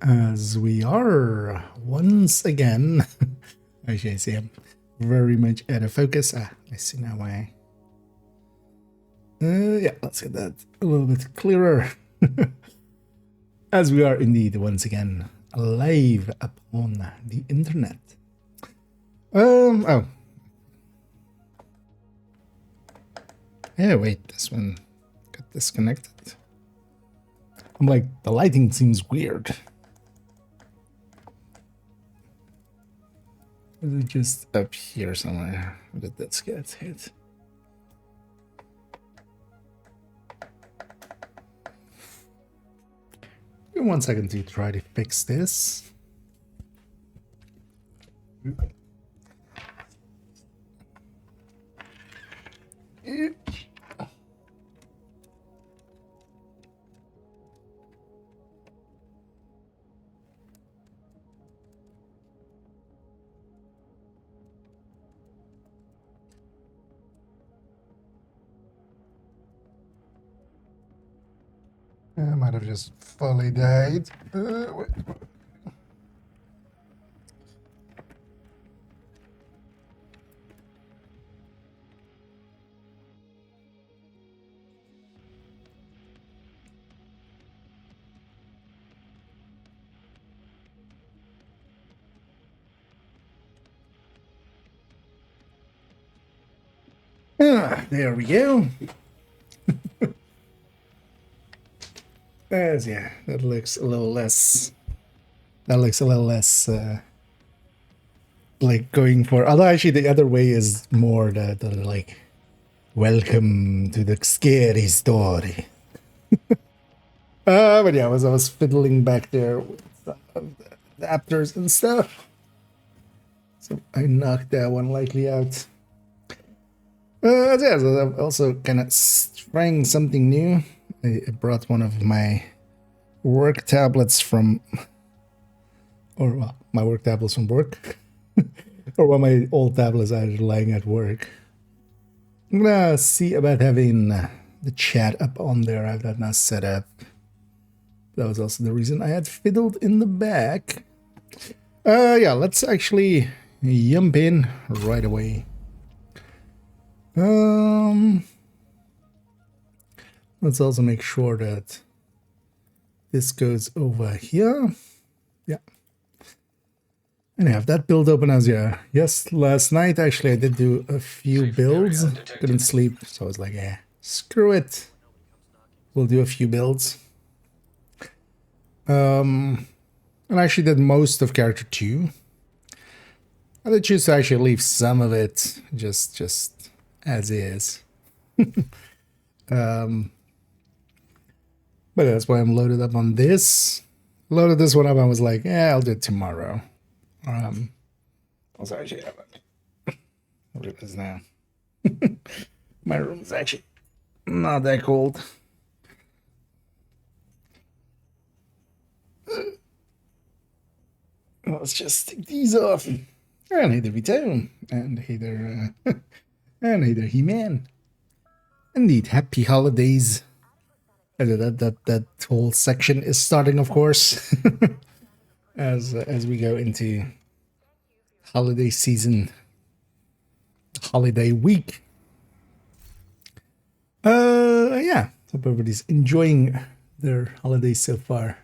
As we are once again, actually I see I'm very much out of focus. I see now why. Yeah, let's get that a little bit clearer. As we are indeed once again live upon the internet. Oh. Yeah, wait, this one got disconnected. I'm like, the lighting seems weird. Is it just up here somewhere that this gets hit? Give me 1 second to try to fix this. I might have just fully died. Wait. There we go. Yeah, that looks a little less. That looks a little less like going for. Although actually, the other way is more the like, welcome to the scary story. But yeah, I was fiddling back there with some of the adapters and stuff, so I knocked that one likely out. Yeah, so I'm also kind of trying something new. I brought one of my work tablets from, or well, my work tablets from work, or one of my old tablets are lying at work. I'm gonna see about having the chat up on there. I have that now set up. That was also the reason I had fiddled in the back. Yeah, let's actually jump in right away. Let's also make sure that this goes over here. Yeah. And I have that build open as yeah. Yes, last night actually I did do a few builds. Couldn't sleep, so I was like, yeah, screw it. We'll do a few builds. And I actually did most of character 2. I did choose to actually leave some of it just as is. But that's why I'm loaded up on this. Loaded this one up and was like, yeah, I'll do it tomorrow. Also, actually, look at this now. My room is actually not that cold. Let's just take these off. And hey there, Vito. And hey there, and hey there, He-Man. Indeed, happy holidays. That whole section is starting, of course, as we go into holiday season, holiday week. Yeah, hope everybody's enjoying their holidays so far.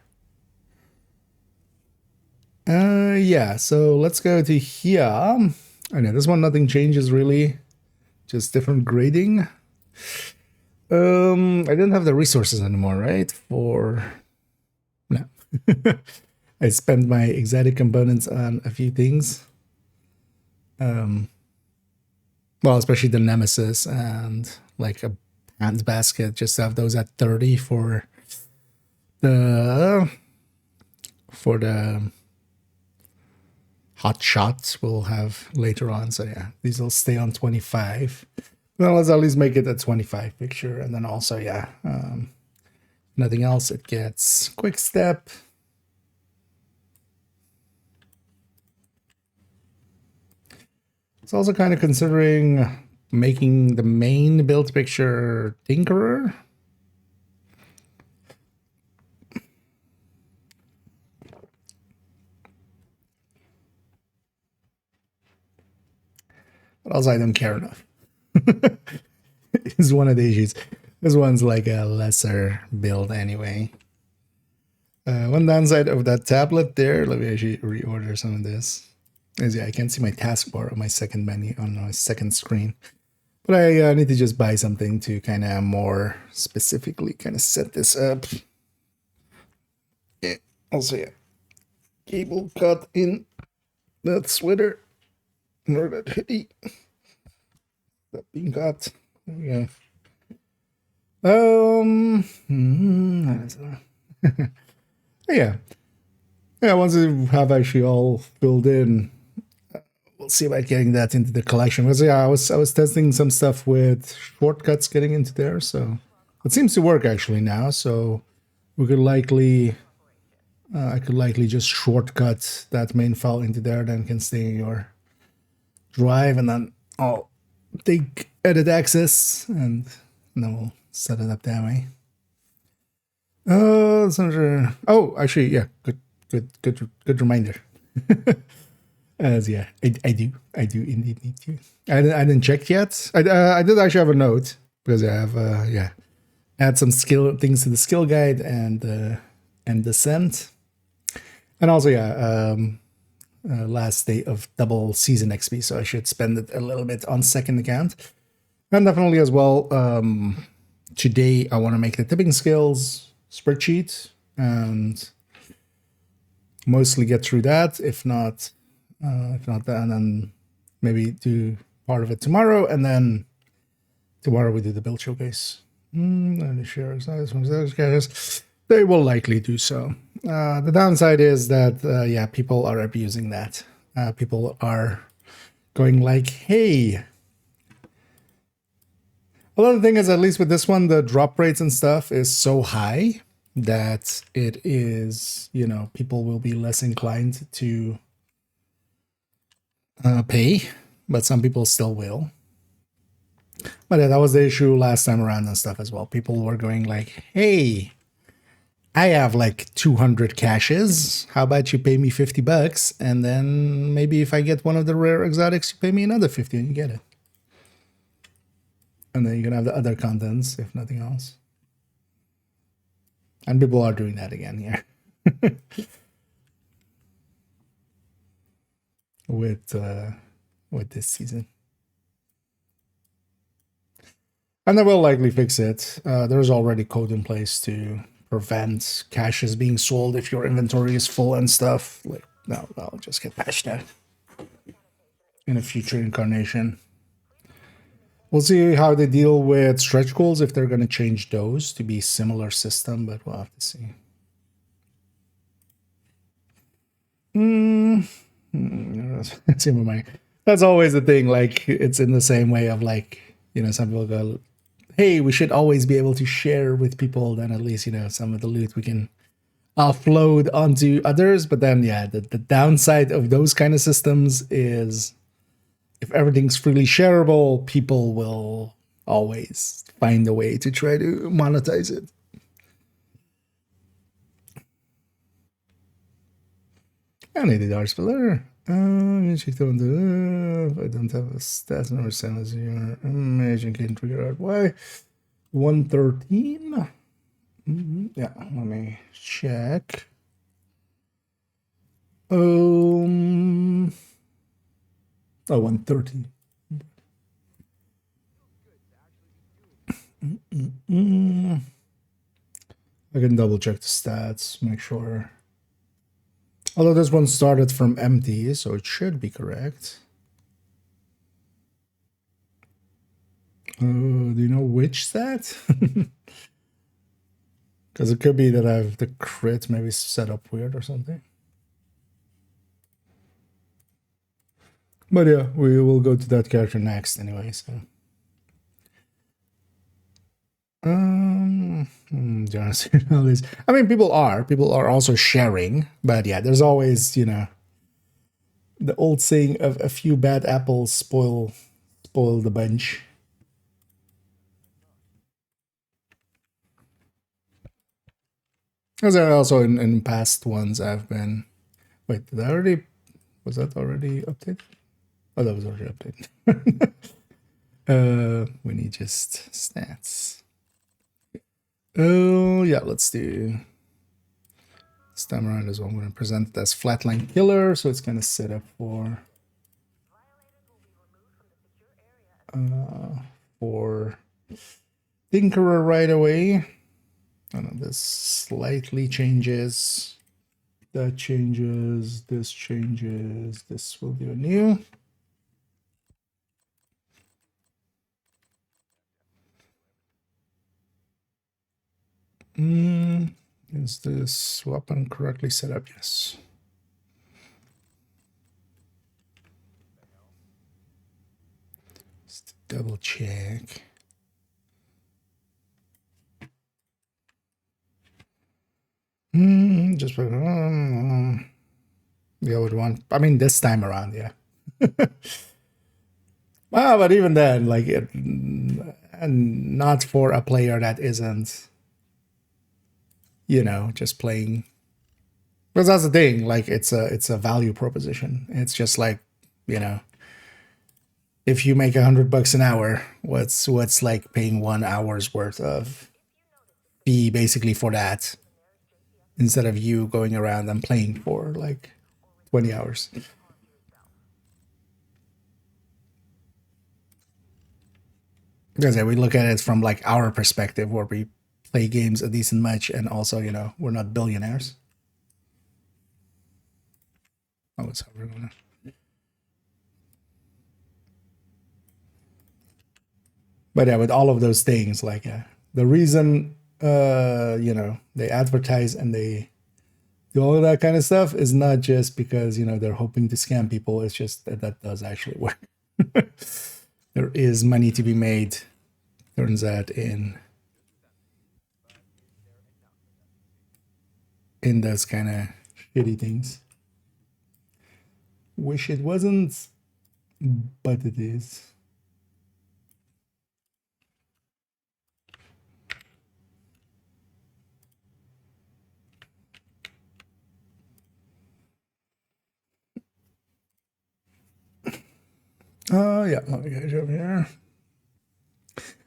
Yeah, so let's go to here. I know this one, nothing changes really, just different grading. I didn't have the resources anymore, right? No. I spent my exotic components on a few things. Well, especially the Nemesis and like a hand basket, just have those at 30 for the hot shots we'll have later on. So yeah, these will stay on 25. Well, let's at least make it a 25 picture. And then also, yeah, nothing else. It gets quick step. It's also kind of considering making the main build picture Tinkerer. but also I don't care enough. Is one of the issues. This one's like a lesser build anyway. One downside of that tablet there, let me actually reorder some of this, is yeah, I can't see my taskbar on my second menu on my second screen. But I need to just buy something to kind of more specifically kind of set this up. Yeah, also yeah, cable cut in that sweater or that hoodie. That being cut. There we go. Yeah. Yeah, once we have actually all filled in, we'll see about getting that into the collection. Because yeah, I was testing some stuff with shortcuts getting into there, so it seems to work actually now. So we could likely, I could likely just shortcut that main file into there, then can stay in your drive, and then I'll take edit access, and then we'll set it up that way. Oh, actually, yeah, good reminder. As yeah, I do indeed need to. I didn't check yet. I did actually have a note because I have yeah, add some skill things to the skill guide and descent, and also yeah, last day of double season XP, so I should spend it a little bit on second account, and definitely as well. Today I want to make the tipping skills spreadsheet and mostly get through that. If not that, and then maybe do part of it tomorrow, and then tomorrow we do the build showcase. And they will likely do so. The downside is that yeah, people are abusing that. People are going like, hey. Well, the thing is, at least with this one, the drop rates and stuff is so high that it is, you know, people will be less inclined to pay, but some people still will. But yeah, that was the issue last time around and stuff as well. People were going like, hey, I have like 200 caches. How about you pay me $50? And then maybe if I get one of the rare exotics, you pay me another 50 and you get it. And then you can have the other contents, if nothing else. And people are doing that again here. with this season. And they will likely fix it. There's already code in place to prevent caches being sold if your inventory is full and stuff. Like, no, I'll just get patched out in a future incarnation. We'll see how they deal with stretch goals, if they're going to change those to be similar system, but we'll have to see. That's always the thing. Like, it's in the same way of like, you know, some people go, hey, we should always be able to share with people. Then at least, you know, some of the loot we can offload onto others. But then, yeah, the downside of those kind of systems is if everything's freely shareable, people will always find a way to try to monetize it. I need the arts filler. I don't have a stats number 7 imagine can trigger out. Why 113? Yeah, let me check. Oh, 130. I can double check the stats, make sure. Although this one started from empty, so it should be correct. Do you know which stat? Because it could be that I have the crit maybe set up weird or something. But yeah, we will go to that character next anyway, so. I mean, people are also sharing, but yeah, there's always, you know, the old saying of a few bad apples spoil the bunch. As I also in past ones I've been. Wait, did I already? Was that already updated? Oh, that was already updated. We need just stats. Oh, yeah, let's do this time around as well. I'm going to present it as Flatline Killer, so it's going to set up for Tinkerer right away. I know this slightly changes. That changes. This changes. This will do a new. Is this weapon correctly set up? Yes. Just double check. Just put the old one. I mean, this time around, yeah. Well, but even then, like, and not for a player that isn't, you know, just playing. Because that's the thing. Like, it's a value proposition. It's just like, you know, if you make $100 an hour, what's like paying 1 hour's worth of fee basically for that, instead of you going around and playing for like 20 hours. Because we look at it from like our perspective, where we play games a decent much, and also, you know, we're not billionaires. Oh, it's how we're gonna. But yeah, with all of those things, like the reason you know, they advertise and they do all of that kind of stuff is not just because, you know, they're hoping to scam people. It's just that does actually work. There is money to be made, turns out, in those kind of shitty things. Wish it wasn't, but it is. Oh, yeah, let me get you over here.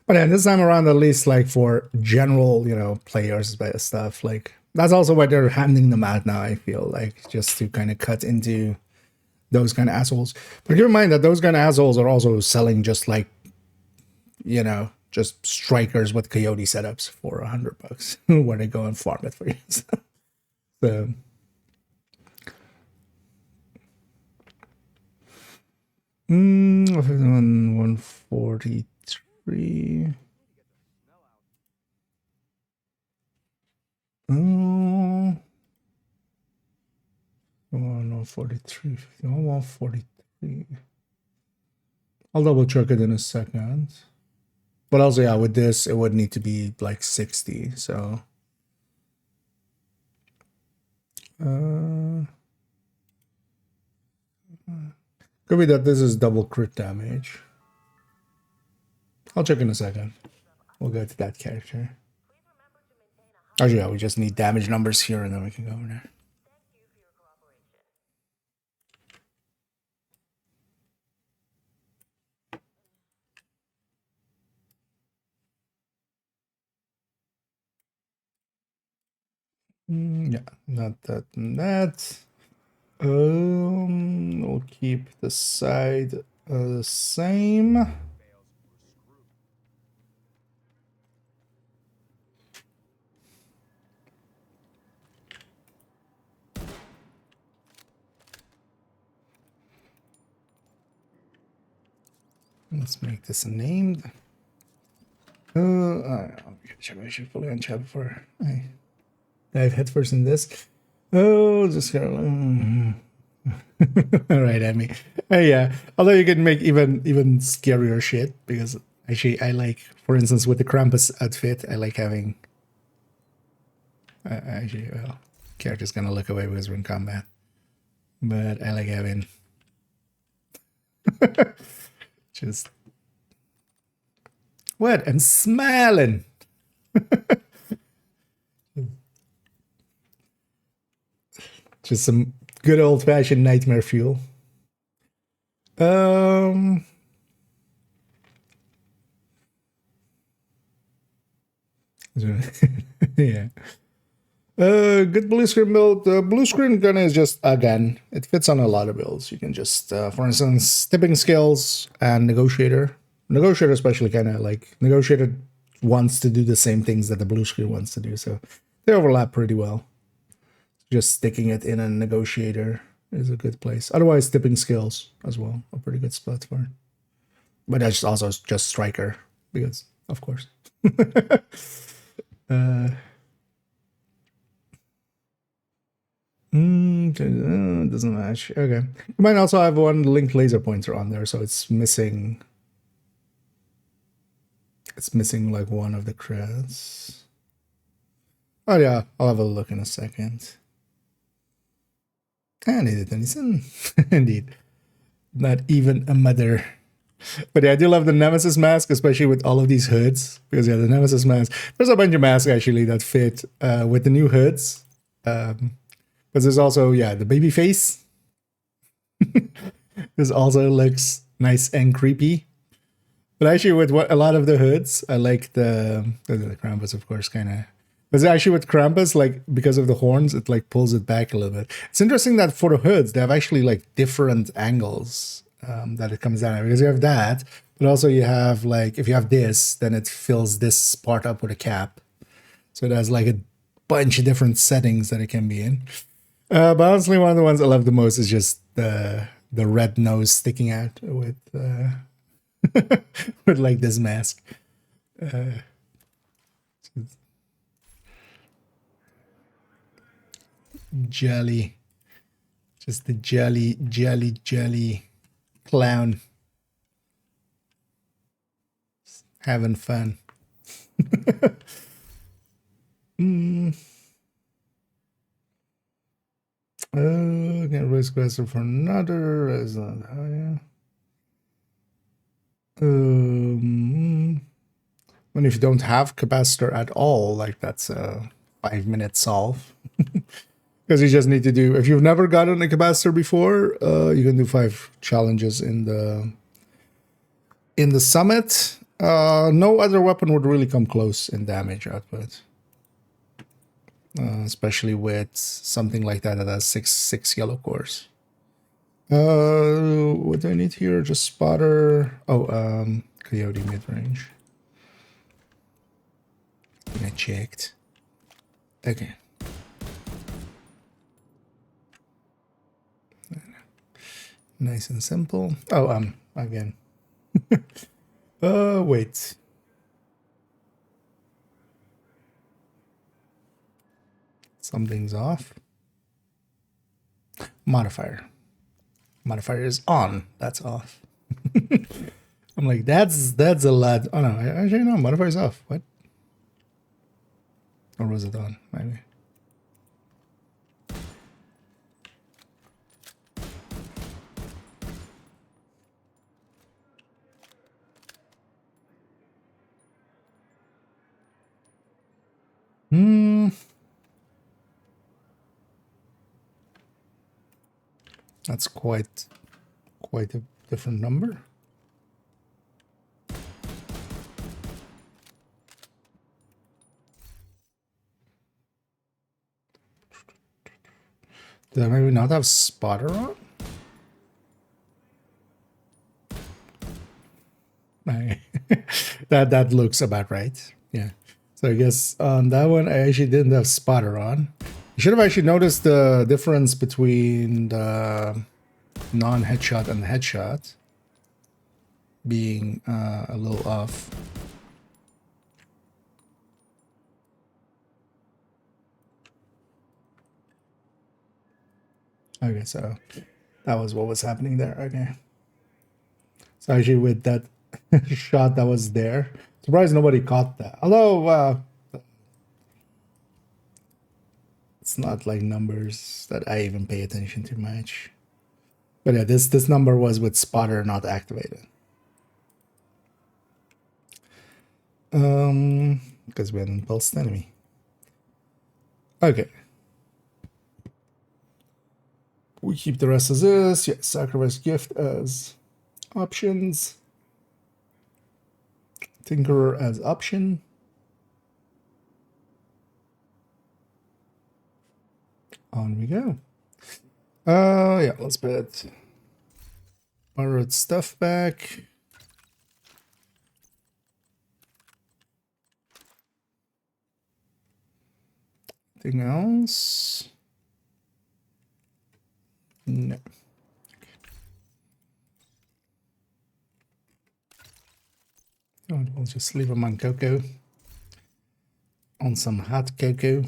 But yeah, this time around, at least like for general, you know, players stuff, like that's also why they're handing them out now, I feel like, just to kind of cut into those kind of assholes. But keep in mind that those kind of assholes are also selling just like, you know, just strikers with coyote setups for $100 where they go and farm it for you. So, 143. Oh, no, 43. 143. I'll double check it in a second. But also, yeah, with this, it would need to be like 60. So, could be that this is double crit damage. I'll check in a second. We'll go to that character. Actually, yeah, we just need damage numbers here, and then we can go over there. Yeah, not that and that. We'll keep the side the same. Let's make this named. I should fully unchat before I dive headfirst in this. Oh, just gonna. All right, Emmy. Yeah. Although you can make even scarier shit, because actually I like, for instance, with the Krampus outfit, I like having. Actually, well, character's gonna look away because we're in combat, but I like having just what I'm smiling. Just some good old fashioned nightmare fuel. Um, yeah. Good blue screen build. The blue screen gun is just, again, it fits on a lot of builds. You can just, for instance, tipping skills and negotiator. Negotiator especially kind of like, negotiator wants to do the same things that the blue screen wants to do. So they overlap pretty well. Just sticking it in a negotiator is a good place. Otherwise, tipping skills as well, a pretty good spot for it. But that's also just striker, because, of course. Doesn't match. Okay. You might also have one linked laser pointer on there, so it's missing. It's missing like one of the creds. Oh yeah, I'll have a look in a second. And it didn't. Indeed. Not even a mother. But yeah, I do love the Nemesis mask, especially with all of these hoods. Because yeah, the Nemesis mask. There's a bunch of masks actually that fit with the new hoods. But there's also, yeah, the baby face. This also looks nice and creepy. But actually, with a lot of the hoods, I like the Krampus, of course, kind of. But actually, with Krampus, like because of the horns, it like pulls it back a little bit. It's interesting that for the hoods, they have actually like different angles that it comes down at, because you have that, but also you have like if you have this, then it fills this part up with a cap. So it has like a bunch of different settings that it can be in. But honestly, one of the ones I love the most is just the red nose sticking out with with like this mask. Jelly, just the jelly clown, just having fun. Get risk question for another. Is not higher. When if you don't have capacitor at all, like that's a 5-minute solve. Because you just need to do, if you've never gotten a capacitor before, you can do 5 challenges in the summit. No other weapon would really come close in damage output. Especially with something like that that has 6 yellow cores. What do I need here? Just spotter. Oh, coyote mid-range. I checked. Okay. Nice and simple. Oh, again. Wait. Something's off. Modifier. Modifier is on. That's off. I'm like, that's a lot. Oh no, actually no, modifier's off. What? Or was it on? Maybe. That's quite a different number. Did I maybe not have spotter on? that looks about right. Yeah. So I guess on that one I actually didn't have spotter on. You should have actually noticed the difference between the non-headshot and the headshot being a little off. Okay, so that was what was happening there. Okay. So actually with that shot that was there, surprised nobody caught that. Although it's not like numbers that I even pay attention to much. But yeah, this number was with spotter not activated. Because we had an impulsed enemy. Okay. We keep the rest as is. Yeah, sacrifice gift as. Options. Tinkerer as option. On we go. Yeah, let's put borrowed stuff back. Anything else? No. Oh, we'll just leave them on cocoa. On some hot cocoa.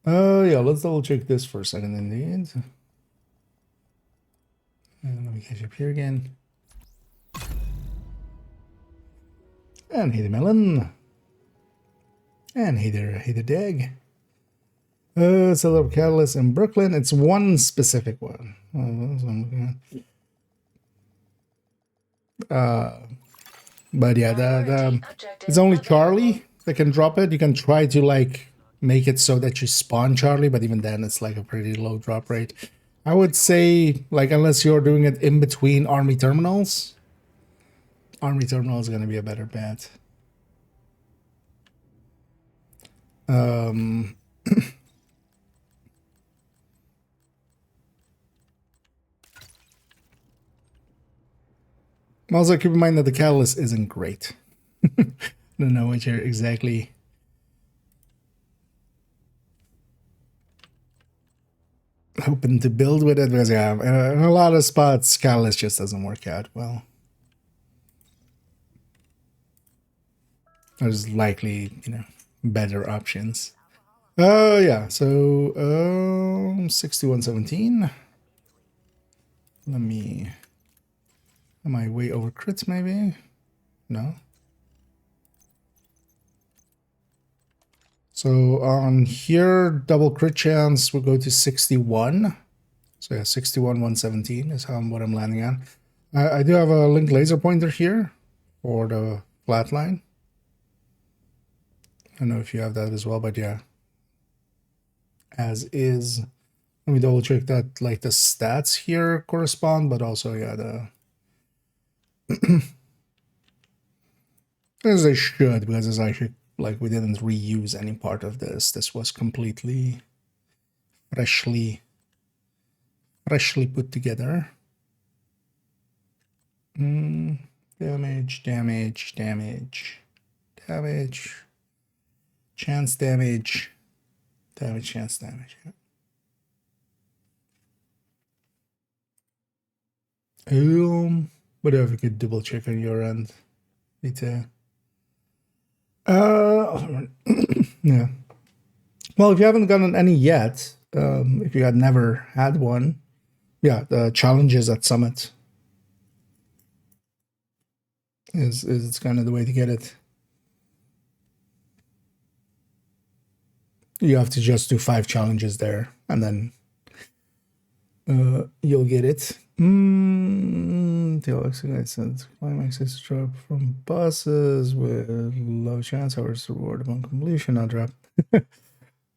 Yeah, let's double check this for a second indeed. And let me catch up here again. And hey there, Melon. And hey there, Dag. Solar Catalyst in Brooklyn. It's one specific one. That's what I'm looking at. But yeah, it's only Charlie that can drop it. You can try to like make it so that you spawn Charlie, but even then it's like a pretty low drop rate. I would say, like, unless you're doing it in between army terminals, army terminal is going to be a better bet. Also, keep in mind that the catalyst isn't great. I don't know what you're exactly hoping to build with it, because yeah, in a lot of spots, catalyst just doesn't work out well. There's likely, you know, better options. Oh yeah, so 6117. Let me. Am I way over crits maybe? No. So on here, double crit chance will go to 61. So yeah, 61, 117 is what I'm landing on. I do have a link laser pointer here for the flat line. I don't know if you have that as well, but yeah. As is. Let me double check that like the stats here correspond, but also yeah, the as they should, because it's actually like we didn't reuse any part of this. This was completely freshly put together. Damage, damage, damage, damage, chance damage, damage, chance damage. But if you could double check on your end, Vita. Yeah. Well, if you haven't gotten any yet, if you had never had one, yeah, the challenges at Summit is kind of the way to get it. You have to just do 5 challenges there, and then you'll get it. Climax is drop from buses with low chance, hours reward upon completion. Not drop. Oh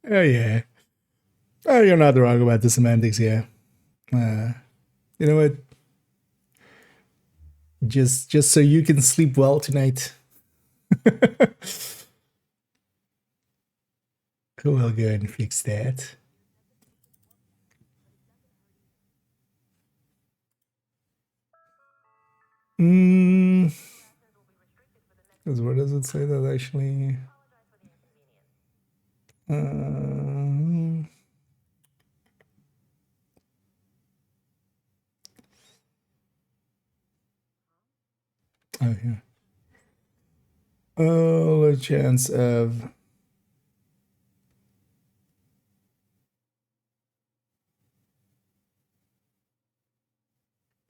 yeah. Oh, you're not wrong about the semantics, yeah. You know what? Just so you can sleep well tonight. We'll go ahead and fix that. Because where does it say that actually? Oh yeah. Oh, a chance of.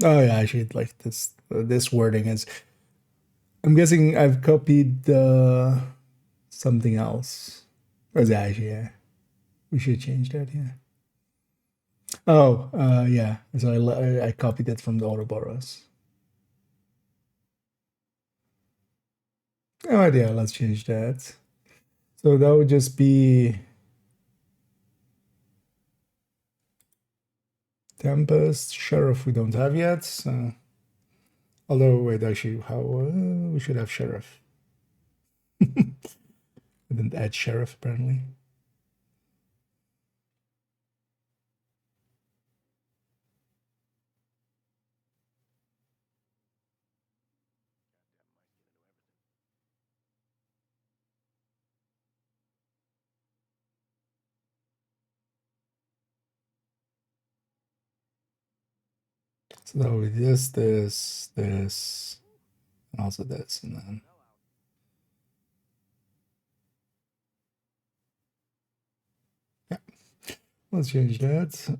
Oh yeah, actually, like this. This wording is. I'm guessing I've copied something else. Or is it actually? Yeah, we should change that. Yeah. Oh, yeah. So I copied it from the Ouroboros. No idea. Let's change that. So that would just be Tempest, Sheriff we don't have yet. So. Although, wait, actually, how we should have Sheriff. I didn't add Sheriff apparently. So that would be this, and also this, and then. Yeah. Let's change that.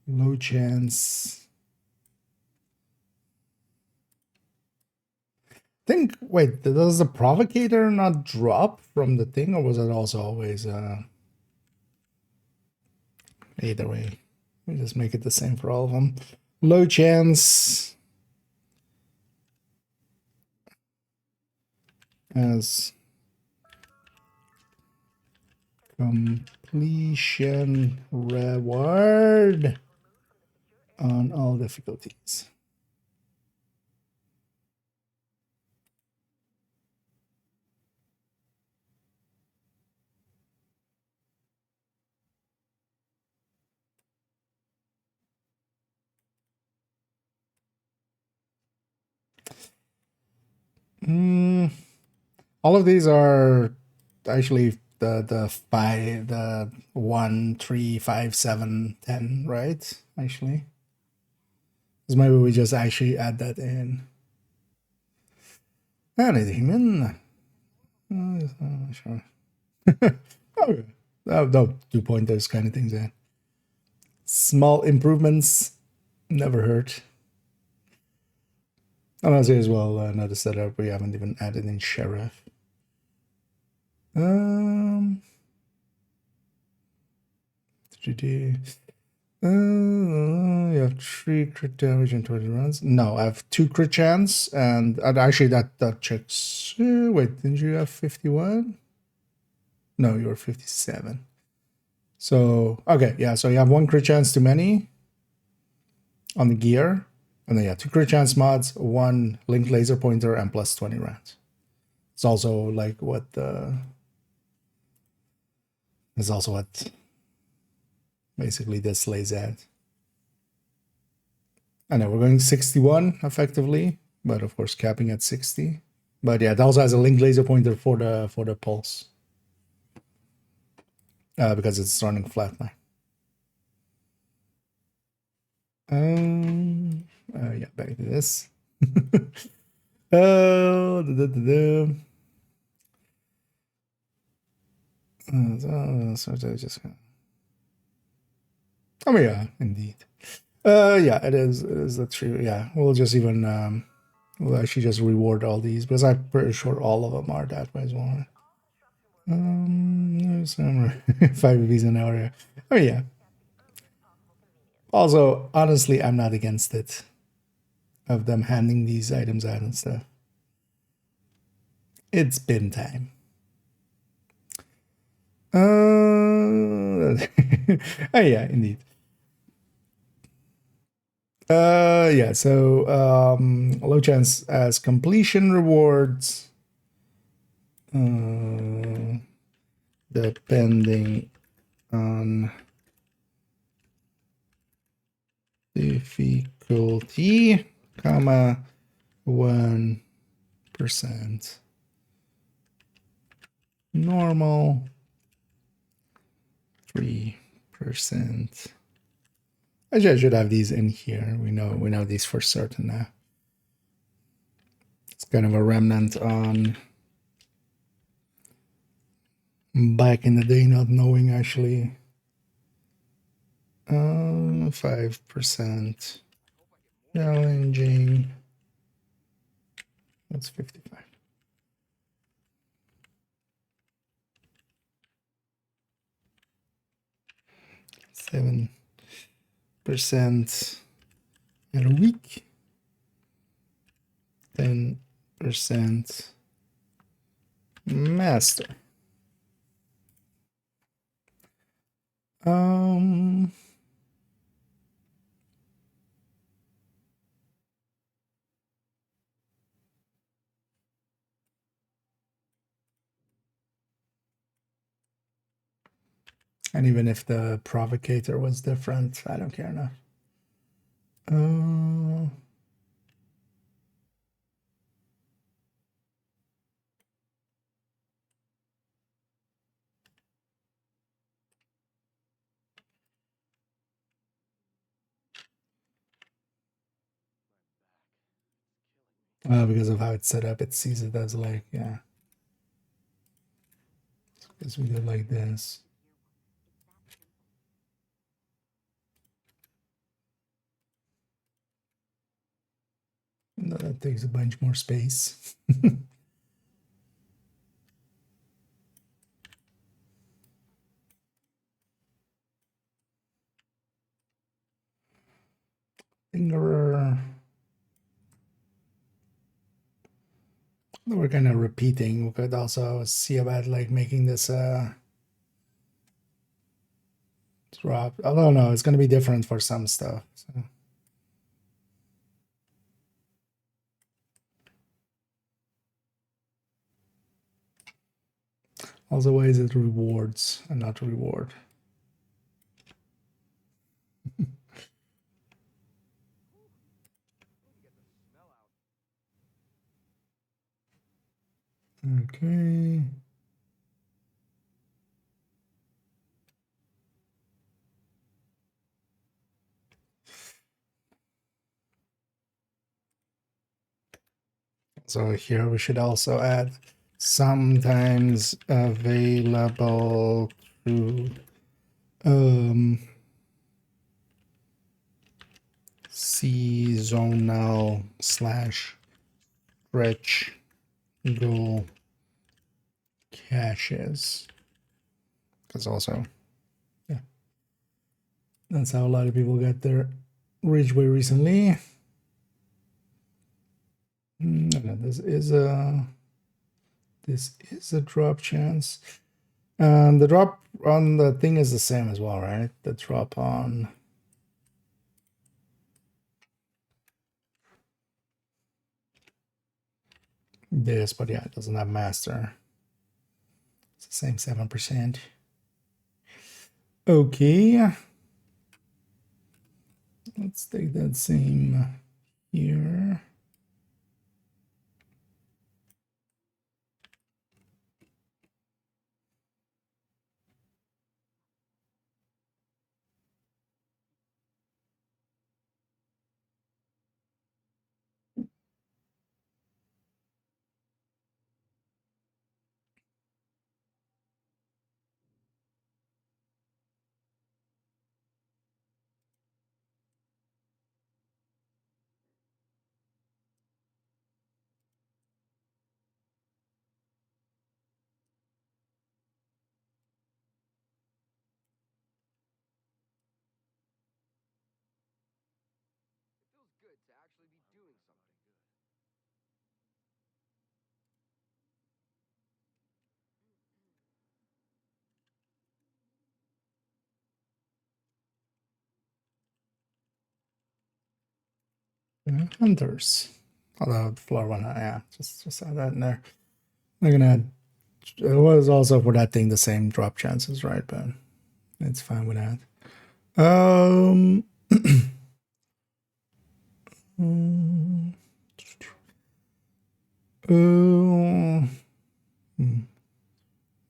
Low chance. Think, wait, does the provocator not drop from the thing, or was it also always, either way, we just make it the same for all of them. Low chance as completion reward on all difficulties. All of these are actually the 1, 3, 5, 7, 10, right? Actually, because maybe we just actually add that in. Anything, sure. Okay. No, 2 pointers kind of things. Yeah. Small improvements never hurt. And as well, notice that we haven't even added in Sheriff. You have 3 crit damage in 20 runs. No, I have 2 crit chance, and actually that checks. Wait, didn't you have 51? No, you were 57. So okay, yeah. So you have 1 crit chance too many on the gear, and then 2 crit chance mods, 1 linked laser pointer, and plus 20 rounds. It's also like what is also what basically this lays at. I know we're going 61 effectively, but of course capping at 60. But yeah, it also has a linked laser pointer for the pulse. Because it's running flat now. Yeah, back to this. Oh, so just. Oh yeah, indeed. Yeah, it is. It is the true. Yeah, we'll just even we'll actually just reward all these because I'm pretty sure all of them are that way as well. Some 5 EVs an hour. Oh yeah. Also, honestly, I'm not against it of them handing these items out and stuff. It's bin time. Oh yeah, indeed. Yeah, so low chance as completion rewards. Depending on difficulty, comma 1% normal, 3%. Actually, I should have these in here. We know these for certain now. It's kind of a remnant on back in the day not knowing actually. 5% challenging. That's 55. Seven percent in a week. 10% master. Um, and even if the provocator was different, I don't care enough. Because of how it's set up, it sees it as like, yeah. Because we go like this. No, that takes a bunch more space. Finger. We're kind of repeating. We could also see about like making this drop. I don't know. It's going to be different for some stuff. So. Also, why is it rewards and not reward? Okay. So here we should also add sometimes available to seasonal / stretch goal caches. Because also, yeah, that's how a lot of people got their Ridgeway recently. No, this is a drop chance. The drop on the thing is the same as well, right? The drop on this, but yeah, it doesn't have master. It's the same 7%. Okay. Let's take that same here. Hunters. Although the floor one, yeah, just add that in there. I'm gonna add. It was also for that thing the same drop chances, right? But it's fine with that.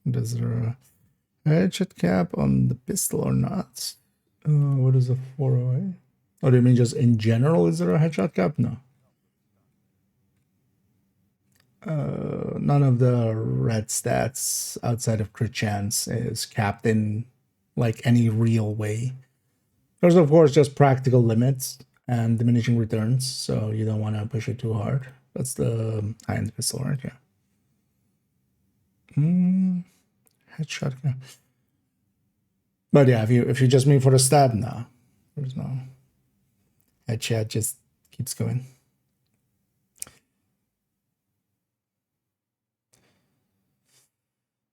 Is there a headshot cap on the pistol or not? What is a 408? Oh, do you mean just in general? Is there a headshot cap? No. None of the red stats outside of crit chance is capped in like any real way. There's of course just practical limits and diminishing returns, so you don't want to push it too hard. That's the high-end pistol, right? Yeah. Headshot cap. But yeah, if you just mean for the stab, no, there's no headshot. Just keeps going.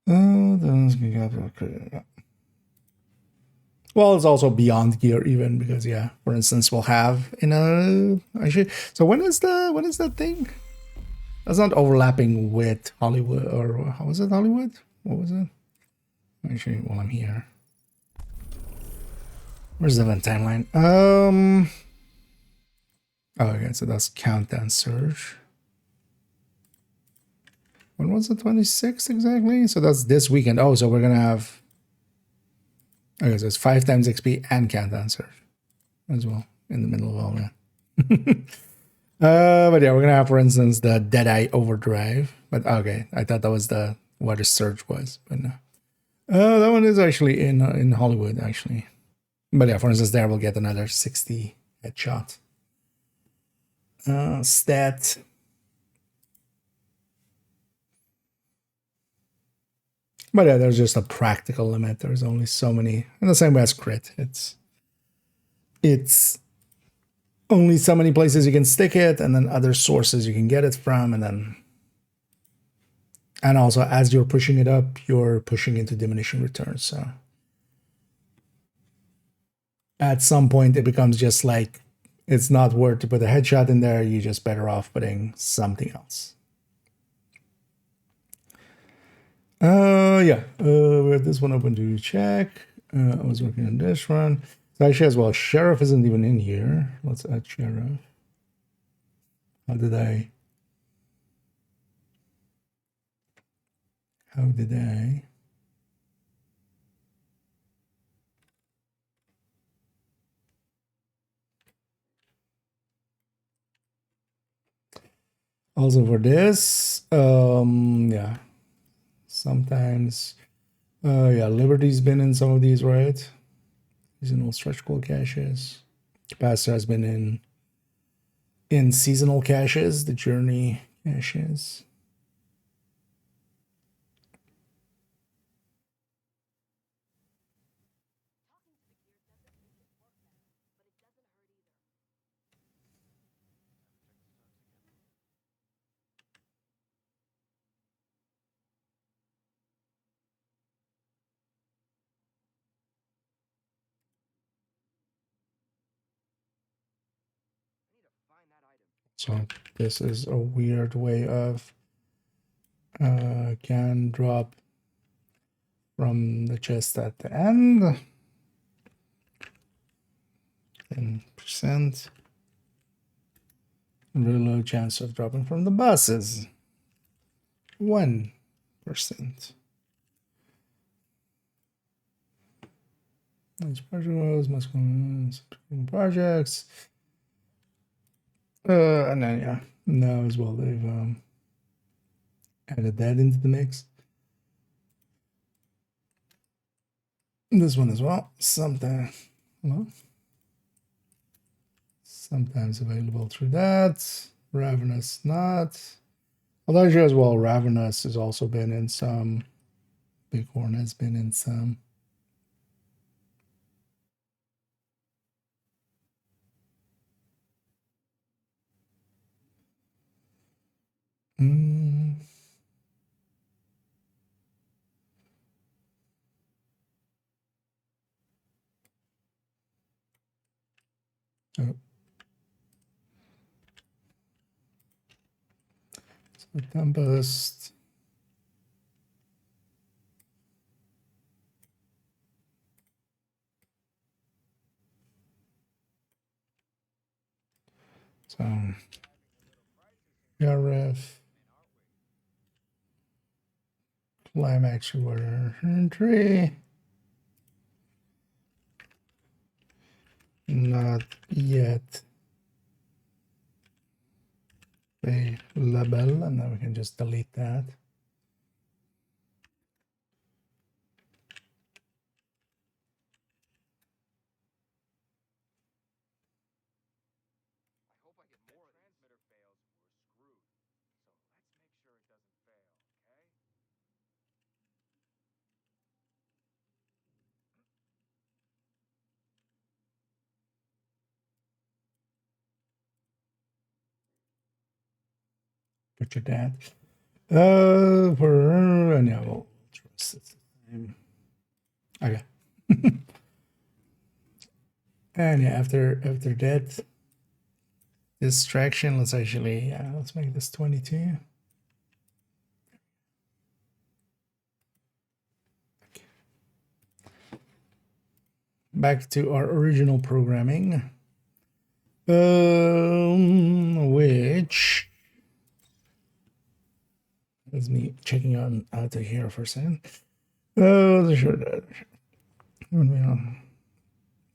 Oh, that's good. Well, it's also beyond gear even because yeah, for instance, we'll have in a actually. So when is that thing? That's not overlapping with Hollywood or how was it Hollywood? What was it? Actually, while I'm here, where's the event timeline? Oh, okay, so that's countdown surge. When was the 26th exactly? So that's this weekend. Oh, so we're gonna have. Okay, so it's 5 times XP and countdown surge as well in the middle of all that. But yeah, we're gonna have, for instance, the Deadeye Overdrive. But okay, I thought that was what the surge was, but no. That one is actually in Hollywood actually. But yeah, for instance, there we'll get another 60 headshot. Stat. But yeah, there's just a practical limit. There's only so many, and the same way as crit. It's only so many places you can stick it, and then other sources you can get it from, and also as you're pushing it up, you're pushing into diminishing returns. So at some point, it becomes just like it's not worth to put a headshot in there. You're just better off putting something else. Yeah. We have this one open to check. I was working on this one. So actually, as well, sheriff isn't even in here. Let's add sheriff. How did I? How did I? Also for this, yeah. Sometimes, yeah, Liberty's been in some of these, right? Seasonal stretch goal caches. Capacitor has been in seasonal caches, the journey caches. So this is a weird way of can drop from the chest at the end. 10%. Really low chance of dropping from the buses. 1%. Nice projects, must projects. And then yeah, now as well they've added that into the mix. This one as well. Sometimes available through that. Ravenous not. Although as well, Ravenous has also been in some. Bighorn has been in some. Oh. So Tempest. So Sheriff. Climax order entry. Not yet available, and then we can just delete that. Put your dad. For yeah, we'll trust it. Okay. And yeah, after that distraction, let's actually let's make this 22. Back to our original programming, which is me checking on out of here for a second.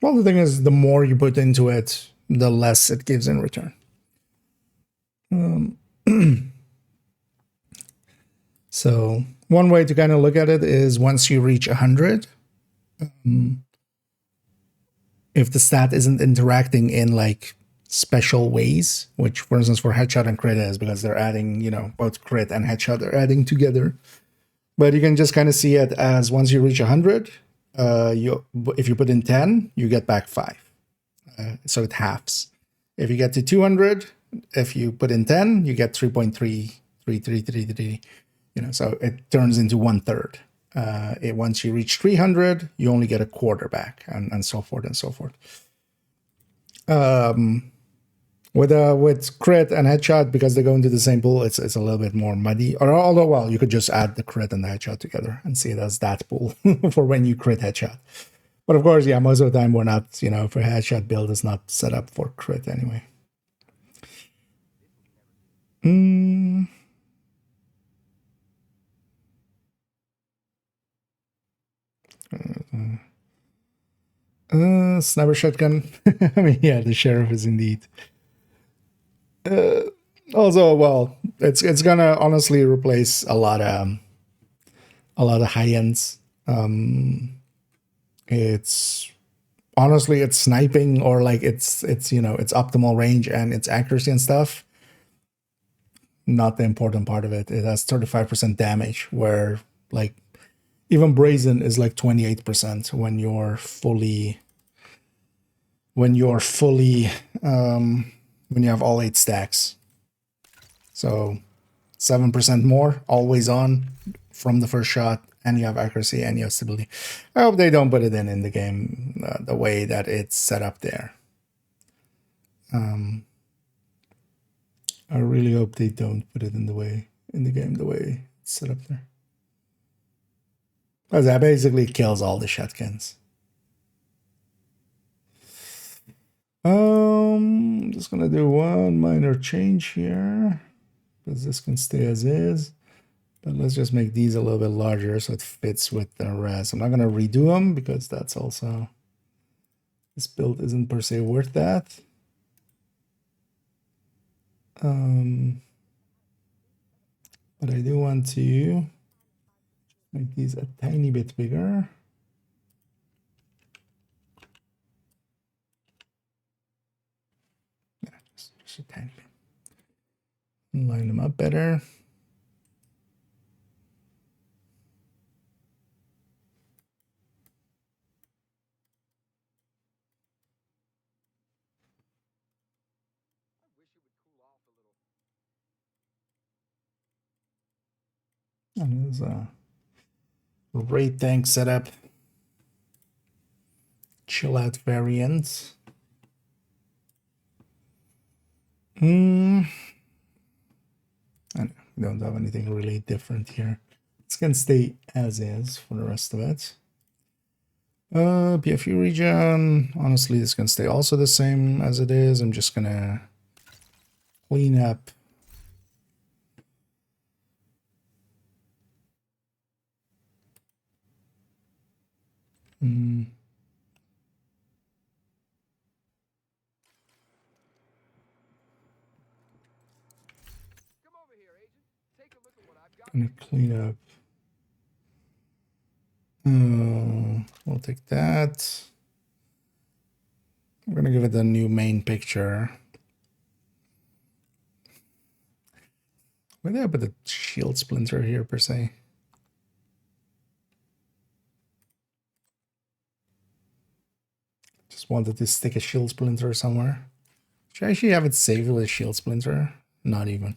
Well, the thing is, the more you put into it, the less it gives in return. So one way to kind of look at it is once you reach 100, if the stat isn't interacting in like special ways, which for instance for headshot and crit is because they're adding, you know, both crit and headshot are adding together. But you can just kind of see it as once you reach 100, if you put in 10, you get back 5. So it halves. If you get to 200, if you put in 10, you get 3.3333. You know, so it turns into 1/3. Once you reach 300, you only get a quarter back, and so forth and so forth. With crit and headshot, because they go into the same pool, it's a little bit more muddy. Or although, well, you could just add the crit and the headshot together and see it as that pool for when you crit headshot. But of course, yeah, most of the time we're not, you know, for headshot build is not set up for crit anyway. Sniper shotgun. I mean, yeah, the sheriff is indeed. Also, well, it's gonna honestly replace a lot of high ends. It's honestly it's sniping, or like it's you know, it's optimal range and its accuracy and stuff. Not the important part of it. It has 35% damage, where like even Brazen is like 28% when you're fully when you have all 8 stacks. So 7% more, always on from the first shot, and you have accuracy and you have stability. I hope they don't put it in the game the way that it's set up there. I really hope they don't put it in the game the way it's set up there. Because that basically kills all the shotguns. I'm just gonna do one minor change here, because this can stay as is. But let's just make these a little bit larger so it fits with the rest. I'm not gonna redo them because that's also, this build isn't per se worth that. But I do want to make these a tiny bit bigger. Yeah, just a tiny bit. And line them up better. And there's a raid tank setup. Chill out variant. I don't have anything really different here. It's gonna stay as is for the rest of it. PFU region, honestly, this can stay also the same as it is. I'm just gonna clean up gonna clean up. We'll take that. I'm gonna give it a new main picture. Why did I put the shield splinter here per se? Just wanted to stick a shield splinter somewhere. Should I actually have it saved with a shield splinter? Not even.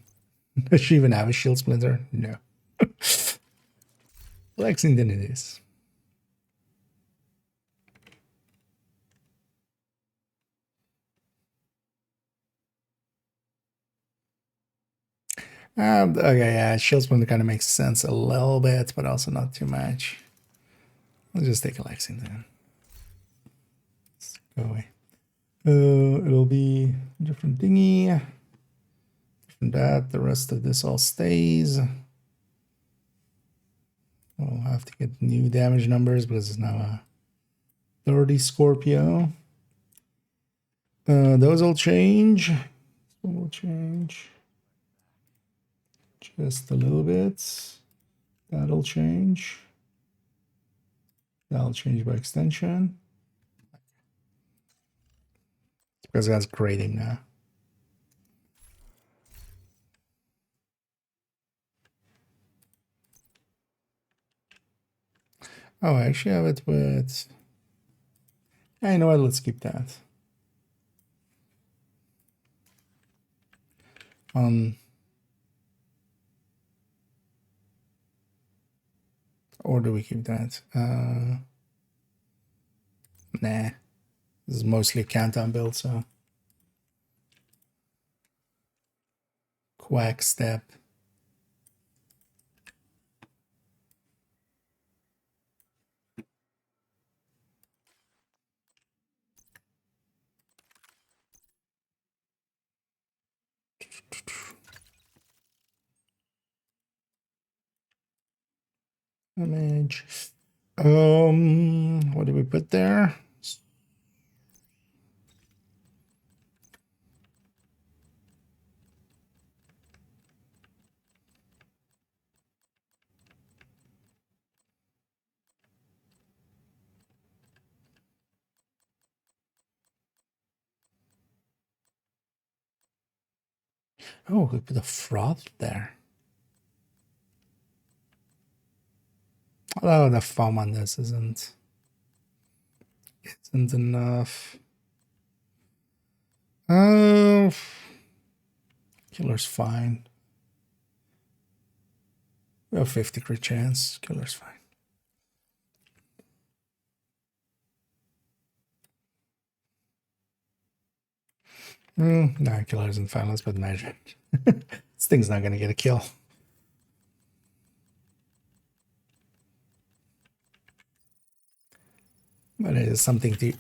Does she even have a shield splinter? No. Lexington it is. Okay, yeah, shield sprint kind of makes sense a little bit, but also not too much. Let's just take a Lexington. Let's go away. It'll be a different thingy. From that, the rest of this all stays. We'll have to get new damage numbers because it's now a 30 Scorpio. Those will change. Will change just a little bit. That'll change. That'll change by extension. Because that's grading now. Oh, I actually have it with... I know what, let's keep that. Or do we keep that? Nah. This is mostly a countdown build, so... Quack step. Image. What did we put there? Oh, we put a froth there. Oh, the foam on this isn't enough. Killer's fine. We have 50 crit chance. Killer's fine. No, killer isn't fine. Let's put measure. This thing's not gonna get a kill. But it is something to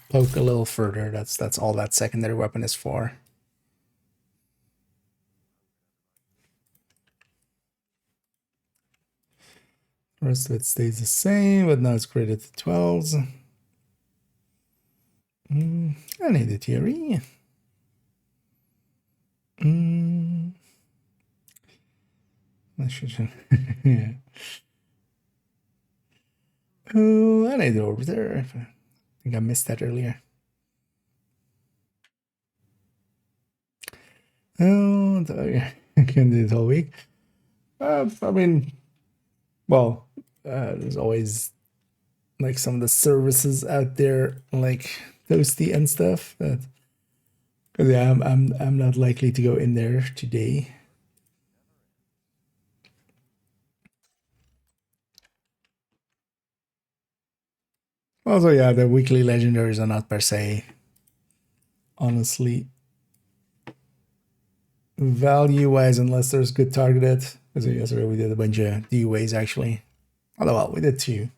poke a little further. That's all that secondary weapon is for. The rest of it stays the same, but now it's graded to 12s. I need a theory. I should. Yeah. Oh, I need the orbiter. I think I missed that earlier. Oh, I can do it all week. I mean, well, there's always like some of the services out there, like Toasty and stuff. But yeah, I'm not likely to go in there today. Also, yeah, the weekly legendaries are not per se, honestly, value-wise, unless there's good targeted. Because yesterday we did a bunch of D-ways, actually. Although, well, we did 2. It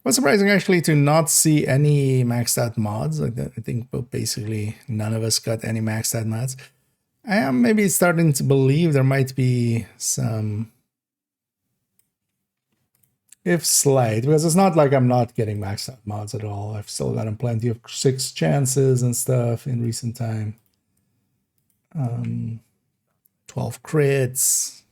was surprising, actually, to not see any maxed out mods. Like that. I think basically none of us got any maxed out mods. I am maybe starting to believe there might be some... If slight, because it's not like I'm not getting maxed out mods at all. I've still gotten plenty of 6 chances and stuff in recent time. 12 crits.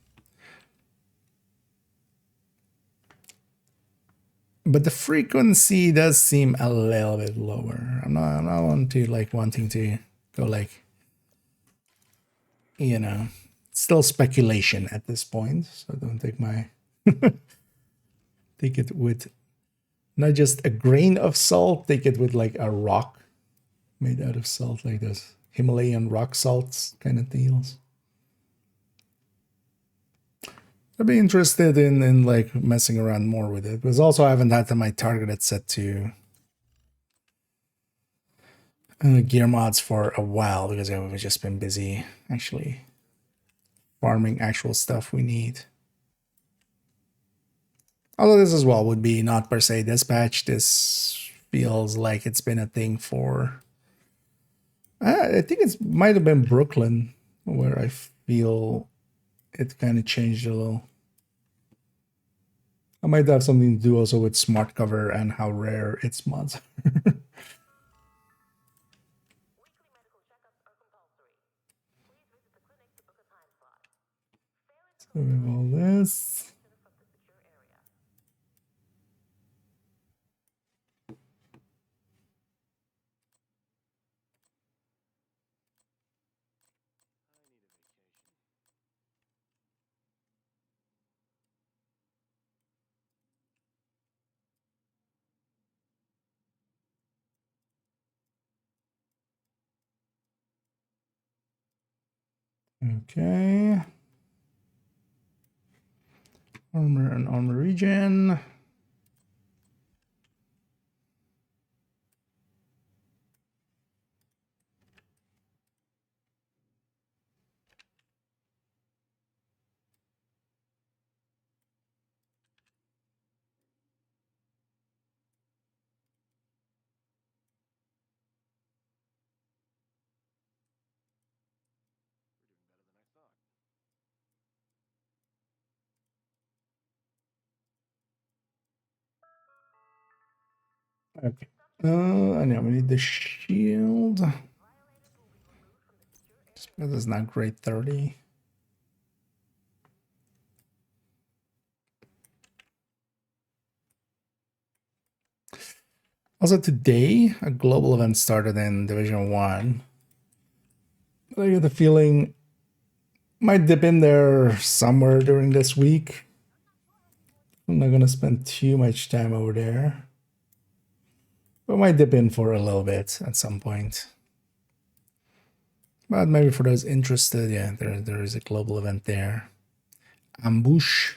But the frequency does seem a little bit lower. I'm not wanting to go like, you know, still speculation at this point. So don't take my take it with not just a grain of salt, take it with like a rock made out of salt, like those Himalayan rock salts kind of deals. I'd be interested in like messing around more with it, because also I haven't had my targeted set to gear mods for a while, because I've just been busy actually farming actual stuff we need. Although this as well would be not per se dispatch. This feels like it's been a thing for... I think it might have been Brooklyn where I feel it kind of changed a little. I might have something to do also with smart cover and how rare its mods are. So we have all this. Okay. Armor and armor regen. Okay. And now we need the shield. This is not grade 30. Also today, a global event started in Division 1. I get the feeling might dip in there somewhere during this week. I'm not gonna spend too much time over there. But might dip in for a little bit at some point. But maybe for those interested, yeah, there is a global event there. Ambush.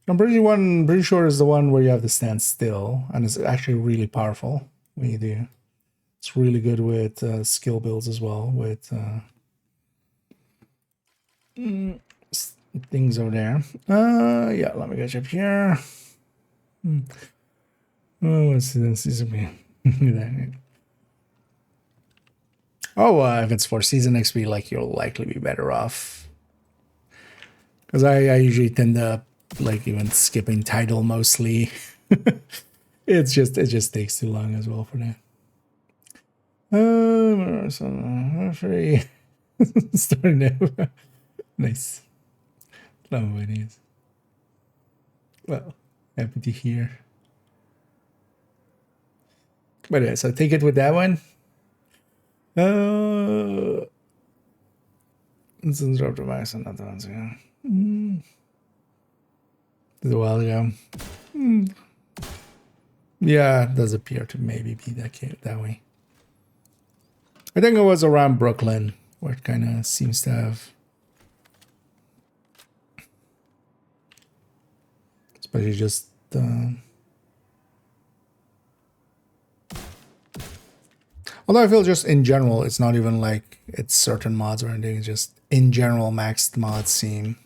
I'm pretty sure is the one where you have to stand still, and it's actually really powerful when you do. It's really good with skill builds as well, with things over there. Yeah, let me catch up here. Oh, let's see something. Oh, if it's for season XP, like you'll likely be better off. Because I usually tend to like even skipping title mostly. it just takes too long as well for that. Free. Starting now. Nice. Love it is. Well, happy to hear. But yeah, so take it with that one. This is dropped by another one. Yeah. This is a while ago. Yeah, it does appear to maybe be that way. I think it was around Brooklyn where it kind of seems to have, especially just although I feel just in general, it's not even like it's certain mods or anything. It's just in general, maxed mods seem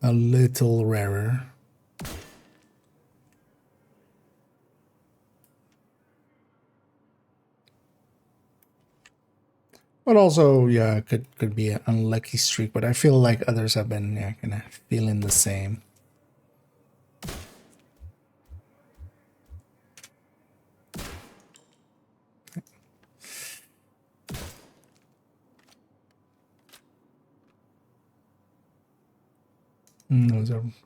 a little rarer. But also, yeah, could be an unlucky streak. But I feel like others have been, yeah, kind of feeling the same.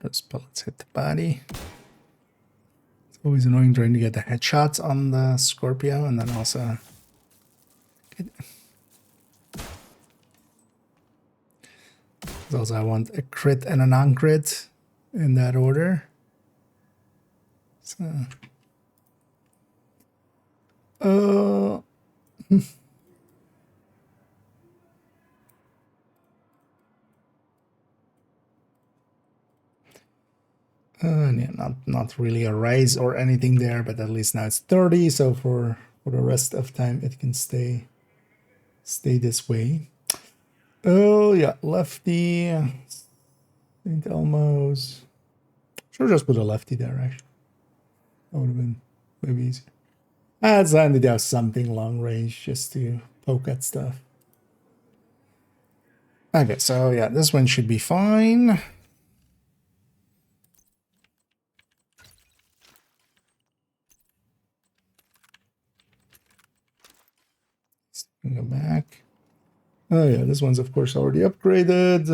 Those bullets hit the body. It's always annoying trying to get the headshots on the Scorpio, and then also I want a crit and a non-crit in that order. So, yeah, not really a rise or anything there, but at least now it's 30. So for the rest of time, it can stay this way. Oh yeah, lefty. St. Elmo's. Should just put a lefty there, actually. That would have been maybe easier. It's handy to have something long range just to poke at stuff. Okay, so yeah, this one should be fine. Go back. Oh yeah, this one's of course already upgraded.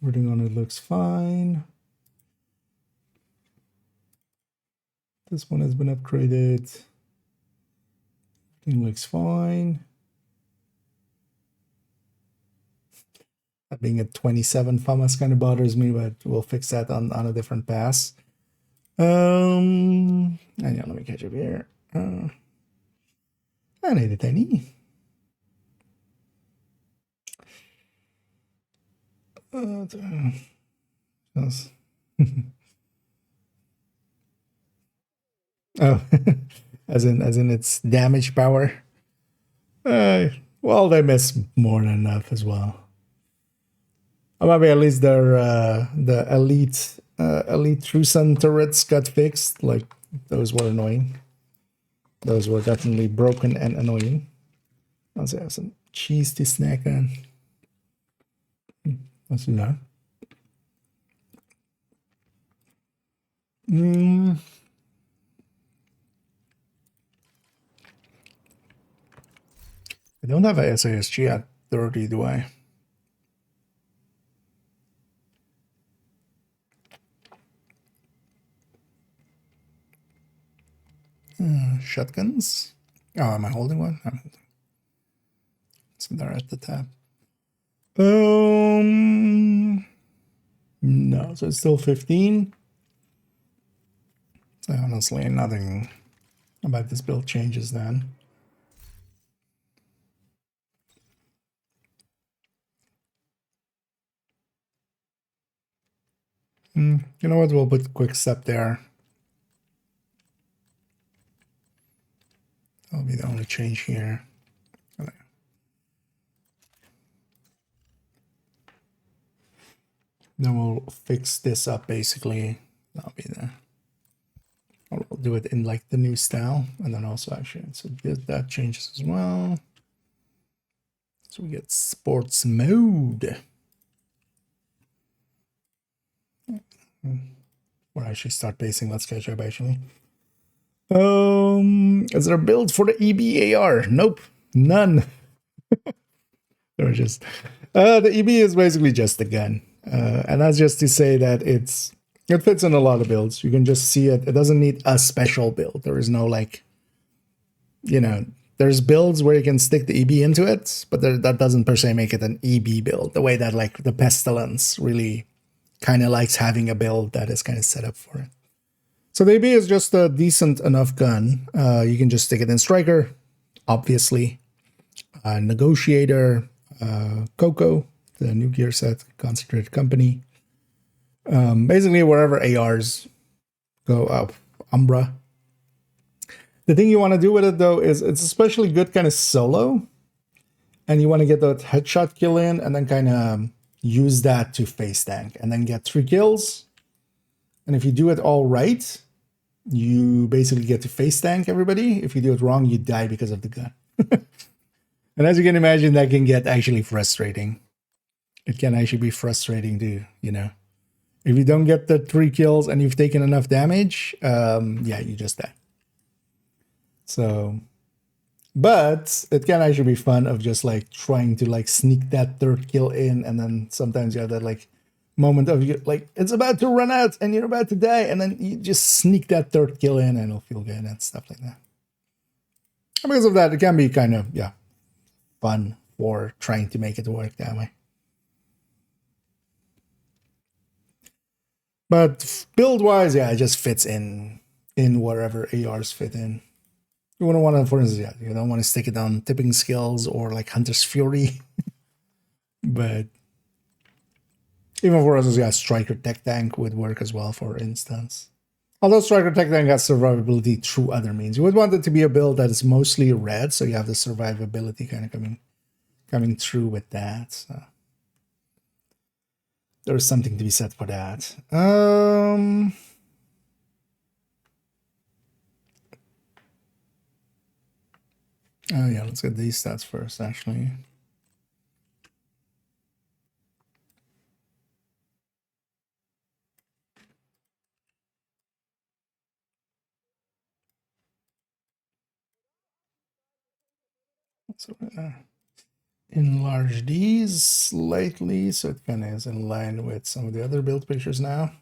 Everything on it looks fine. This one has been upgraded. Everything looks fine. That being at 27 FAMAS kind of bothers me, but we'll fix that on a different pass. And yeah, let me catch up here. I need a tiny. Oh, as in its damage power. Well, they miss more than enough as well. Or maybe at least their the elite True Sun turrets got fixed. Like those were annoying. Those were definitely broken and annoying. Let's have some cheese to snack on. Let's do that. I don't have a SASG at 30, do I? Shotguns. Oh, am I holding one? I'm holding. So they're at the tab. No, so it's still 15. So honestly, nothing about this build changes then. You know what? We'll put quick step there. That'll be the only change here. Then we'll fix this up basically. That'll be there. I'll do it in like the new style, and then also actually, so that changes as well. So we get sports mode. Or actually start basing. Let's catch up actually. Is there a build for the EBAR? Nope, none. They're just the EB is basically just a gun, and that's just to say that it fits in a lot of builds. You can just see it. It doesn't need a special build. There is no like, you know, there's builds where you can stick the EB into it, but that doesn't per se make it an EB build. The way that like the Pestilence really kind of likes having a build that is kind of set up for it. So the EB is just a decent enough gun. You can just stick it in Striker, obviously. Negotiator, Coco, the new gear set, Concentrated Company. Basically, wherever ARs go up, Umbra. The thing you want to do with it, though, is it's especially good kind of solo. And you want to get that headshot kill in and then kind of use that to face tank and then get 3 kills. And if you do it all right, you basically get to face tank everybody. If you do it wrong, you die because of the gun. And as you can imagine, that can get actually frustrating. It can actually be frustrating to, you know, if you don't get the 3 kills and you've taken enough damage, yeah, you just die. So, but it can actually be fun of just like trying to like sneak that 3rd kill in, and then sometimes you have that like moment of you like it's about to run out and you're about to die, and then you just sneak that 3rd kill in and it'll feel good and stuff like that. And because of that, it can be kind of fun for trying to make it work that way. But build wise, yeah, it just fits in wherever ARs fit in. You wouldn't want to, for instance, you don't want to stick it on tipping skills or like Hunter's Fury. But even for us, Striker Tech Tank would work as well, for instance. Although Striker Tech Tank has survivability through other means. You would want it to be a build that is mostly red, so you have the survivability kind of coming through with that. So there's something to be said for that. Oh yeah, let's get these stats first, actually. So enlarge these slightly so it kind of is in line with some of the other build pictures now.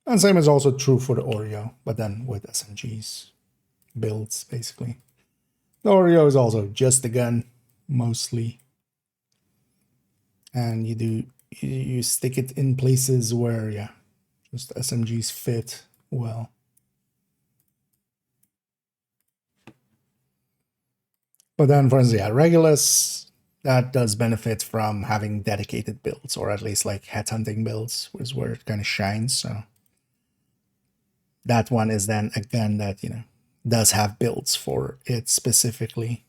And same is also true for the Oreo, but then with SMGs builds, basically. The Oreo is also just a gun, mostly. And you stick it in places where, yeah, just SMGs fit well. But then, for instance, yeah, Regulus, that does benefit from having dedicated builds, or at least like headhunting builds, is where it kind of shines. So that one is then a gun that, you know, does have builds for it specifically.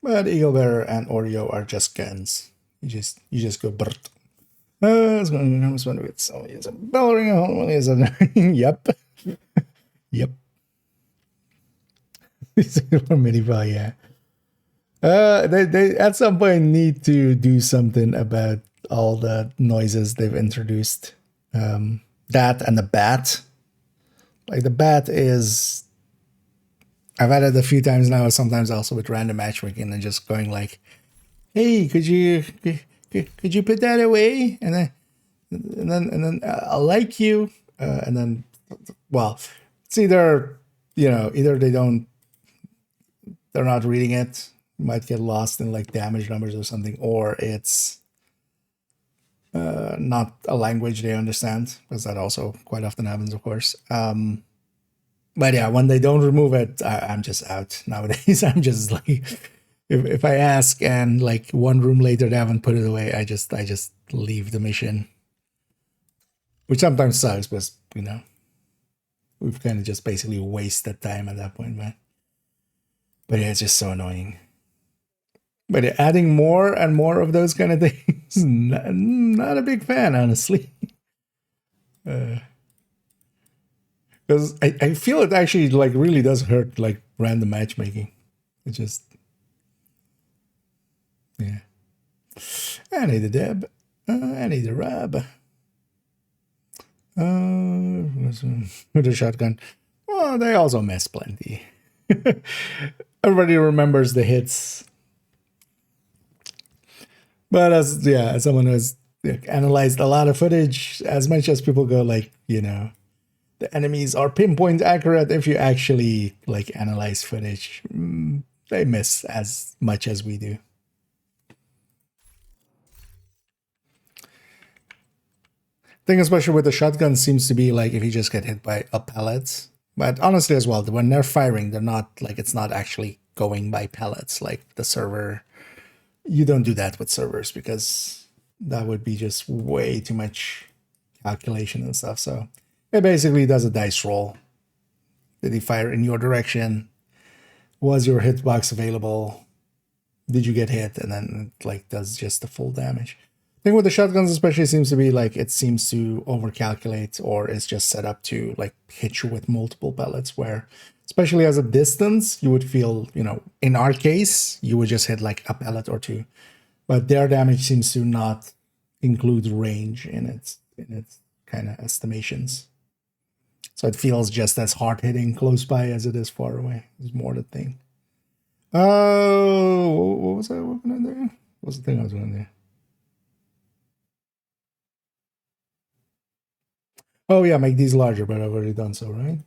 But Eagle Bearer and Oreo are just guns. You just go brrt. It's going to come with so is a bell ring. Is a yep. Yep. For medieval, yeah. They at some point need to do something about all the noises they've introduced. That and the bat. Like the bat is, I've had it a few times now. Sometimes also with random matchmaking and just going like, "Hey, could you put that away?" And then I like you, and then, well, it's either, you know, either they're not reading it, might get lost in like damage numbers or something, or it's not a language they understand, because that also quite often happens, of course. But yeah, when they don't remove it, I'm just out nowadays. I'm just like, if I ask and like one room later they haven't put it away, I just leave the mission, which sometimes sucks, but you know, we've kind of just basically wasted time at that point, man. But yeah, it's just so annoying. But yeah, adding more and more of those kind of things, not a big fan, honestly. Because I feel it actually like really does hurt like random matchmaking. It just, yeah. I need a deb. I need a rub. With a shotgun. Well, they also miss plenty. Everybody remembers the hits. But as someone who's analyzed a lot of footage, as much as people go like, you know, the enemies are pinpoint accurate, if you actually like analyze footage, they miss as much as we do. Thing especially with the shotgun seems to be like if you just get hit by a pellet. But honestly as well, when they're firing, they're not like, it's not actually going by pellets like the server. You don't do that with servers because that would be just way too much calculation and stuff. So it basically does a dice roll. Did he fire in your direction? Was your hitbox available? Did you get hit? And then it like does just the full damage. Thing with the shotguns especially seems to be like it seems to overcalculate, or it's just set up to like hit you with multiple pellets, where especially as a distance you would feel, you know, in our case you would just hit like a pellet or two, but their damage seems to not include range in its kind of estimations. So it feels just as hard hitting close by as it is far away. Is more the thing. Oh, what was that weapon in there? What was the thing I was doing there? Oh yeah, make these larger, but I've already done so, right?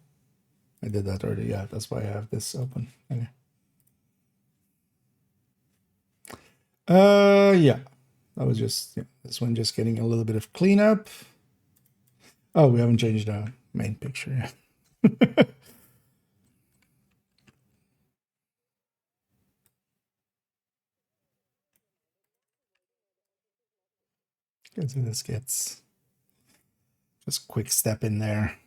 I did that already. Yeah, that's why I have this open. Okay. Yeah. That was just, yeah, this one just getting a little bit of cleanup. Oh, we haven't changed the main picture yet. Let's see this gets. Just quick step in there.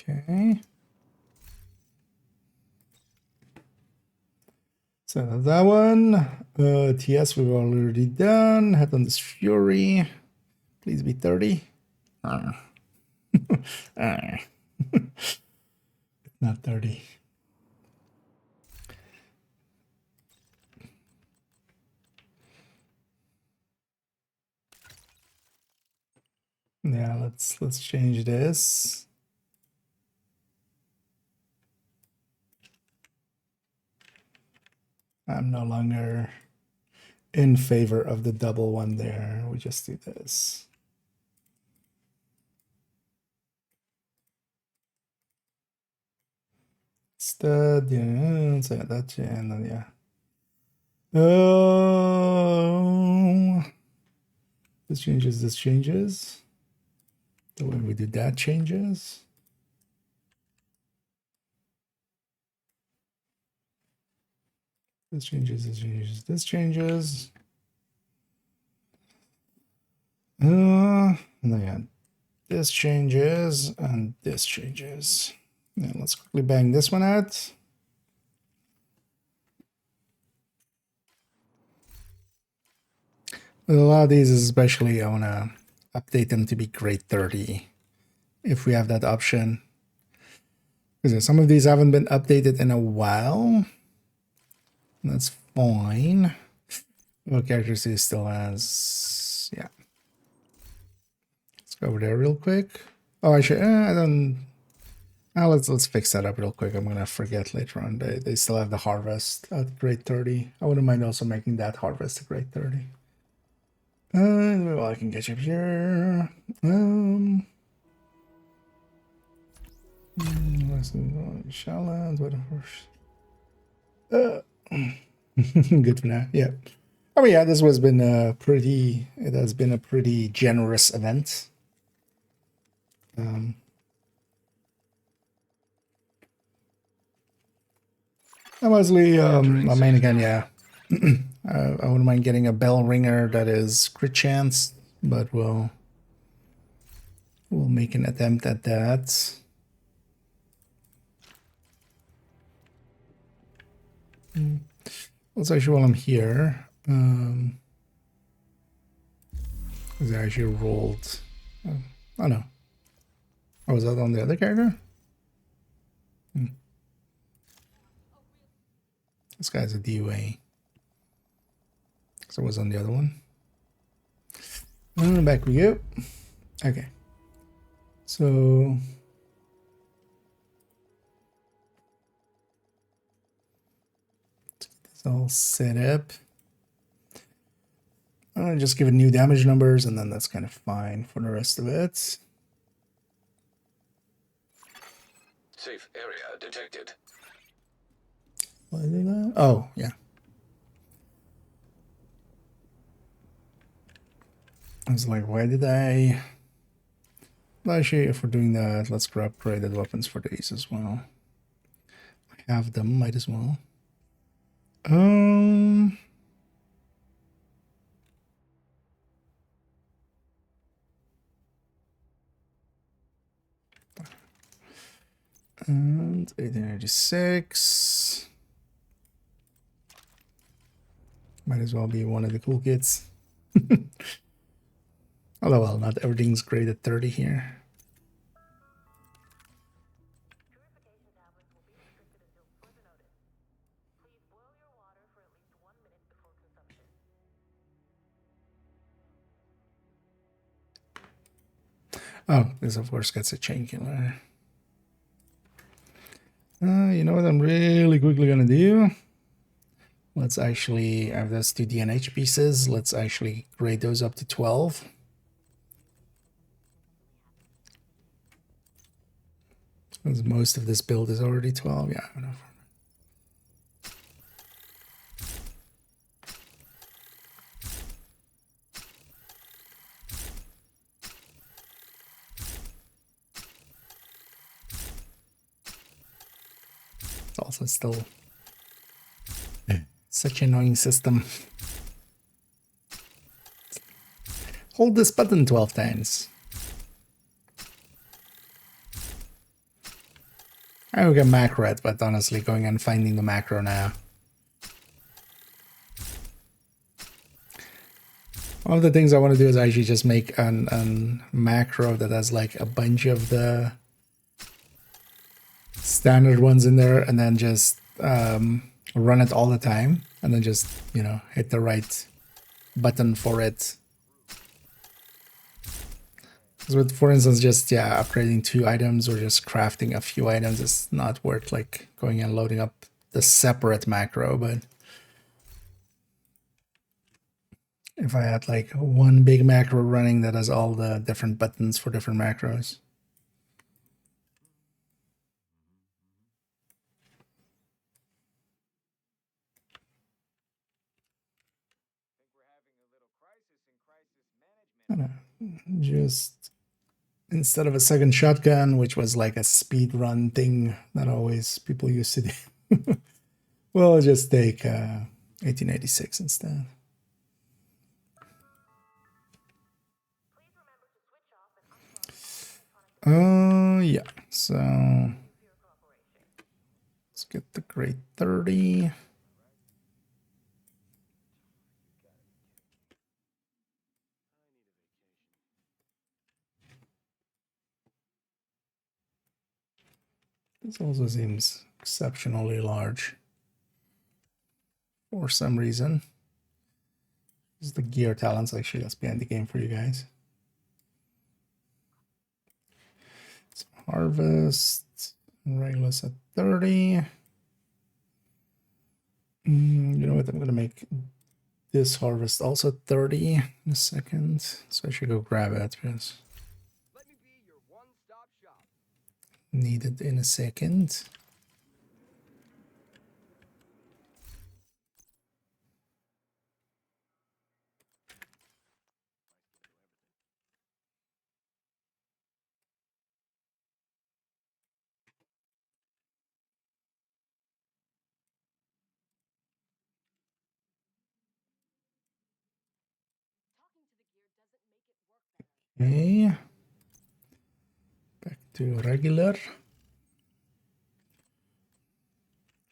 Okay. So that one. TS we've already done. Head on this Fury. Please be 30. Not 30. Yeah, let's change this. I'm no longer in favor of the double one there. We just do this. Stud, yeah, so that, and then yeah. Oh, this changes, this changes. The way we do that changes. This changes, this changes, this changes. And then yeah, this changes and this changes. Now let's quickly bang this one out. With a lot of these, especially, I want to update them to be grade 30 if we have that option. Because some of these haven't been updated in a while. That's fine. Well, character C still has, yeah. Let's go over there real quick. Oh, I should, I don't, let's fix that up real quick. I'm gonna forget later on. They still have the harvest at grade 30. I wouldn't mind also making that harvest a grade 30. Well, I can catch up here. Shallons, what a horse. Good for now. Yeah. Oh yeah, this has been a pretty. It has been a pretty generous event. Mostly, I mean, again, yeah. I wouldn't mind getting a bell ringer that is crit chance, but we'll make an attempt at that. Let's actually, while I'm here, I actually rolled. Oh no. Oh, was that on the other character? This guy's a DUA. So it was on the other one. And back we go. Okay. So it's all set up. I'll just give it new damage numbers, and then that's kind of fine for the rest of it. Safe area detected. What did I? Oh, yeah. I was like, why did I? Well, actually, if we're doing that, let's grab upgraded weapons for these as well. I have them, might as well. And 1886. Might as well be one of the cool kids. Although, well, not everything's great at 30 here. Oh, this of course gets a chain killer. You know what I'm really quickly gonna do? Let's actually have those 2 DNH pieces. Let's actually grade those up to 12. Because most of this build is already 12. Yeah, I don't know. also still such an annoying system. Hold this button 12 times. I will get macro it, but honestly, going and finding the macro now. One of the things I want to do is actually just make an macro that has like a bunch of the standard ones in there, and then just run it all the time, and then just, you know, hit the right button for it. With, for instance, just, yeah, upgrading 2 items or just crafting a few items is not worth like going and loading up the separate macro. But if I had like one big macro running that has all the different buttons for different macros. Just instead of a second shotgun, which was like a speed run thing that always people used to do, we'll just take 1886 instead. Yeah, so let's get the grade 30. This also seems exceptionally large for some reason. This is the gear talents actually that's behind the game for you guys. Some harvest, regulars at 30. You know what? I'm gonna make this harvest also 30 in a second. So I should go grab it because need it in a second. Okay. Back to regular.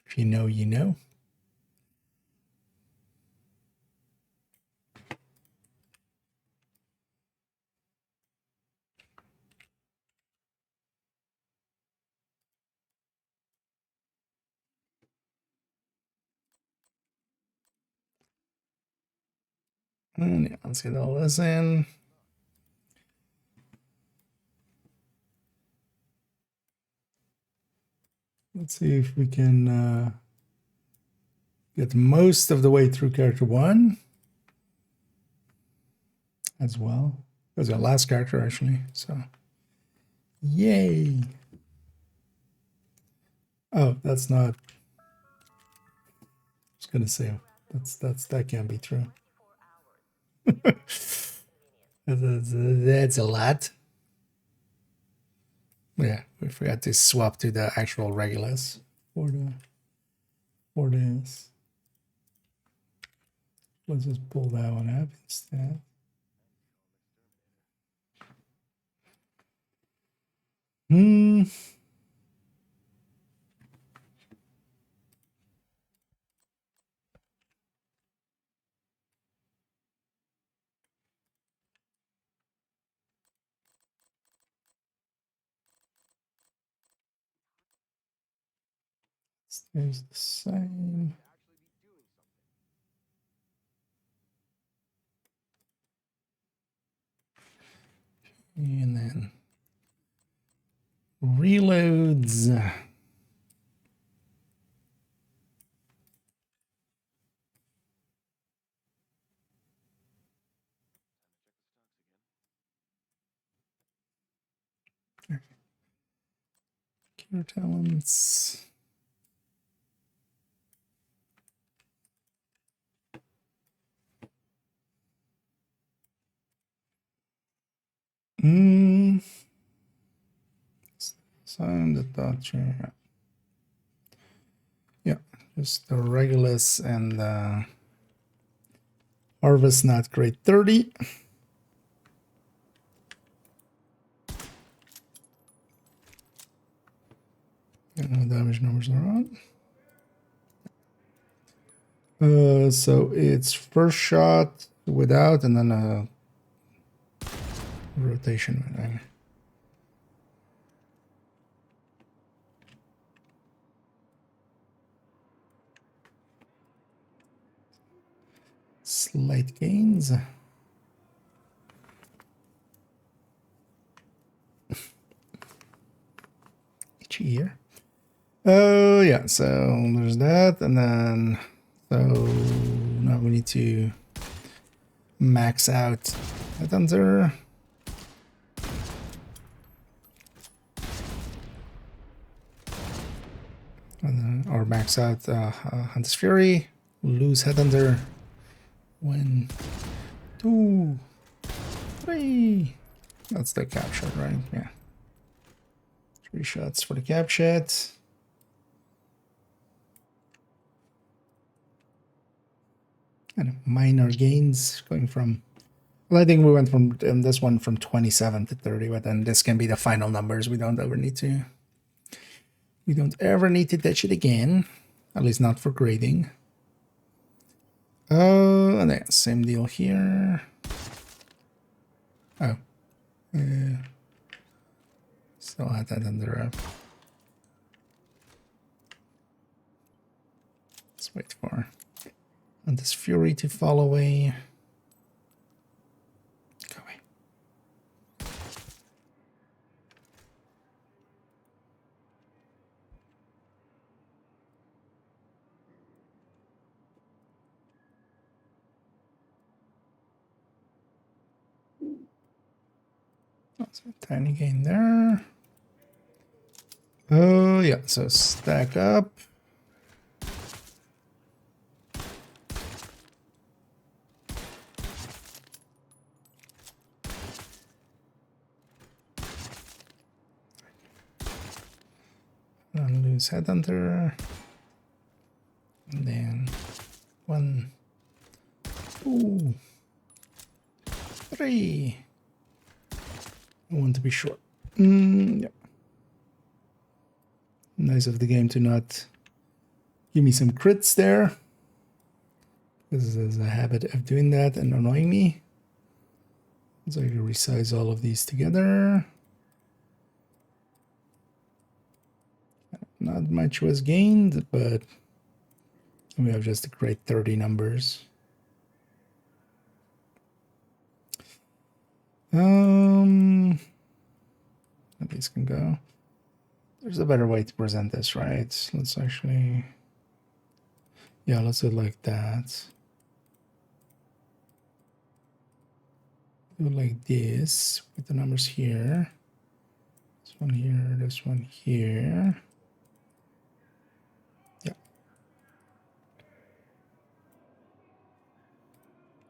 If you know, you know. And yeah, let's get all this in. Let's see if we can get most of the way through character 1 as well. That was our last character actually, so yay. Oh, that's not, I was gonna say that can't be true. That's a lot. Yeah, we forgot to swap to the actual regulars for this. Let's just pull that one up instead. Stays the same. And then reloads. Cure talents. Sign the dot chair. Just the Regulus and Harvest not great 30. And no damage numbers are on. So it's first shot without, and then a rotation. Slight gains. Each year. Oh yeah, so there's that, and then so now we need to max out Headhunter. And then, or max out Hunter's Fury, lose Headhunter. 1, 2, 3. That's the cap shot, right? Yeah. 3 shots for the cap shot. And minor gains going from. Well, I think we went from this one from 27 to 30, but then this can be the final numbers. We don't ever need to. We don't ever need to touch it again, at least not for grading. Oh, and then same deal here. Oh, still had that under up. Let's wait for this Fury to fall away. Go away. That's a tiny gain there. Oh yeah, so stack up. And lose Headhunter. And then 1, 2, 3. I want to be short. Yeah. Nice of the game to not give me some crits there. Because there's a habit of doing that and annoying me. So I can resize all of these together. Not much was gained, but we have just a great 30 numbers. These can go. There's a better way to present this, right? Let's actually, yeah, let's do it like that. Do it like this with the numbers here. This one here, this one here. Yeah.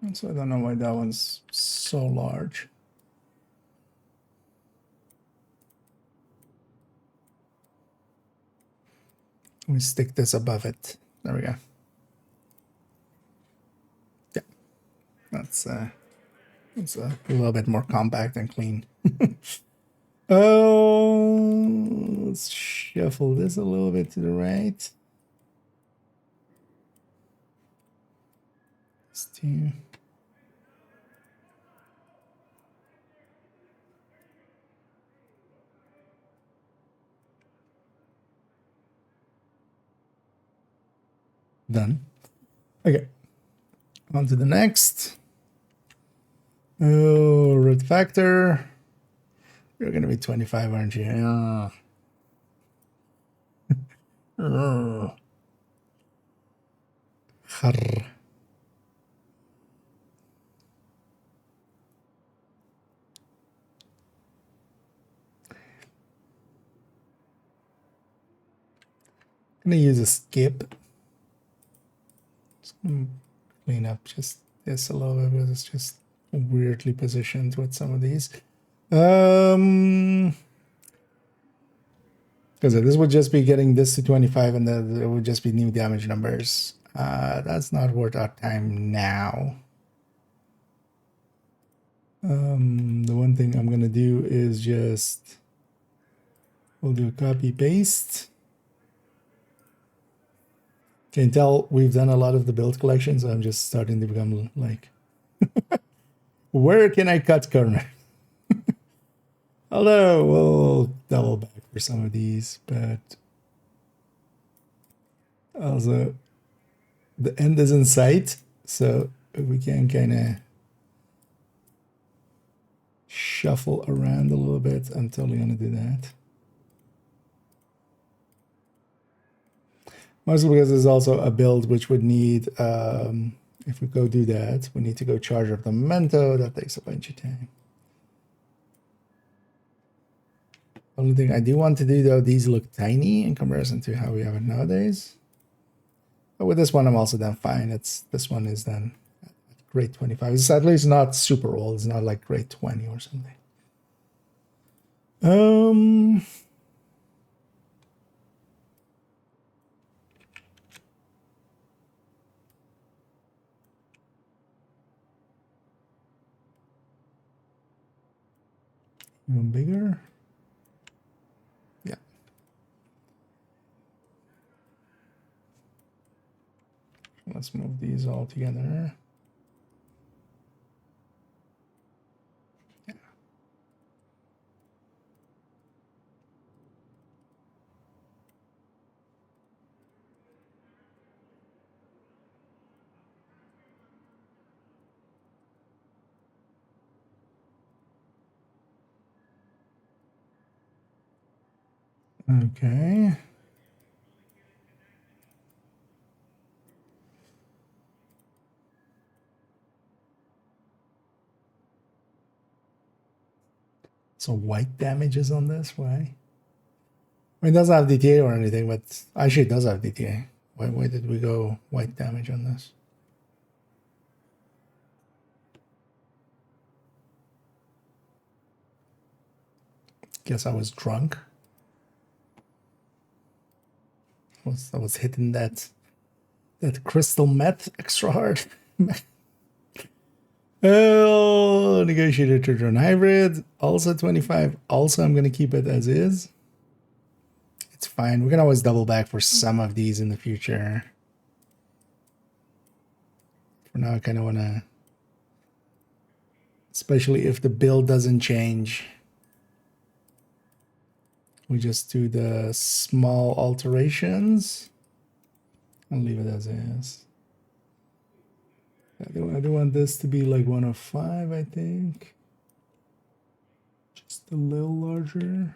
And so I don't know why that one's so large. Let me stick this above it. There we go. Yeah, that's a little bit more compact and clean. Oh, let's shuffle this a little bit to the right. Let's do. Done. Okay. On to the next. Oh, root factor. You're gonna be 25, aren't you? Oh. Oh. Harr. I'm gonna use a skip. Just gonna clean up just this a little bit because it's just weirdly positioned with some of these. Because this would just be getting this to 25 and then it would just be new damage numbers. That's not worth our time now. The one thing I'm gonna do is just, we'll do a copy paste. Can tell we've done a lot of the build collection, so I'm just starting to become like, where can I cut corners? Although we'll double back for some of these, but also the end is in sight, so we can kind of shuffle around a little bit. I'm totally gonna do that. Mostly because there's also a build which would need, if we go do that, we need to go charge up the memento. That takes a bunch of time. Only thing I do want to do though, these look tiny in comparison to how we have it nowadays. But with this one, I'm also done fine. This one is then grade 25. It's at least not super old. It's not like grade 20 or something. Even bigger. Yeah. Let's move these all together. Yeah. Okay. So white damages on this, why? I mean, it doesn't have DTA or anything, but actually it does have DTA. Why did we go white damage on this? Guess I was drunk. I was hitting that crystal meth extra hard. Oh, negotiated to turn hybrid. Also 25. Also, I'm gonna keep it as is. It's fine. We can always double back for some of these in the future. For now, I kind of want to, especially if the build doesn't change, we just do the small alterations and leave it as is. I do want this to be like 1 of 5, I think. Just a little larger.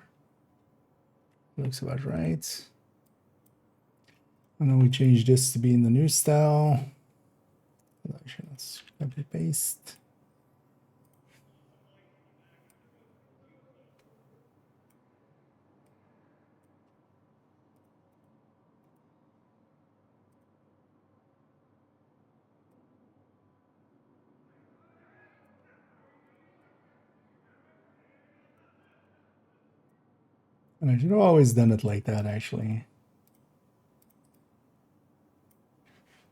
Looks about right. And then we change this to be in the new style. Actually, let's copy paste. And I should have always done it like that, actually.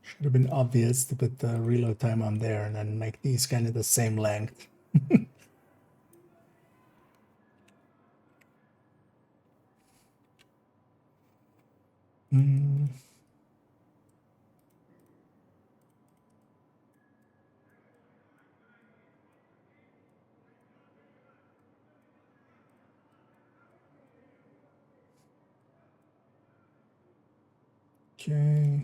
Should have been obvious to put the reload time on there and then make these kind of the same length. Okay.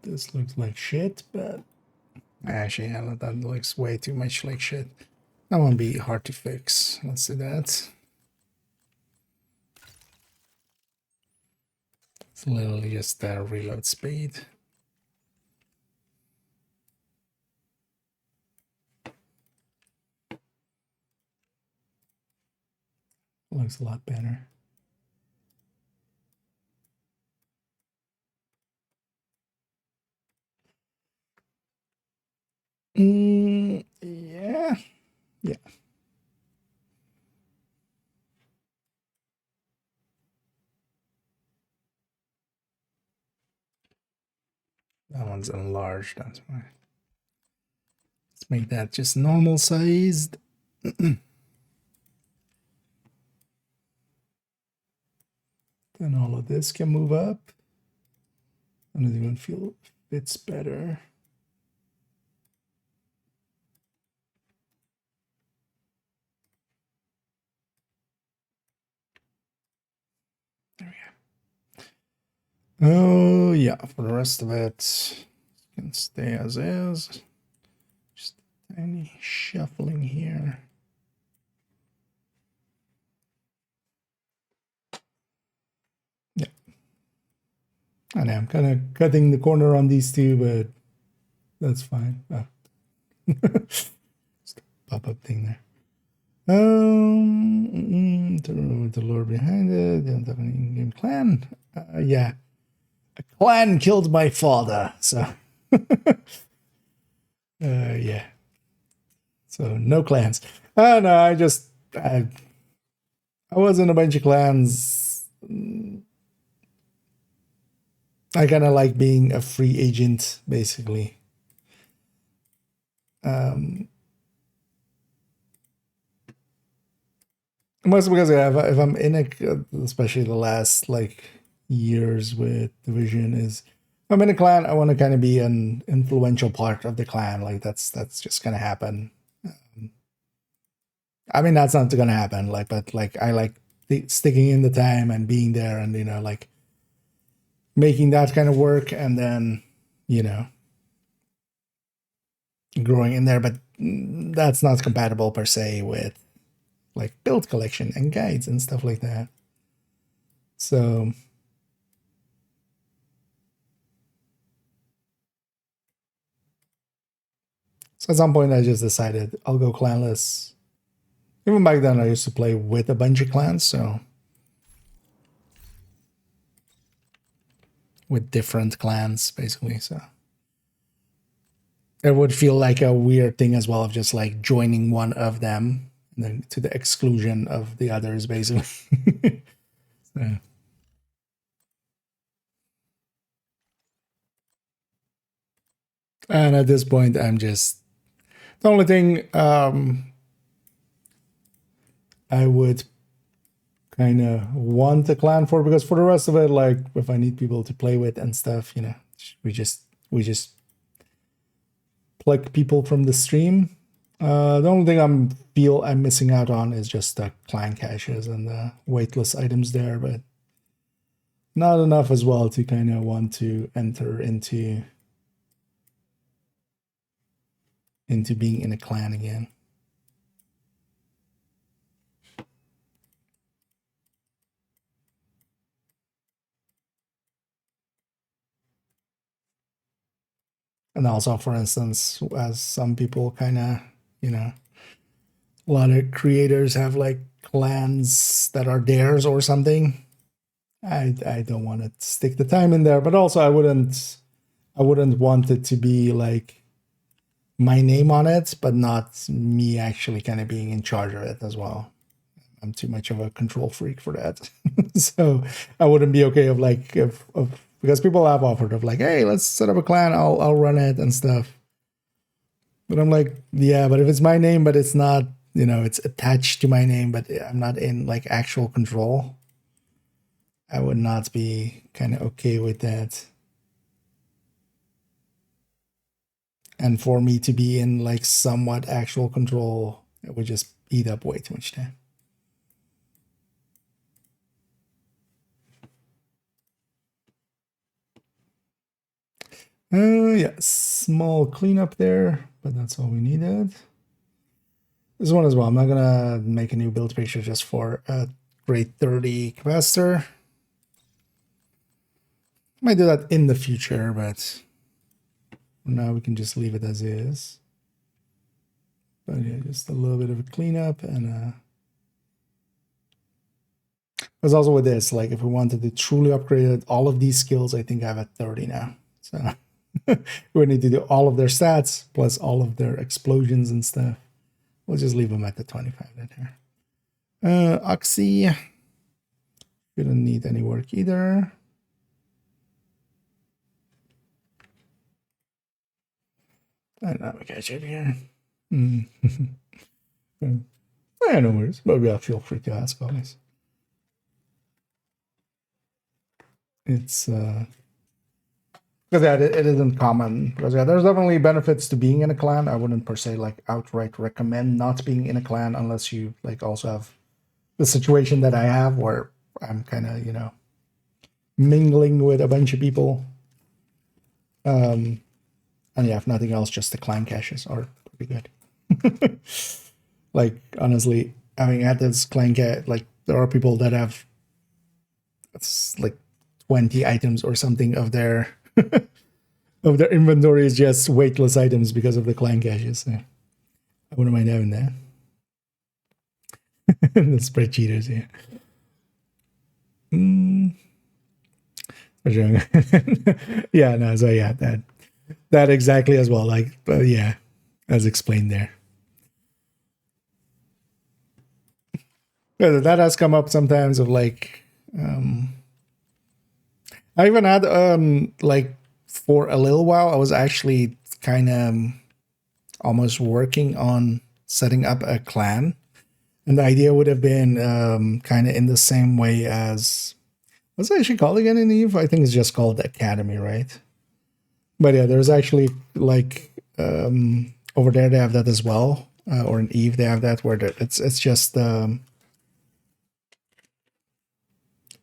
This looks like shit, but actually, yeah, that looks way too much like shit. That won't be hard to fix. Let's do that. It's literally just the reload speed. Looks a lot better. Yeah. Yeah. That one's enlarged, that's why. Let's make that just normal sized. Then all of this can move up. And it even fits better. There we go. Oh yeah, for the rest of it, it can stay as is. Just tiny shuffling here. Yeah. I know I'm kind of cutting the corner on these two, but that's fine. Oh. Pop-up thing there. The lore behind it. Don't have an in-game clan. Yeah, a clan killed my father. So, yeah. So no clans. No, I was in a bunch of clans. I kind of like being a free agent, basically. Mostly because if I'm in a, especially the last like years with Division, is if I'm in a clan, I want to kind of be an influential part of the clan. Like that's just gonna happen. I mean, that's not gonna happen. Like, but like I like sticking in the time and being there, and like making that kind of work, and then growing in there. But that's not compatible per se with like build collection and guides and stuff like that. So at some point I just decided I'll go clanless. Even back then I used to play with a bunch of clans, so with different clans basically. So it would feel like a weird thing as well of just like joining one of them and then to the exclusion of the others basically. So. And at this point I'm just the only thing I would kind of want a clan for, because for the rest of it, like if I need people to play with and stuff, we just pluck people from the stream. The only thing I'm missing out on is just the clan caches and the weightless items there, but not enough as well to kind of want to enter into being in a clan again. And also, for instance, as some people kind of, a lot of creators have like clans that are theirs or something. I don't want to stick the time in there, but also I wouldn't want it to be like my name on it, but not me actually kind of being in charge of it as well. I'm too much of a control freak for that. So I wouldn't be okay of like if because people have offered of like, hey, let's set up a clan, I'll run it and stuff. But I'm like, yeah, but if it's my name, but it's not, it's attached to my name, but I'm not in like actual control, I would not be kind of okay with that. And for me to be in like somewhat actual control, it would just eat up way too much time. Yeah, small cleanup there, but that's all we needed. This one as well. I'm not gonna make a new build picture just for a grade 30 capacitor. Might do that in the future, but for now we can just leave it as is. But yeah, just a little bit of a cleanup and because also with this, like if we wanted to truly upgrade it, all of these skills, I think I have at 30 now. So We need to do all of their stats plus all of their explosions and stuff. We'll just leave them at the 25 then here. Oxy. Shouldn't need any work either. Dynamic edge here. Yeah, no worries. But yeah, feel free to ask always. It's because yeah, it isn't common. Because yeah, there's definitely benefits to being in a clan. I wouldn't per se like outright recommend not being in a clan unless you like also have the situation that I have where I'm kind of, you know, mingling with a bunch of people. And yeah, if nothing else, just the clan caches are pretty good. Like honestly, having had this clan cache, like there are people that have it's like 20 items or something of their of their inventory is just weightless items because of the clan caches. So I wouldn't mind having that. The spread cheaters, yeah. Yeah, no, so yeah, that exactly as well. Like, yeah, as explained there. Yeah, that has come up sometimes of like, I even had like for a little while I was actually kind of almost working on setting up a clan, and the idea would have been kind of in the same way as what's it actually called again in Eve? I think it's just called Academy, right? But yeah, there's actually like over there they have that as well, or in Eve they have that where it's just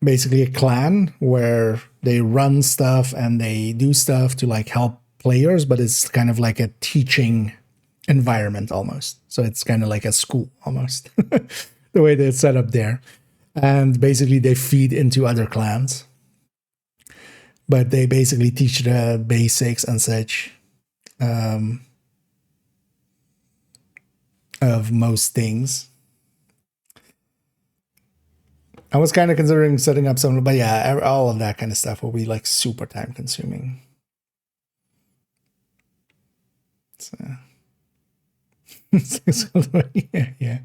basically a clan where they run stuff and they do stuff to like help players, but it's kind of like a teaching environment almost. So it's kind of like a school almost, the way that it's set up there. And basically they feed into other clans, but they basically teach the basics and such of most things. I was kind of considering setting up some, but yeah, all of that kind of stuff will be like super time consuming. So, yeah.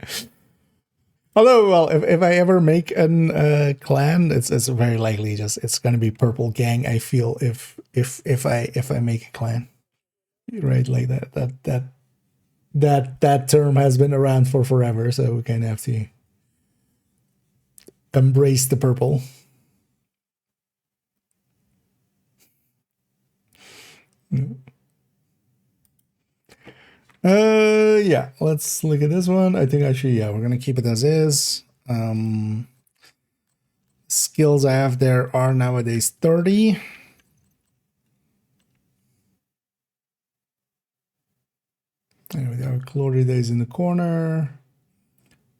Although, well, if I ever make an clan, it's very likely just it's gonna be Purple Gang. I feel if I make a clan, right? Like that term has been around for forever, so we kind of have to embrace the purple. Yeah, let's look at this one. I think actually, yeah, we're gonna keep it as is. Skills I have there are nowadays 30. Anyway, there are glory days in the corner.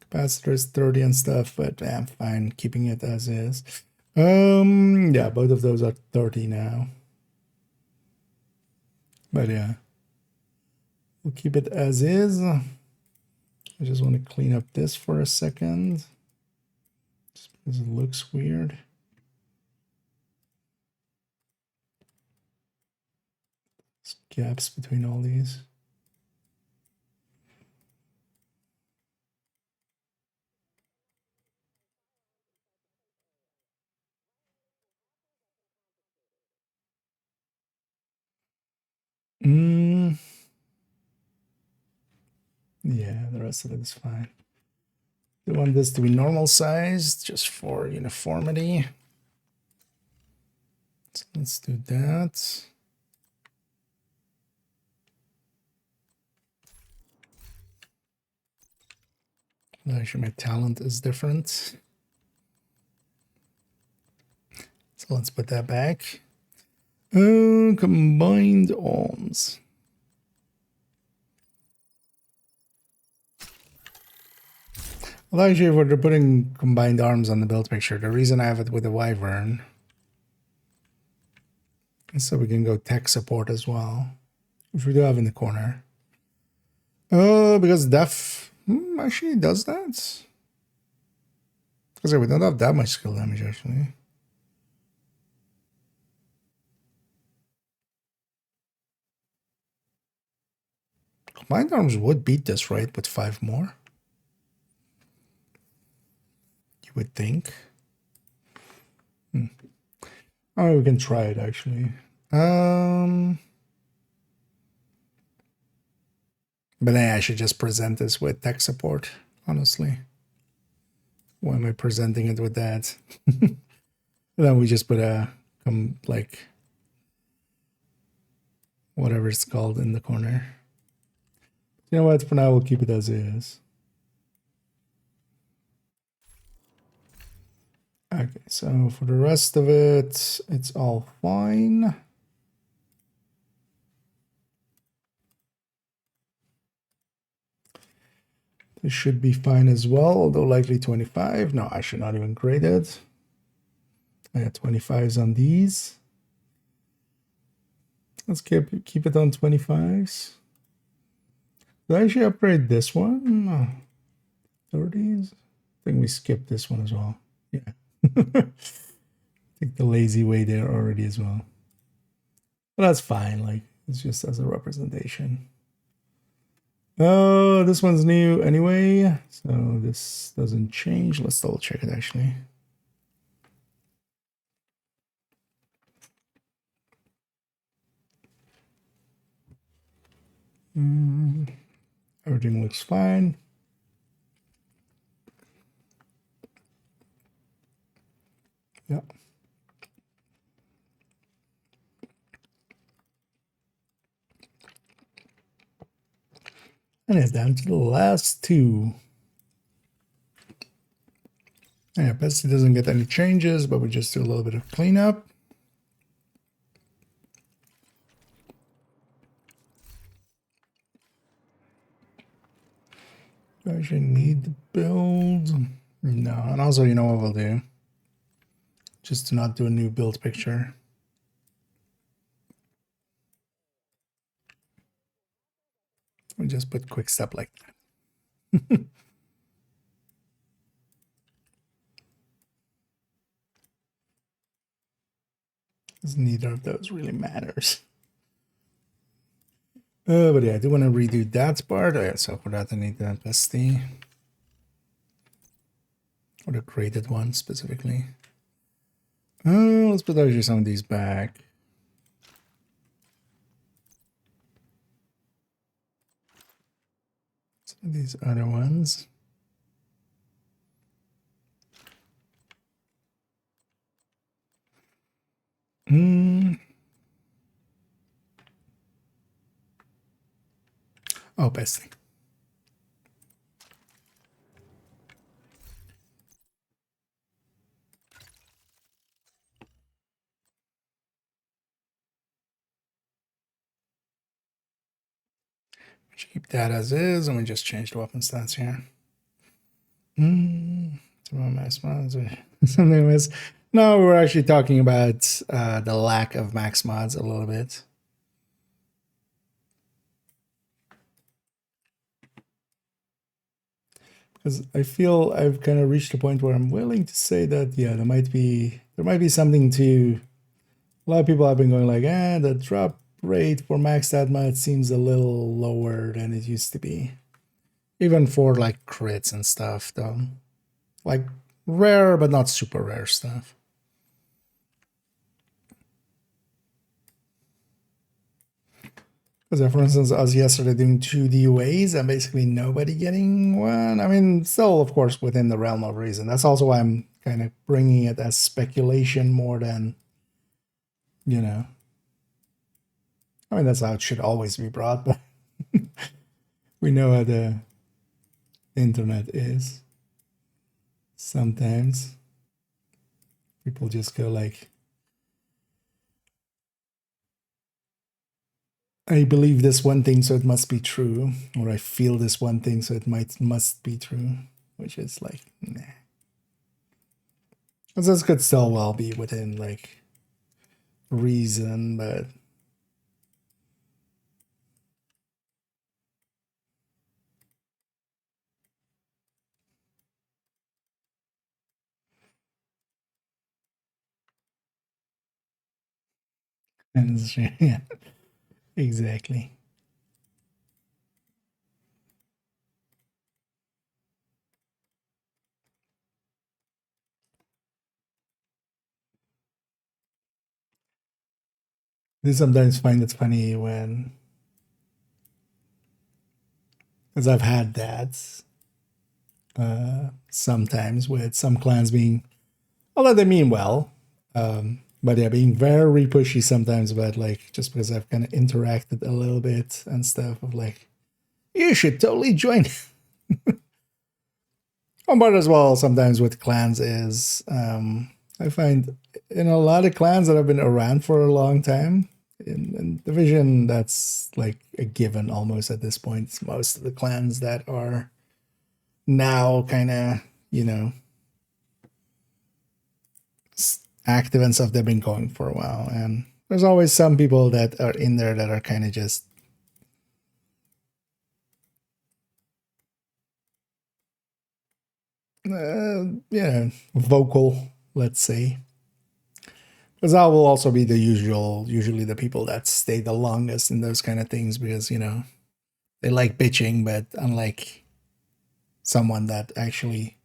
Capacitor is 30 and stuff, but I'm fine keeping it as is. Yeah, both of those are 30 now. But yeah, we'll keep it as is. I just want to clean up this for a second, just because it looks weird. There's gaps between all these. Yeah, the rest of it is fine. We want this to be normal sized just for uniformity. So let's do that. Actually, my talent is different. So let's put that back. Combined arms. Well, actually, if we're putting combined arms on the build picture, the reason I have it with the Wyvern is so we can go tech support as well, which we do have in the corner. Because Def actually does that. Because we don't have that much skill damage, actually. Mind arms would beat this, right? With 5 more. You would think. Oh, we can try it actually. But I should just present this with tech support, honestly. Why am I presenting it with that? Then we just put a like whatever it's called in the corner. You know what? For now, we'll keep it as is. Okay, so for the rest of it, it's all fine. This should be fine as well, although likely 25. No, I should not even grade it. I got 25s on these. Let's keep it on 25s. Did I actually upgrade this one? No. 30s? I think we skipped this one as well. Yeah. Take the lazy way there already as well. But that's fine. Like, it's just as a representation. Oh, this one's new anyway. So this doesn't change. Let's double check it actually. Everything looks fine. Yeah. And it's down to the last two. Yeah, Bestie doesn't get any changes, but we just do a little bit of cleanup. Do I actually need the build? No, and also, you know what we'll do? Just to not do a new build picture. We just put quick step like that. Because neither of those really matters. But yeah, I do want to redo that part. So for that, I need the Bestie. Or the created one specifically. Let's put actually some of these back. Some of these other ones. Oh, Bestie. Keep that as is, and we just change the weapon stats here. Something was. No, we're actually talking about the lack of max mods a little bit. Because I feel I've kind of reached a point where I'm willing to say that yeah, there might be something to. A lot of people have been going like, the drop rate for max stat mod seems a little lower than it used to be, even for like crits and stuff though, like rare but not super rare stuff. Because for instance, us yesterday doing 2 DUAs and basically nobody getting one. I mean, still, of course, within the realm of reason. That's also why I'm kind of bringing it as speculation more than, you know. I mean, that's how it should always be brought, but we know how the internet is. Sometimes people just go like, I believe this one thing, so it must be true, or I feel this one thing, so it must be true, which is like, nah. Because this could still well be within like reason, but and yeah, exactly. I sometimes find it funny when, because I've had that sometimes with some clans being, although they mean well, but yeah, being very pushy sometimes about like, just because I've kind of interacted a little bit and stuff of like, you should totally join. But as well, sometimes with clans is, I find in a lot of clans that have been around for a long time, in Division, that's like a given almost at this point. Most of the clans that are now kind of, you know, active and stuff, they've been going for a while. And there's always some people that are in there that are kind of just vocal, let's say. Because that will also be the usually the people that stay the longest in those kind of things because, you know, they like bitching, but unlike someone that actually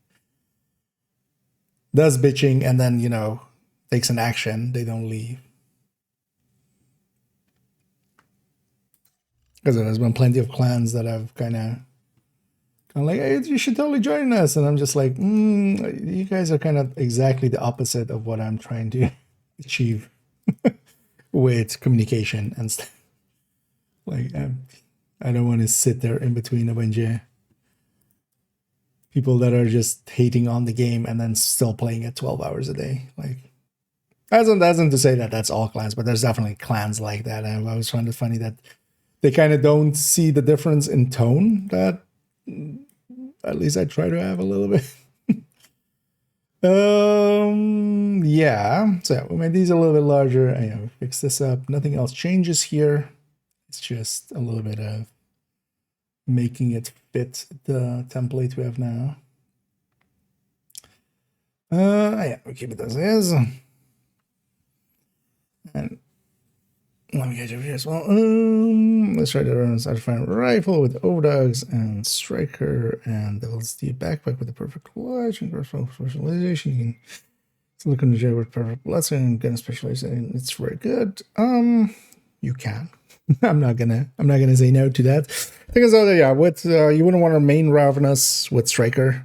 does bitching and then, you know, takes an action, they don't leave. Because there's been plenty of clans that have kind of like, hey, you should totally join us. And I'm just like, you guys are kind of exactly the opposite of what I'm trying to achieve with communication and stuff. Like, I don't want to sit there in between a bunch of people that are just hating on the game and then still playing it 12 hours a day. Like, that's not to say that that's all clans, but there's definitely clans like that. And I was finding it funny that they kind of don't see the difference in tone that at least I try to have a little bit. Yeah. So we made these a little bit larger. I know, fix this up. Nothing else changes here. It's just a little bit of making it fit the template we have now. Yeah, we keep it as is. And let me get over here as well. Let's try to run certified rifle with overdogs and striker and devil's deep backpack with the perfect clutch and personal specialization. You can look on the with perfect blessing and gun specialization. It's very good. You can. I'm not gonna say no to that. Thing is, yeah, with you wouldn't want to main Ravenous with striker.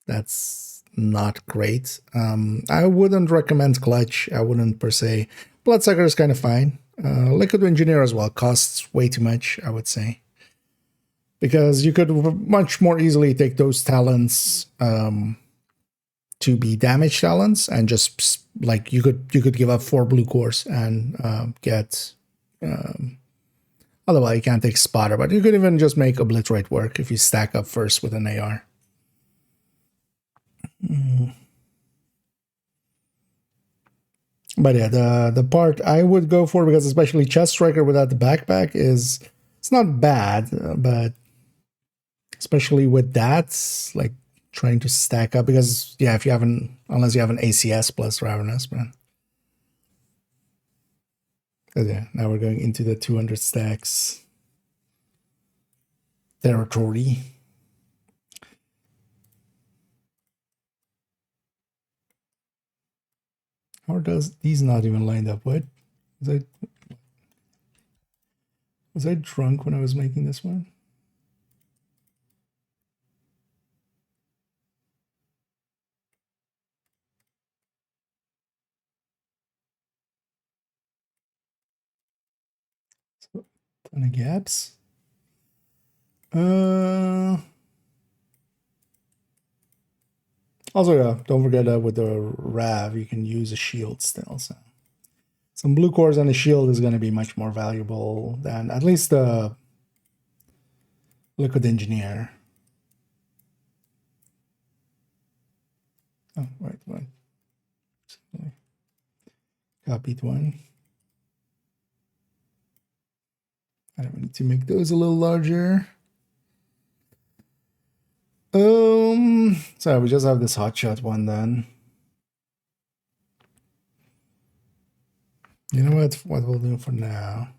That's not great. I wouldn't recommend clutch. I wouldn't per se. Bloodsucker is kind of fine. Liquid Engineer as well costs way too much, I would say, because you could much more easily take those talents to be damage talents and just like you could give up 4 blue cores and get. Otherwise, you can't take spotter, but you could even just make obliterate work if you stack up first with an AR. But yeah, the part I would go for, because especially chest striker without the backpack is, it's not bad, but especially with that, like trying to stack up, because yeah, if you haven't, unless you have an ACS plus Ravenous, man. Yeah, now we're going into the 200 stacks territory. How does these not even lined up? What was I drunk when I was making this one? So, ton of gaps. Also, yeah, don't forget that with the Rav, you can use a shield still. So some blue cores on a shield is going to be much more valuable than at least the Liquid Engineer. Oh, right. Copied one. I don't need to make those a little larger. So we just have this hotshot one then. You know what we'll do for now?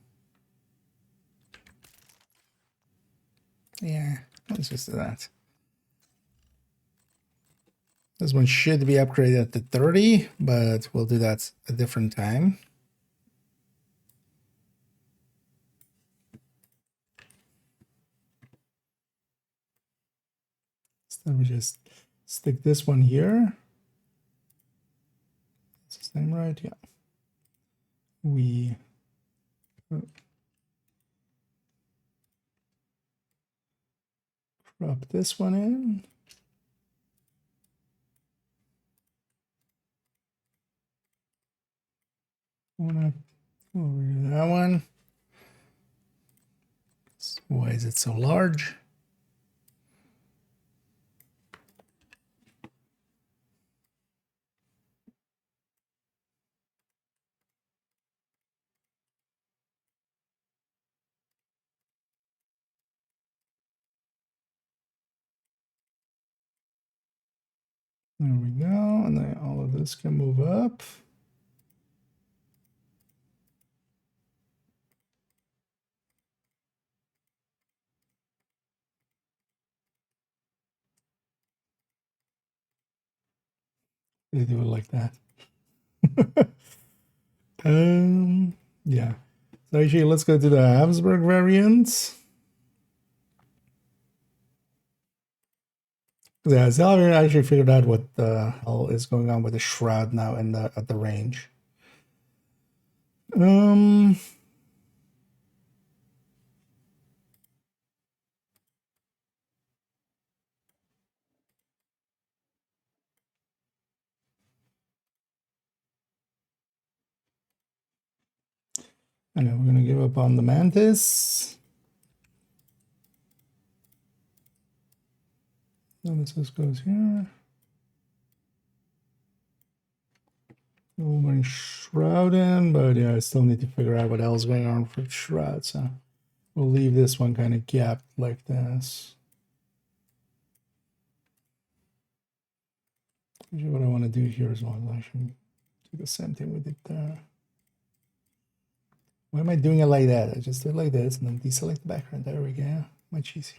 Yeah, let's just do that. This one should be upgraded to 30, but we'll do that a different time. Instead we just stick this one here. Is this name right? Yeah. We crop this one in. Wanna over that one. Why is it so large? There we go. And then all of this can move up. They do it like that. Yeah. So actually, let's go to the Habsburg variant. Yeah, so I actually figured out what the hell is going on with the shroud now in the at the range. I know we're gonna give up on the mantis. And this just goes here. We'll bring shroud in, but yeah, I still need to figure out what else is going on for shroud. So we'll leave this one kind of gapped like this. Actually, what I want to do here as well, I should do the same thing we did there. Why am I doing it like that? I just do it like this and then deselect the background. There we go. Much easier.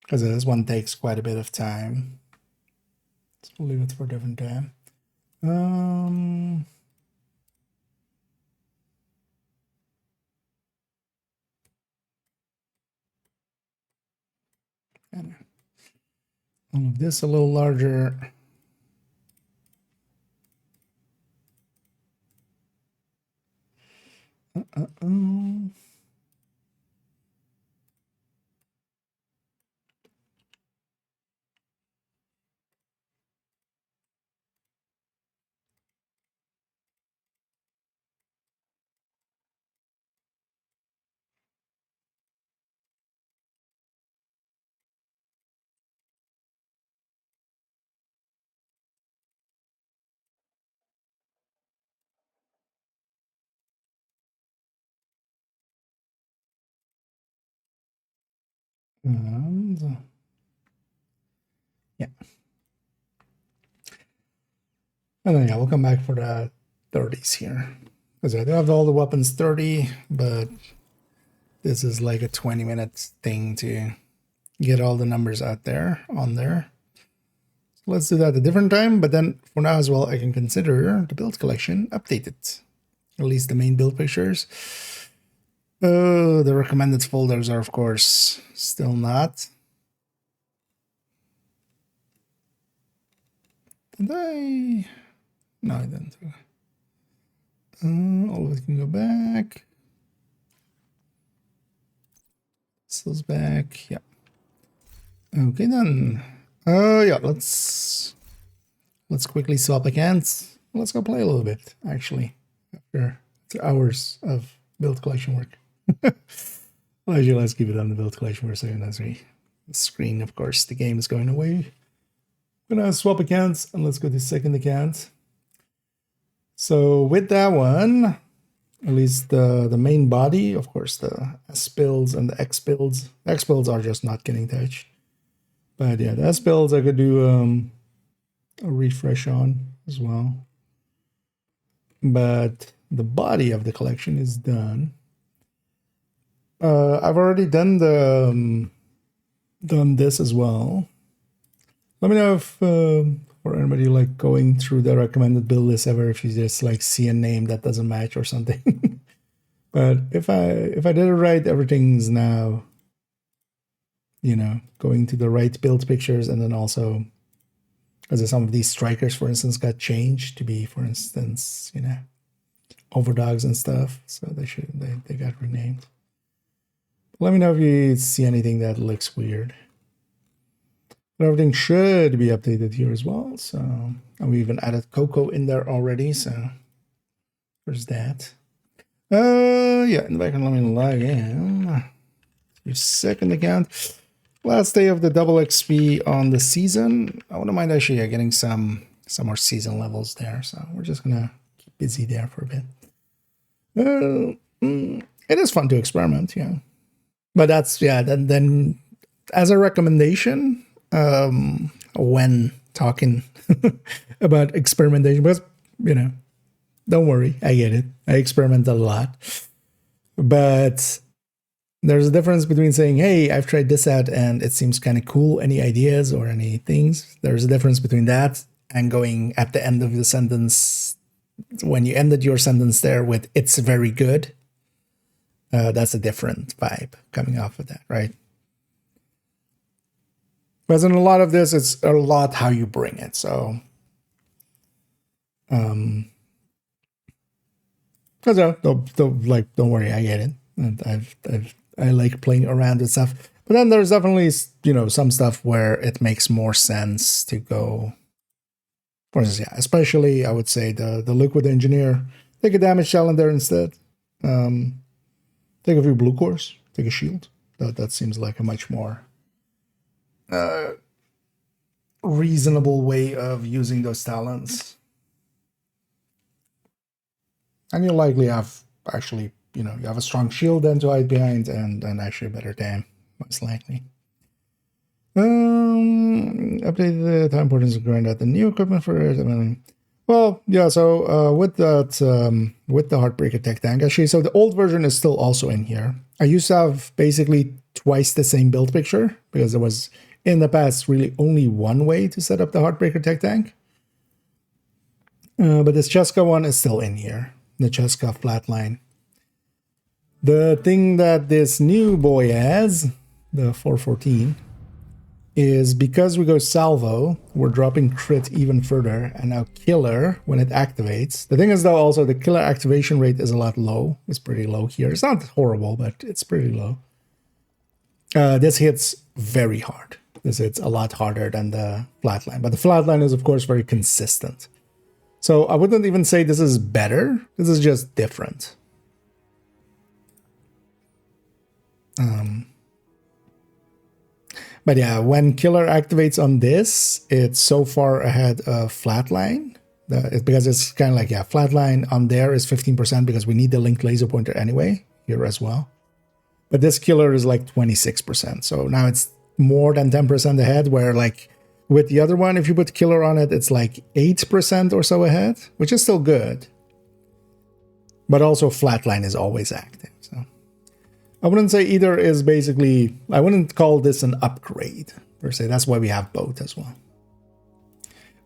Because this one takes quite a bit of time. So we'll leave it for a different time. And all of this a little larger. And yeah. And then yeah, we'll come back for the 30s here. Because I do have all the weapons 30, but this is like a 20-minute thing to get all the numbers out there on there. So let's do that a different time, but then for now as well, I can consider the build collection updated. At least the main build pictures. Oh, the recommended folders are of course still not. Did I? No, I didn't. All of it can go back. This is back. Yeah. Okay then. Yeah. Let's quickly swap accounts. Let's go play a little bit. Actually, after 2 hours of build collection work. Well, actually, let's keep it on the build collection for a second. That's right. The screen, of course, the game is going away. I'm gonna swap accounts and let's go to second account. So with that one, at least the main body, of course, the S builds and the X builds. X builds are just not getting touched. But yeah, the S builds I could do a refresh on as well. But the body of the collection is done. I've already done the done this as well. Let me know if for for anybody like going through the recommended build list ever if you just like see a name that doesn't match or something. But if I did it right, everything's now, you know, going to the right build pictures, and then also because some of these strikers, for instance, got changed to be, for instance, you know, overdogs and stuff. So they got renamed. Let me know if you see anything that looks weird. But everything should be updated here as well. So, and we even added Coco in there already. So there's that. Yeah, in the background, let me log in. Your second account. Last day of the double XP on the season. I wouldn't mind actually getting some more season levels there. So we're just gonna keep busy there for a bit. It is fun to experiment, yeah. But that's, yeah, then as a recommendation, when talking about experimentation, because, you know, don't worry, I get it. I experiment a lot. But there's a difference between saying, hey, I've tried this out and it seems kind of cool. Any ideas or any things? There's a difference between that and going at the end of the sentence, when you ended your sentence there with, it's very good. That's a different vibe coming off of that, right? Because in a lot of this, it's a lot how you bring it. So, because don't worry, I get it. And I like playing around with stuff. But then there's definitely, you know, some stuff where it makes more sense to go. For instance, yeah, especially I would say the Liquid Engineer. Take a damage challenger instead. Take a few blue cores. Take a shield. That seems like a much more reasonable way of using those talents. And you'll likely have actually, you know, you have a strong shield then to hide behind and actually a better dam, most likely. Update the time importance of grind out the new equipment for it. I mean, well, yeah, so with that, with the Heartbreaker Tech Tank, actually, so the old version is still also in here. I used to have basically twice the same build picture because there was, in the past, really only one way to set up the Heartbreaker Tech Tank. But this Cheska one is still in here, the Cheska Flatline. The thing that this new boy has, the 414, is because we go salvo, we're dropping crit even further, and now killer, when it activates. The thing is though, also the killer activation rate is a lot low. It's pretty low here. It's not horrible, but it's pretty low. This hits very hard. This hits a lot harder than the flatline, but the flatline is of course very consistent. So I wouldn't even say this is better. This is just different. But yeah, when killer activates on this, it's so far ahead of flatline. Because it's kind of like, yeah, flatline on there is 15% because we need the linked laser pointer anyway, here as well. But this killer is like 26%. So now it's more than 10% ahead, where like with the other one, if you put killer on it, it's like 8% or so ahead, which is still good. But also flatline is always active. So I wouldn't say either is basically, I wouldn't call this an upgrade per se. That's why we have both as well.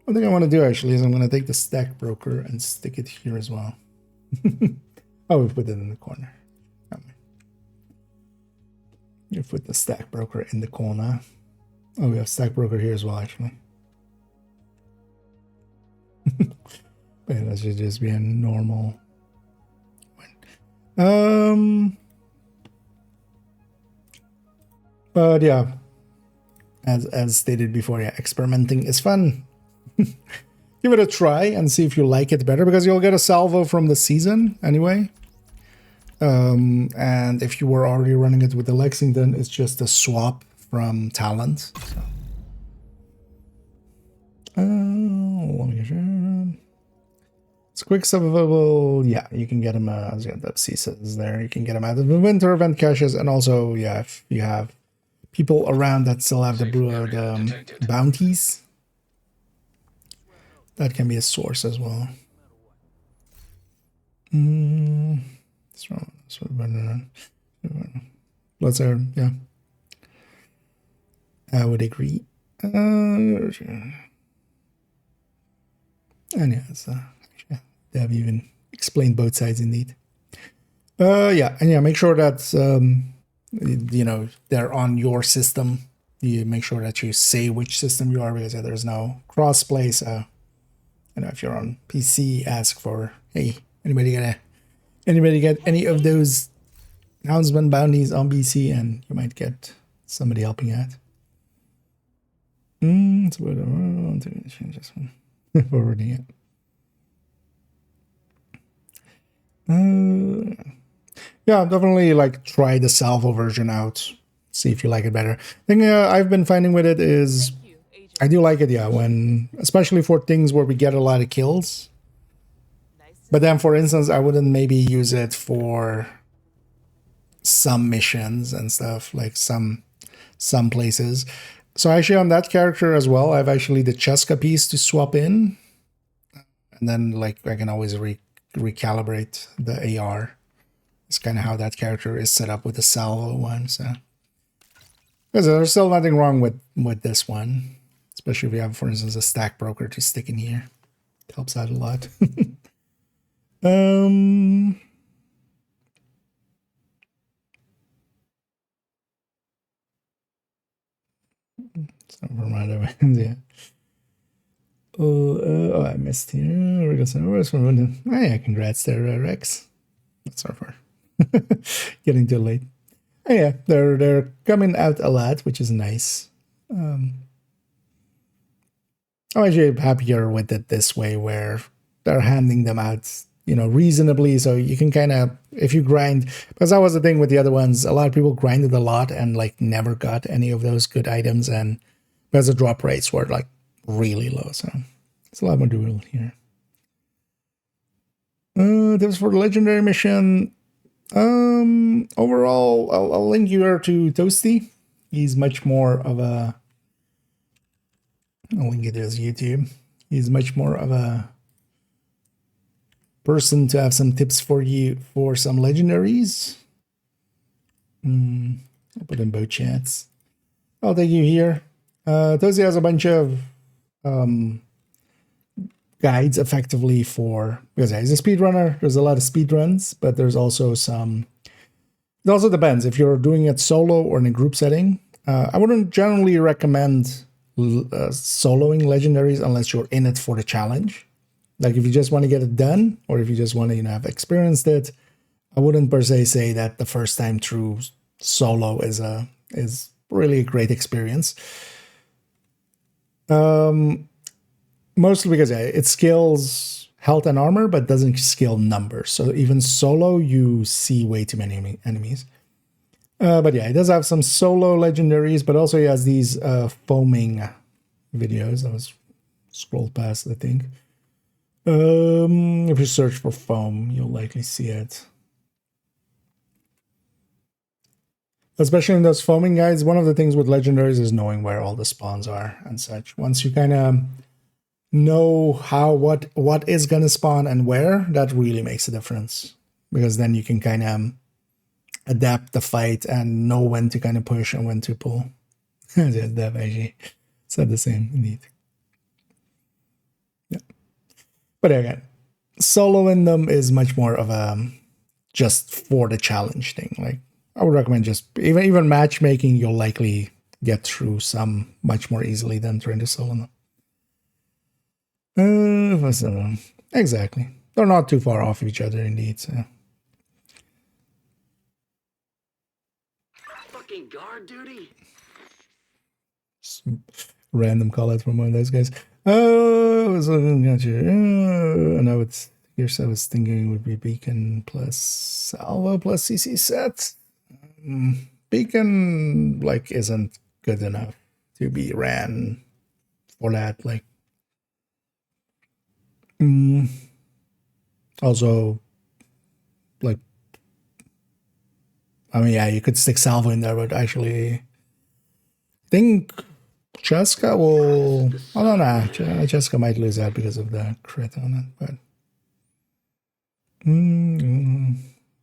One thing I want to do actually is I'm going to take the stack broker and stick it here as well. Oh, we put it in the corner. You put the stack broker in the corner. Oh, we have stack broker here as well, actually. But yeah, that should just be a normal one. But yeah, as stated before, yeah, experimenting is fun. Give it a try and see if you like it better, because you'll get a salvo from the season anyway. And if you were already running it with the Lexington, it's just a swap from talent. So. Let me get you. It's quick survival. Yeah, you can get them as the C says there. You can get them out of the winter event caches, and also, yeah, if you have people around that still have the bounties, that can be a source as well. Let's say, yeah, I would agree. And yeah, so yeah, they have even explained both sides indeed. Yeah, and yeah, make sure that you know they're on your system. You make sure that you say which system you are, because there's no crossplay. So you know, if you're on PC, ask for, hey, anybody get any of those houndsman bounties on PC, and you might get somebody helping out. So what I want to change this one. Forwarding it. Yeah, definitely like try the salvo version out. See if you like it better. The thing I've been finding with it is I do like it, yeah, when especially for things where we get a lot of kills. But then, for instance, I wouldn't maybe use it for some missions and stuff, like some places. So actually on that character as well, I have actually the Cheska piece to swap in. And then like I can always recalibrate the AR. It's kind of how that character is set up with the salvo one. So because there's still nothing wrong with this one, especially if you have, for instance, a stack broker to stick in here. It helps out a lot. So from right away, yeah. Oh, I missed here. Oh yeah, congrats there, Rex. That's so far. Getting too late. Oh, yeah, they're coming out a lot, which is nice. I'm actually happier with it this way, where they're handing them out, you know, reasonably, so you can kind of, if you grind, because that was the thing with the other ones, a lot of people grinded a lot and like never got any of those good items, and because the drop rates were like really low, so it's a lot more doable here. This for the legendary mission. Overall, I'll link you here to Toasty. He's much more of a, I'll link it to his YouTube. He's much more of a person to have some tips for you for some legendaries. I'll put in both chats. I'll take you here. Toasty has a bunch of guides effectively for, because he's a speedrunner. There's a lot of speedruns, but there's also some, it also depends if you're doing it solo or in a group setting. I wouldn't generally recommend soloing legendaries unless you're in it for the challenge. Like if you just want to get it done, or if you just want to, you know, have experienced it, I wouldn't per se say that the first time through solo is really a great experience. Mostly because it scales health and armor, but doesn't scale numbers. So even solo, you see way too many enemies. But yeah, it does have some solo legendaries, but also he has these foaming videos. I was scrolled past, I think. If you search for foam, you'll likely see it. Especially in those foaming guides, one of the things with legendaries is knowing where all the spawns are and such. Once you kind of know what is going to spawn and where, that really makes a difference, because then you can kind of adapt the fight and know when to kind of push and when to pull. That actually said the same indeed. Yeah, but again, soloing them is much more of a just for the challenge thing. Like I would recommend just even matchmaking, you'll likely get through some much more easily than trying to solo them. Exactly. They're not too far off each other, indeed. So. Fucking guard duty. Some random call out from one of those guys. Oh, I was looking at you. I know it's here's. I was thinking it would be Beacon plus Salvo plus CC set. Beacon like isn't good enough to be ran for that. Like. Also, like, I mean, yeah, you could stick Salvo in there, but actually, think Cheska will. I don't know. Cheska might lose out because of the crit on it, but.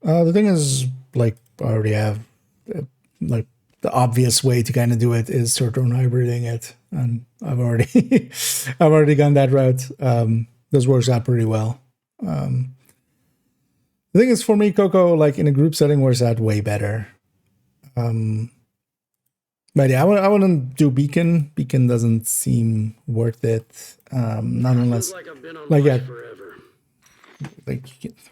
The thing is, like, I already have, like, the obvious way to kind of do it is Turtle hybriding it, and I've already, I've already gone that route. This works out pretty well. The thing is, for me, Coco, like in a group setting, works out way better. But yeah, I wouldn't do Beacon. Beacon doesn't seem worth it. Not unless, like, yeah, like,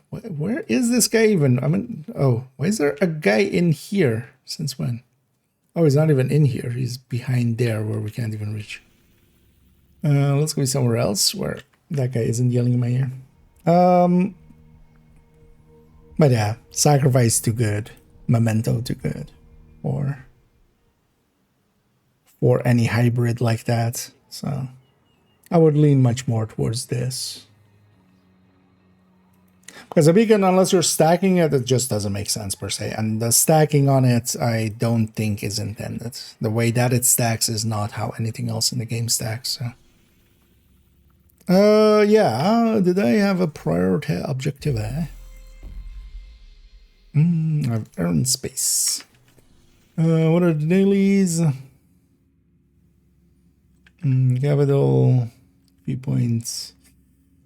where is this guy even? I mean, oh, why is there a guy in here? Since when? Oh, he's not even in here. He's behind there where we can't even reach. Let's go somewhere else where that guy isn't yelling in my ear. But yeah, Sacrifice too good. Memento too good. For any hybrid like that. So I would lean much more towards this. Because a Beacon, unless you're stacking it, it just doesn't make sense per se. And the stacking on it, I don't think is intended. The way that it stacks is not how anything else in the game stacks. So. Yeah, did I have a priority objective? I've earned space. What are the dailies? Capital, few points.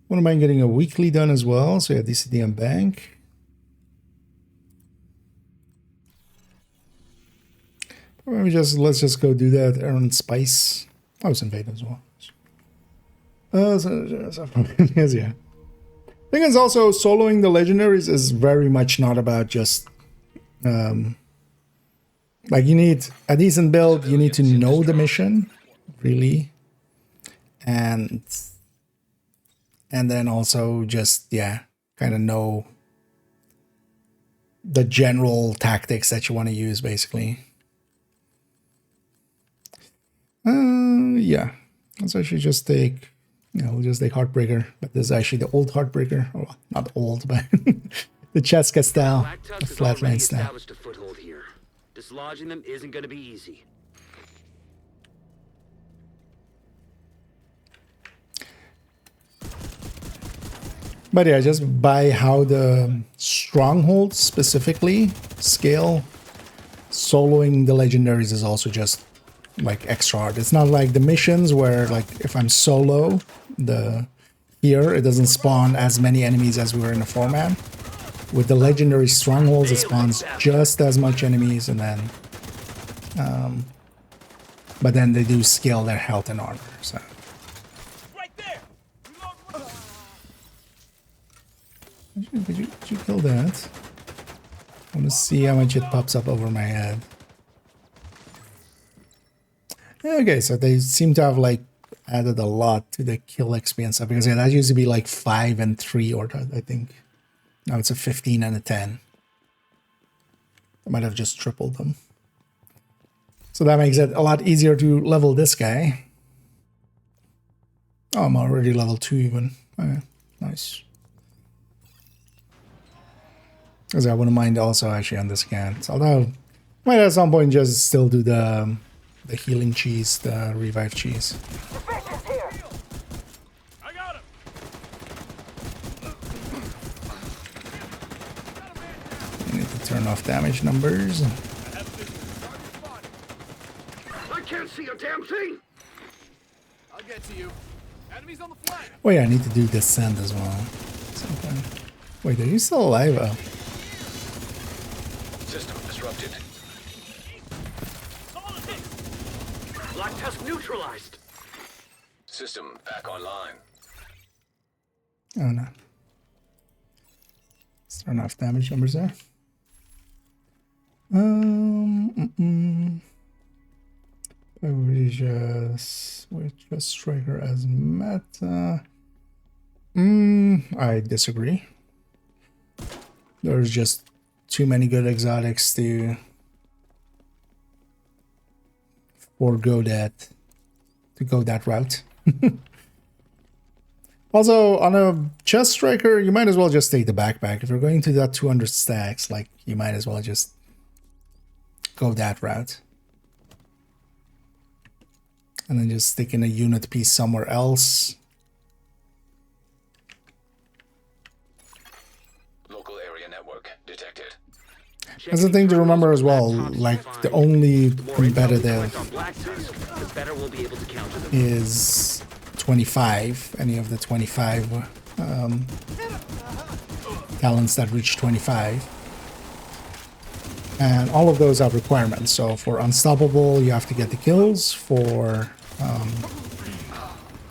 Wouldn't mind getting a weekly done as well. So yeah, DCDM Bank. Maybe let's just go do that. Earn Spice. I was invaded as well. Yes, yeah. Thing is also soloing the legendaries is very much not about just like you need a decent build, you need to know the mission, really. And then also just, yeah, kind of know the general tactics that you want to use, basically. Yeah. Let's actually just take, we'll just take Heartbreaker. But this is actually the old Heartbreaker. Oh, not old, but the Cheska style, the Flatland style. Dislodging them isn't going to be easy. But yeah, just by how the strongholds specifically scale, soloing the legendaries is also just like extra hard. It's not like the missions where, like, if I'm solo, here it doesn't spawn as many enemies as we were in the format. With the legendary strongholds, it spawns just as much enemies, and then but then they do scale their health and armor. So. Could you kill that? I want to see how much it pops up over my head. Okay, so they seem to have like added a lot to the kill XP and stuff, because yeah, that used to be like 5 and 3, or I think now it's a 15 and a 10. I might have just tripled them. So that makes it a lot easier to level this guy. Oh, I'm already level 2 even. Okay, nice. Because I wouldn't mind also actually on this can. Although I might at some point just still do the healing cheese, the revive cheese. I got him. I need to turn off damage numbers. I can't see a damn thing. I'll get to you. Enemies on the flank. Oh yeah, I need to do descent as well. Sometime. Wait, are you still alive? Oh. System disrupted. Black tusk neutralized. System back online. Oh no. Let's turn off damage numbers there. We just striker as meta. I disagree. There's just too many good exotics to forego that, to go that route. Also, on a chest striker, you might as well just take the backpack. If you're going to that 200 stacks, like, you might as well just go that route. And then just stick in a unit piece somewhere else. Local area network detected. That's the thing to remember as well, like, the only competitive is 25, any of the 25 talents that reach 25. And all of those have requirements. So for Unstoppable, you have to get the kills. For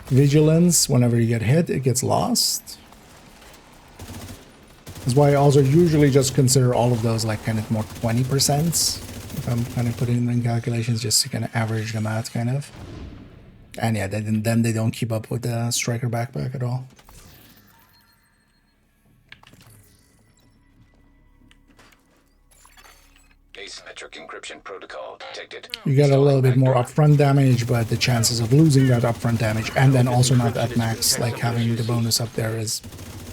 Vigilance, whenever you get hit, it gets lost. That's why I also usually just consider all of those like kind of more 20%. If I'm kind of putting them in calculations just to kind of average them out, kind of. And yeah, then they don't keep up with the Striker backpack at all. Asymmetric encryption protocol detected. You get a little bit more upfront damage, but the chances of losing that upfront damage and then also not at max, like having the bonus up there is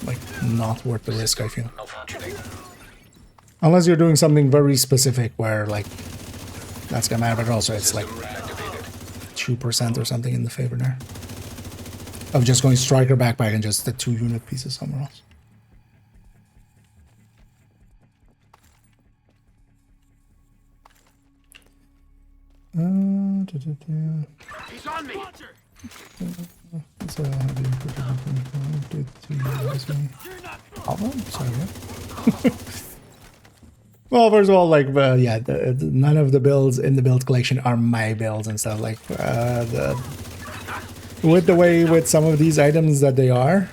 like not worth the risk, I feel. Malfunctioning. Unless you're doing something very specific where like that's gonna matter, but also it's like Activated. 2% or something in the favor there. Of just going Striker backpack and just the 2 unit pieces somewhere else. He's on me. Well, first of all, like, yeah, none of the builds in the build collection are my builds and stuff. Like, with some of these items that they are,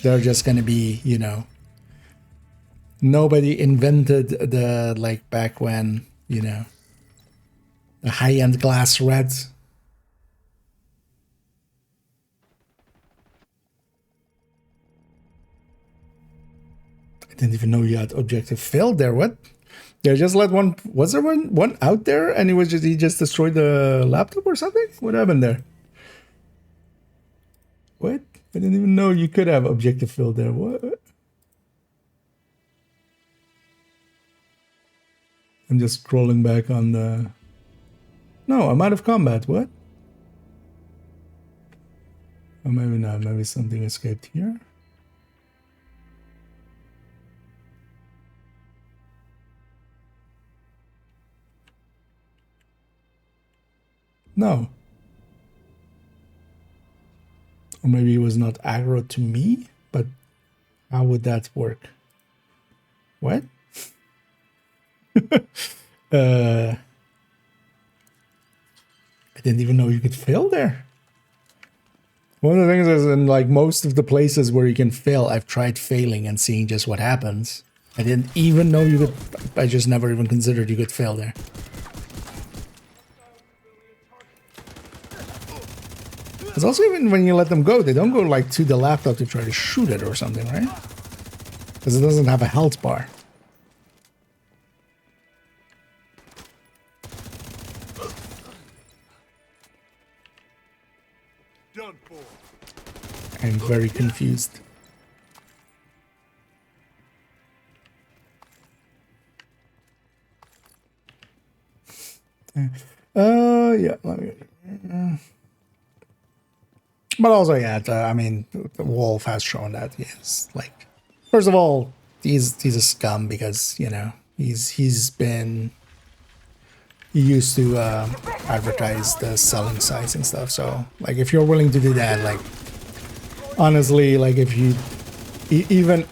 they're just gonna be, you know, nobody invented the, like, back when, you know, the high-end glass red. I didn't even know you had objective failed there. What? They just let one. Was there one out there and he just destroyed the laptop or something? What happened there? What? I didn't even know you could have objective failed there. What? I'm just scrolling back on the. No, I'm out of combat. What? Or maybe not. Maybe something escaped here. No. Or maybe it was not aggro to me, but how would that work? What? I didn't even know you could fail there. One of the things is in like most of the places where you can fail, I've tried failing and seeing just what happens. I didn't even know you could, I just never even considered you could fail there. It's also even when you let them go, they don't go like to the laptop to try to shoot it or something, right? Because it doesn't have a health bar. Done for. I'm very confused. Yeah, let me. But also, yeah, I mean, the Wolf has shown that he is like. First of all, he's a scum because you know he used to advertise the selling sites and stuff. So like, if you're willing to do that, like, honestly, like if you even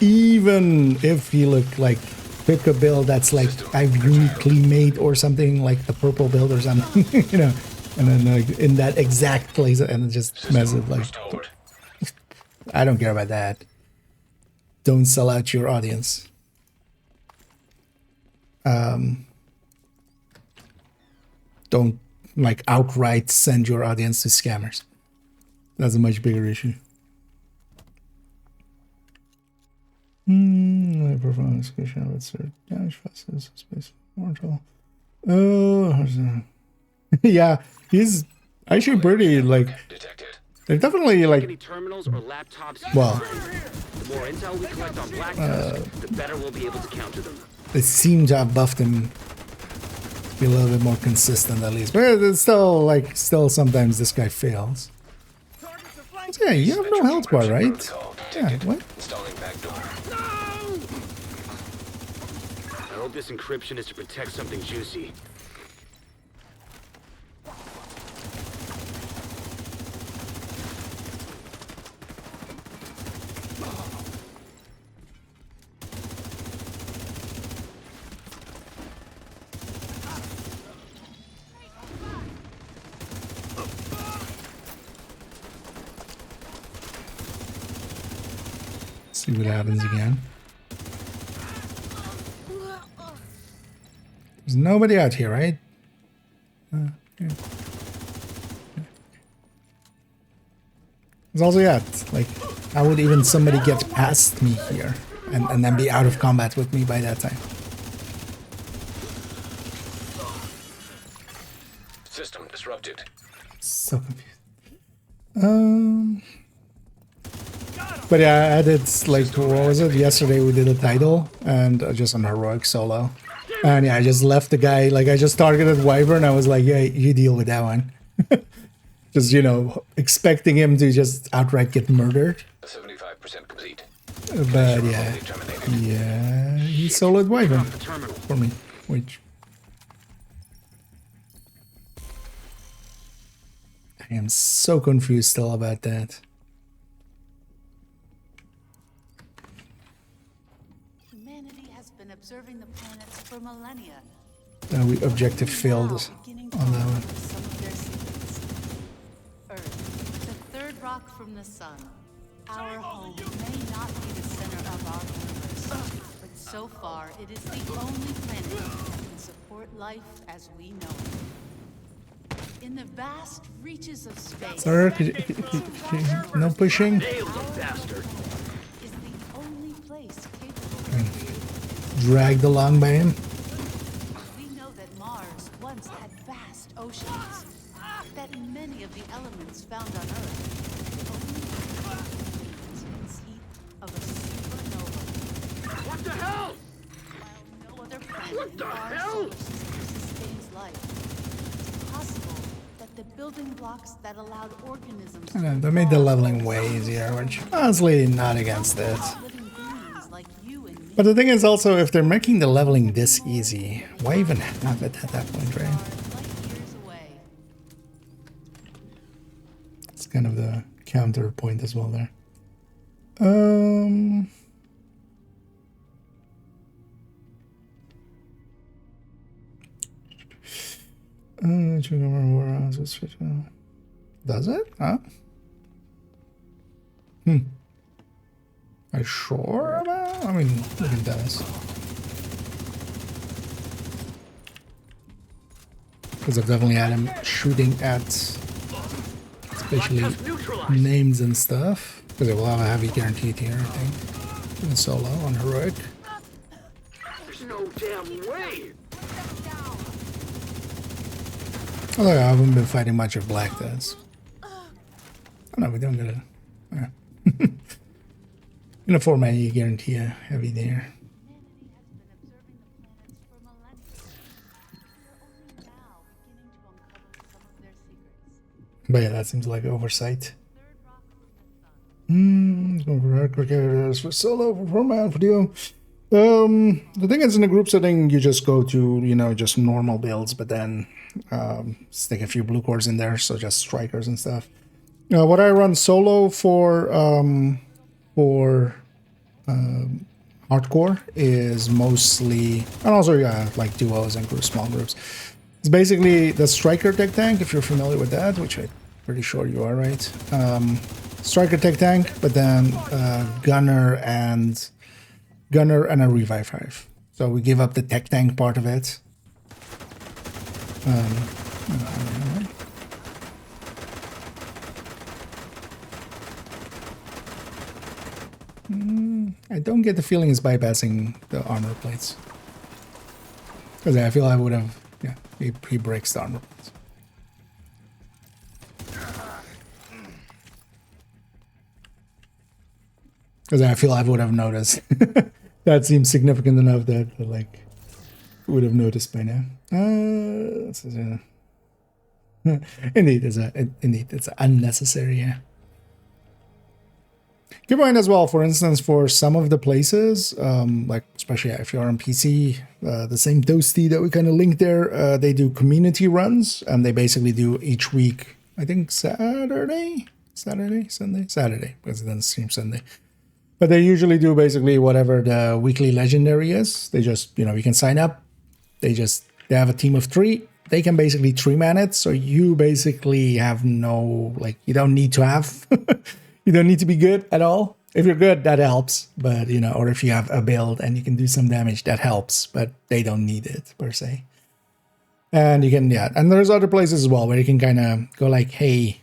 if you look like pick a build that's like I've uniquely made or something like the purple build or something, you know. And then like in that exact place and just mess it like I don't care about that. Don't sell out your audience. Don't like outright send your audience to scammers. That's a much bigger issue. I perform execution with certain damage fastest space mortal. Oh, yeah, he's actually pretty like. Detected. They're definitely Any like. terminals or laptops? Well, The more intel we collect on Black Tusk, the better we'll be able to counter them. they seem to have buffed him to be a little bit more consistent at least, but it's still sometimes this guy fails. So yeah, you have no health bar, right? Protocol Yeah, detected. what? Installing backdoor. I hope this encryption is to protect something juicy. See what happens again. There's nobody out here, right? Yeah. There's also, yeah, like, how would even somebody get past me here and then be out of combat with me by that time? System disrupted. So confused. But yeah, I did, like, what was it? Yesterday we did a title, and just on heroic solo. And yeah, I just left the guy, like, I just targeted Wyvern, I was like, yeah, you deal with that one. Just, you know, expecting him to just outright get murdered. 75% complete. But yeah, Terminated. yeah, he soloed Wyvern The terminal. for me, which I am so confused still about that. Humanity has been observing the planets for millennia. We objective failed Now on beginning to that one. uncover some of their secrets. Earth, the third rock from the sun. Our home may not be the center of our universe, but so far it is the only planet that can support life as we know it. In the vast reaches of space, Sir, no pushing. Nailed the bastard. is the only place capable of creating. Dragged along by him. We know that Mars once had vast oceans, that many of the elements found on Earth only intense heat of a supernova. What the hell? While no other planet What in the our hell? solar system sustains life, it's possible that the building blocks that allowed organisms I know, to they made the evolve leveling way easier, which honestly not against it. living beings like you and me But the thing is also, if they're making the leveling this easy, why even have it at that point, right? are light years away. It's kind of the counterpoint as well there. Um, does it? Huh? Are you sure about? I mean, look at this. Because I've definitely had him shooting at especially Just neutralized. names and stuff. Because it will have a heavy guaranteed here, I think. In solo on heroic. There's no damn way. Although I haven't been fighting much of Black does. Oh no, we don't get it. Yeah. In a format you guarantee a heavy there. Humanity has been observing the planets for millennia. We are only now beginning to uncover some of their secrets. But yeah, that seems like oversight. Third rock from the sun. Going for hard cricketers for solo, for format, for duo. The thing is, in a group setting, you just go to, you know, just normal builds, but then stick a few blue cores in there, so just strikers and stuff. What I run solo for hardcore is mostly, and also yeah, like duos and group, small groups. It's basically the striker tech tank, if you're familiar with that, which I'm pretty sure you are, right? Striker tech tank, but then gunner and a revive 5. So we give up the tech tank part of it. I don't get the feeling it's bypassing the armor plates. Because I feel I would have, yeah, he breaks the armor plates. Because I feel I would have noticed. That seems significant enough that, like, would have noticed by now. Indeed, it's unnecessary, yeah. Keep in mind as well, for instance, for some of the places, like especially if you're on PC, the same Toasty that we kind of linked there, they do community runs, and they basically do each week, I think Saturday, because it doesn't stream Sunday. But they usually do basically whatever the weekly legendary is. They just, you know, you can sign up. They have a team of 3. They can basically 3-man it. So you basically have no, like, you don't need to have, you don't need to be good at all. If you're good, that helps, but you know, or if you have a build and you can do some damage, that helps, but they don't need it per se. And you can, yeah, and there's other places as well where you can kind of go like, hey,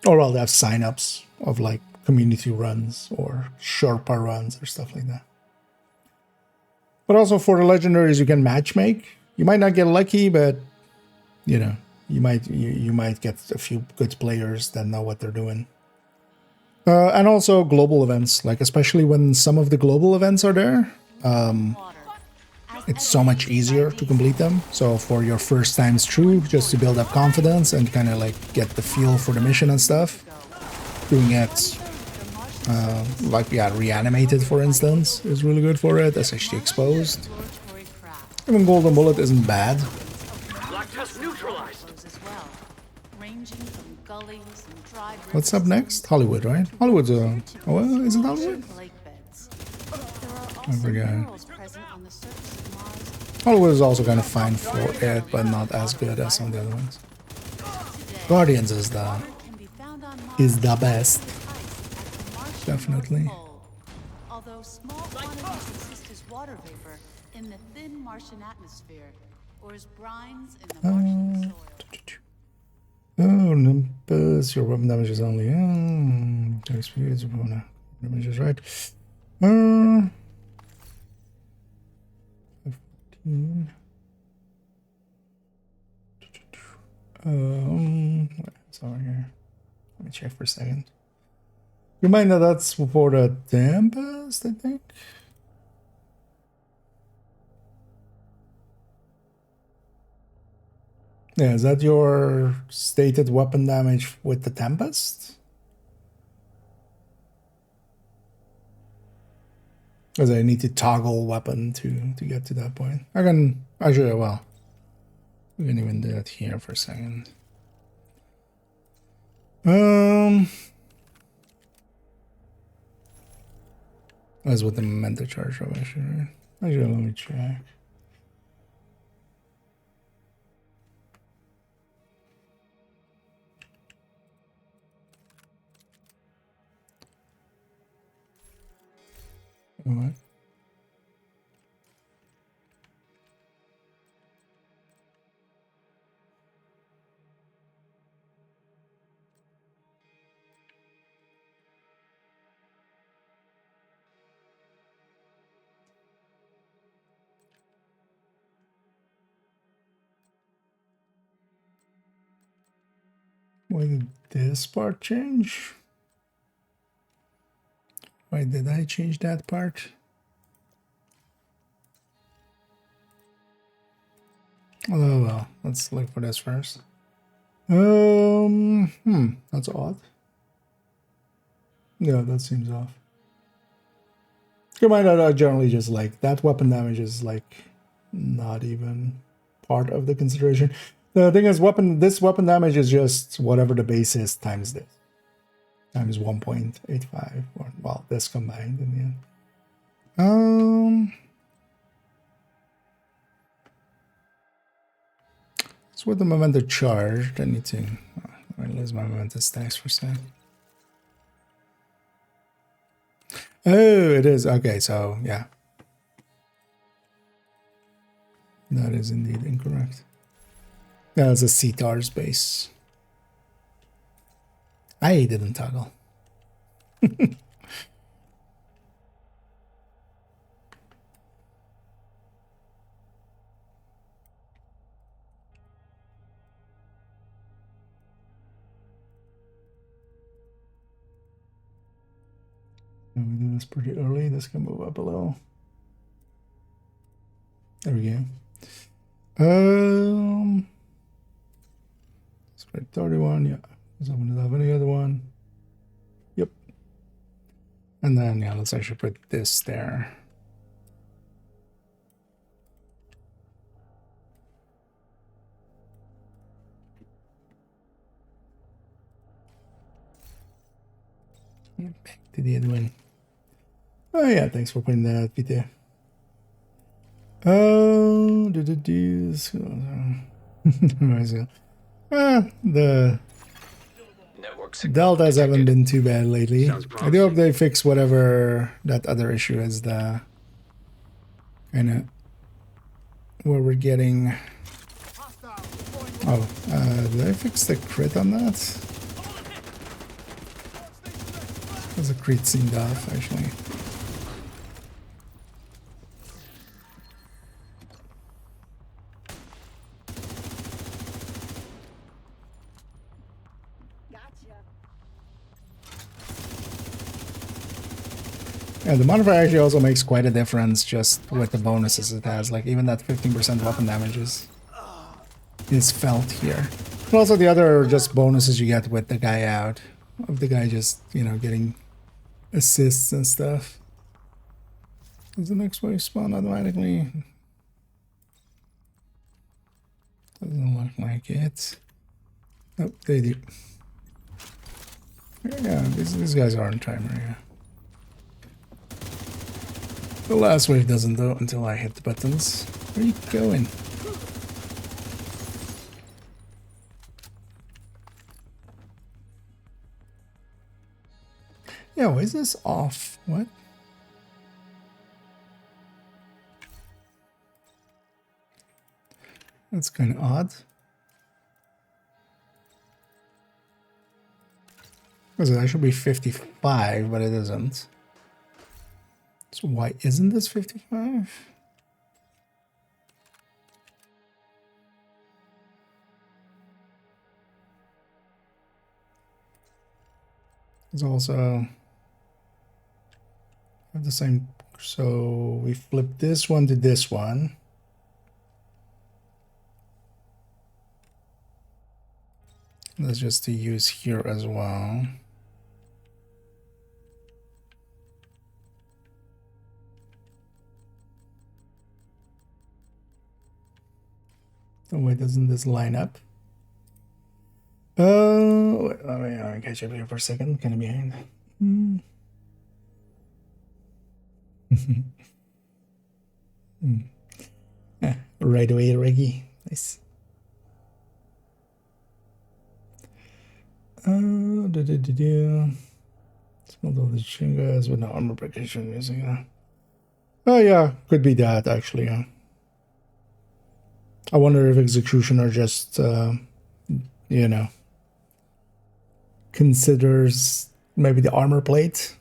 or well, they have signups of like community runs or Sherpa runs or stuff like that. But also for the legendaries, you can matchmake. You might not get lucky, but you know, you might get a few good players that know what they're doing. And also global events, like especially when some of the global events are there, it's so much easier to complete them. So for your first times through, just to build up confidence and kind of like get the feel for the mission and stuff, doing it like, yeah, reanimated, for instance, is really good for it. SHD exposed. Even golden bullet isn't bad. Black test neutralized. What's up next? Hollywood, right? Hollywood's oh, well, is it Hollywood? I forgot. Hollywood is also kind of fine for it, but not as good as some of the other ones. Guardians is the best. Definitely. Although small quantities exist as water vapor in the thin Martian atmosphere, or as brines in the Martian soil. Oh, Nimbus, your weapon damage is only experience damage is right. 15. Sorry here. Let me check for a second. Remind that that's for the Tempest, I think. Yeah, is that your stated weapon damage with the Tempest? Because I need to toggle weapon to get to that point. I can actually, well, we can even do that here for a second. That's what the memento charge of actually, right? Actually, let me check. What? Why did this part change? Why did I change that part? Oh well, let's look for this first. That's odd. Yeah, that seems off. Keep in mind that I generally just like that weapon damage is like not even part of the consideration. The thing is, this weapon damage is just whatever the base is times this. Times 1.85, or well, this combined in the end. So with the memento charged, I need to lose my memento stacks for a second. Oh, it is okay. So yeah, that is indeed incorrect. That's a CTAR's base. I didn't toggle. We do this pretty early. This can move up a little. There we go. Spread 31, yeah. So I'm gonna have any other one. Yep. And then yeah, let's actually put this there. Back to the other one. Oh yeah, thanks for putting that video. Oh, the Network signal Deltas haven't detected. been too bad lately. Sounds I do hope promising. they fix whatever that other issue is, the kind of where we're getting. Oh, did I fix the crit on that? There's a crit seemed off, actually. Yeah, the modifier actually also makes quite a difference just with the bonuses it has. Like even that 15% weapon damage is felt here. But also the other just bonuses you get with the guy out. Of the guy just, you know, getting assists and stuff. Does the next wave spawn automatically? Doesn't look like it. Oh, they do. Yeah, these guys are on timer, yeah. The last wave doesn't though until I hit the buttons. Where are you going? Yeah, why is this off? What? That's kind of odd. Because it should be 55, but it isn't. So why isn't this 55? It's also have the same. So we flip this one to this one. That's just to use here as well. So why doesn't this line up? Wait, let me catch up here for a second. Kind of behind. Right away, Reggie. Nice. Small of the chingas with no armor protection using that. Oh yeah, could be that actually. Yeah. I wonder if executioner just you know, considers maybe the armor plate,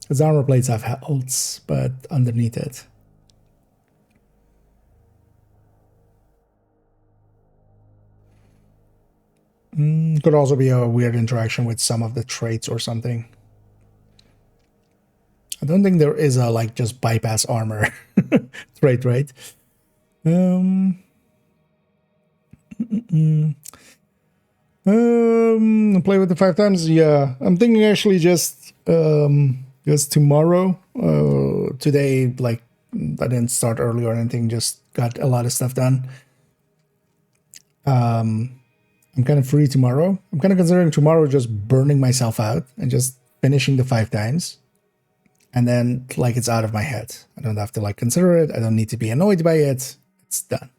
because armor plates have ults, but underneath it. Could also be a weird interaction with some of the traits or something. I don't think there is a like just bypass armor trait, right? Play with the 5 times. Yeah, I'm thinking actually just tomorrow. Today, like I didn't start early or anything. Just got a lot of stuff done. I'm kind of free tomorrow. I'm kind of considering tomorrow just burning myself out and just finishing the 5 times. And then like it's out of my head. I don't have to like consider it. I don't need to be annoyed by it. It's done.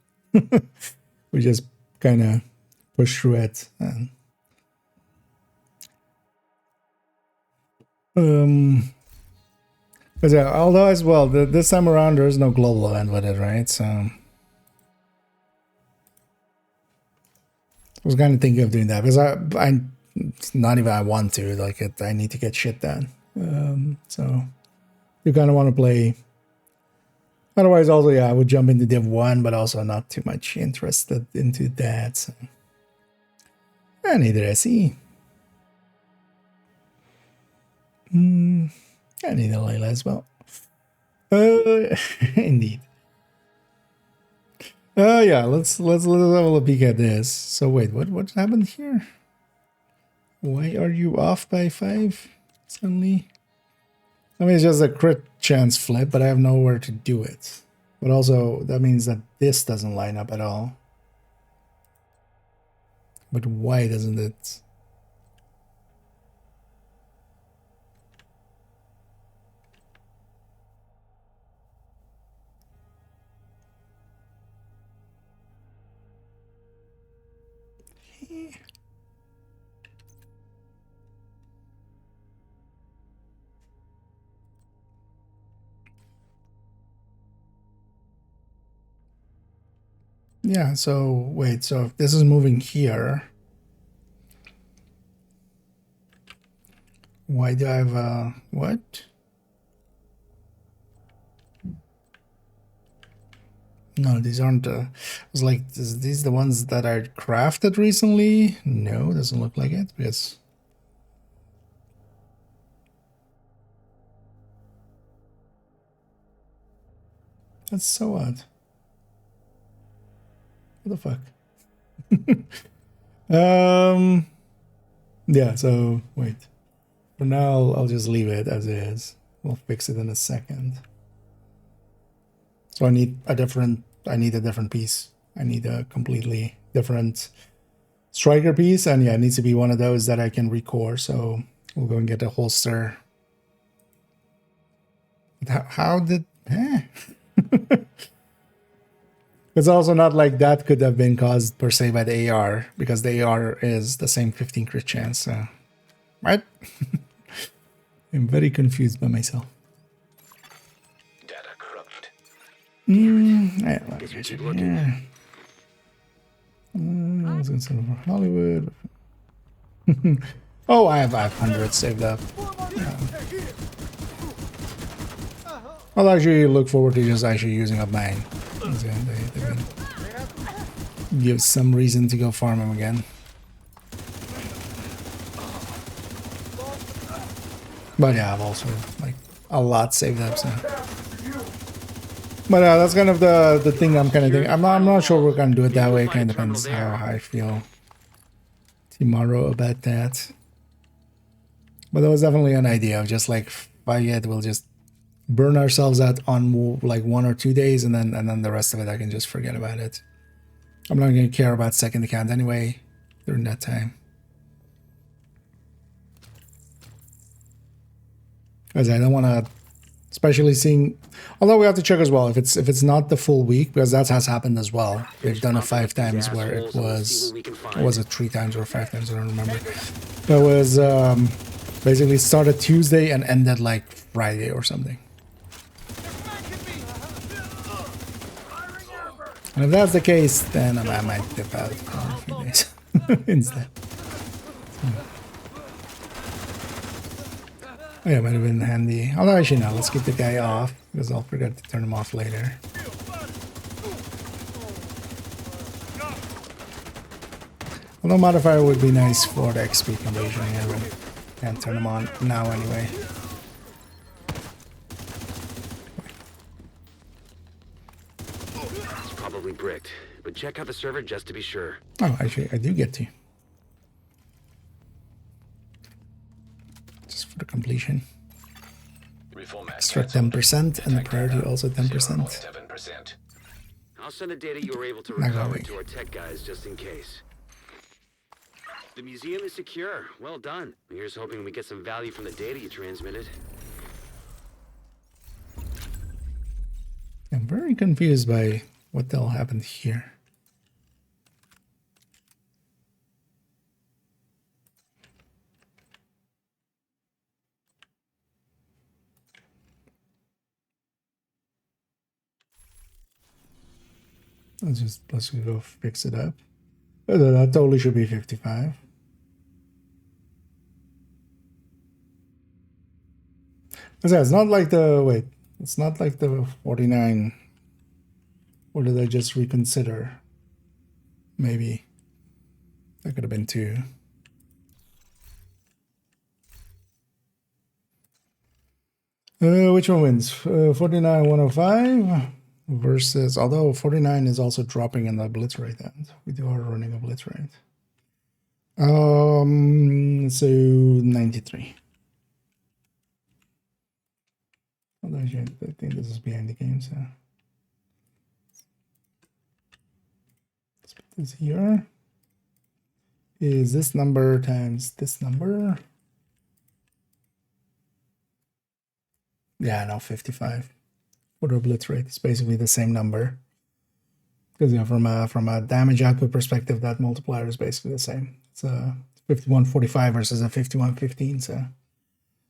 We just kind of push through it. And, but yeah, although as well, this time around there is no global event with it, right? So I was kind of thinking of doing that because I not even I want to like it. I need to get shit done. So you kind of want to play. Otherwise, also yeah, I would jump into Div 1, but also not too much interested into that. So. And neither is he. I need a Layla as well. Indeed. Yeah, let's have a peek at this. So wait, what happened here? Why are you off by 5 suddenly? I mean, it's just a crit chance flip, but I have nowhere to do it. But also, that means that this doesn't line up at all. But why doesn't it? Yeah, so wait, so if this is moving here, why do I have what? No, these aren't. I was like, is these the ones that are crafted recently? No, doesn't look like it because. That's so odd. What the fuck? Yeah, so wait. For now, I'll just leave it as is. We'll fix it in a second. So I need a different piece. I need a completely different striker piece, and yeah, it needs to be one of those that I can recore. So we'll go and get a holster. How did? It's also not like that could have been caused per se by the AR, because the AR is the same 15 crit chance. So, right? I'm very confused by myself. Data corrupted. Guess we keep looking. Yeah. Let's go for Hollywood. Oh, I have 500 saved up. I'll actually look forward to just actually using up mine. They give some reason to go farm them again. But yeah, I've also like a lot saved up. So. But that's kind of the thing I'm kind of thinking. I'm not sure we're gonna do it that way. It kind of depends how I feel tomorrow about that. But that was definitely an idea of just like, yet we'll just burn ourselves out on like 1 or 2 days, and then the rest of it I can just forget about it. I'm not gonna care about second account anyway during that time. Because I don't want to, especially seeing, although we have to check as well if it's not the full week, because that has happened as well. They've done it 5 times where it was it 3 times or 5 times, I don't remember. It was basically started Tuesday and ended like Friday or something. And if that's the case, then I might dip out for a few days instead. Oh yeah, might have been handy. Although actually no, let's keep the guy off, because I'll forget to turn him off later. Although modifier would be nice for the XP conversion here, but can't turn him on now anyway. It's probably bricked, but check out the server just to be sure. Oh, actually, I do get to. Just for the completion. Extra 10% and the priority also 10%. 0.7%. I'll send the data you were able to Not gonna recover wait. to our tech guys just in case. The museum is secure. Well done. Here's hoping we get some value from the data you transmitted. I'm very confused by what the hell happened here. Let's go fix it up. That totally should be 55. It's not like the wait. It's not like the 49. Or did I just reconsider? Maybe that could have been 2. Which one wins? 49 105 versus, although 49 is also dropping in the blitz rate, and we are running a blitz rate. So 93. Although I think this is behind the game, so let's put this here. Is this number times this number? Yeah, no, 55 for the blitz rate. It's basically the same number. Because yeah, from a damage output perspective, that multiplier is basically the same. It's a 5145 versus a 5115. So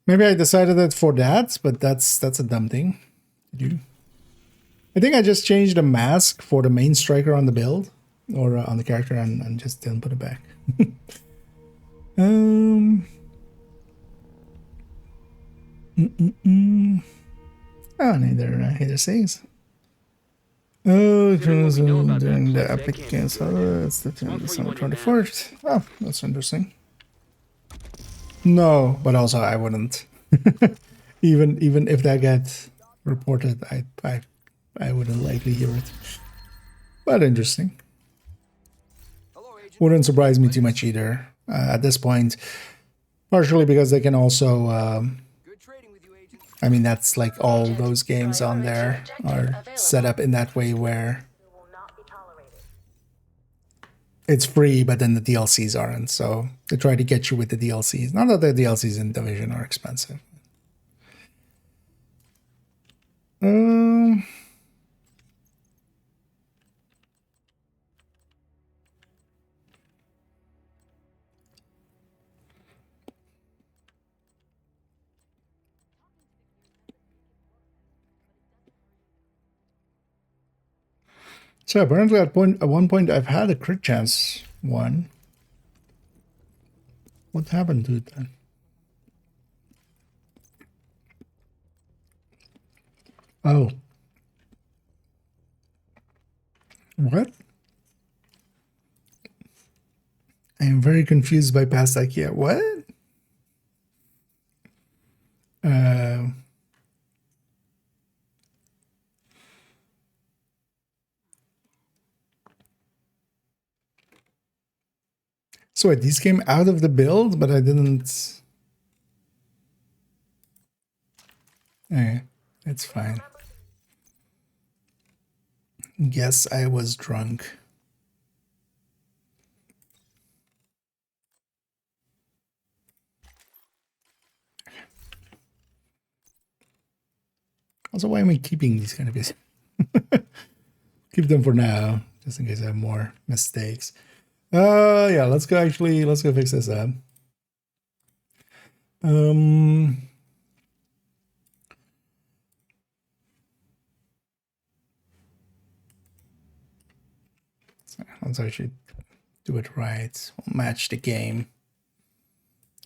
maybe I decided it for that, but that's a dumb thing to do. I think I just changed the mask for the main striker on the build or on the character and just didn't put it back. um. Oh, neither says. Oh, during the epic games. Oh, it's the December 24th. Oh, that's interesting. No, but also I wouldn't. even if that gets reported, I wouldn't likely hear it. But interesting. Wouldn't surprise me too much either at this point. Partially because they can also, I mean, that's like all those games on there are set up in that way where it's free, but then the DLCs aren't. So they try to get you with the DLCs. Not that the DLCs in Division are expensive. So apparently at one point I've had a crit chance one. What happened to it then? Oh. What? I am very confused by past IKEA. What? So wait, these came out of the build, but I didn't. Okay, it's fine. Guess I was drunk. Also, why am I keeping these kind of bits? Keep them for now, just in case I have more mistakes. Yeah, let's go fix this up. Let's actually do it right. We'll match the game.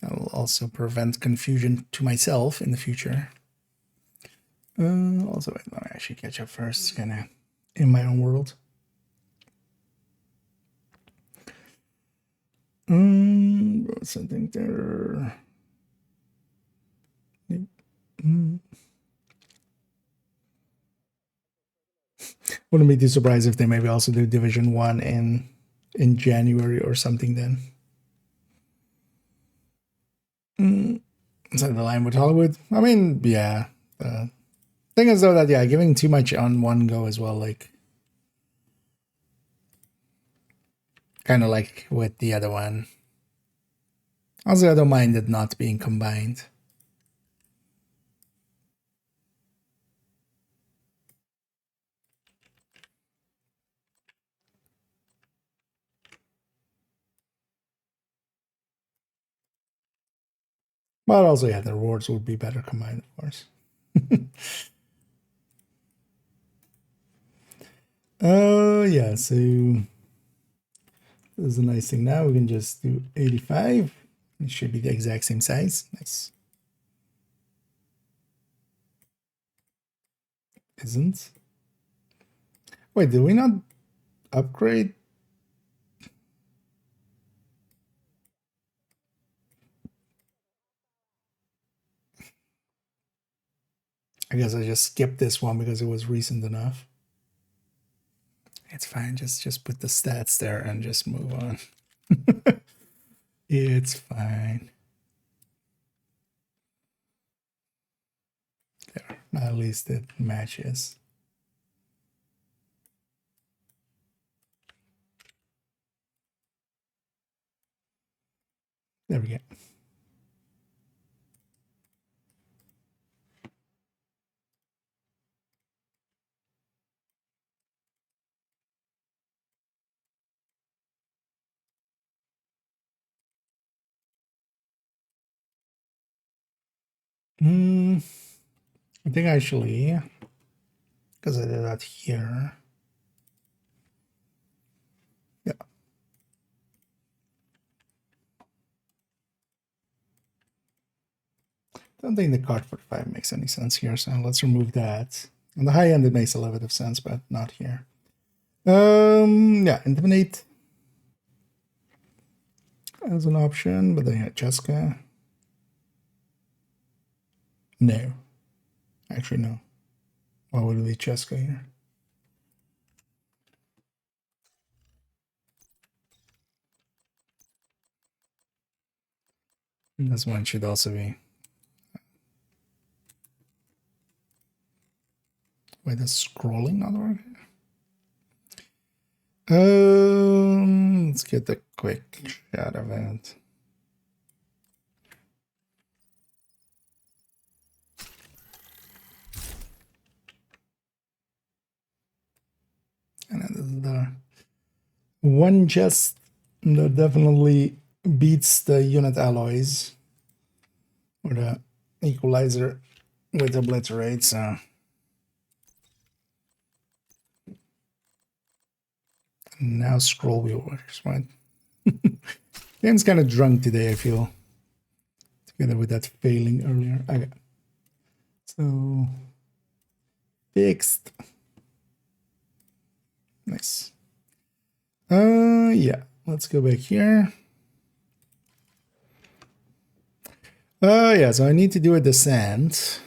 I will also prevent confusion to myself in the future. Also, wait, let me actually catch up first, kind of in my own world. Something there. Wouldn't be too surprised if they maybe also do Division 1 in January or something then. Is that the line with Hollywood? I mean, yeah. Thing is though that, yeah, giving too much on one go as well, like kind of like with the other one. Also, I don't mind it not being combined. But also, yeah, the rewards would be better combined, of course. Oh, yeah, so this is a nice thing now. We can just do 85. It should be the exact same size. Nice. Isn't? Wait, did we not upgrade? I guess I just skipped this one because it was recent enough. It's fine. Just put the stats there and just move on. It's fine. There. At least it matches. There we go. I think actually because I did that here. Yeah. Don't think the card 45 makes any sense here, so let's remove that. On the high end, it makes a little bit of sense, but not here. Yeah, Intimidate as an option, but then yeah, Cheska. No. Actually, no. Why would it be Cheska here? This one should also be. Wait, the scrolling not working? Let's get the quick shot of it. And then the one chest that definitely beats the unit alloys or the equalizer with obliterate, so now scroll wheel works, right? Game's kind of drunk today, I feel. Together with that failing earlier. Okay. So fixed. Nice. Yeah. Let's go back here. Yeah, so I need to do a descent.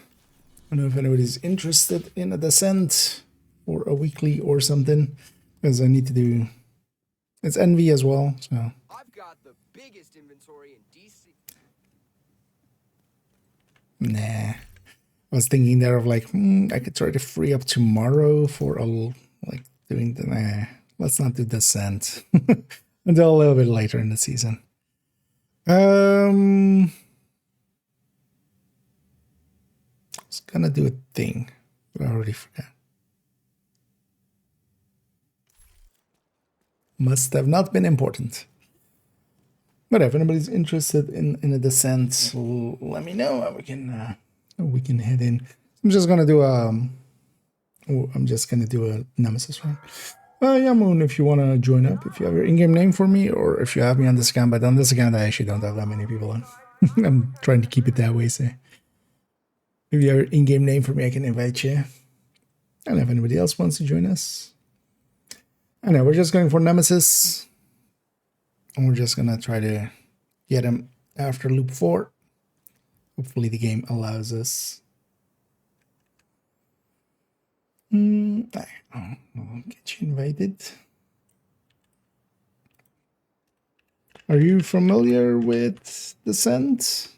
I don't know if anybody's interested in a descent or a weekly or something, because I need to do. It's NV as well, so. I've got the biggest inventory in DC. Nah. I was thinking there of like, I could try to free up tomorrow for a like doing the. Nah, let's not do descent until a little bit later in the season. I was gonna do a thing, but I already forgot. Must have not been important. But if anybody's interested in a descent, let me know. We can head in. I'm just gonna do a nemesis run. Yeah, Moon, if you wanna join up, if you have your in-game name for me, or if you have me on this account, but on this account I actually don't have that many people on. I'm trying to keep it that way, so if you have your in-game name for me, I can invite you. And if anybody else wants to join us. I know we're just going for Nemesis. And we're just gonna try to get him after loop 4. Hopefully the game allows us. I'll get you invited. Are you familiar with Descent?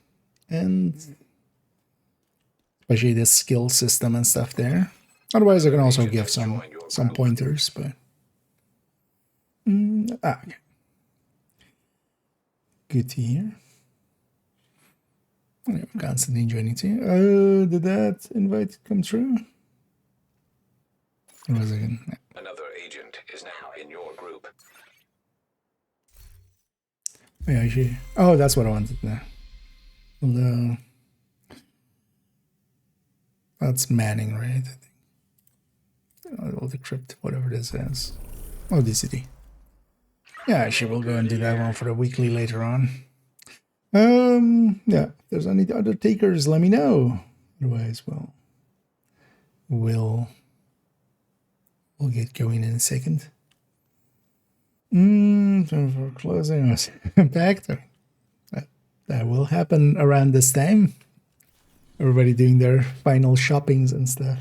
And especially the skill system and stuff there. Otherwise I can also give some pointers, but okay. Good to hear. I'm constantly joining too. Did that invite come through? Or was it again? Another agent is now in your group. Yeah, actually. Oh, that's what I wanted now. Although that's Manning, right? I think. I'll decrypt whatever this is. Oh, DCD. Yeah, actually, we'll go and do that one for the weekly later on. Yeah, if there's any other takers, let me know. Otherwise, well, we'll get going in a second. For closing us back there. That will happen around this time. Everybody doing their final shoppings and stuff.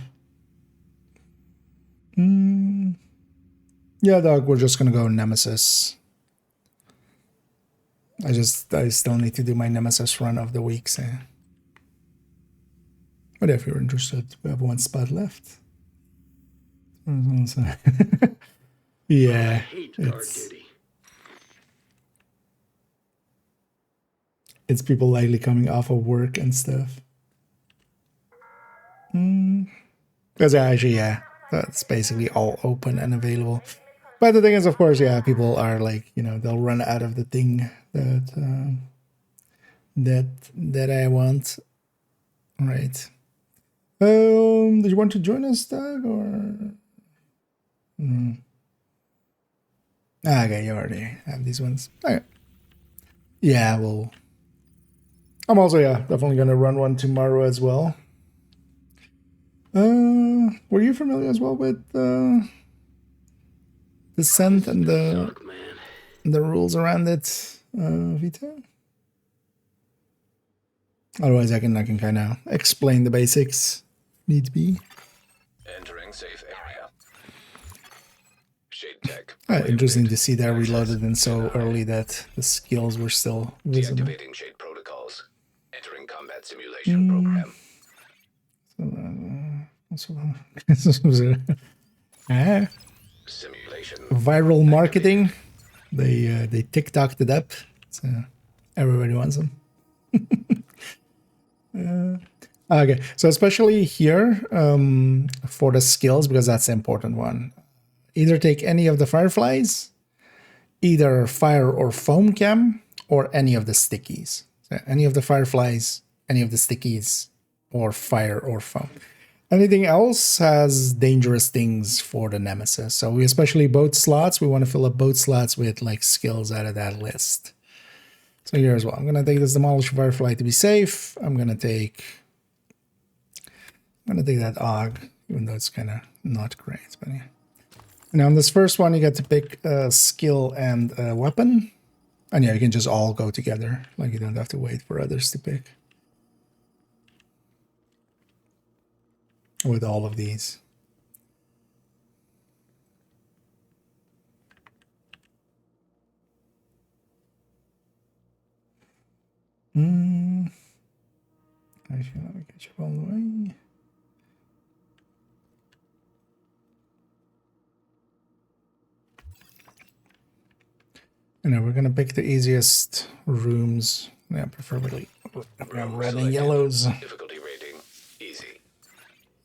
Yeah, dog, we're just gonna go Nemesis. I still need to do my Nemesis run of the week, so. But if you're interested, we have one spot left. Yeah, it's people likely coming off of work and stuff. Because actually, yeah, that's basically all open and available. But the thing is, of course, yeah, people are like, they'll run out of the thing that I want, right? Do you want to join us, Doug, or? Okay, you already have these ones. Okay. Yeah, well, I'm also definitely gonna run one tomorrow as well. Were you familiar as well with the scent and Suck, man. the rules around it, Vito? Otherwise, I can kind of explain the basics. Need be. Entering safe area. Shade tech. Interesting prohibited. to see that Access reloaded in so denied. early that the skills were still visible. Deactivating shade protocols. Entering combat simulation program. Ah, Simulation. viral marketing. They TikToked it up, so everybody wants them. Okay, so especially here for the skills, because that's the important one. Either take any of the fireflies, either fire or foam cam, or any of the stickies. So any of the fireflies, any of the stickies, or fire or foam. Anything else has dangerous things for the nemesis. So we especially both slots, we want to fill up both slots with like skills out of that list. So here as well, I'm gonna take this demolish firefly to be safe. I'm gonna take that AUG, even though it's kind of not great, but yeah. Now on this first one, you get to pick a skill and a weapon. And yeah, you can just all go together. Like you don't have to wait for others to pick. With all of these. Actually, let me get you all the way. And now we're gonna pick the easiest rooms. Yeah, preferably red and yellows. Difficulty rating. Easy.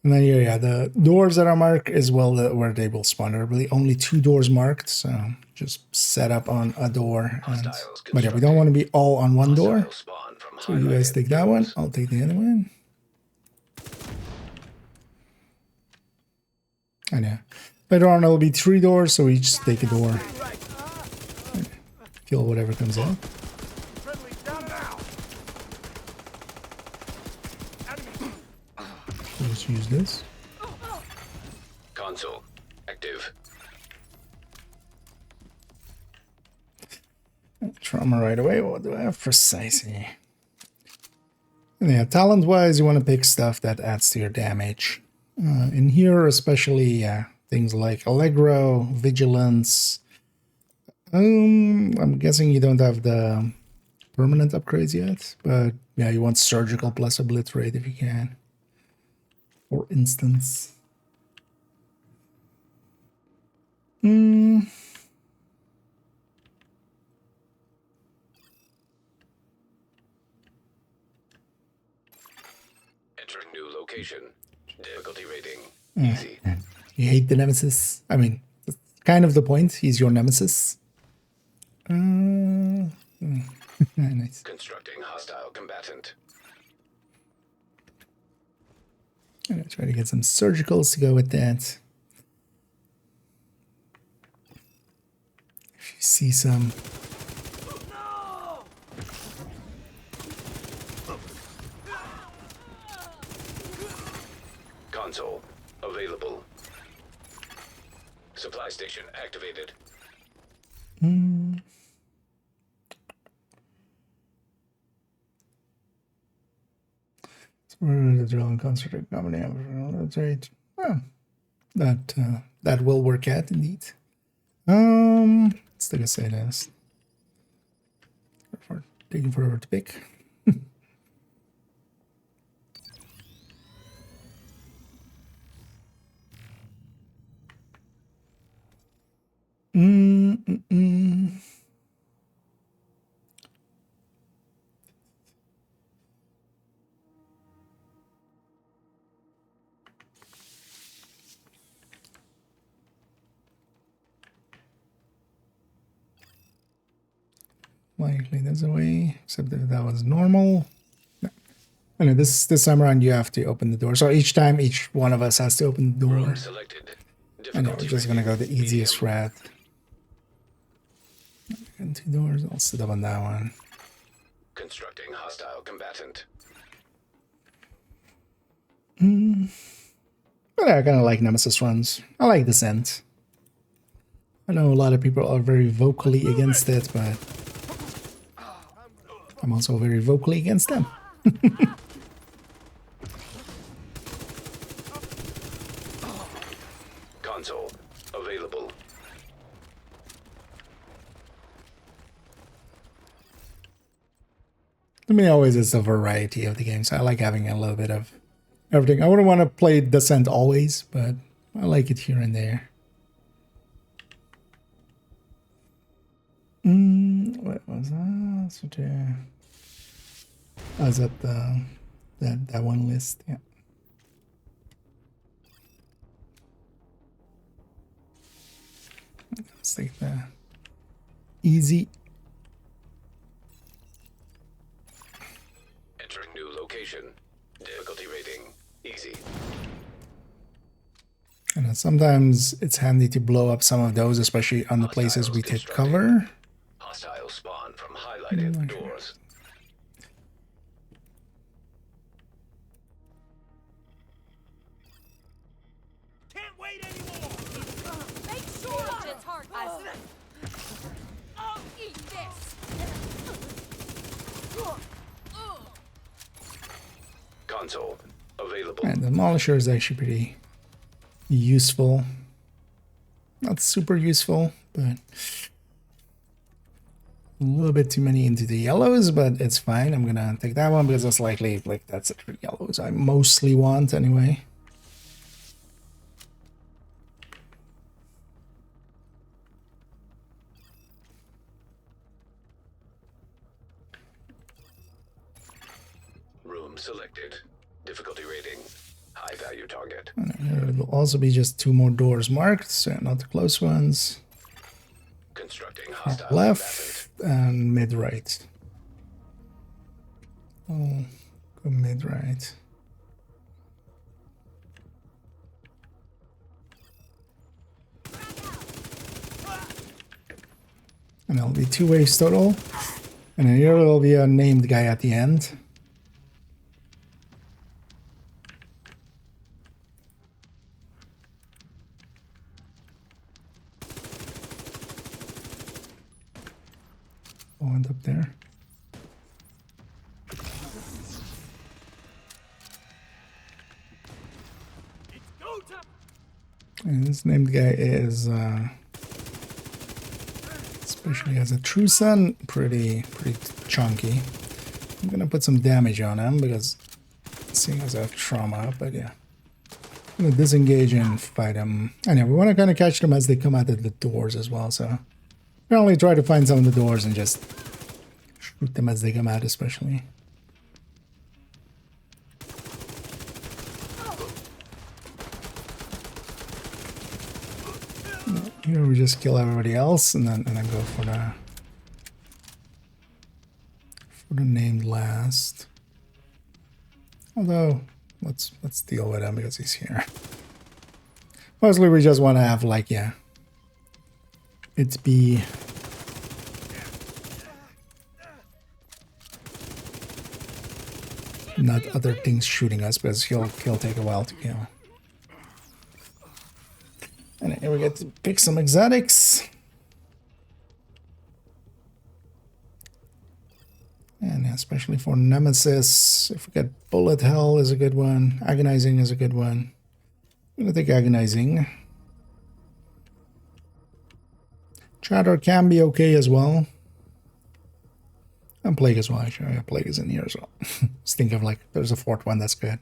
And then here, yeah, the doors that are marked is where they will spawn. There are really only 2 doors marked, so just set up on a door. But yeah, we don't want to be all on one door. So you guys take that one, I'll take the other one. And yeah, later on it'll be 3 doors, so we just take a door. Kill whatever comes out. We'll just use this. Console. Active. Trauma right away. What do I have? Precisely. And yeah, talent-wise, you want to pick stuff that adds to your damage. In here, especially things like Allegro, Vigilance. I'm guessing you don't have the permanent upgrades yet, but yeah, you want Surgical plus Obliterate if you can. For instance. Entering new location. Difficulty rating. Easy. You hate the nemesis? I mean, that's kind of the point. He's your nemesis. Nice. Constructing hostile combatant. I'm gonna try to get some surgicals to go with that. If you see some. Console. Available. Supply station activated. The drill and concentrate company. That's right. Oh, that will work out indeed. Let's take a say this. Taking forever to pick. Likely there's a way, except if that was normal. No. I know this time around you have to open the door. So each time, each one of us has to open the door. Room selected. I know we're Difficulty just gonna go the rating, easiest medium. route. And 2 doors. I'll sit up on that one. Constructing hostile combatant. But I kind of like Nemesis runs. I like Descent. I know a lot of people are very vocally against it, but I'm also very vocally against them. Console available. To me, always it's a variety of the games. I like having a little bit of everything. I wouldn't want to play Descent always, but I like it here and there. What was that? Was that that one list? Yeah. Let's take the easy. Entering new location. Difficulty rating easy. And sometimes it's handy to blow up some of those, especially on the places we take cover. Hostile spawn from highlighted Okay. doors. Can't wait anymore! Make sure it's hard. I'll eat this. Console available. And the Demolisher is actually pretty useful. Not super useful, but a little bit too many into the yellows, but it's fine. I'm gonna take that one because that's likely, like, that's the 3 yellows I mostly want anyway. Room selected. Difficulty rating high value target. And there will also be just 2 more doors marked, so not the close ones. Constructing hostile Left and mid right. Oh, go mid right. And it'll be 2 waves total. And then here will be a named guy at the end. Oh, end up there. It's go time! And this named guy is, especially as a true sun, pretty chunky. I'm gonna put some damage on him because seeing as I have trauma, but yeah. I'm gonna disengage and fight him. Anyway, we want to kind of catch them as they come out of the doors as well, so apparently try to find some of the doors and just shoot them as they come out, especially. Here we just kill everybody else and then go for the named last. Although let's deal with him because he's here. Mostly we just want to have, like, yeah, it be not other things shooting us because he'll take a while to kill. And here we get to pick some exotics. And especially for Nemesis, if we get Bullet Hell is a good one. Agonizing is a good one. I'm gonna take Agonizing. Chatter can be okay as well. And Plague as well, actually. Yeah, Plague is in here as well. Just think of, like, there's a 4th one that's good.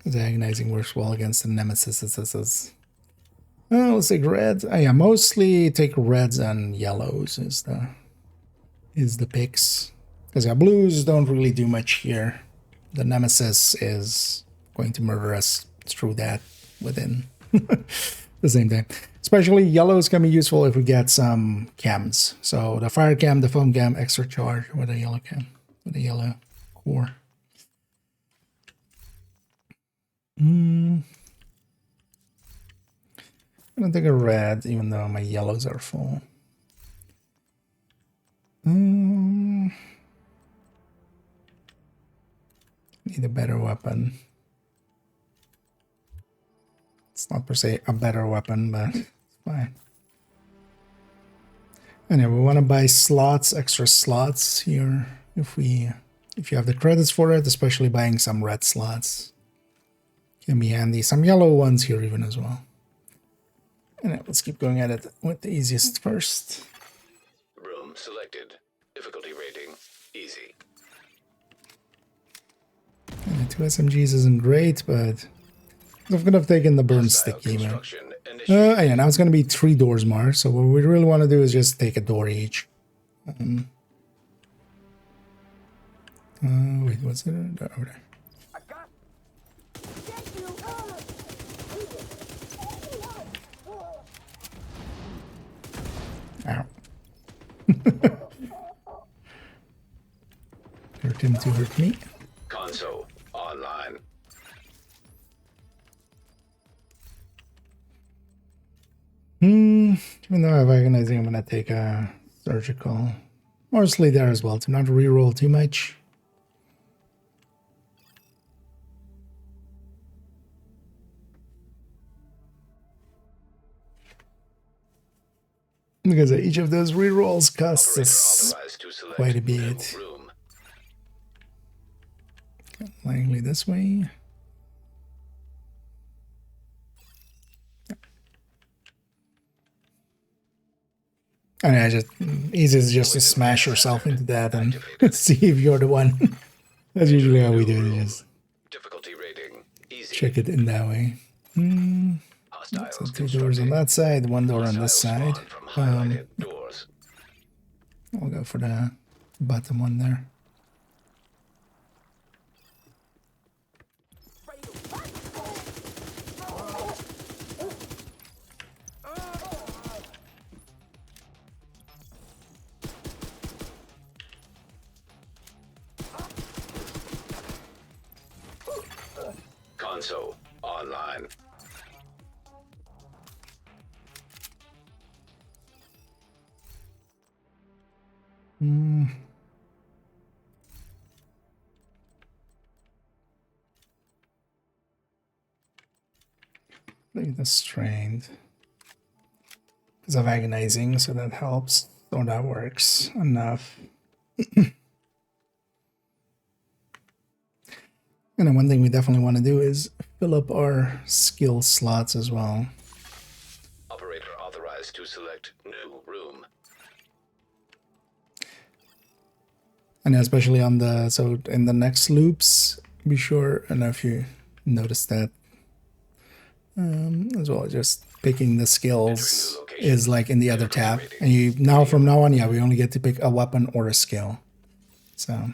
The Agonizing works well against the Nemesis. Oh, let's take reds. Oh, yeah, mostly take reds and yellows is the picks. Because yeah, blues don't really do much here. The Nemesis is going to murder us through that within the same time. Especially yellow is going to be useful if we get some cams. So the fire cam, the foam cam, extra charge with a yellow cam, with a yellow core. I'm going to take a red, even though my yellows are full. Need a better weapon. It's not per se a better weapon, but it's fine. Anyway, we want to buy slots, extra slots here. If you have the credits for it, especially buying some red slots can be handy. Some yellow ones here even as well. And let's keep going at it with the easiest first. Room selected. Difficulty rating easy. And the 2 SMGs isn't great, but I could have taken the burn stick even. Construction initiated. Yeah, now it's going to be 3 doors more. So what we really want to do is just take a door each. Wait, what's it? Over there. Ow. Hurt him to hurt me. Console online. Even though I have agonizing, I'm gonna take a surgical. Mostly there as well to not reroll too much. Because each of those rerolls costs Operator us authorized to select quite a new bit. room. Likely this way. And I just easy is just to smash yourself into that and see if you're the one. That's usually how we do it. Just Difficulty rating easy. check it in that way. Hostiles So 2 doors on that side, 1 door on this side. from highlighted doors. I'll go for the bottom one there. Console online. I think that's strained. Because of agonizing, so that helps. So that works enough. And then one thing we definitely want to do is fill up our skill slots as well. Operator authorized to select new room. And especially on the, so in the next loops, be sure, I don't know if you noticed that as well, just picking the skills is like in the other tab. And you, now from now on, yeah, we only get to pick a weapon or a skill. So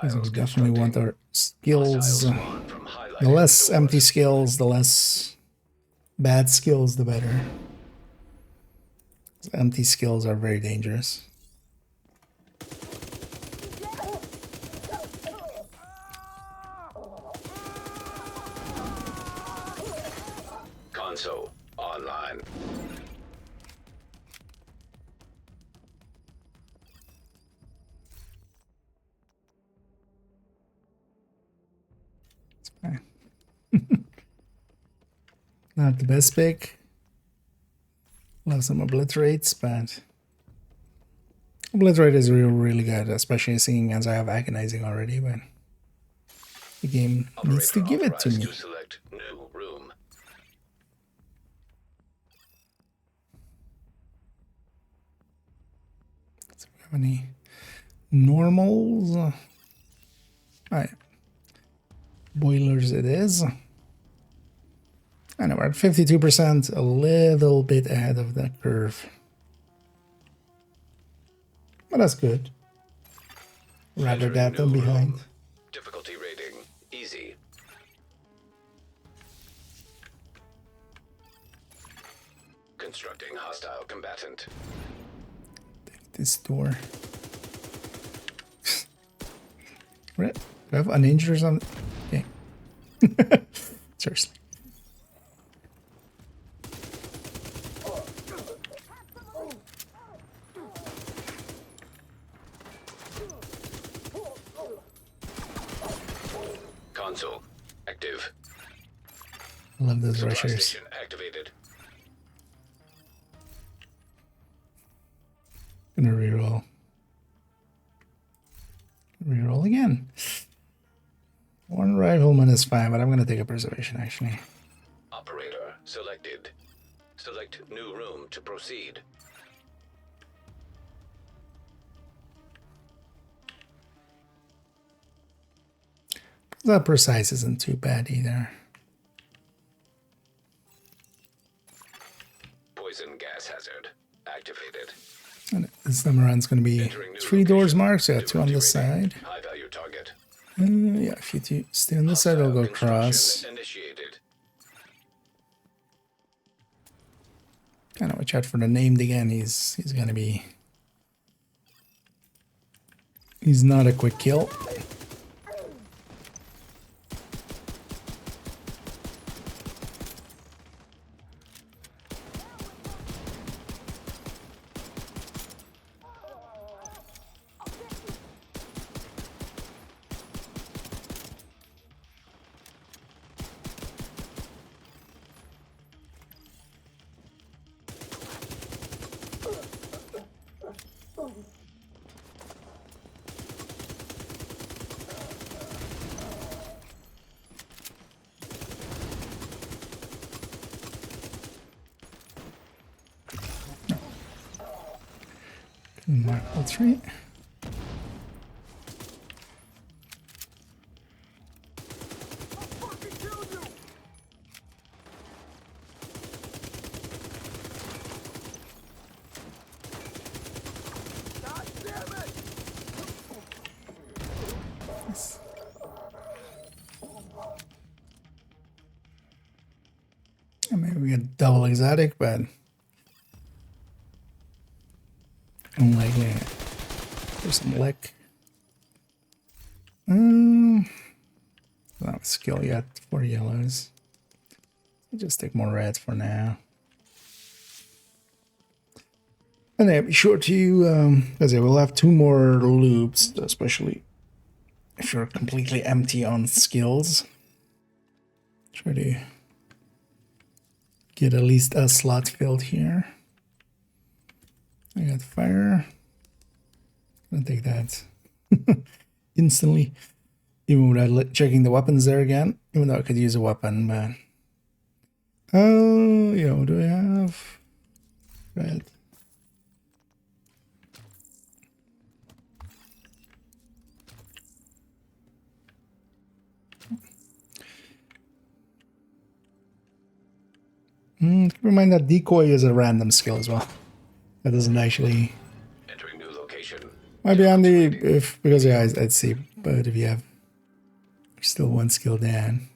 we definitely want our skills. The less empty skills, the less bad skills, the better. Empty skills are very dangerous. Console online. Not the best pick. Love some obliterates, but obliterate is really good, especially seeing as I have agonizing already, but the game needs to give it to me. To select new room. Do we have any normals? Alright. Boilers it is. I know we're at 52%, a little bit ahead of the curve. But that's good. Rather that than behind. Difficulty rating easy. Instructing hostile combatant. This door. Right? Do I have uninjured or something? Okay. Seriously. Console active. I love those Supply rushers. station activated. Gonna reroll. Reroll again. One rifleman is fine, but I'm gonna take a preservation actually. Operator selected. Select new room to proceed. That precise isn't too bad either. Poison gas hazard activated. And this time around it's gonna be Entering new 3 doors location. marked, so yeah, 2 on this Difficulty side. rating. High value target. Yeah, if you two stay on this side, I'll go Hostile across. construction initiated. Kind of watch out for the named again. He's gonna be. He's not a quick kill. Mark all 3. Maybe we get double exotic, but unlikely. There's some lick. Not skill yet for yellows. I'll just take more reds for now. And then be sure to, because we'll have 2 more loops, especially if you're completely empty on skills. Try to get at least a slot filled here. I got fire. I'll take that instantly, even without checking the weapons there again. Even though I could use a weapon, but oh, you know, do I have red? Keep in mind that decoy is a random skill as well. That doesn't actually. Entering new location. Might be on the if because yeah, I'd see. But if you have still 1 skill down,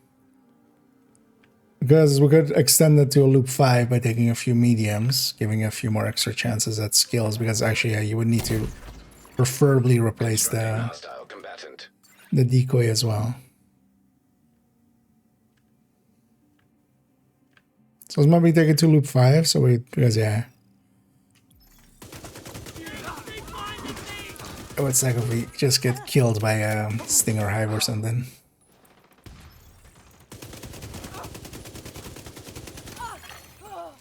because we could extend it to a loop 5 by taking a few mediums, giving a few more extra chances at skills. Because actually, yeah, you would need to preferably replace Hostile combatant. the decoy as well. So let's maybe take it to loop 5. So we because yeah. What's like if we just get killed by a stinger hive or something?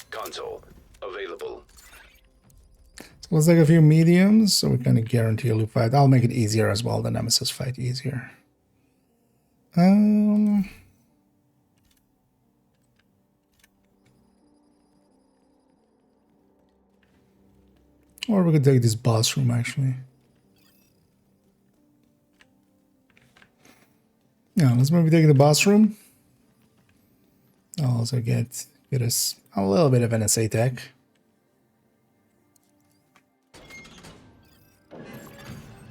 Console available. So let's take a few mediums, so we kind of guarantee a loop 5. I'll make it easier as well. The Nemesis fight easier. Or we could take this boss room actually. Yeah, let's maybe take the boss room. I'll also get us a little bit of NSA tech.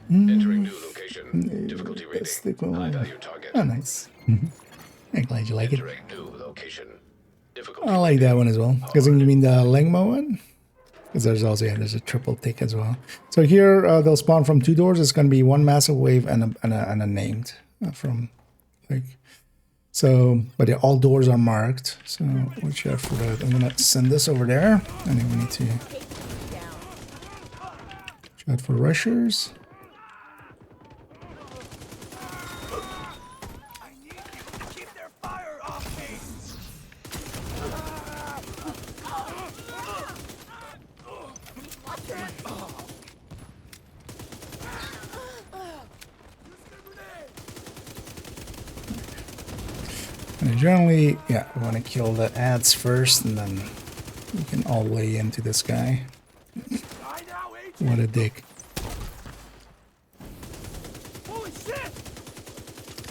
Entering new location. Difficulty rating. High value target. Oh, nice. I'm glad you like it. Entering new location. Difficulty I like that one as well. Because you mean the Lengma one? Because there's also, yeah, there's a triple tick as well. So here they'll spawn from 2 doors. It's going to be 1 massive wave and a named from like. So, but yeah, all doors are marked. So watch out for that. I'm gonna send this over there, and then we need to watch out for rushers. And generally, yeah, we want to kill the ads first, and then we can all lay into this guy. What a dick. Holy shit!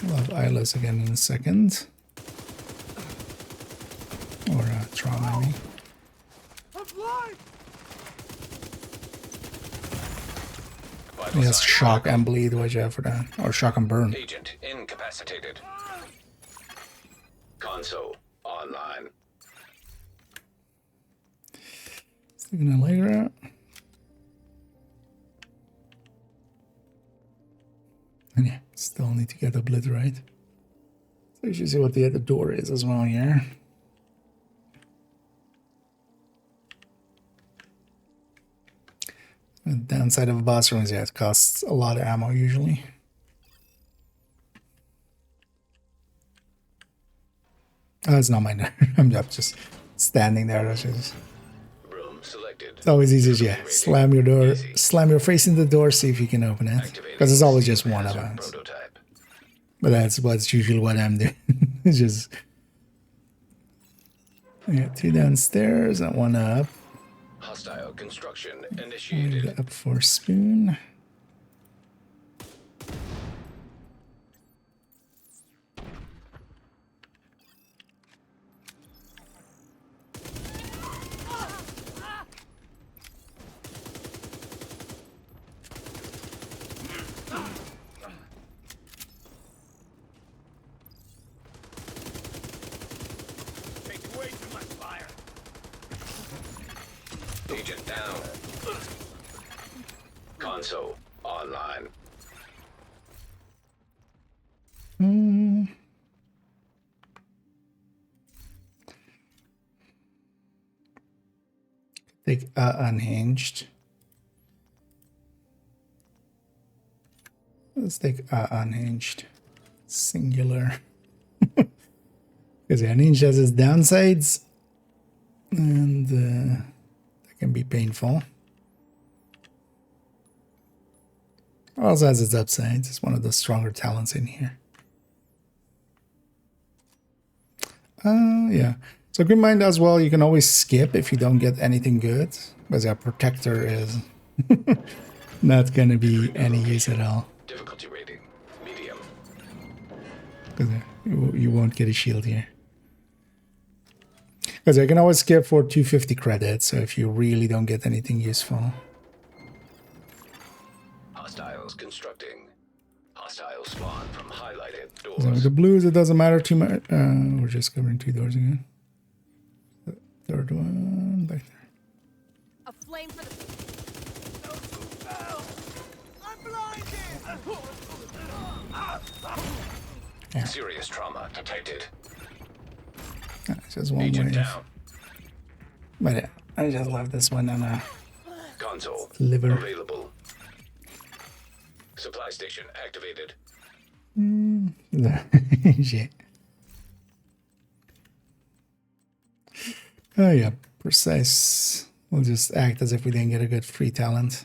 We'll have Eyeless again in a second. Or trauma, I mean. I'm blind! vital Yes, sign shock critical. and bleed, watch out for that. Or shock and burn. Agent incapacitated. Console online. Sticking a layer out. And yeah, still need to get the blood right. So you should see what the other door is as well here. The downside of a boss room is, yeah, it costs a lot of ammo usually. Oh, it's not mine. I'm just standing there. It's just- Room selected. it's always easy, yeah. Slam your door, slam your face in the door, see if you can open it. Because it's always just one of us. Prototype. But that's usually what I'm doing. It's just, I got 2 downstairs and 1 up. Hostile construction Maybe initiated. up for spoon. Take way too much fire. Agent down. Console online. Hmm. Take unhinged. Let's take unhinged. Singular. Because the unhinged has its downsides. And that can be painful. Also has its upsides. It's one of the stronger talents in here. Yeah. So Green Mind as well, you can always skip if you don't get anything good. Because yeah, Protector is not going to be any use at all. Difficulty rating medium. Because you won't get a shield here. Because I can always skip for 250 credits, so if you really don't get anything useful. Hostiles constructing. Hostile spawn from highlighted So doors. with the blues, it doesn't matter too much. We're just covering 2 doors again. The third one back there. A flame for the. I'm blinded! Serious trauma detected. It's just one Agent wave. down. But yeah, I just left this one on a Console liver. available. Supply station activated. Shit. Oh yeah, precise. We'll just act as if we didn't get a good free talent.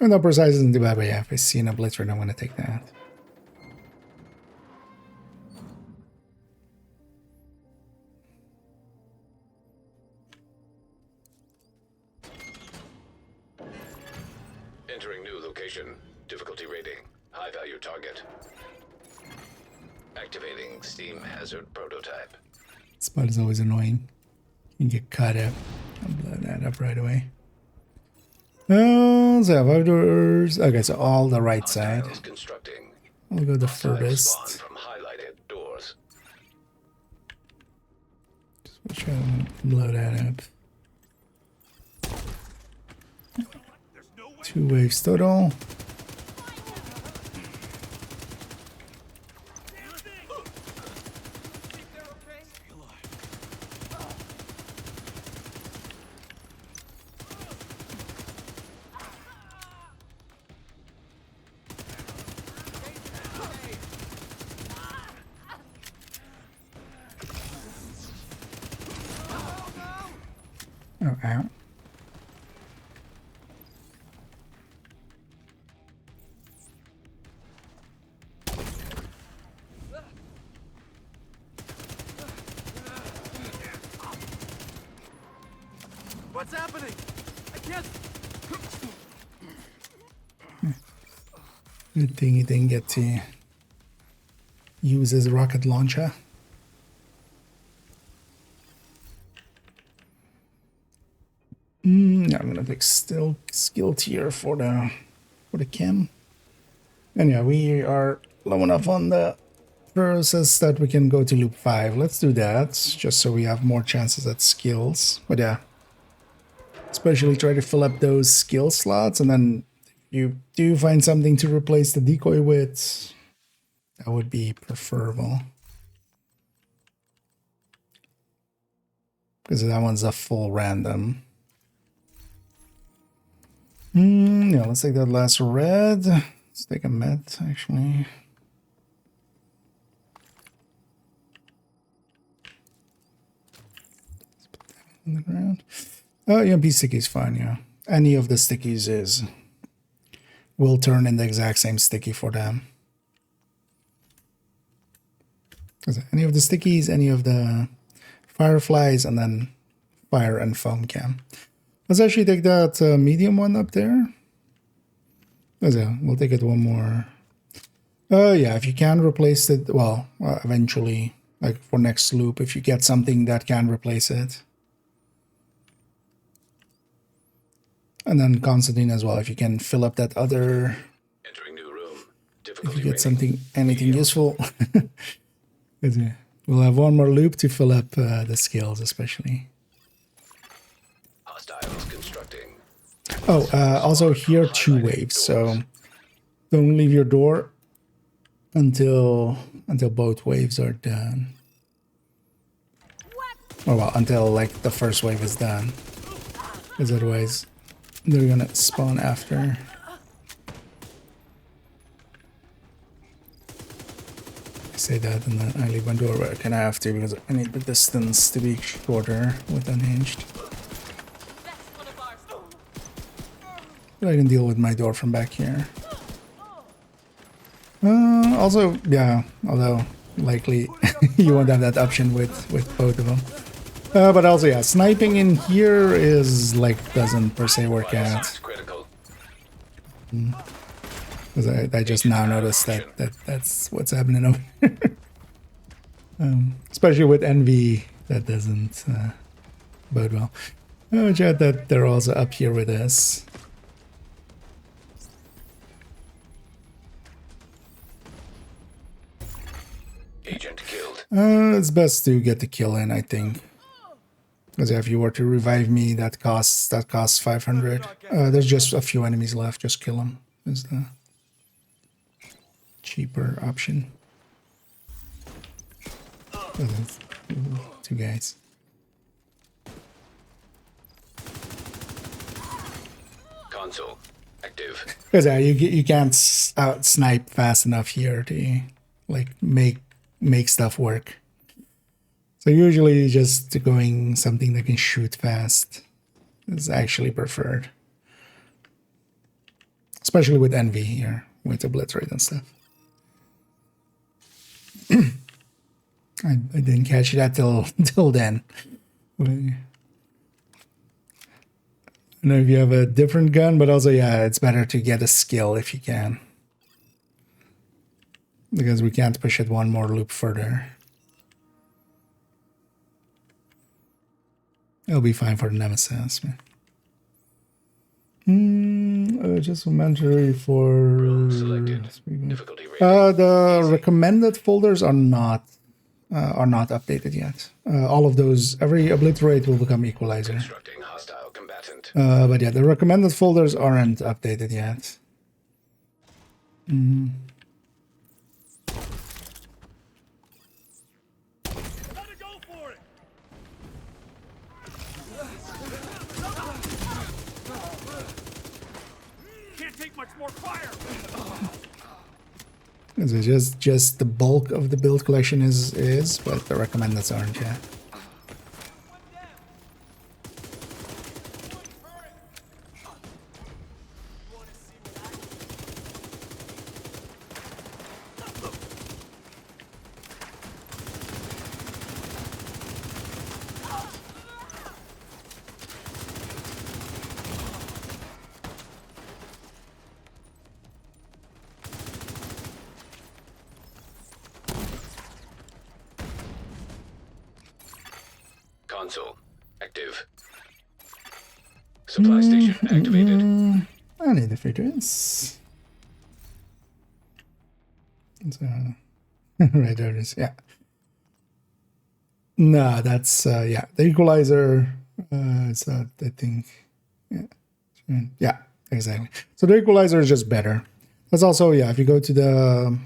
Oh, no, precise isn't too bad, but yeah, if I see a blitzer, I'm gonna take that. Entering new location. Difficulty rating. High value target. Activating steam hazard prototype. Spot is always annoying. You can get caught up. I'll blow that up right away. Oh, so I have 5 doors. Okay, so all the right side. Hostiles constructing. I'll go the Hostile spawn furthest. from highlighted doors. Just Which I'm gonna blow that up. 2 waves total. Oh, ow. What's happening? I can't. Good thing he didn't get to use his rocket launcher. I'm gonna take still skill tier for the chem. And yeah, we are low enough on the process that we can go to loop 5. Let's do that, just so we have more chances at skills. But yeah, especially try to fill up those skill slots, and then if you do find something to replace the decoy with, that would be preferable. Because that one's a full random. Yeah, let's take that last red. Let's take a med, actually. Let's put that on the ground. Oh, EMP sticky is fine, yeah. Any of the stickies will turn in the exact same sticky for them. Any of the stickies, any of the fireflies, and then fire and foam cam. Let's actually take that medium one up there. We'll take it one more. Yeah, if you can replace it, well, eventually, like for next loop, if you get something that can replace it. And then Constantine as well, if you can fill up that other... Entering new room. If you get something, anything useful. We'll have one more loop to fill up the skills, especially. Hostiles constructing. Oh, also here 2 waves, so don't leave your door until both waves are done. Oh well, until like the first wave is done, because otherwise they're gonna spawn after. I say that and then I leave my door where I can have to, because I need the distance to be shorter with unhinged. But I can deal with my door from back here. Also, yeah, although likely you won't have that option with both of them. But also, yeah, sniping in here is like doesn't per se work out. Because I just now noticed that's what's happening over here. Especially with Envy, that doesn't bode well. Oh, chat that they're also up here with us. Agent killed. It's best to get the kill in, I think. Because if you were to revive me, that costs 500. There's just a few enemies left. Just kill them. Is the cheaper option. Oh, 2 guys. Console active. Because you can't out snipe fast enough here to like make stuff work. So usually just going something that can shoot fast is actually preferred. Especially with Envy here, with the blitz rate and stuff. I didn't catch that till then. I don't know if you have a different gun, but also, yeah, it's better to get a skill if you can. Because we can't push it one more loop further. It'll be fine for the Nemesis. Just commentary for... Selected. Difficulty rating. The recommended folders are not are not updated yet. All of those, every obliterate will become equalizer. Constructing hostile combatant. But yeah, the recommended folders aren't updated yet. Gotta go for it. Can't take much more fire. So just the bulk of the build collection is, but the recommendeds aren't yet. Console active. Supply station activated. I need the features. So, right there it is. Yeah. No, that's yeah. The equalizer. It's I think. Yeah. Yeah. Exactly. So the equalizer is just better. That's also yeah. If you go to the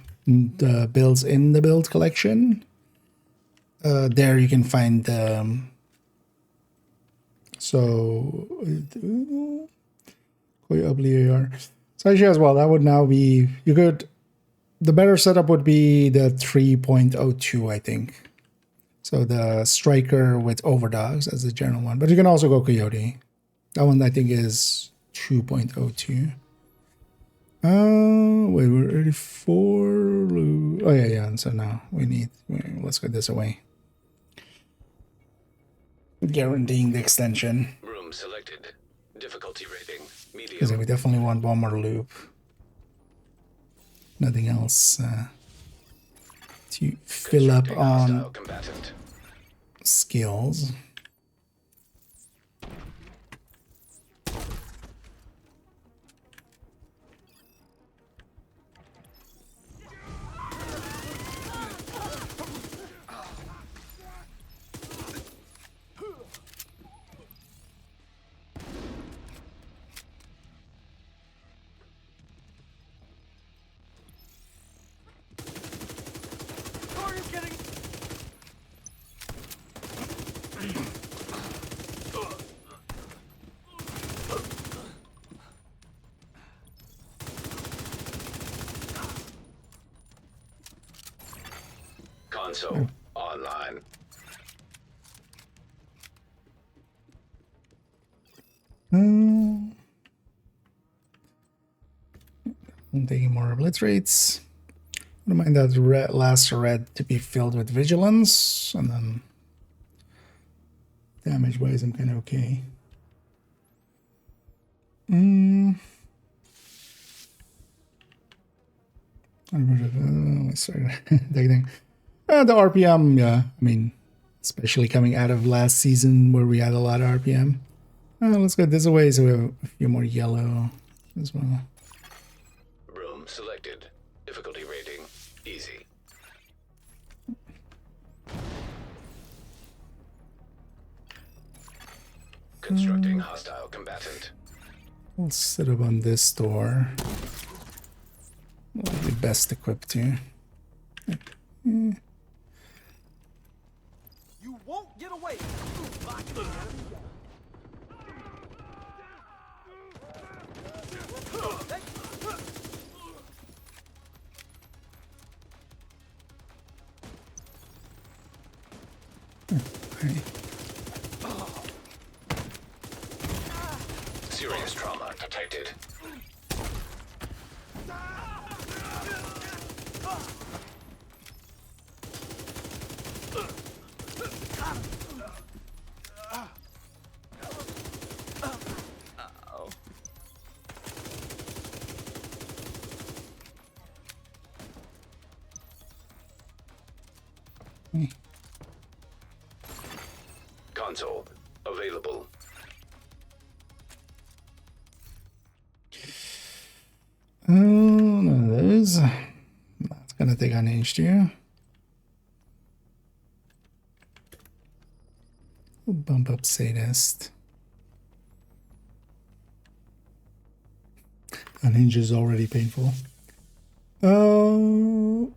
builds in the build collection, there you can find so so actually as well that would now be you could the better setup would be the 3.02 I think. So the striker with overdogs as the general one, but you can also go coyote. That one I think is 2.02. Wait, we're ready for oh yeah. And so now let's get this away. Guaranteeing the extension. Room selected. Difficulty rating Because medium. we definitely want one more loop. Nothing else to fill up Constructing hostile on combatant. skills. Target's getting. Console online. I'm taking more obliterates. I don't mind that last red to be filled with vigilance, and then damage wise, I'm kind of okay. Sorry, the RPM, yeah. I mean, especially coming out of last season where we had a lot of RPM. Let's go this way so we have a few more yellow as well. Room selected. Difficulty rating easy. Constructing hostile combatant. We'll set up on this door. We'll be best equipped to. You won't get away. Okay. Serious trauma detected. Console available. None of those. That's gonna take on H2. Bump up sadist. Unhinged is already painful. Oh.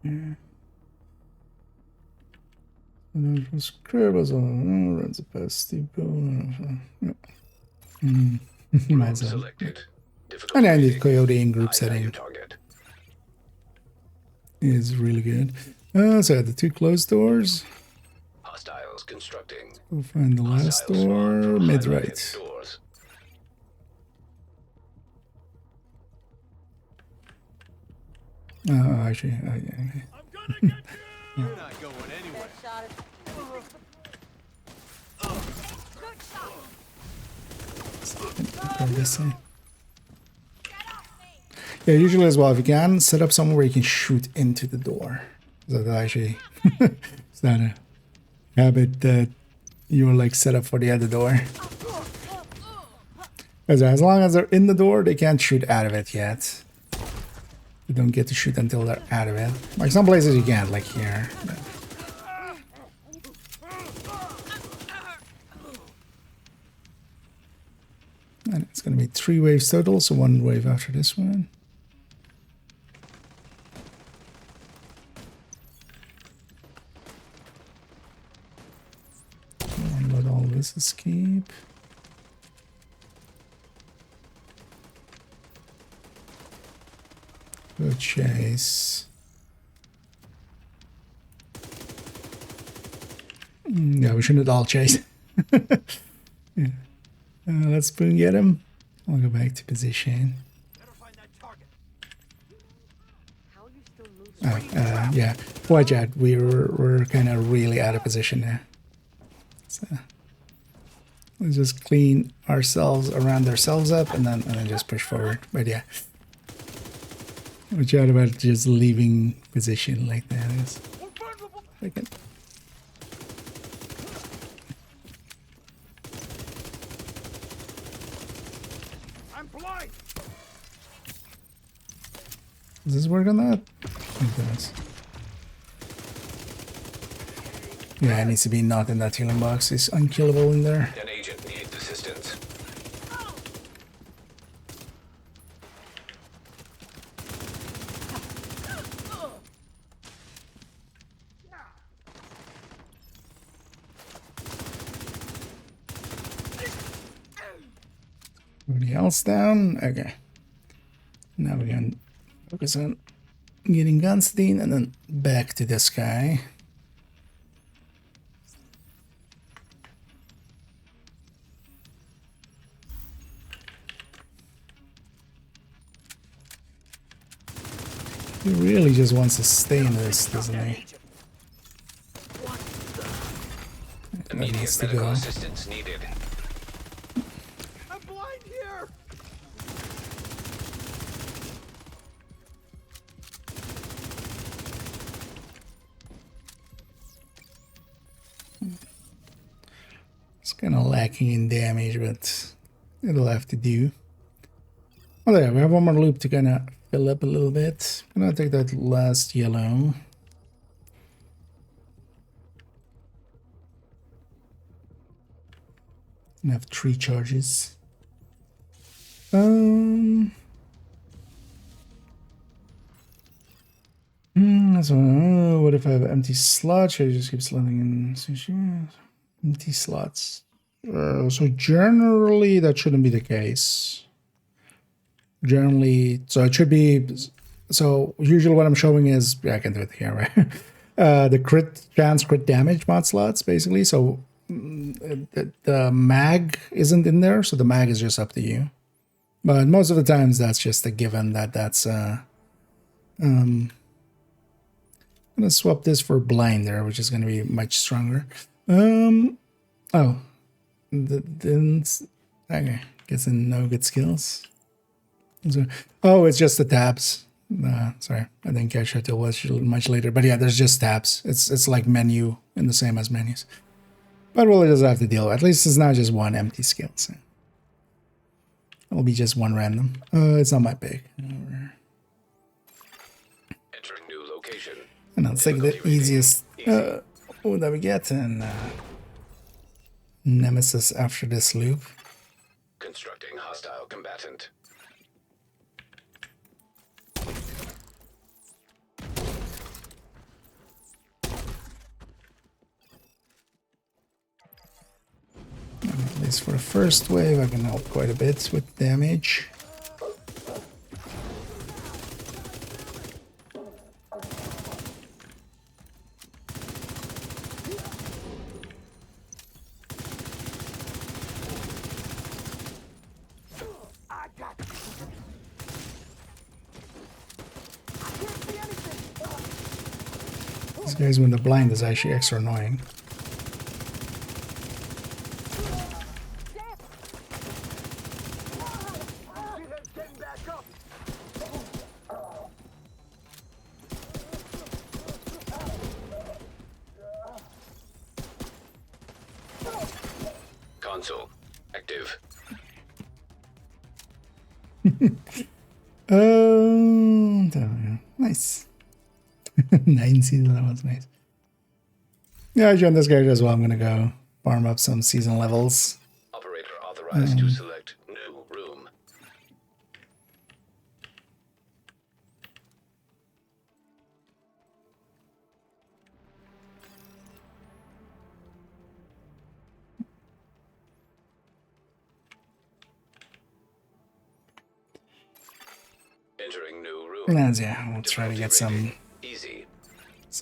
Yeah. Scribbles on runs a past steep Selected. And I need rating. Coyote in group High value setting target. is really good. So the 2 closed doors. Hostiles constructing. We'll find the last Hostiles spawn door, from mid highlighted right. doors. Actually, yeah. I'm gonna get you! You're not going anywhere. This thing. Yeah, usually as well, if you can, set up somewhere where you can shoot into the door. So that actually, it's not a habit that you're like set up for the other door. Because as long as they're in the door, they can't shoot out of it yet. You don't get to shoot until they're out of it. Like some places you can't, like here. And it's going to be 3 waves total, so 1 wave after this one. And let all this escape. Good chase. Yeah, we shouldn't all chase. Yeah. Let's spoon get him. I'll go back to position. Yeah. Watch out. We're kind of really out of position now. So let's just clean ourselves around ourselves up and then just push forward. But yeah. Watch out about just leaving position like that. Okay. Does this work on that? It does. Yeah, it needs to be not in that healing box. It's unkillable in there. An agent needs assistance. Everybody else down? Okay. Now we can focus on getting Gunstein and then back to this guy. He really just wants to stay in this, doesn't he? That Immediate needs to medical go. assistance needed. I'm blind here! It's kind of lacking in damage, but it'll have to do. Oh, there, we have one more loop to kind of fill up a little bit. I'm gonna take that last yellow. And have 3 charges. So, what if I have empty slots? Should I just keep slotting in empty slots? So generally that shouldn't be the case. Generally, so it should be. So usually what I'm showing is, yeah, I can do it here, right? The crit chance, crit damage mod slots, basically. So the mag isn't in there, so the mag is just up to you. But most of the times that's just a given that's I'm gonna swap this for blinder, which is gonna be much stronger. Oh, then okay, guessing no good skills. Oh, it's just the tabs. Sorry, I didn't catch it till much later. But yeah, there's just tabs. It's like menu in the same as menus. But we'll just have to deal with it. At least it's not just one empty skill. So it'll be just one random. It's not my pick. Entering new location. And I'll take the easiest Oh, that we get an nemesis after this loop. Constructing hostile combatant. At least for the first wave, I can help quite a bit with damage. These guys when the blind is actually extra annoying. Console active. Nice. 9 season, that was nice. Yeah, I joined this character as well. I'm gonna go farm up some season levels. Operator authorized to select new room. Entering new room. And yeah, we'll try to get some Easy.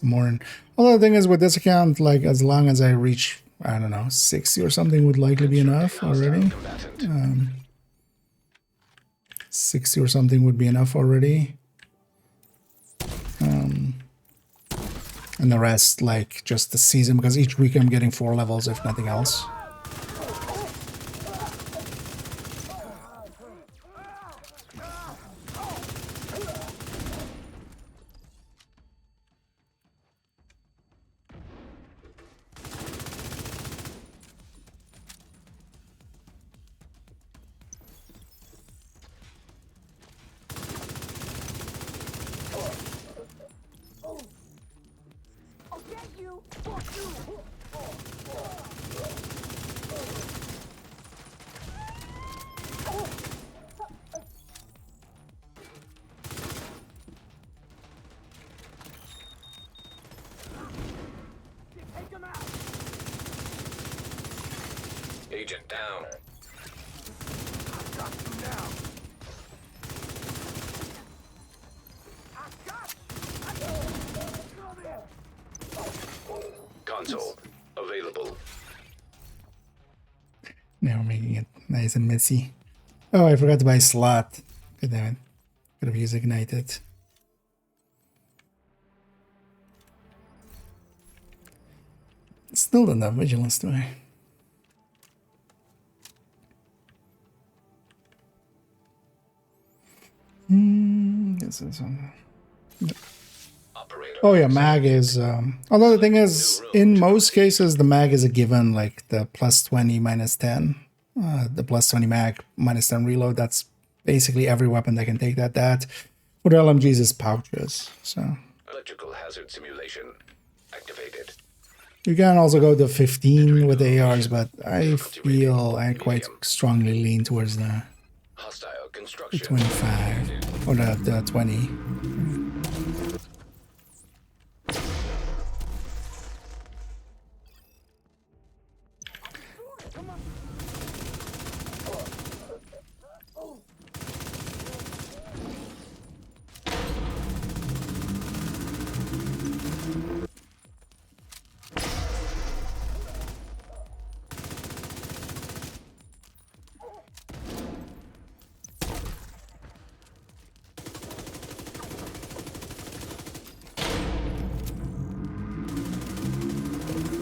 more. Although the thing is, with this account, like as long as I reach, I don't know, 60 or something would likely be enough already. Combatant. 60 or something would be enough already. And the rest, like just the season, because each week I'm getting 4 levels, if nothing else. Agent down. Console available. Now we're making it nice and messy. Oh, I forgot to buy a slot. God damn it. Could have used ignited. Still don't have vigilance, do I? This is Operator. oh yeah, mag is although the thing is, in most cases the mag is a given, like the plus 20 minus 10. The plus 20 mag minus 10 reload, that's basically every weapon that can take that. For the LMGs is pouches, so Electrical hazard simulation activated. you can also go to 15 with the ARs, but I feel I quite strongly lean towards the Hostile construction. 25 or the 20.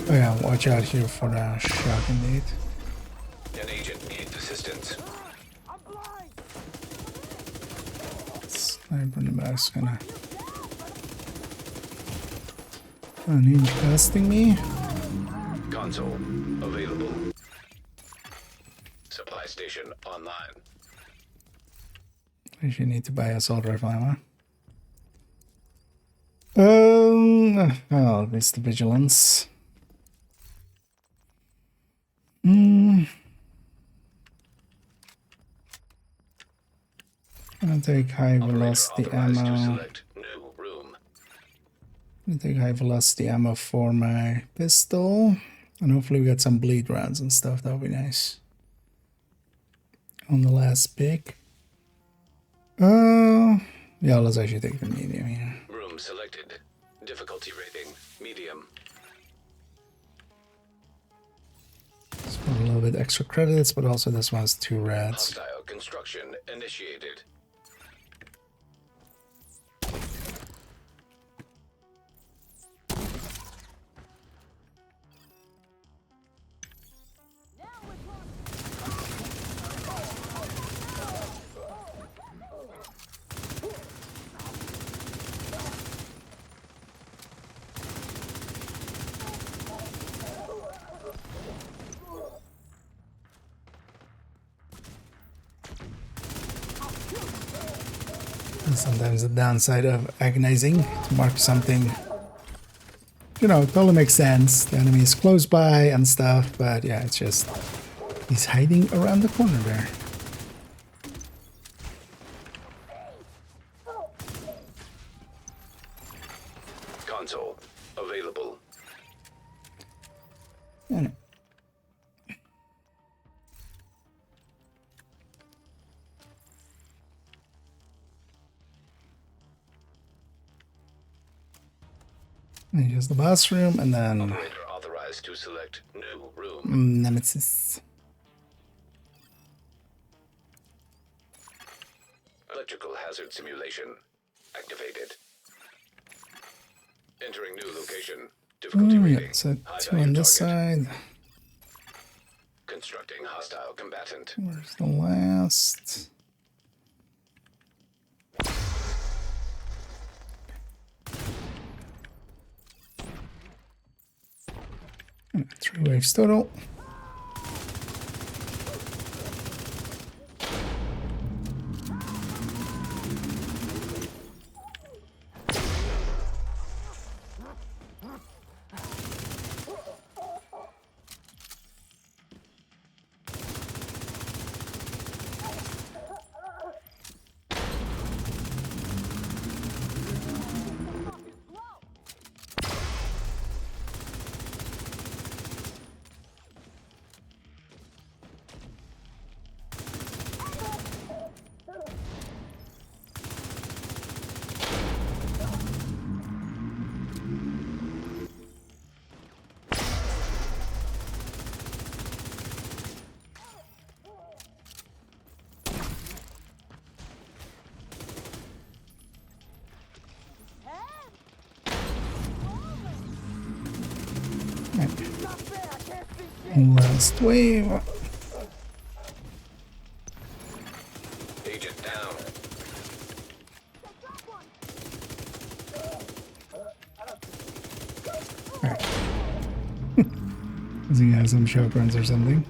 Oh yeah, watch out here for the shock indeed. An agent needs assistance. Sniper in the back's gonna ninja casting me. Console available. Supply station online. I should need to buy assault rifle ammo. Oh, it's the vigilance. gonna take high Operator velocity authorized to ammo. select new room. I'm gonna take high velocity ammo for my pistol. And hopefully we get some bleed rounds and stuff. That would be nice. On the last pick. Yeah, let's actually take the medium here. Room selected. Difficulty rating medium. Just for a little bit extra credits, but also this one has 2 reds. Hostile construction initiated. And sometimes the downside of agonizing to mark something, you know, it totally makes sense. The enemy is close by and stuff, but yeah, it's just he's hiding around the corner there. Console available. And here's the boss room, and then Operator authorized to select new room. Nemesis. Electrical hazard simulation activated. Entering new location. Difficulty rating. Yeah, so high 2 value on this target. side. Constructing hostile combatant. Where's the last? And 3 waves total. Last wave. Agent down. Alright. Does he have some show runs or something?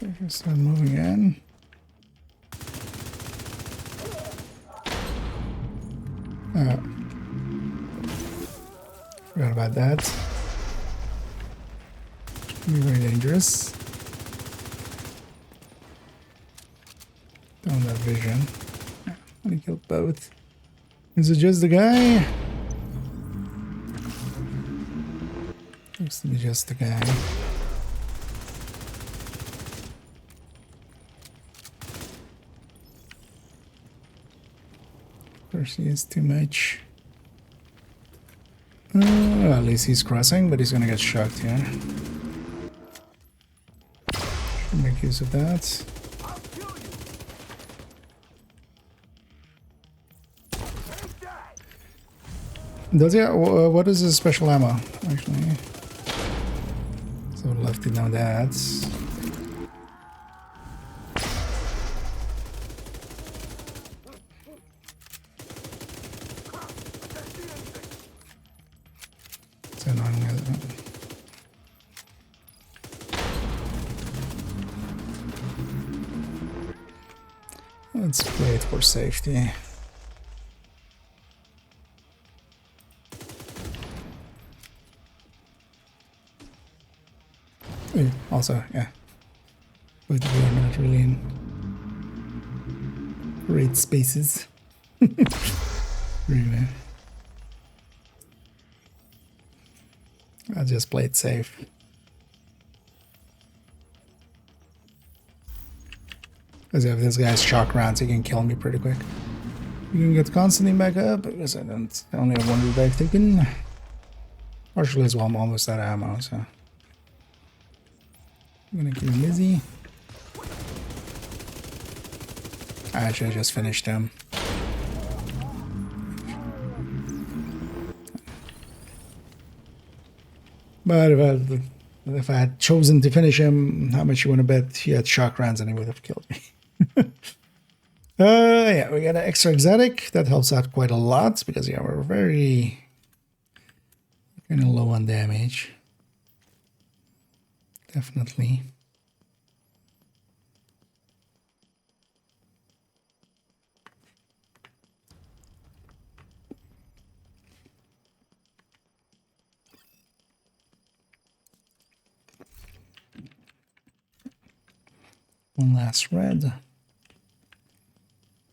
Okay, start moving in. Forgot about that. Can be very dangerous. Don't have vision. I'm gonna kill both. Is it just the guy? Seems to be just the guy. Of course, he is too much. At least he's crossing, but he's gonna get shocked here. Should make use of that. Does he? What is his special ammo? Actually, so we'll have to know that. So annoying. Let's play it for safety. Also, yeah. Both of them are not really in great spaces. Really. I'll just play it safe. Because if this guy's shock rounds, he can kill me pretty quick. You can get constantly back up because I don't only have one revive taken. Partially as well, I'm almost out of ammo, so I'm gonna kill Lizzie. Actually, I just finished him. But if I had chosen to finish him, how much you want to bet he had shock rounds and he would have killed me? Yeah, we got an extra exotic. That helps out quite a lot because, yeah, we're very kind of low on damage. Definitely. One last red.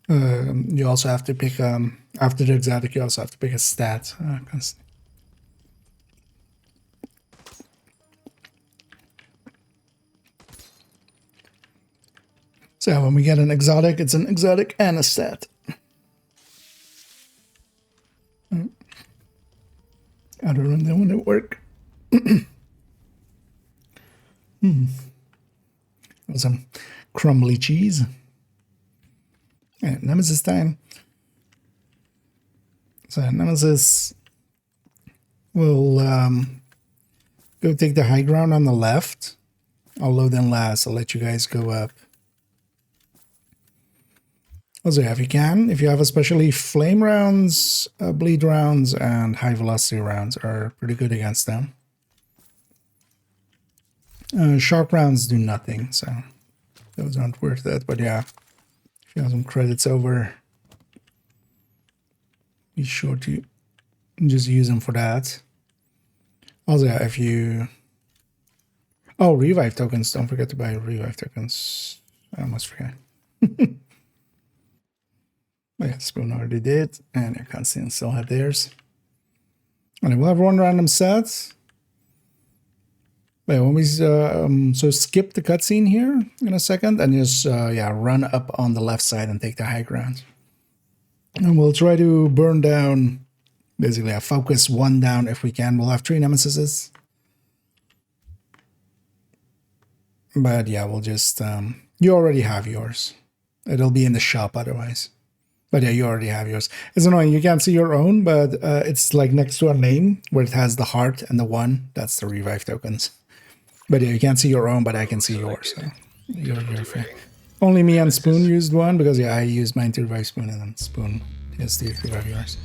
You also have to pick, after the exotic, you also have to pick a stat. So when we get an exotic, it's an exotic and a stat. I don't know when it work. Some crumbly cheese. Alright, Nemesis time. So Nemesis will go take the high ground on the left. I'll load in last. I'll let you guys go up. Also, if you can, if you have especially flame rounds, bleed rounds, and high velocity rounds are pretty good against them. Shock rounds do nothing, so those aren't worth it. But yeah, if you have some credits over, be sure to just use them for that. Also, yeah, if you... Oh, revive tokens. Don't forget to buy revive tokens. I almost forgot. Oh, yeah, Spoon already did, and your cutscene still have theirs. And we'll have one random set. But when we so skip the cutscene here in a second, and just yeah, run up on the left side and take the high ground. And we'll try to burn down, basically, focus one down if we can. We'll have 3 nemesises. But yeah, we'll just you already have yours. It'll be in the shop otherwise. But yeah, you already have yours. It's annoying. You can't see your own, but it's like next to a name where it has the heart and the 1. That's the revive tokens. But yeah, you can't see your own, but I can see yours. So you're fair. Only me and Spoon used one because yeah, I used mine to revive Spoon, and then Spoon has to revive yours.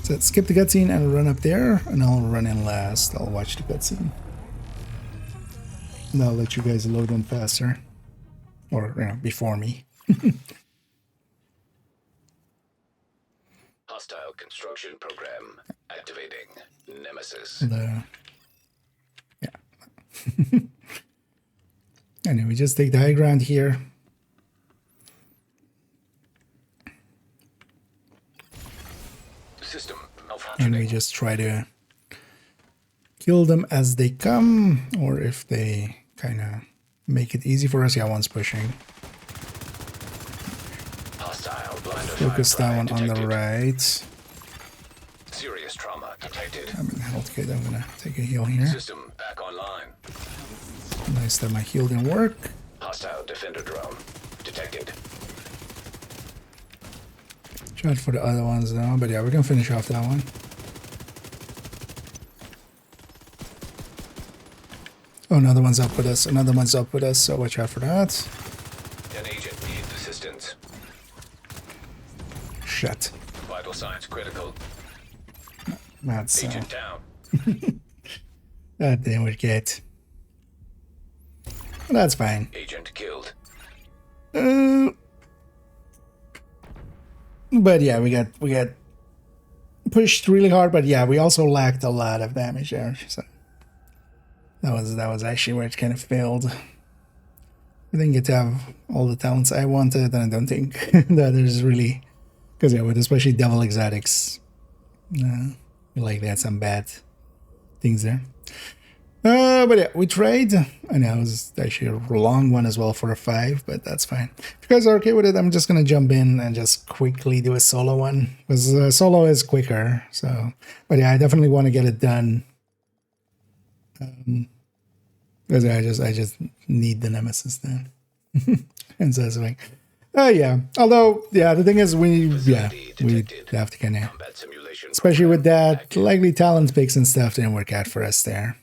So let's skip the cutscene and run up there, and I'll run in last. I'll watch the cutscene. And I'll let you guys load in faster, or you know, before me. Hostile construction program activating. Nemesis. Yeah. Anyway, we just take the high ground here. System And we malfunctioning. just try to kill them as they come, or if they kind of make it easy for us. Yeah, one's pushing. Hostile blind Focus that one on the right. Serious trauma detected. I'm in health kit. I'm gonna take a heal here. System back online. Nice that my heal didn't work. Hostile defender drone detected. Try for the other ones though, but yeah, we can finish off that one. Oh, another one's up with us. Another one's up with us, so watch out for that. An agent needs assistance. Shit. Vital signs critical. That's Agent down. that didn't work yet. That's fine. Agent killed. But yeah, we got pushed really hard, but yeah, we also lacked a lot of damage there. So That was actually where it kind of failed. I didn't get to have all the talents I wanted, and I don't think that there's really, because yeah, with especially Devil Exotics, like they had some bad things there. But yeah, we tried. I know it was actually a long one as well for a 5, but that's fine. If you guys are okay with it, I'm just gonna jump in and just quickly do a solo one, because solo is quicker. So, but yeah, I definitely want to get it done. Because I just need the nemesis then. And so it's like, yeah. Although, yeah, the thing is, we have to kind of, Combat simulation especially with program that, active. likely talent picks and stuff didn't work out for us there.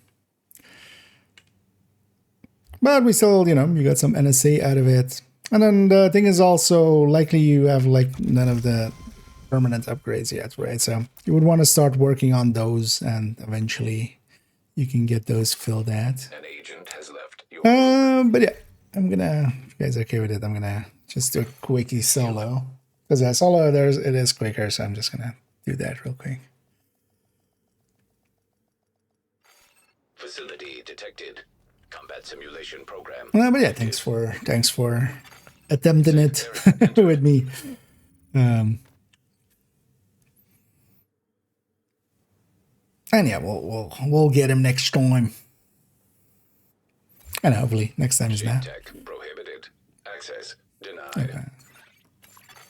But we still, you know, you got some NSA out of it. And then the thing is also, likely you have like none of the permanent upgrades yet, right? So you would want to start working on those, and eventually you can get those filled out. An agent has left your But yeah, I'm gonna, if you guys are okay with it, I'm gonna just do a quickie solo. Because yeah, solo, it is quicker, so I'm just gonna do that real quick. facility detected. Combat simulation program. But yeah, thanks for attempting it with me. And yeah, we'll get him next time. And hopefully next time is Shade now. tech prohibited. Access denied. Okay.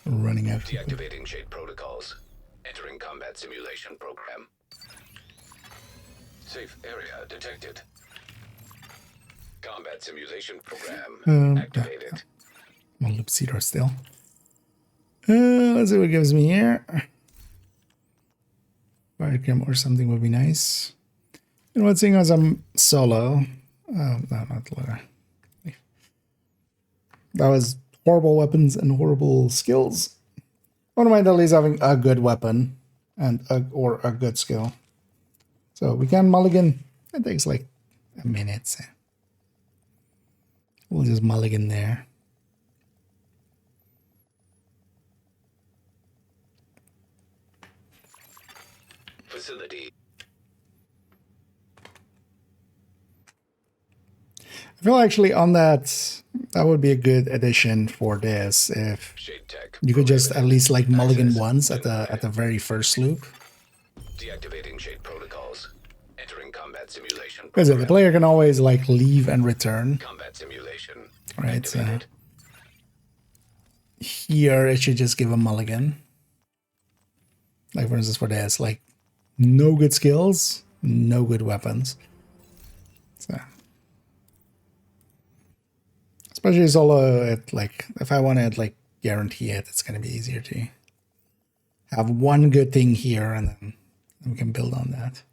Running out. Deactivating shade protocols. Entering combat simulation program. Safe area detected. Combat simulation program activated. I'm on loop Cedar still. Let's see what it gives me here. Fire cam or something would be nice. And what's seeing as I'm solo. No, not Laura. That was horrible weapons and horrible skills. I don't mind at least having a good weapon and or a good skill. So we can mulligan. It takes like a minute. So we'll just mulligan there. Facility. I feel actually on that would be a good addition for this if Shade tech. you could just at least like mulligan Access once denied. at the very first loop. Deactivating shade protocols. Entering combat simulation Because the program. player can always like leave and return. Combat simulation. Right, so Activated. here it should just give a mulligan. Like for instance for this, like no good skills, no good weapons. So especially solo, it like if I want to like guarantee it, it's gonna be easier to have one good thing here and then we can build on that.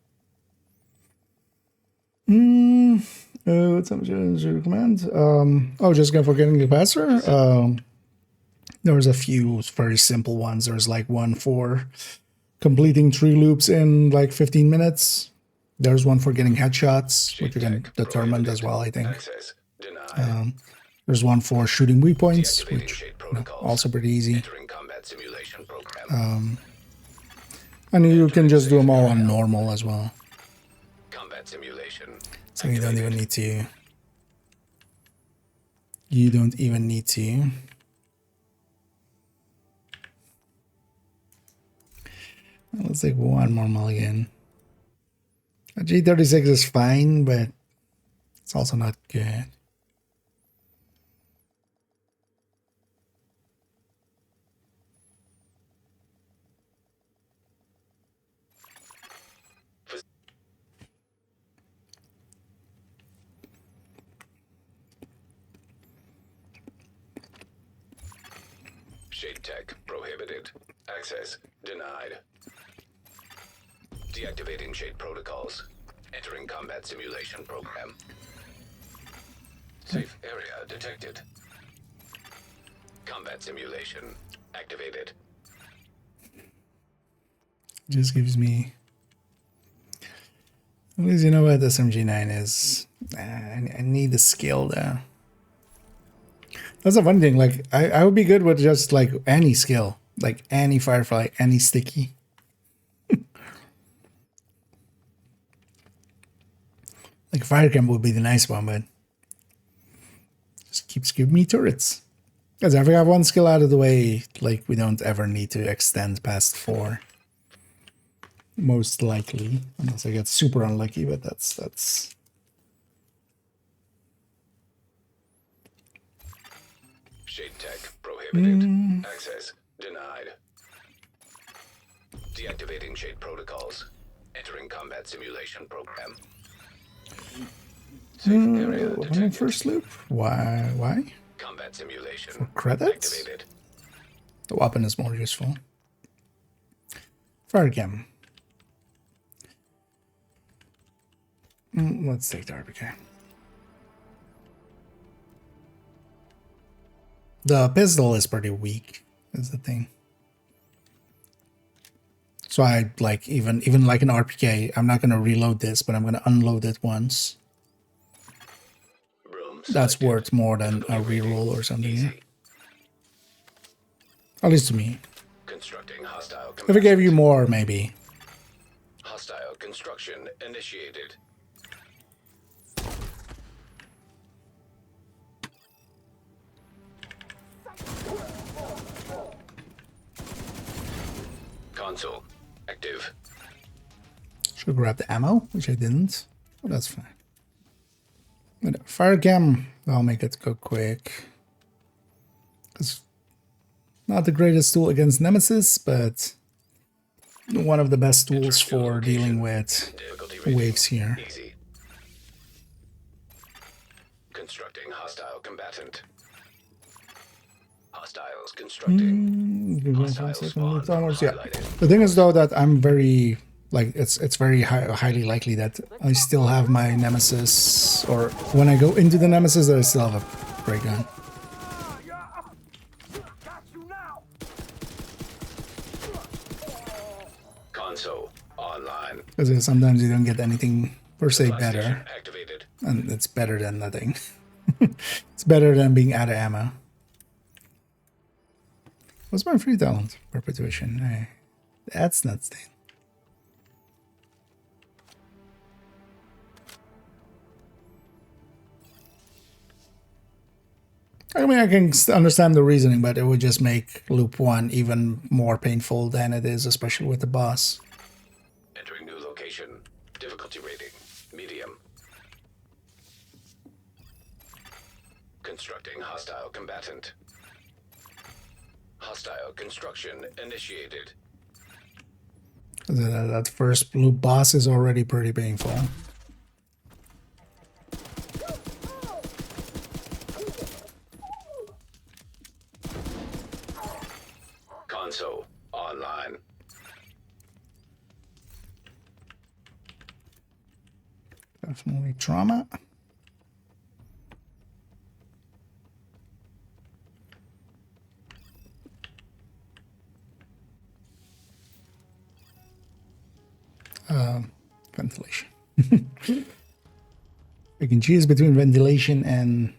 What's up, your command? Just go for getting the capacitor. There was a few very simple ones. There's like one for completing 3 loops in like 15 minutes. There's one for getting headshots, which you can determine as well, I think. Access denied. There's one for shooting weak points, Deactivating which shade protocols. also pretty easy. Entering combat simulation program. And you can just do them all on normal as well. Combat simulation. So you don't even need to. You don't even need to. Let's take one more mulligan. A G36 is fine, but it's also not good. Shade tech prohibited. Access denied. Deactivating shade protocols. Entering combat simulation program. Safe area detected. Combat simulation activated. Just gives me. At least you know what this MG9 is. I need the skill though. That's a fun thing. Like I would be good with just like any skill, like any firefly, any sticky. Like fire camp would be the nice one, but just keeps giving me turrets. Because if we have one skill out of the way, like we don't ever need to extend past 4. Most likely, unless I get super unlucky, but that's. Shade tech prohibited. Access denied. Deactivating shade protocols. Entering combat simulation program. Safe area Weapon detected. first loop? Why? Combat simulation. For credits? Activated. The weapon is more useful. Fire cam. Let's take the RPK. The pistol is pretty weak, is the thing. So I like even like an RPK, I'm not gonna reload this, but I'm gonna unload it once. Room That's selected. worth more than a reroll or something. Yeah? Easy. At least to me. Constructing hostile. If I gave you more, maybe. Hostile construction initiated. Console active. Should grab the ammo, which I didn't. But that's fine. But fire cam, I'll make it go quick. It's not the greatest tool against Nemesis, but one of the best tools for dealing with Difficulty rating. waves here. Easy. Constructing hostile combatant. Hostiles constructing. Hostiles spawn highlighted. The thing is though that I'm very like it's very highly likely that I still have my Nemesis, or when I go into the Nemesis that I still have a great gun. Console online. Because sometimes you don't get anything per se Blast station better, activated. and it's better than nothing. It's better than being out of ammo. What's my free talent? Perpetuation. Hey, that's not staying. I mean, I can understand the reasoning, but it would just make loop 1 even more painful than it is, especially with the boss. Entering new location. Difficulty rating medium. Constructing hostile combatant. Hostile construction initiated. That first loop boss is already pretty painful. Console online. Definitely trauma. Ventilation. I can choose between ventilation and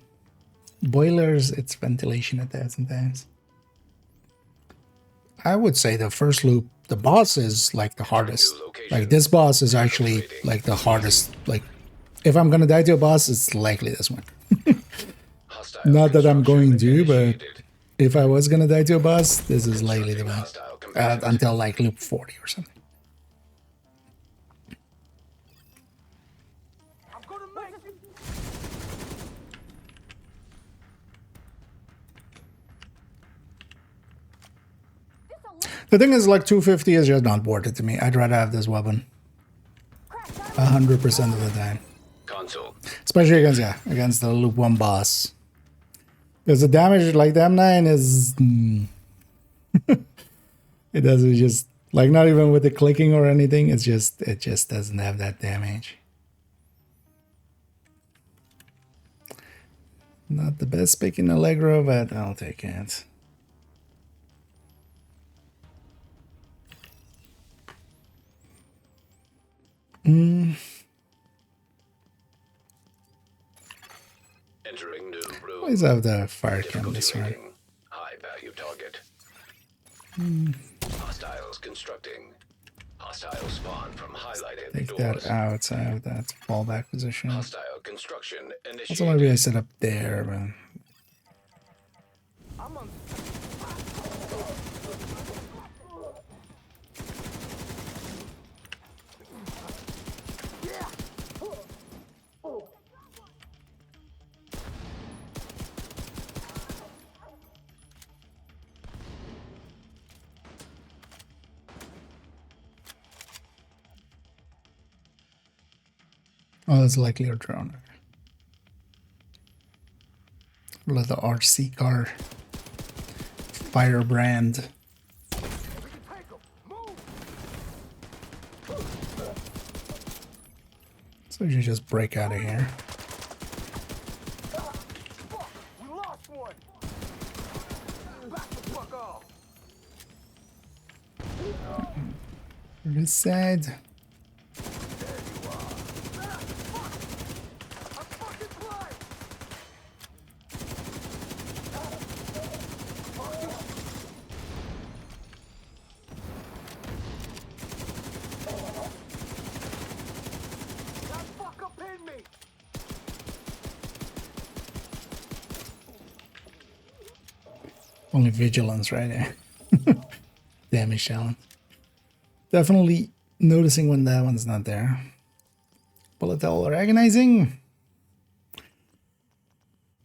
boilers. It's ventilation at 1,000 times. I would say the first loop, the boss is like the hardest. Like this boss is actually like the hardest. Like if I'm gonna die to a boss, it's likely this one. Hostile Not that I'm going to, construction but initiated. if I was gonna die to a boss, this is likely the one. Hostile combatant. Until like loop 40 or something. The thing is, like 250 is just not worth it to me. I'd rather have this weapon 100% of the time, Console. especially against the loop 1 boss. Because the damage, like the M9 is, it doesn't just like not even with the clicking or anything. It just doesn't have that damage. Not the best pick in Allegro, but I'll take it. Entering new room. Always have the fire cam Difficulty this one. rating. High value target. Hostiles constructing. Hostile spawn from highlighted Take doors. that out, so I have that fallback position. Hostile construction initiated. Also, maybe I set up there, but oh, that's likely a drone. Let the RC car firebrand. So you just break out of here. We lost one. Back the fuck off. This side. Only vigilance right there. Damage challenge. Definitely noticing when that one's not there. Bullet hell or agonizing?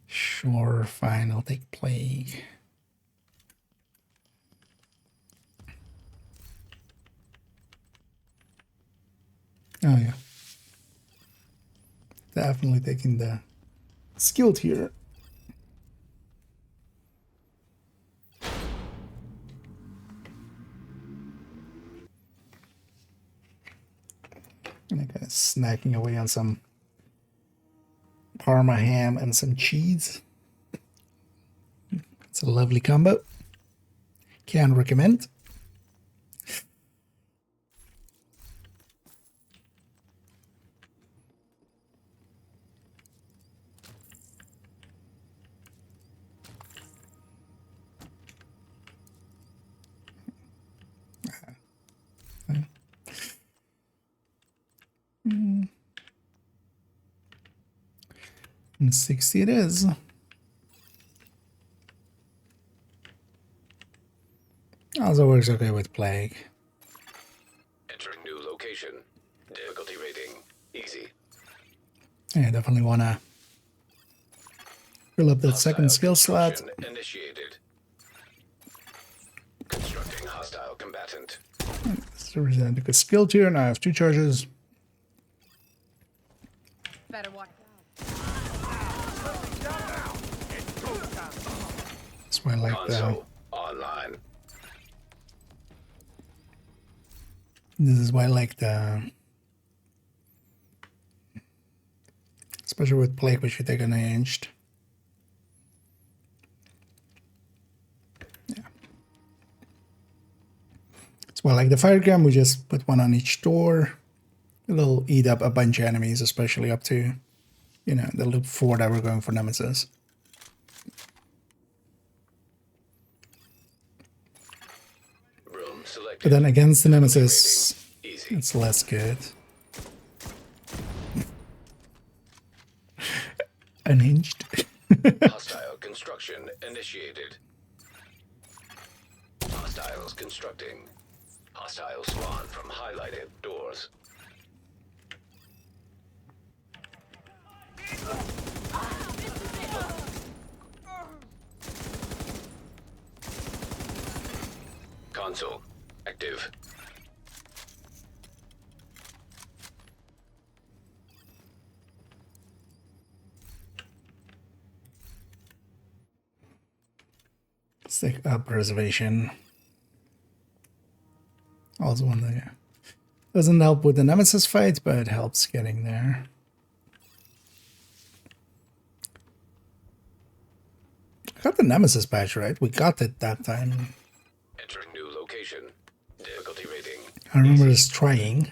Sure, fine, I'll take plague. Oh yeah. Definitely taking the skill tier. And I kind of snacking away on some Parma ham and some cheese. It's a lovely combo. Can recommend. And 60 it is. Also works okay with plague. Entering new location. Difficulty rating easy. Yeah, definitely want to fill up that second skill slot. Construction initiated. Constructing hostile combatant. So we're going to take a skill tier. Now I have 2 charges. Better watch out. That's why I like that. Console online. This is why I like the, especially with plague, which you take unhinged. Yeah. That's why I like the fire gun. We just put one on each door. It'll eat up a bunch of enemies, especially up to, you know, the loop 4 that we're going for Nemesis. Room selected. But then against the Nemesis, Easy. it's less good. Unhinged. Hostile construction initiated. Hostiles constructing. Hostile spawn from highlighted doors. Console active. Stick up reservation. Also one that doesn't help with the Nemesis fight, but it helps getting there. I got the Nemesis badge right. We got it that time. Entering new location. Difficulty rating. I remember us trying.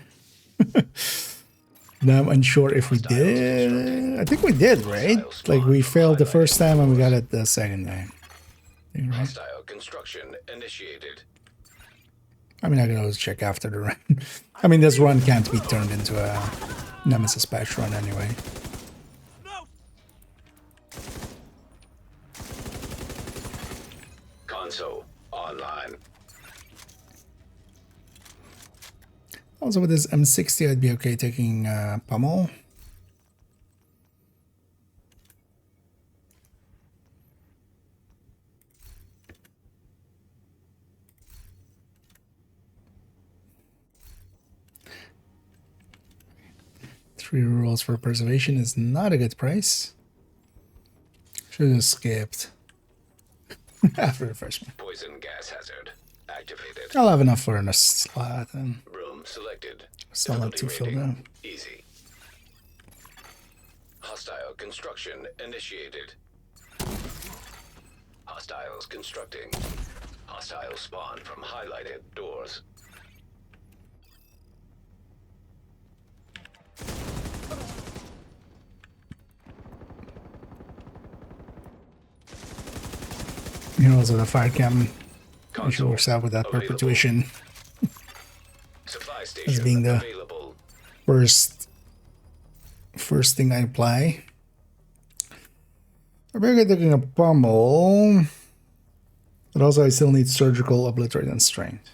Now I'm unsure if we did. I think we did, right? Like we failed the first time and we got it the second time. I think, right? Hostile construction initiated. I mean, I can always check after the run. I mean, this run can't be turned into a Nemesis patch run anyway. Console online. Also, with this M60, I'd be okay taking Pummel. Three rolls for preservation is not a good price. Should have skipped after the first one. Poison gas hazard activated. I'll have enough for a slot and Room selected. still not too filled Difficulty up. rating, easy. Hostile construction initiated. Hostiles constructing. Hostile spawn from highlighted doors. You know, also the fire cam Console issue works out with that available. perpetuation Supply as station being the available. first thing I apply. I'm really taking a pummel, but also I still need surgical, obliterate, and strength.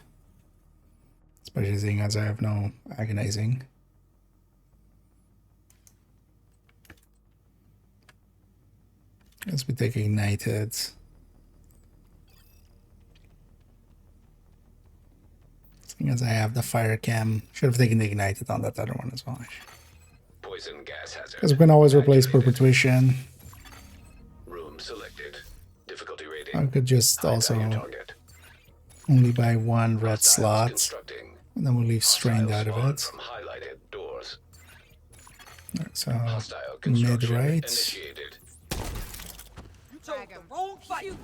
Especially seeing as I have no agonizing. Let's be taking ignited. Seeing as I have the fire cam, should have taken the ignited on that other one as well. Poison gas hazard. Because we can always replace activated. perpetuation. Room selected. Difficulty rating. I could just High also value target. only buy one red Hostiles slot, constructing. and then we'll leave strained Hostile out of spawn it. From highlighted doors. So Hostile mid construction right. initiated. You chose the wrong fight. Yeah.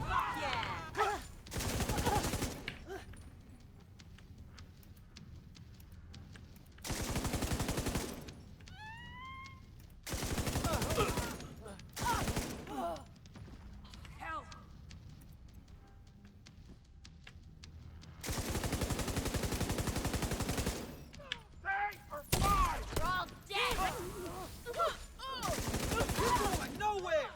Hell. Thanks for five. We're all dead. You're going nowhere.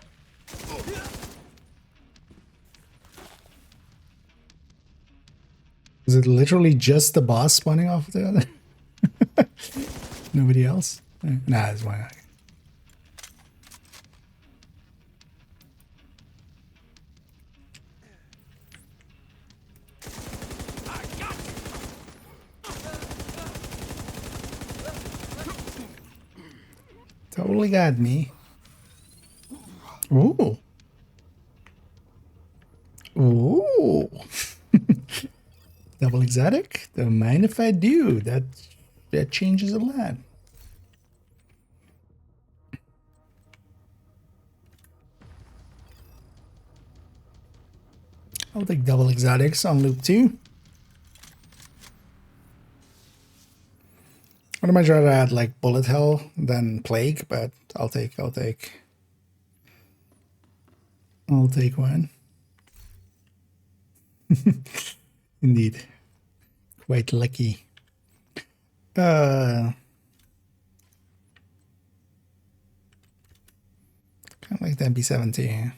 Is it literally just the boss spawning off the other? Nobody else? Nah, it's why not. Totally got me. Ooh. Ooh. Double exotic? Don't mind if I do. That changes a lot. I'll take double exotics on loop 2. I'd much rather add like bullet hell than plague, but I'll take one. Indeed. Quite lucky. Kind of like the MP70.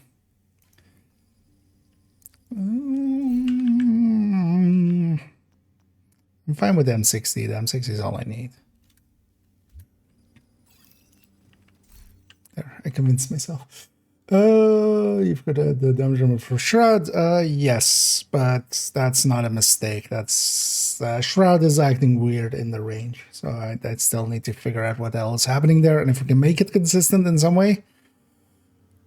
I'm fine with the M60. The M60 is all I need. There, I convinced myself. You've got the damage removal for Shroud. Yes, but that's not a mistake. That's Shroud is acting weird in the range, so I still need to figure out what the hell is happening there, and if we can make it consistent in some way.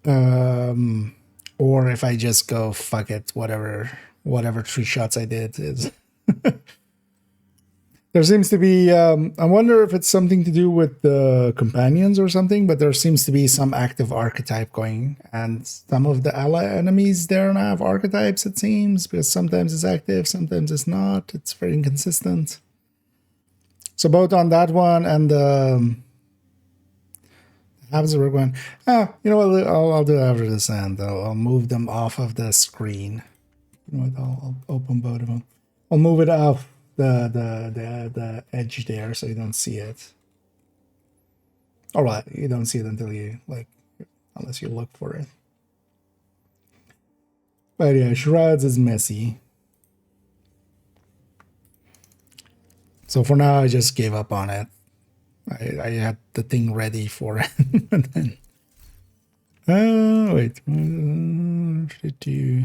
Or if I just go fuck it, whatever 3 shots I did is. There seems to be, I wonder if it's something to do with the companions or something, but there seems to be some active archetype going, and some of the ally enemies there now have archetypes, it seems, because sometimes it's active, sometimes it's not. It's very inconsistent. So both on that one and how does it work one? You know what, I'll do it after this end. I'll move them off of the screen. You know what, I'll open both of them. I'll move it off the edge there so you don't see it. All right, you don't see it until you like, unless you look for it. But yeah, Shrouds is messy. So for now, I just gave up on it. I had the thing ready for it, and then wait, should you?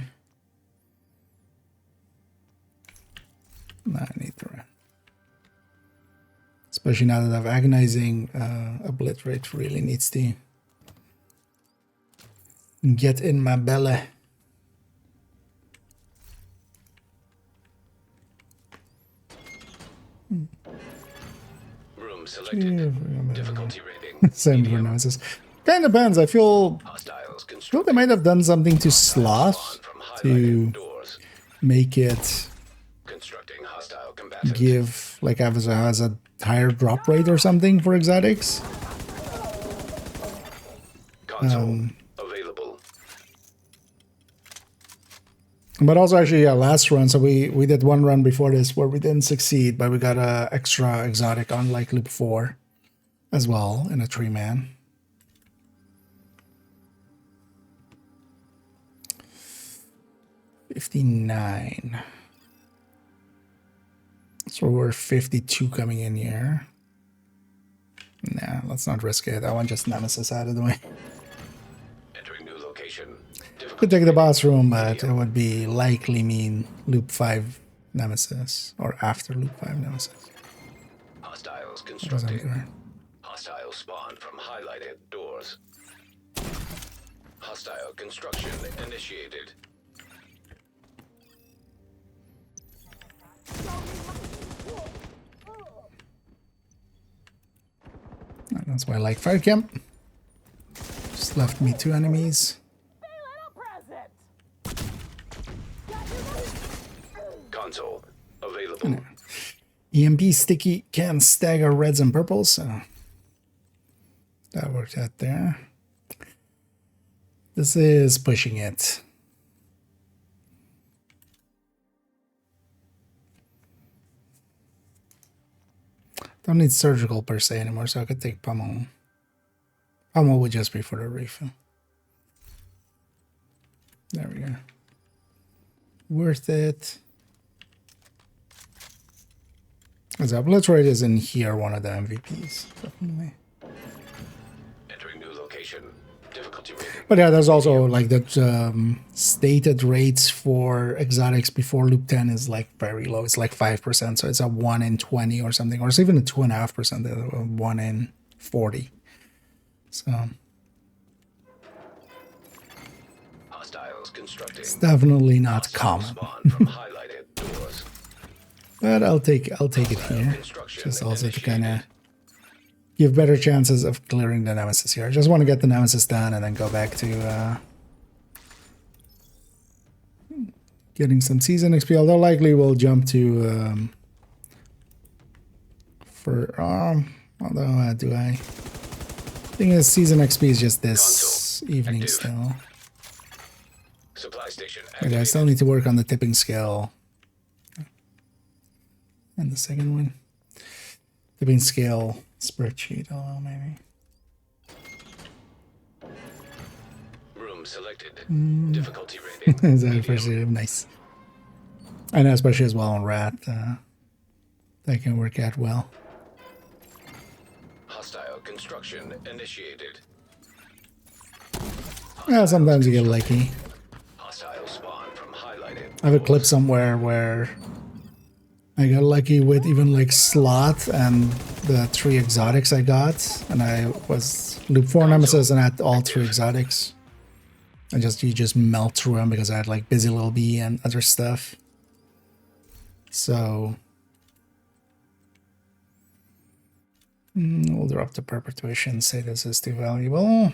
No, I need to run. Especially now that I've agonizing obliterate really needs to get in my belly. Room selected. Difficulty rating. Same for analysis. Kind of depends. I feel Hostiles they might have done something to Sloth from to highlighted doors. make it Constructing hostile combatant. give like has a higher drop rate or something for exotics. Console available. But also actually, yeah, last run. So we did one run before this where we didn't succeed, but we got a extra exotic on like loop 4 as well in a 3-man. $59. So we're 52 coming in here. Nah, let's not risk it. I want just Nemesis out of the way. Entering new location. Could take the boss room, but it would be likely mean loop 5 Nemesis or after loop 5 Nemesis. Hostiles What was I constructing. doing? Hostile spawn from highlighted doors. Hostile construction initiated. That's why I like fire camp. Just left me 2 enemies. Console available. EMP sticky can stagger reds and purples, so that worked out there. This is pushing it. Don't need surgical per se anymore, so I could take pummel. Pummel would just be for the refill. There we go. Worth it. As Obliterate is in here, one of the MVPs, definitely. Entering new location. Difficulty rating. But yeah, there's also like that stated rates for exotics before loop 10 is like very low. It's like 5%, so it's a 1 in 20 or something, or it's even a 2.5%, 1 in 40. So Hostiles constructing. it's definitely not Hostile common. spawn from highlighted doors. But I'll take it here. Just also to kind of give better chances of clearing the Nemesis here. I just want to get the Nemesis done and then go back to getting some season XP. Although likely we'll jump to although do I? Thing is, season XP is just this Console evening active. still. Supply station But I activated. still need to work on the tipping scale. And the second one. Tipping scale spreadsheet, oh maybe. Room selected. Difficulty rating. Is that first nice. And especially as well on Rat, that can work out well. Hostile construction initiated. Yeah, sometimes you get lucky. Hostile spawn from highlighted. I have a clip somewhere where I got lucky with even like slot and the 3 exotics I got, and I was loop 4 Nemesis and I had all 3 exotics. You just melt through them because I had like Busy Little Bee and other stuff. So we'll drop the perpetuation, say this is too valuable.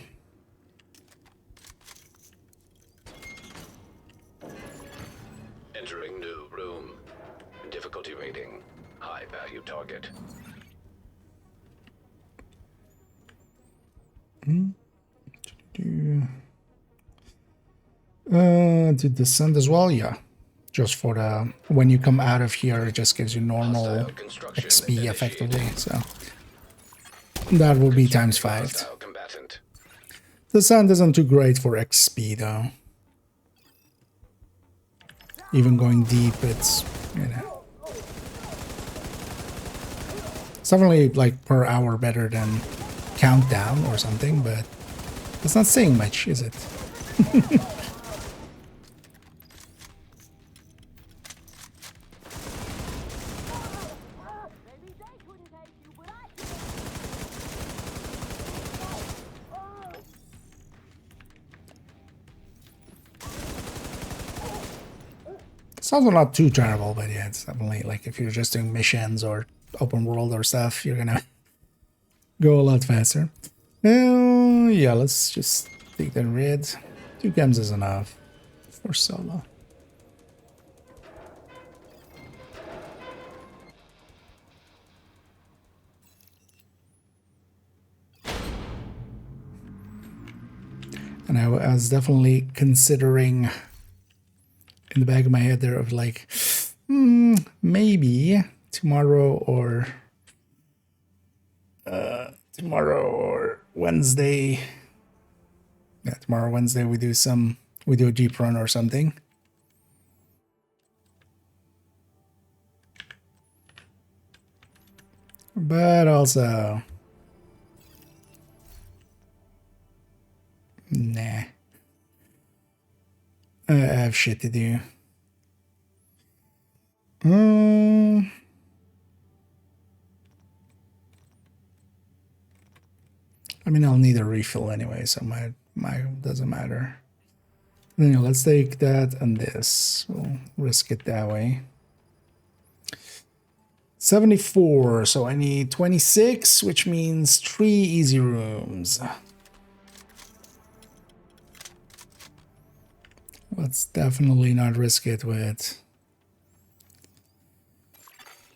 Entering new room. Difficulty rating. High value target. To descend as well, yeah. just for the when you come out of here, it just gives you normal Hostile construction XP initiated. effectively. So that will be times 5. Hostile combatant. The sand isn't too great for XP though. Even going deep, it's, you know, it's definitely like per hour better than countdown or something, but it's not saying much, is it? It's also not too terrible, but yeah, it's definitely like if you're just doing missions or open world or stuff, you're gonna go a lot faster. Yeah, let's just take the red. 2 chems is enough for solo. And I was definitely considering in the back of my head there of like, maybe tomorrow or Wednesday. Yeah, tomorrow Wednesday we do a deep run or something. But also, nah. I have shit to do. I mean, I'll need a refill anyway, so my doesn't matter. Anyway, let's take that and this. We'll risk it that way. 74, so I need 26, which means 3 easy rooms. Let's definitely not risk it with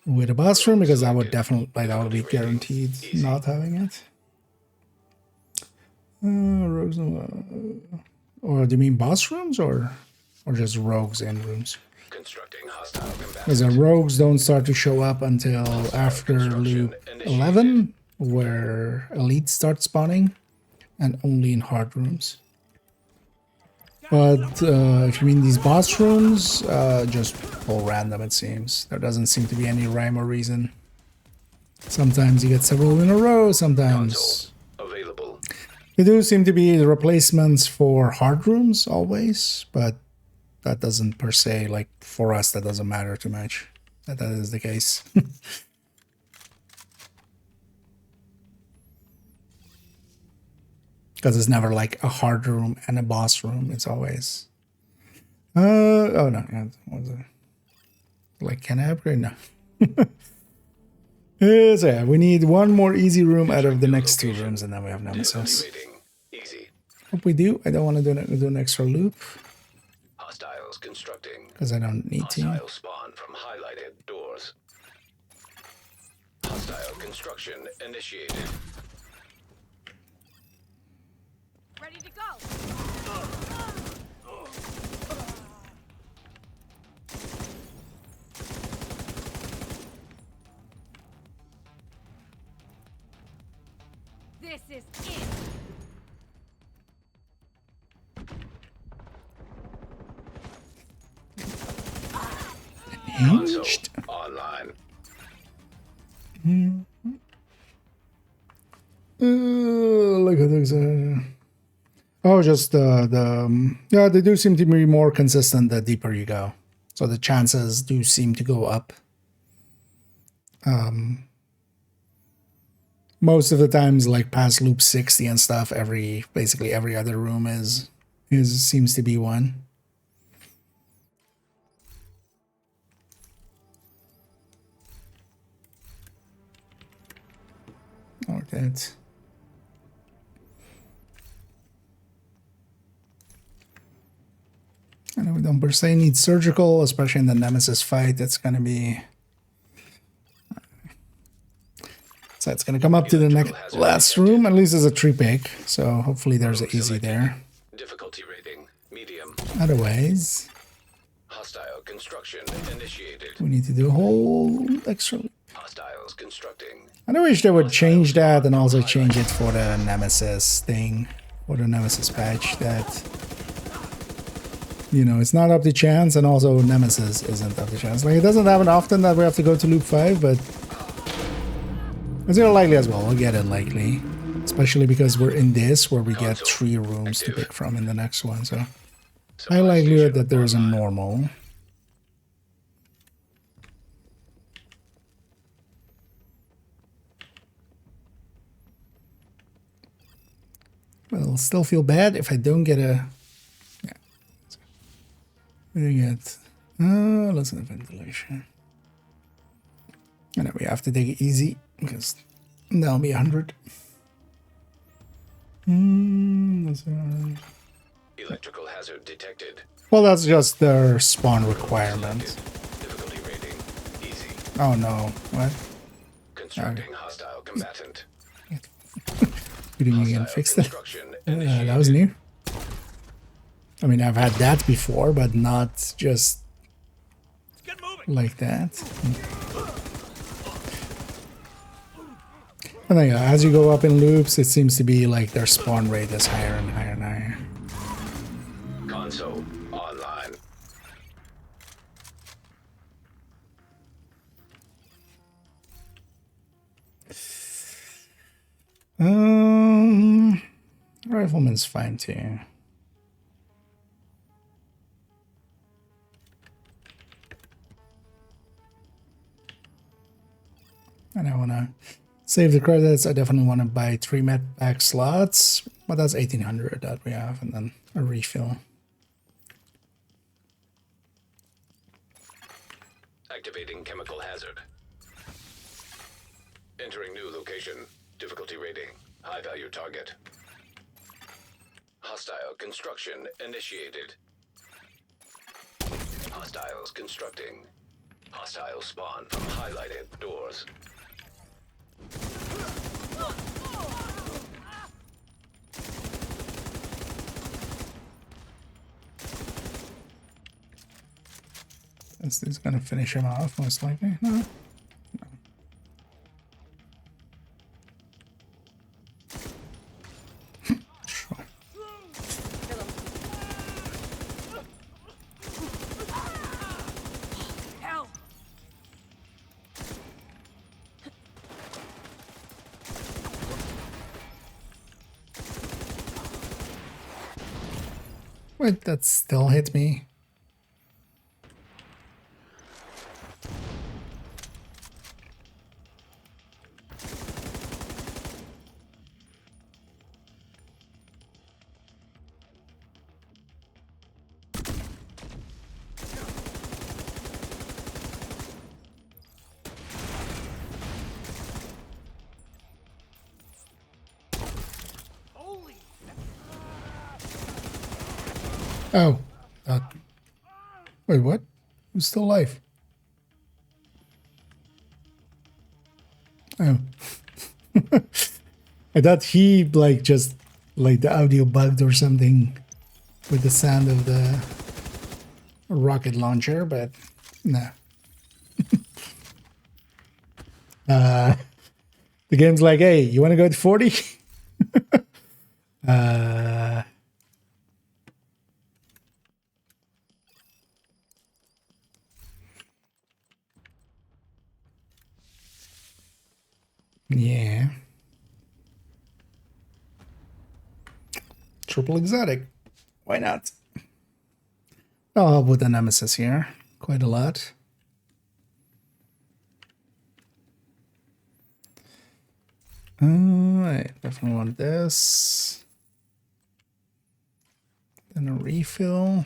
a boss room, because I would definitely, like, that would be guaranteed not having it. Rogues, or do you mean boss rooms or just rogues in rooms? Constructing hostile combatant. Because the rogues don't start to show up until after loop 11, where elites start spawning, and only in hard rooms. But if you mean these boss rooms, just all random it seems. There doesn't seem to be any rhyme or reason. Sometimes you get several in a row, sometimes... Available. They do seem to be the replacements for hard rooms always, but that doesn't per se, like for us, that doesn't matter too much. That is the case. Because it's never like a hard room and a boss room. It's always... oh no, yeah, what was it? Like, can I upgrade? No. So yeah, we need one more easy room out of the next 2 rooms, and then we have Nemesis. Easy. Hope we do. I don't want to do an extra loop, Hostiles constructing. because I don't need to. Hostile spawn from highlighted doors. Hostile construction initiated. Ready to go. This is it. Console online. Look at this. Oh, just yeah, they do seem to be more consistent the deeper you go. So the chances do seem to go up. Most of the times, like past loop 60 and stuff, basically every other room seems to be one. Okay. I know we don't per se need surgical, especially in the Nemesis fight. That's going to be... So it's going to come up to the next last room. At least there's a tree pick, so hopefully there's an easy there. Difficulty rating medium. Otherwise... Hostile construction initiated. We need to do a whole extra loop. Hostiles constructing. I wish they would change that and also change it for the Nemesis thing. For the Nemesis patch that, you know, it's not up to chance, and also Nemesis isn't up to chance. Like, it doesn't happen often that we have to go to loop 5, but it's more likely as well. We'll get it likely. Especially because we're in this where we get 3 rooms to pick from in the next one, so high likelihood that there's a normal. But I'll still feel bad if I don't get a... Yeah. We get... let's get ventilation. And then we have to take it easy, because that'll be 100. That's right. Electrical hazard detected. Well, that's just their spawn requirement. Difficulty rating easy. Oh no, what? Constructing hostile combatant. You didn't even fix that? Construction That was new. I mean, I've had that before, but not just like that. I think as you go up in loops, it seems to be like their spawn rate is higher and higher and higher. console online. Rifleman's fine too. And I want to save the credits. I definitely want to buy 3 med pack slots, but that's 1800 that we have, and then a refill. Activating chemical hazard. Entering new location. Difficulty rating. High value target. Hostile construction initiated. Hostiles constructing. Hostile spawn from highlighted doors. This is gonna finish him off, most likely. No. Sure. Help! Wait, that still hit me. Oh. Wait, what? Who's still alive? Oh. I thought he, like, just, like, the audio bugged or something with the sound of the rocket launcher, but no. The game's like, hey, you want to go to 40? Yeah. Triple exotic. Why not? I'll help with the Nemesis here. Quite a lot. I definitely want this. Then a refill.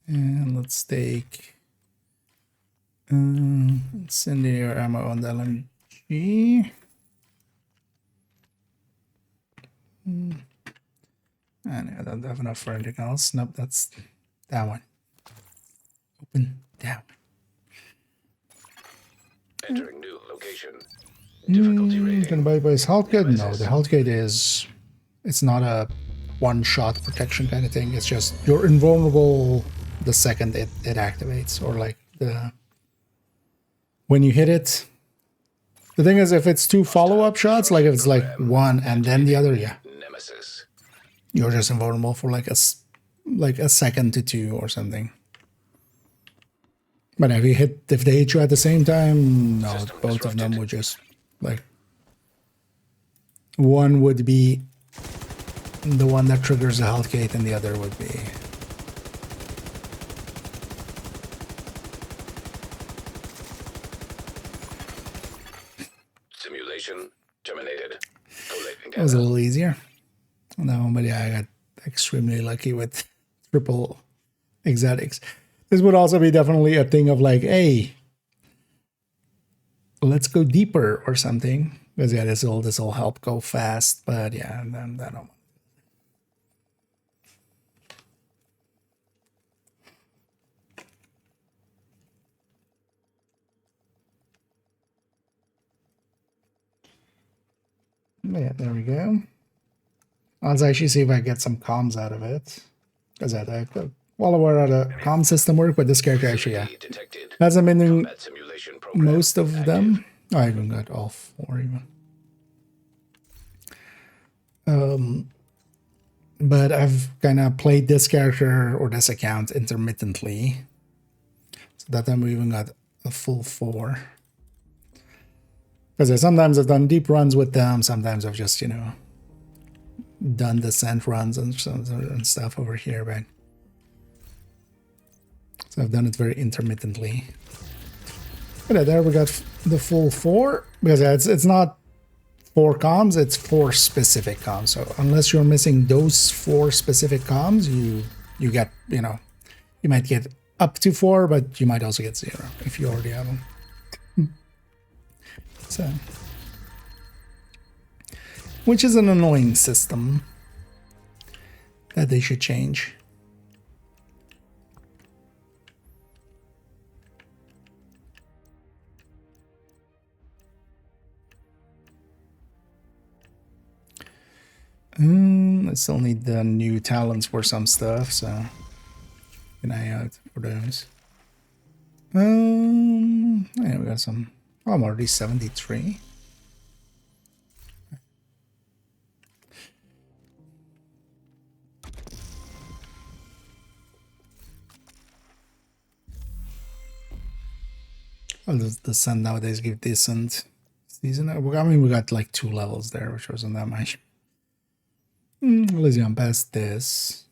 And let's take incendiary ammo on the LMG. And I don't have enough for anything else. Nope, that's that one. Open that one. Entering new location. Difficulty rating. Can I buy his health kit? No, the health kit is, it's not a one-shot protection kind of thing. It's just you're invulnerable the second it activates, or like the when you hit it. The thing is, if it's two follow-up shots, like if it's like one and then the other, yeah, Nemesis. you're just invulnerable for like a second to two or something. But if they hit you at the same time, no, System both of them disrupted. would just like one would be the one that triggers the health gate, and the other would be. Simulation terminated. Collating It was a data. little easier. No, but yeah, I got extremely lucky with triple exotics. This would also be definitely a thing of like, hey, let's go deeper or something. Because yeah, this will help go fast. But yeah, then I don't. Yeah, there we go. Let's actually see if I get some comms out of it. Because well aware how the comm system work, but this character actually, yeah, Facility detected. hasn't been doing Combat simulation program most of active. them. I even got all four even. But I've kind of played this character or this account intermittently. So that time we even got a full 4. Because sometimes I've done deep runs with them, sometimes I've just, done descent runs and stuff over here, but so I've done it very intermittently. But yeah, there we got the full 4, because it's not 4 comms, it's 4 specific comms. So unless you're missing those 4 specific comms, you get, you might get up to 4, but you might also get 0 if you already have them. So, which is an annoying system that they should change. I still need the new talents for some stuff, so keep an eye out for those. Yeah, we got some. Oh, I'm already 73. Well, the sun nowadays give decent season. I mean, we got like 2 levels there, which wasn't that much. Let's jump past this.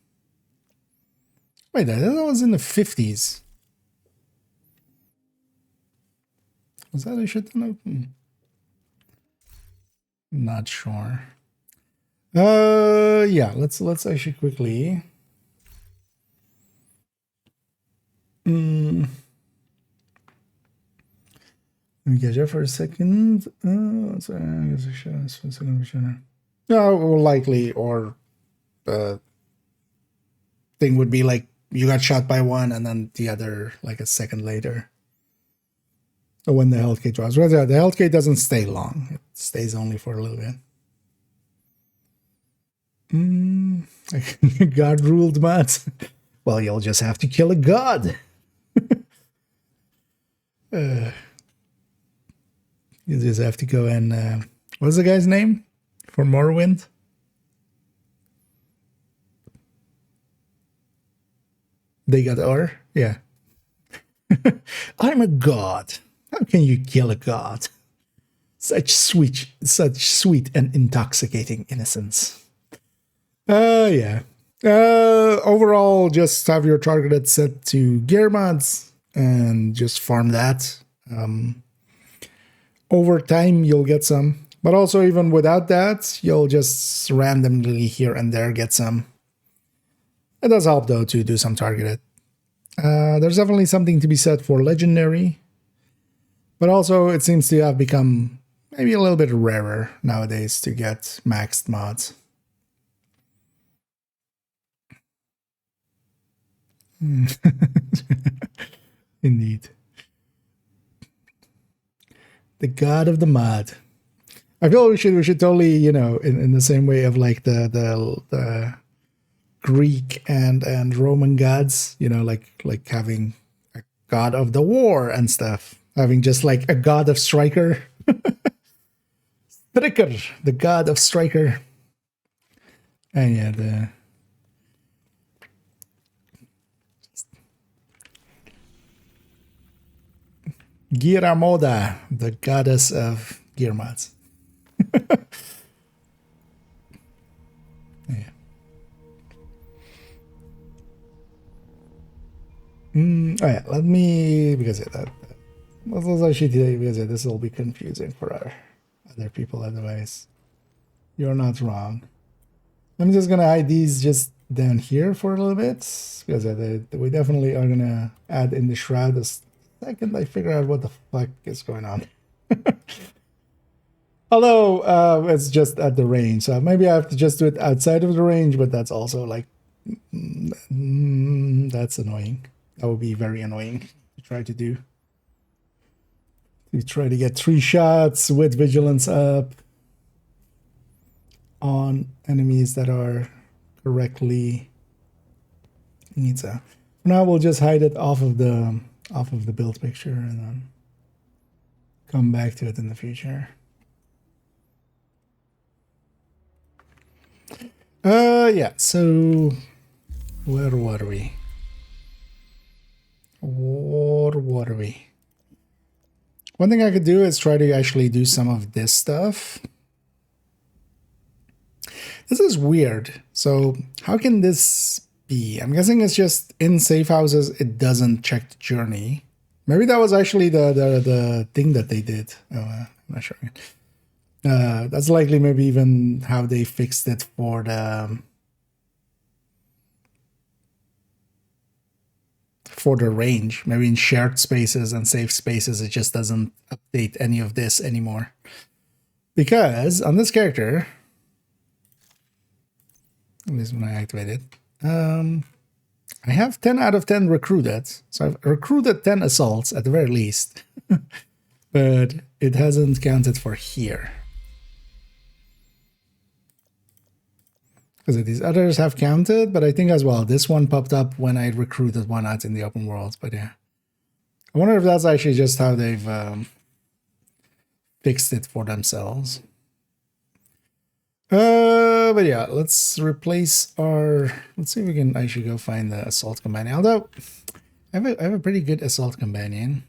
Wait, that was in the 50s. Was that a shit ton of? Not sure. Yeah, let's actually quickly. Let me get there for a second. Yeah, well, likely, or thing would be like you got shot by one and then the other like a second later. So when the health gate drops. Well, the health gate doesn't stay long. It stays only for a little bit. God ruled Matt. Well, you'll just have to kill a god. You just have to go and what's the guy's name for Morrowind? They got R? Yeah. I'm a god. How can you kill a god? Such sweet and intoxicating innocence. Yeah. Overall, just have your targeted set to gear mods and just farm that. Over time, you'll get some. But also, even without that, you'll just randomly here and there get some. It does help, though, to do some targeted. There's definitely something to be said for legendary. But also, it seems to have become maybe a little bit rarer nowadays to get maxed mods. Indeed. The god of the mod. I feel we should totally, in the same way of like the Greek and Roman gods, you know, like having a god of the war and stuff, having just like a god of striker. Striker, the god of striker. And yeah, the Gira Moda, the goddess of gear mods. Yeah. Oh yeah, let me, because let's actually today, because this will be confusing for our other people otherwise. You're not wrong. I'm just gonna hide these just down here for a little bit, because we definitely are gonna add in the shroud the second I figure out what the fuck is going on. Although it's just at the range, so maybe I have to just do it outside of the range, but that's also like that's annoying. That would be very annoying to try to do. You try to get 3 shots with vigilance up on enemies that are correctly needs a. Now we'll just hide it off of the build picture and then come back to it in the future. Yeah, so where were we? What are we? One thing I could do is try to actually do some of this stuff. This is weird. So how can this be? I'm guessing it's just in safe houses, it doesn't check the journey. Maybe that was actually the thing that they did. Oh, I'm not sure. That's likely maybe even how they fixed it for the range. Maybe in shared spaces and safe spaces, it just doesn't update any of this anymore. Because on this character, at least when I activate it, I have 10 out of 10 recruited. So I've recruited 10 assaults at the very least. But it hasn't counted for here. Because these others have counted, but I think as well, this one popped up when I recruited one out in the open world. But yeah, I wonder if that's actually just how they've fixed it for themselves. But yeah, let's replace our. Let's see if we can actually go find the assault companion. Although I have a pretty good assault companion.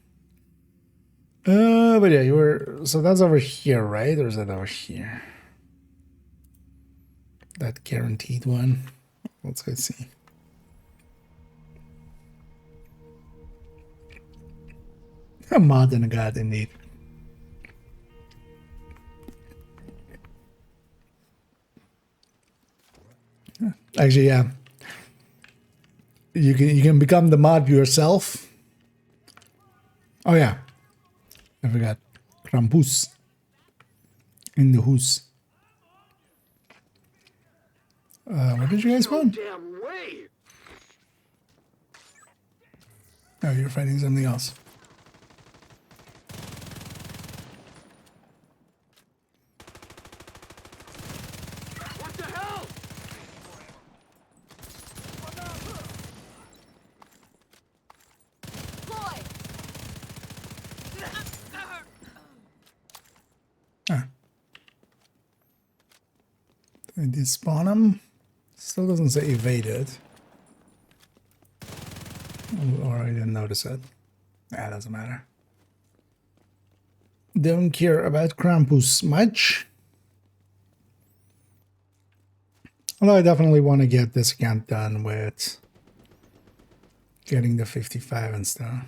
But yeah, so that's over here, right? Or is that over here? That guaranteed one. Let's go see. A mod and a god, indeed. Actually, yeah. You can become the mod yourself. Oh yeah, I forgot. Krampus in the house. Where did you guys spawn? Damn way. Oh, you're fighting something else. What the hell? Boy! Ah. I did spawn him. Still doesn't say evaded. Or I didn't notice it. Nah, doesn't matter. Don't care about Krampus much. Although I definitely want to get this account done with getting the 55 and stuff.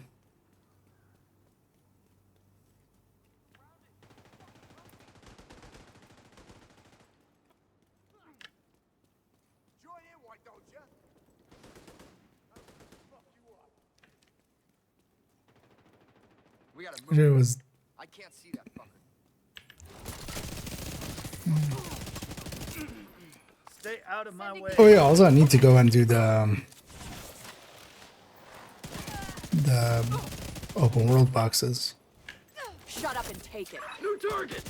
Join in, why don't you? Fuck you up. We gotta move. It was. I can't see that fucker. Stay out of my way. Oh yeah. Also, I need to go and do the open world boxes. Shut up and take it. New targets.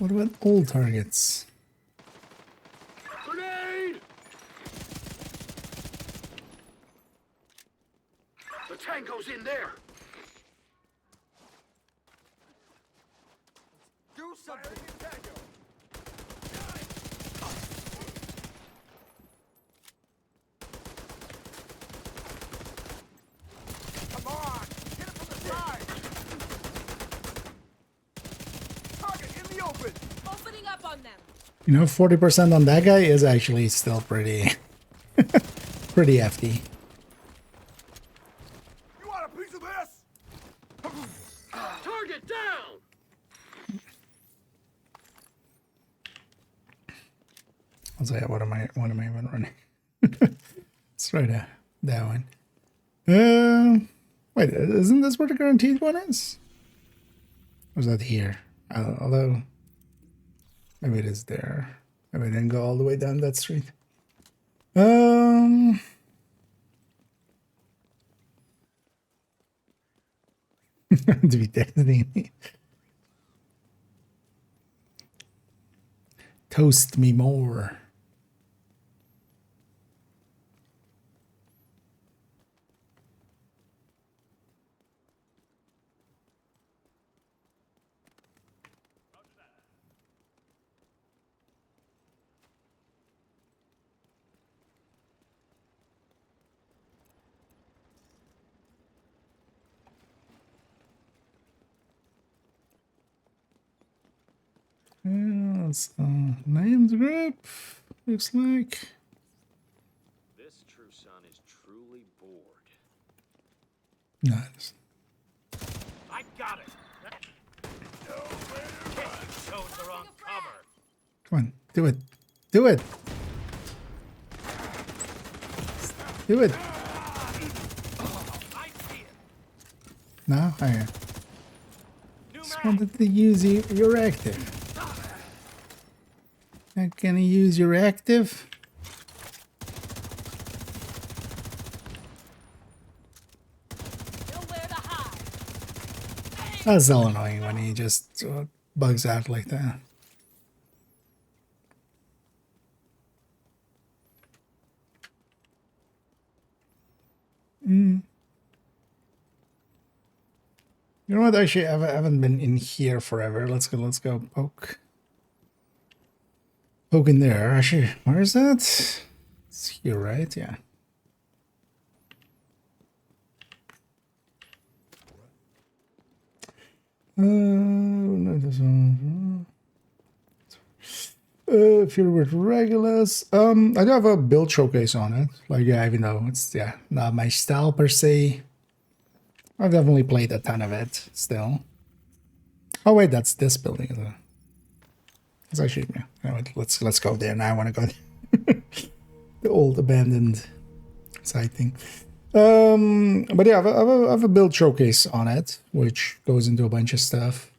What about old targets? Grenade! The tango's in there. Do something. Come on, hit it from the side. Target in the open. Opening up on them. You know, 40% on that guy is actually still pretty, pretty hefty. You want a piece of this? Target down! I'll say, what am I even running? Let's try that one. Wait, isn't this where the guaranteed one is? Or is that here? Although, maybe it is there. Maybe I didn't go all the way down that street. To be testing. Toast me more. That's named group. Looks like. This true son is truly bored. Nice. I got it. You chose the wrong cover. Come on, do it. Do it. Do it. I see it. No? Okay. New Just mag. wanted to use your active. Not gonna use your active. Nowhere to hide. That's so annoying when he just bugs out like that. You know what? Actually, I haven't been in here forever. Let's go poke. Poke in there. Actually, where is that? It's here, right? Yeah. No, this one. If you're with regulars, I do have a build showcase on it. Like, yeah, even though it's not my style per se. I've definitely played a ton of it still. Oh wait, that's this building, isn't it? It's actually anyway, let's go there. Now I want to go there. The old abandoned side thing. But yeah, I have a build showcase on it, which goes into a bunch of stuff.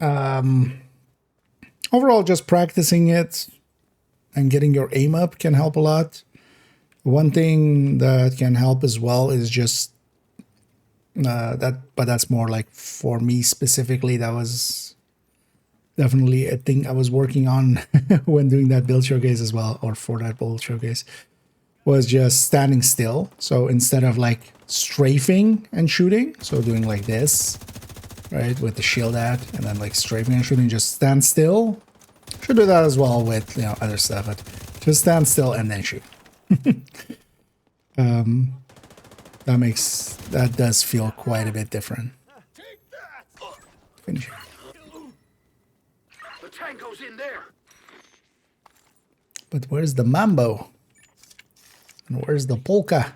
Overall, just practicing it and getting your aim up can help a lot. One thing that can help as well is just but that's more like for me specifically. That was definitely a thing I was working on when doing that build showcase as well, or for that build showcase, was just standing still. So instead of like strafing and shooting, so doing like this, right, with the shield at, and then like strafing and shooting, just stand still. Should do that as well with, you know, other stuff, but just stand still and then shoot. That does feel quite a bit different. Finish it. The tango's in there. But where's the mambo? And where's the polka?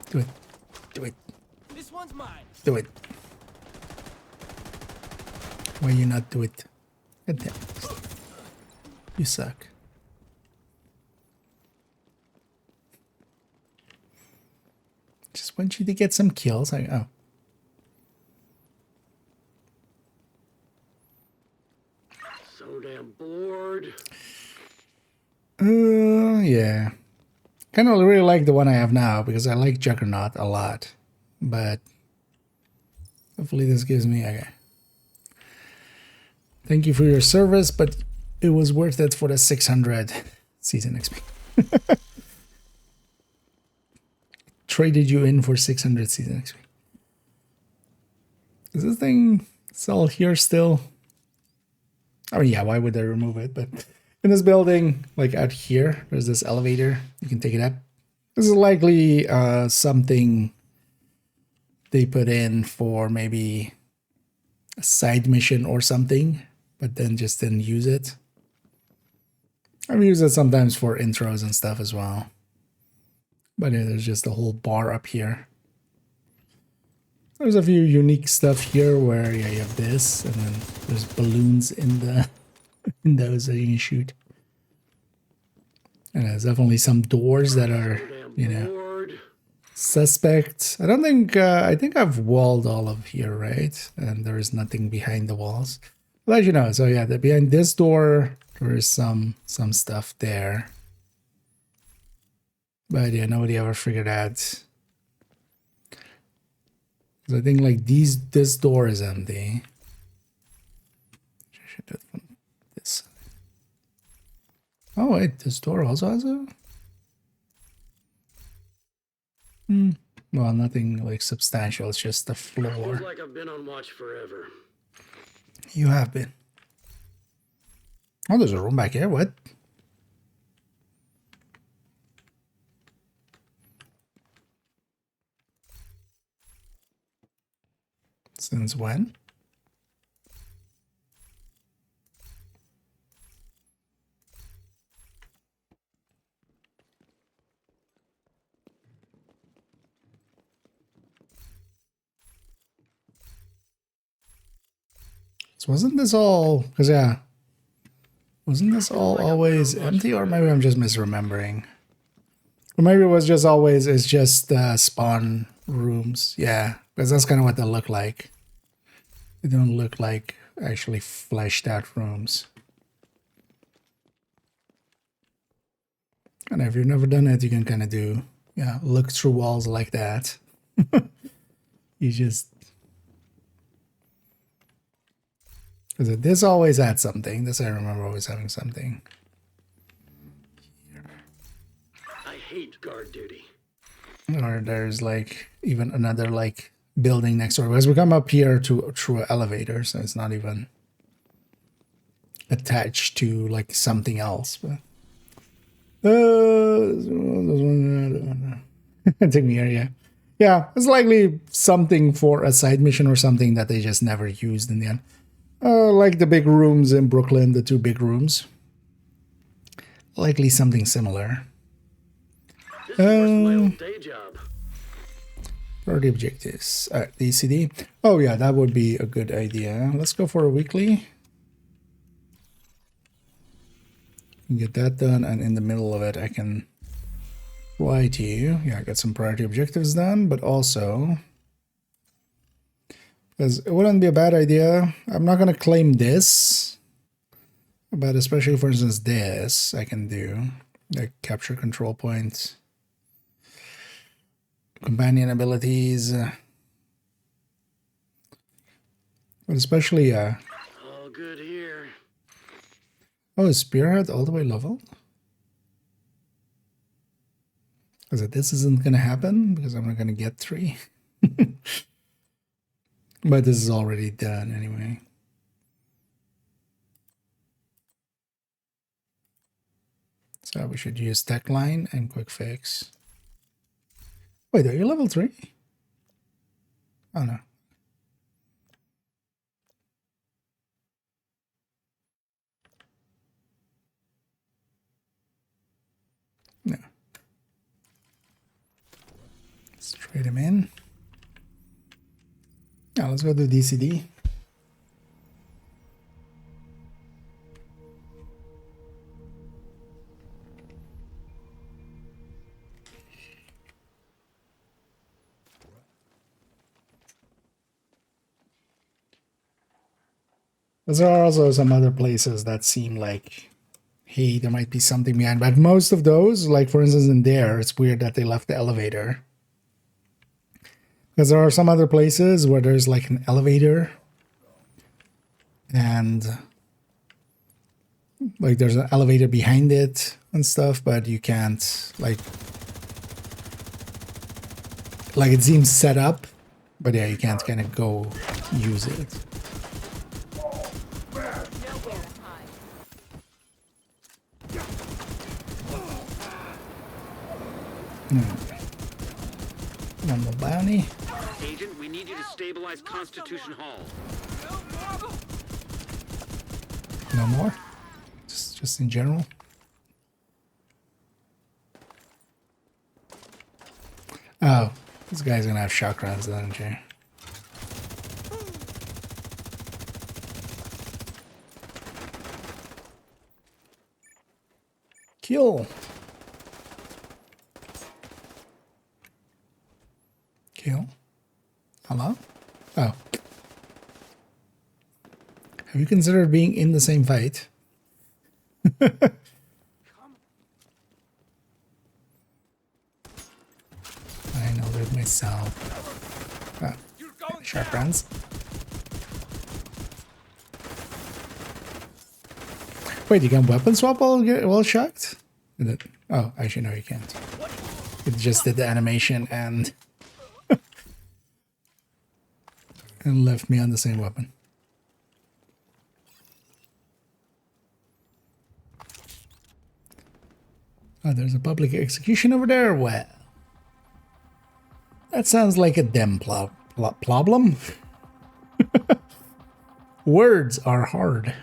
Do it. Do it. This one's mine. Do it. Why you not do it? God damn. You suck. Just want you to get some kills. Oh. So damn bored. Yeah. kind of really like the one I have now because I like Juggernaut a lot. But hopefully this gives me... Okay. Thank you for your service, but it was worth it for the 600 season XP. Traded you in for 600 season XP. Is this thing still here still? I mean, yeah, why would they remove it? But in this building, like out here, there's this elevator. You can take it up. This is likely something they put in for maybe a side mission or something, but then just didn't use it. I've used it sometimes for intros and stuff as well. But yeah, there's just a whole bar up here. There's a few unique stuff here where yeah, you have this, and then there's balloons in the in those that you can shoot. And there's definitely some doors that are, you know, suspect. I don't think I think I've walled all of here, right? And there is nothing behind the walls. I'll let you know. So yeah, behind this door there is some stuff there. But yeah, nobody ever figured out. So I think like this door is empty. This. Oh wait, this door also has a. Well, nothing like substantial. It's just the floor. Feels like I've been on watch forever. You have been. Oh, there's a room back here. What? Since when? So wasn't this all... Because, yeah. Wasn't this all always empty? Or maybe I'm just misremembering. Or maybe it was just always... It's just spawn rooms. Yeah. Because that's kind of what they look like. They don't look like actually fleshed out rooms. And if you've never done it, you can kind of do... Yeah, look through walls like that. You just... Because this always had something. This I remember always having something. Here. I hate guard duty. Or there's like even another like building next door. Because we come up here through an elevator, so it's not even attached to like something else. But take me here, yeah. Yeah, it's likely something for a side mission or something that they just never used in the end. Like the big rooms in Brooklyn, the two big rooms. Likely something similar. This is worse than my old day job. Priority objectives. DCD. Oh yeah, that would be a good idea. Let's go for a weekly. Get that done, and in the middle of it, I can write to you. Yeah, get some priority objectives done, but also... Because it wouldn't be a bad idea. I'm not going to claim this. But especially, for instance, this I can do. Like capture control points. Companion abilities. But especially... All good here. Oh, is Spearhead all the way leveled? Because this isn't going to happen. Because I'm not going to get 3. But this is already done anyway. So we should use tech line and quick fix. Wait, are you level 3? Oh no. No. Let's trade him in. Yeah, let's go to DCD. There are also some other places that seem like hey, there might be something behind. But most of those, like for instance in there, it's weird that they left the elevator. Because there are some other places where there's like an elevator and like there's an elevator behind it and stuff, but you can't like it seems set up, but yeah, you can't kind of go use it. Number bounty. Agent, we need you to stabilize Constitution Hall. No more? Just in general? Oh, this guy's gonna have shock rounds, doesn't he? Kill. Kill. Hello? Oh. Have you considered being in the same fight? I know that myself. Ah, sharp rounds. Wait, you can weapon swap while shocked? Oh, actually, no, you can't. It just did the animation and and left me on the same weapon. Oh, there's a public execution over there? Well, that sounds like a dem problem. Words are hard.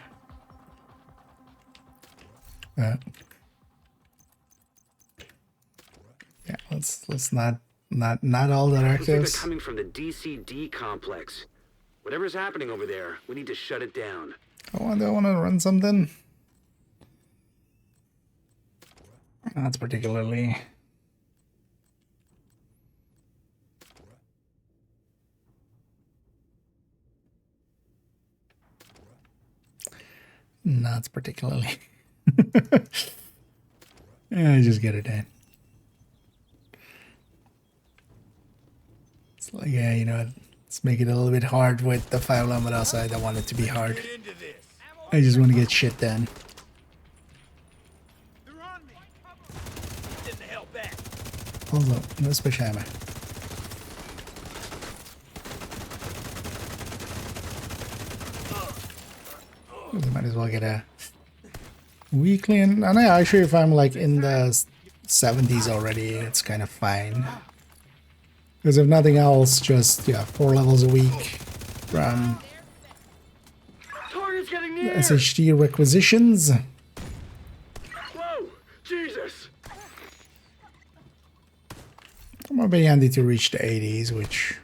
Yeah, let's not all Looks like directives. they're coming from the DCD complex. Whatever's happening over there, we need to shut it down. Do I want to run something? Not particularly. Not particularly. Yeah, just get it in. It's like, yeah, you know what? Let's make it a little bit hard with the 5 but also I don't want it to be hard. Get into this. I just want to get shit done. They're on me. Get the hell back. Also, no special ammo. We might as well get a weekly, and I actually, if I'm like in the 70s already, it's kind of fine. Because if nothing else, just 4 levels a week from Target's getting the near! SHD requisitions. Whoa! Jesus! It might be handy to reach the 80s, which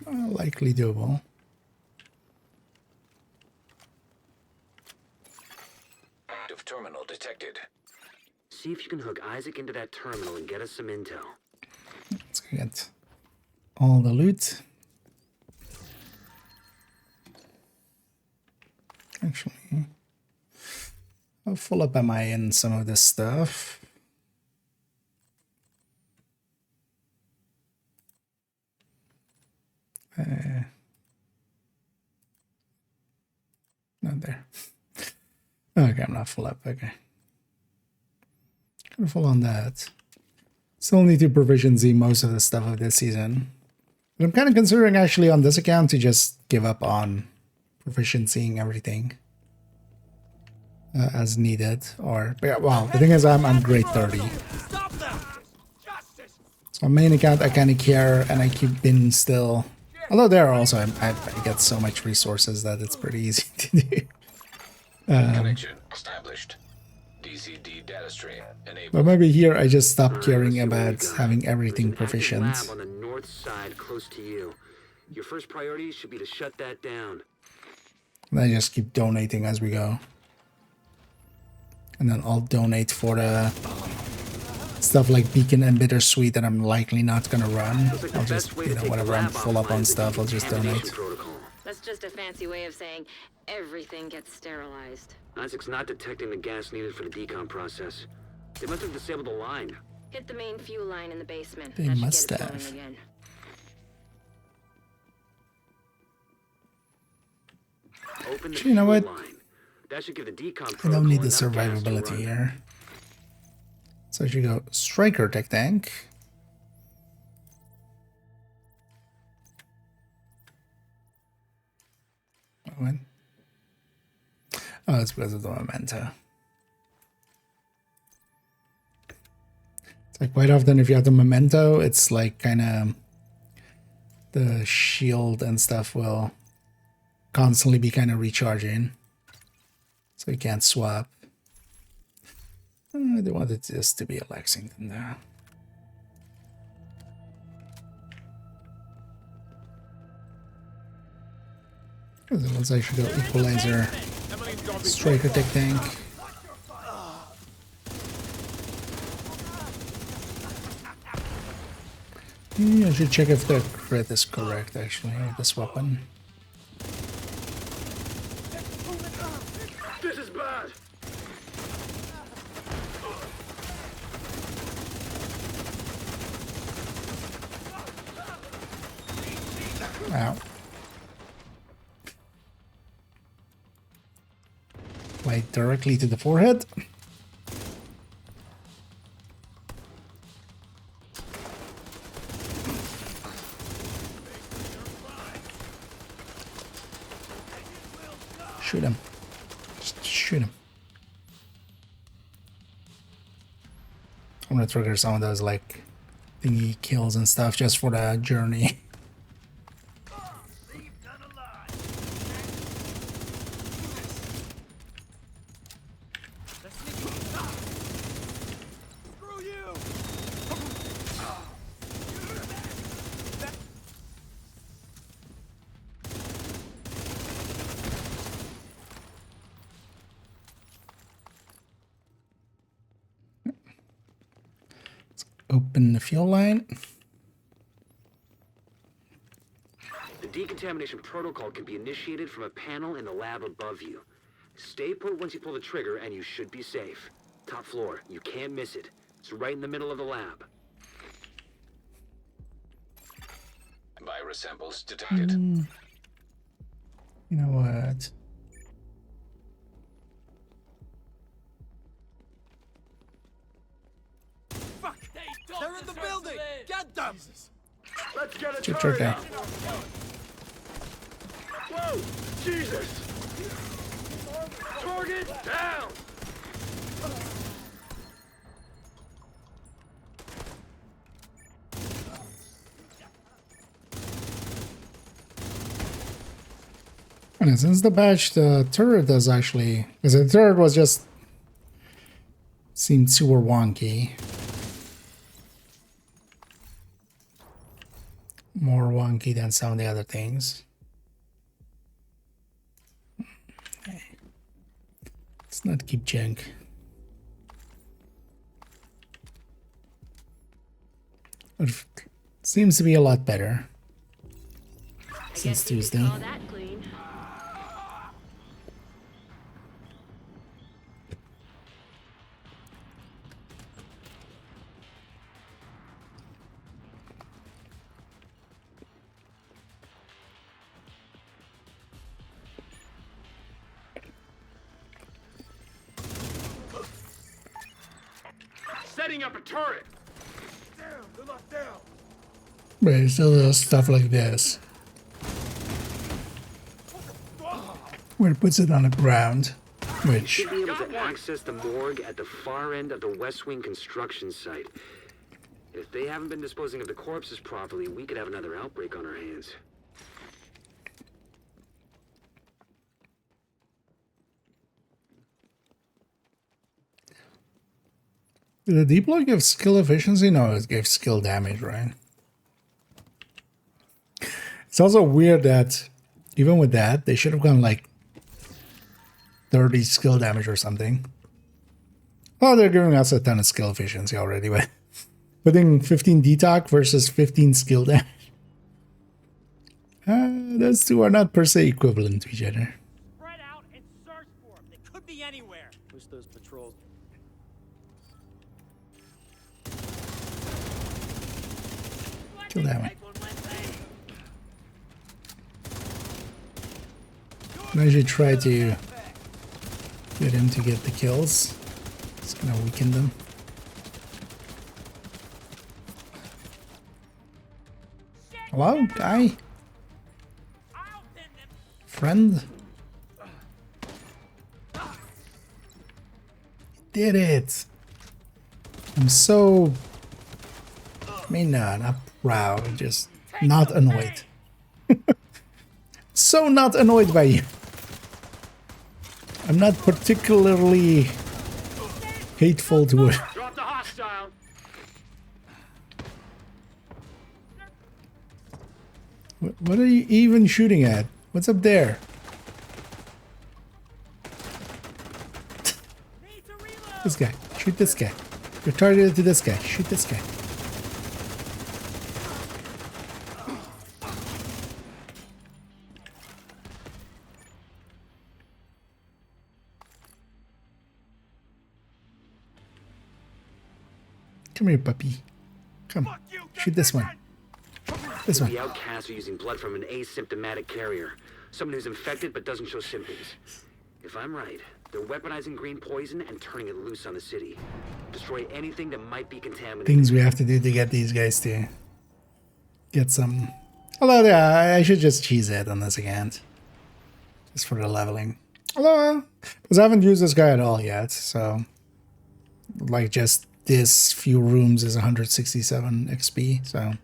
are likely doable. Active terminal detected. See if you can hook Isaac into that terminal and get us some intel. Let's go get all the loot. Actually, I'll full up am I in some of this stuff. Not there. Okay, I'm not full up. Okay. Kind of full on that. Still need to provision Z most of the stuff of this season. But I'm kind of considering actually on this account to just give up on proficiencying everything as needed. Or, yeah, well, the thing is I'm grade 30. Stop them! Justice! So on main account I kind of care and I keep in still. Although there also I get so much resources that it's pretty easy to do. Connection established. DCD data stream enabled. But maybe here I just stop Alright, caring let's see what we about got. having everything There's an active proficient. lab on the north side, close to you. Your first priority should be to shut that down. And I just keep donating as we go. And then I'll donate for the stuff like Beacon and Bittersweet that I'm likely not gonna run. Looks like the I'll best just, way to you know, take the whenever I'm lab full up offline on is the stuff, I'll just decontamination donate. protocol. That's just a fancy way of saying everything gets sterilized. Isaac's not detecting the gas needed for the decom process. They must have disabled the line. Hit the main fuel line in the basement. They That should must get it flowing have. again. Open the You know fuel what? line. That should give the decom I protocol don't need the enough gas to survivability run. here. So I should go Striker Tech Tank. When? Oh, it's because of the memento. It's like quite often if you have the memento, it's like kind of the shield and stuff will constantly be kind of recharging. So you can't swap. They wanted this to be a Lexington though. Let's actually go Equalizer, Striker Tech Tank. I should check if the crit is correct actually with this weapon. This is bad. Wow. Right directly to the forehead. Shoot him. Just shoot him. I'm gonna trigger some of those like thingy kills and stuff just for the journey. Screw you! Open the fuel line. The decontamination protocol can be initiated from a panel in the lab above you. Stay put once you pull the trigger and you should be safe. Top floor, you can't miss it. It's right in the middle of the lab. Virus samples detected. You know what? Fuck! They're in the building! Get them! Let's get a Shoot turret right up. Whoa! Jesus! Target down! And since the patch, the turret does actually, because the turret was just seemed super wonky. More wonky than some of the other things. Okay. Let's not keep junk. But it seems to be a lot better since Tuesday. Call that clean. Setting up a turret! Down! They're locked down! But it still does stuff like this, where it puts it on the ground, which Should be able to access the morgue at the far end of the West Wing construction site. If they haven't been disposing of the corpses properly, we could have another outbreak on our hands. did the deploy give skill efficiency? No, it gave skill damage, right? It's also weird that even with that, they should have gone like 30 skill damage or something. Oh, they're giving us a ton of skill efficiency already, but putting 15 detox versus 15 skill damage. Those two are not per se equivalent to each other. Spread out and search for them. They could be everywhere. Wish those patrols. Kill that one. I should try to get him to get the kills. It's gonna weaken them. Hello, guy? Friend? Did it! I'm so... I mean, not proud, just not annoyed. So not annoyed by you. I'm not particularly hateful to it. Drop the hostile. What are you even shooting at? What's up there? This guy. Shoot this guy. You're targeted to this guy. Shoot this guy. Come here, puppy. Come. Shoot this one. This one. The outcasts are using blood from an asymptomatic carrier. Someone who's infected but doesn't show symptoms. If I'm right, they're weaponizing green poison and turning it loose on the city. Destroy anything that might be contaminated. Things we have to do to get these guys to get some... Although, yeah, I should just cheese it on this account. Just for the leveling. Although, because I haven't used this guy at all yet, so... Like, just this few rooms is 167 XP, so...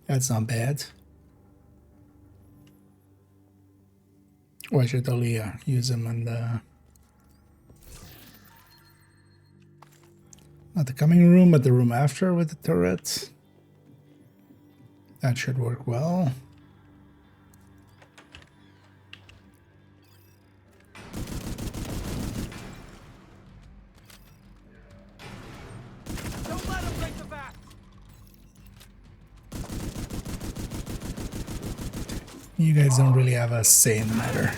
That's not bad. Or I should totally use them in the... Not the coming room, but the room after with the turret. That should work well. Don't let him break the back. You guys don't really have a say in the matter.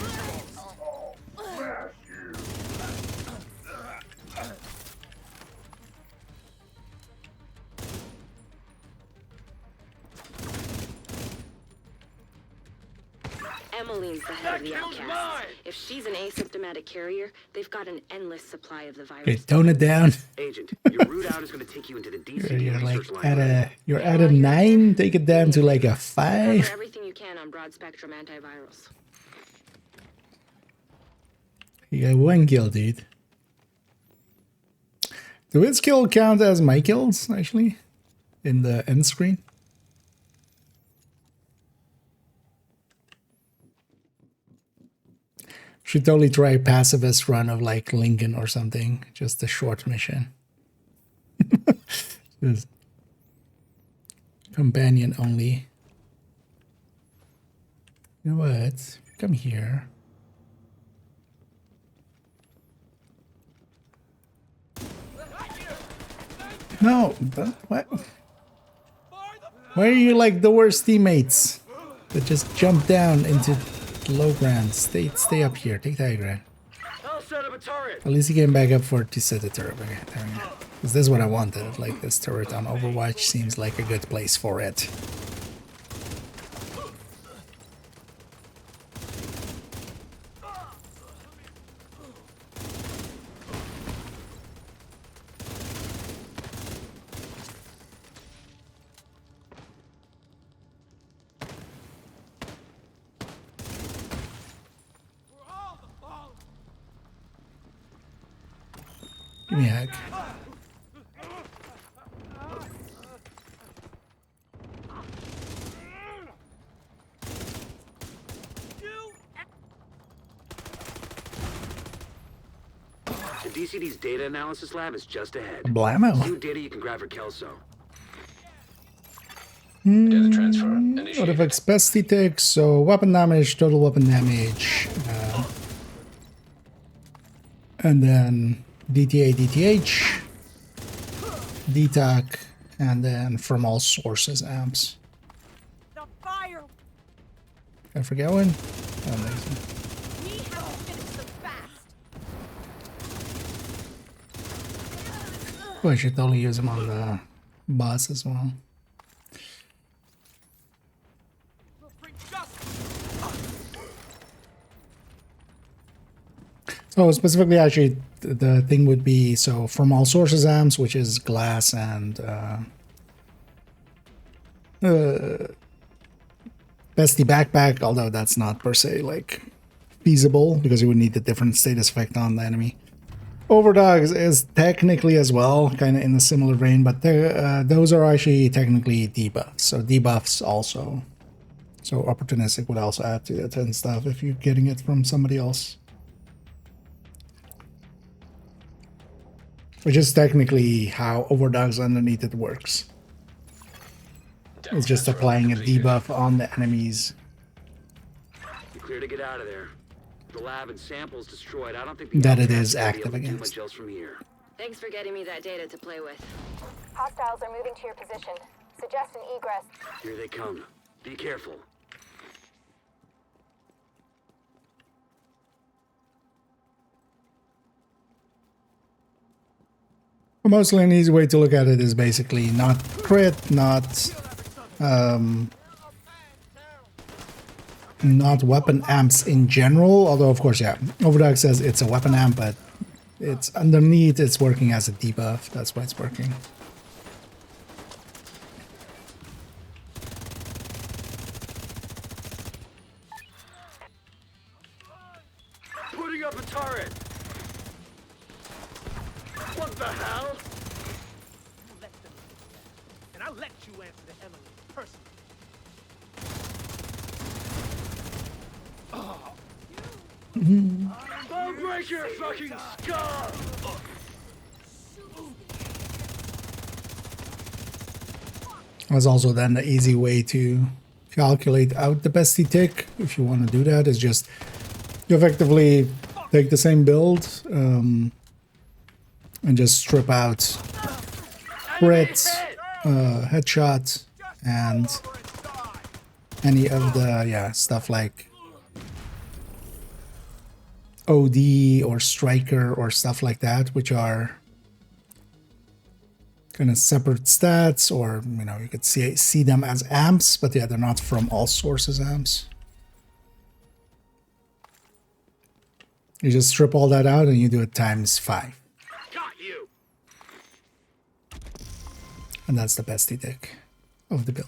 Emmeline's the head of the outcasts. If she's an asymptomatic carrier, they've got an endless supply of the virus. Okay, tone it down. Agent, your route out is going to take you into the DCD You're like research at line. you're at a 9, take it down to like a Cover 5. everything you can on broad-spectrum antivirals. You got 1 kill, dude. Do his kill count as my kills, actually? In the end screen? Should totally try a pacifist run of like Lincoln or something. Just a short mission. Just companion only. You know what? Come here. No, what? Why are you like the worst teammates that just jump down into low ground? Stay up here. Take the high ground. I'll set up a turret. At least you can back up for to set the turret. Okay, there we go. Because this is what I wanted. Like this turret on Overwatch seems like a good place for it. Give me a hug. The DCD's data analysis lab is just ahead. Blammo. New data you can grab for Kelso. Data transfer What initiated. affects best detect? So weapon damage, total weapon damage, and then DTA, DTH, DTAC, and then from all sources amps. The fire. I forget one. Oh, amazing. Oh, I should totally use them on the boss as well. So specifically, actually, the thing would be, so from all sources amps, which is glass and bestie backpack, although that's not per se like feasible because you would need a different status effect on the enemy. Overdogs is technically as well, kind of in a similar vein, but those are actually technically debuffs. So debuffs also. So opportunistic would also add to it and stuff if you're getting it from somebody else. Which is technically how Overdogs underneath it works. It's just applying a debuff on the enemies. You're clear to get out of there. The lab and samples destroyed. I don't think That it Outcast is will be active able to do against. much else from here. Thanks for getting me that data to play with. Hostiles are moving to your position. Suggest an egress. Here they come. Be careful. Mostly an easy way to look at it is basically not crit, not weapon amps in general, although of course, yeah, Overdog says it's a weapon amp, but it's underneath, it's working as a debuff. That's why it's working. Putting up a turret! What the hell? And I'll let you answer to Emily personally. I'll break your fucking skull! There's also then the easy way to calculate out the bestie tick. If you want to do that, is just you effectively take the same build and just strip out crit, headshot, and any of the stuff like OD or striker or stuff like that, which are kind of separate stats, or you could see them as amps, but yeah, they're not from all sources amps. You just strip all that out and you do it times 5. Got you! And that's the bestie tick of the build.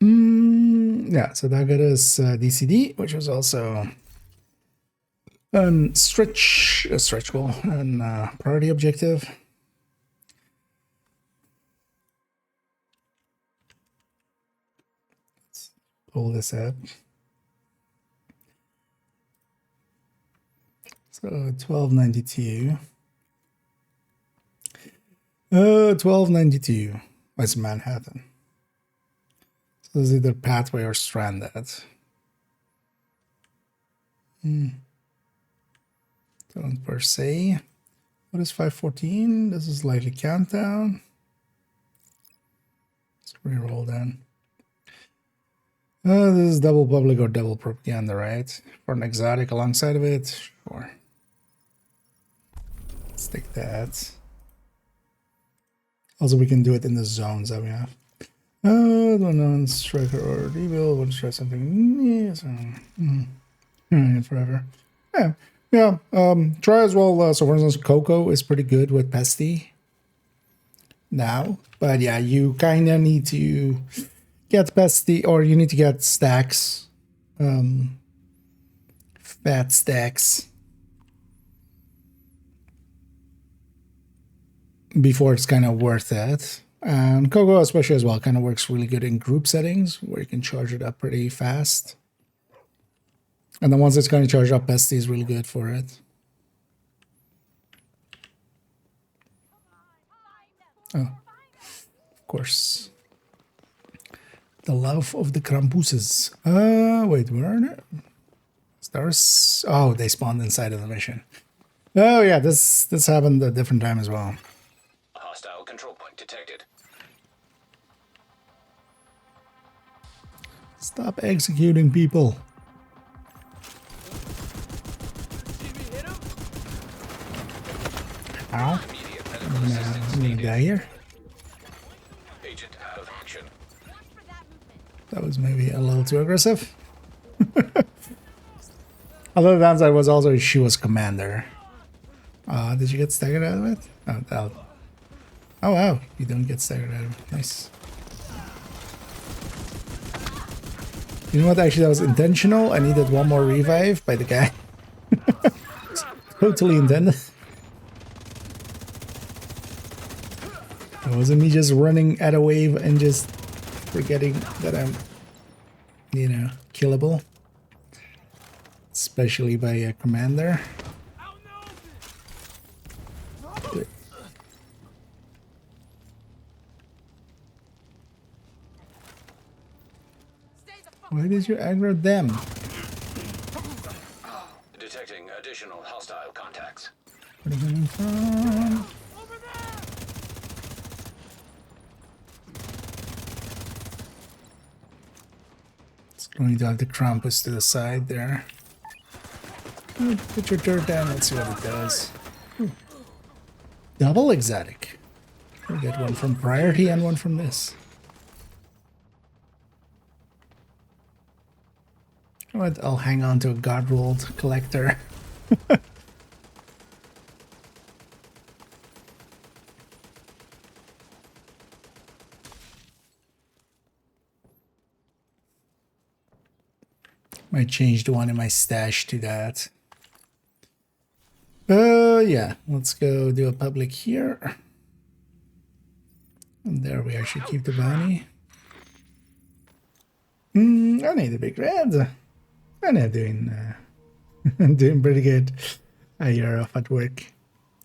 Yeah, so that got us DCD, which was also a stretch goal and priority objective. Let's pull this up. So 1292. 1292 was Manhattan. So it's either pathway or stranded. Don't per se. What is 514? This is likely countdown. Let's reroll then. This is double public or double propaganda, right? For an exotic alongside of it, sure. Let's take that. Also, we can do it in the zones that we have. Don't know, striker or rebuild. Want to try something new? Forever. Yeah. Try as well. So, for instance, Coco is pretty good with Pesty now, but yeah, you kind of need to get Pesty, or you need to get stacks, fat stacks, before it's kind of worth it. And Coco especially as well kind of works really good in group settings where you can charge it up pretty fast. And then once it's kind of charged up, Pesty is really good for it. Oh, of course. The love of the Krampuses. Wait, where are they? Stars? Oh, they spawned inside of the mission. Oh yeah, this happened a different time as well. Hostile control point detected. Stop executing people. Ow. Immediate I'm medical assistance gonna needed. die here. Agent out of action. That was maybe a little too aggressive. Other downside was also she was commander. Did you get staggered out of it? Oh wow, you don't get staggered out of it. Nice. You know what? Actually, that was intentional. I needed one more revive by the guy. Totally intended. It wasn't me just running at a wave and just forgetting that I'm, you know, killable. Especially by a commander. Why did you aggro them? Detecting additional hostile contacts. Where are they coming from? It's going to have the Krampus to the side there. Put your dirt down, let's see what it does. Double exotic. We'll get one from priority and one from this. What? I'll hang on to a Godrolled collector. Might change the one in my stash to that. Yeah, let's go do a public here. And there we are, should keep the bounty. I need a big red. I'm not doing, doing pretty good. You're off at work.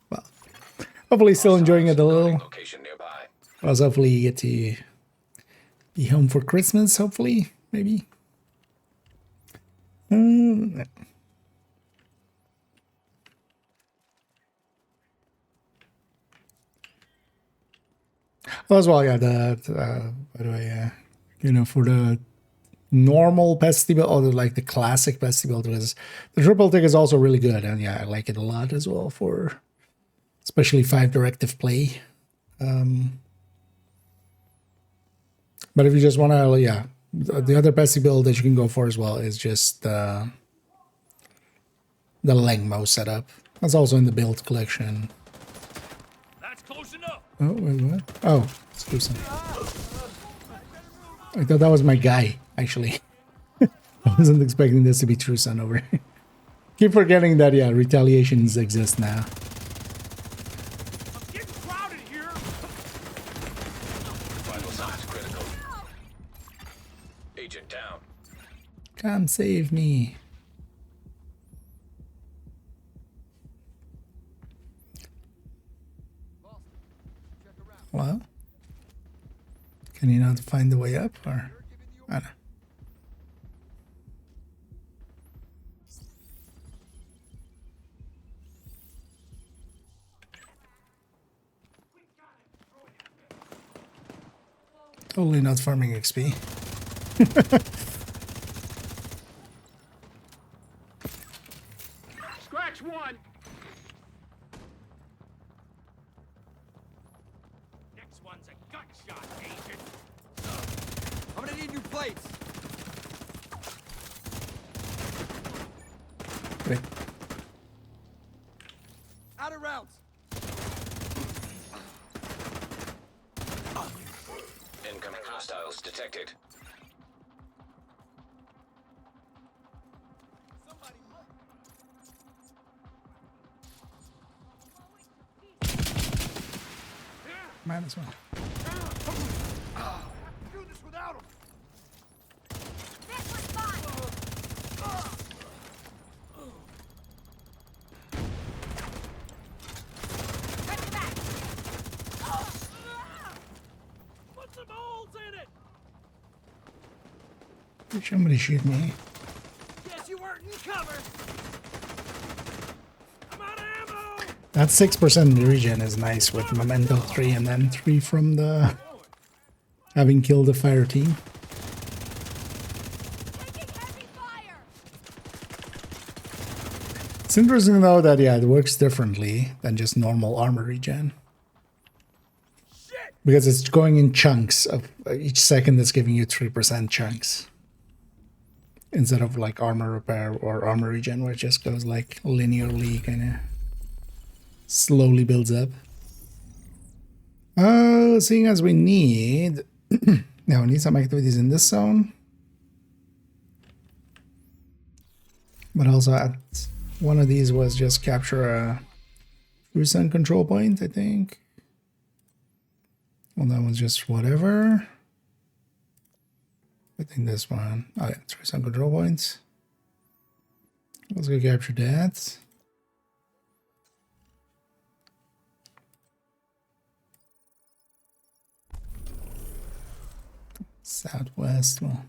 Well, hopefully still enjoying it a little. Location nearby. Also, hopefully you get to be home for Christmas, hopefully, maybe. As well, yeah, by the way, you know, for the normal pesty build, or like the classic pesty build, because the triple tick is also really good, and yeah, I like it a lot as well for especially 5 directive play. But if you just want to, yeah, the other pesty build that you can go for as well is just the Lengmo setup. That's also in the build collection. That's close enough. Oh, wait, what? Oh, it's Truson. I thought that was my guy, actually. I wasn't expecting this to be Truson over here. Keep forgetting that, yeah, retaliations exist now. I'm getting crowded here. Vital signs critical. Agent down. Come save me. Well, can you not find the way up, or I don't know. Totally not farming XP. Scratch one. Next one's a gut shot, agent. I'm gonna need new plates. Wait. Out of rounds. Incoming hostiles detected. Might as well. Do this without him. This was fine. Bring it back. Put some holes in it. Did somebody shoot me? Guess you weren't in cover. I'm out of ammo. That 6% regen is nice with Memento 3 and then 3 from the having killed the fire team. Taking heavy fire. It's interesting though that yeah, it works differently than just normal armor regen. Because it's going in chunks of each second that's giving you 3% chunks. Instead of like armor repair or armor regen where it just goes like linearly, kind of slowly builds up. Seeing as we need now we need some activities in this zone. But also at one of these was just capture a percent control point, I think. Well, that one's just whatever. I think this one. Oh yeah, 3% control points. Let's go capture that. Southwest. Well,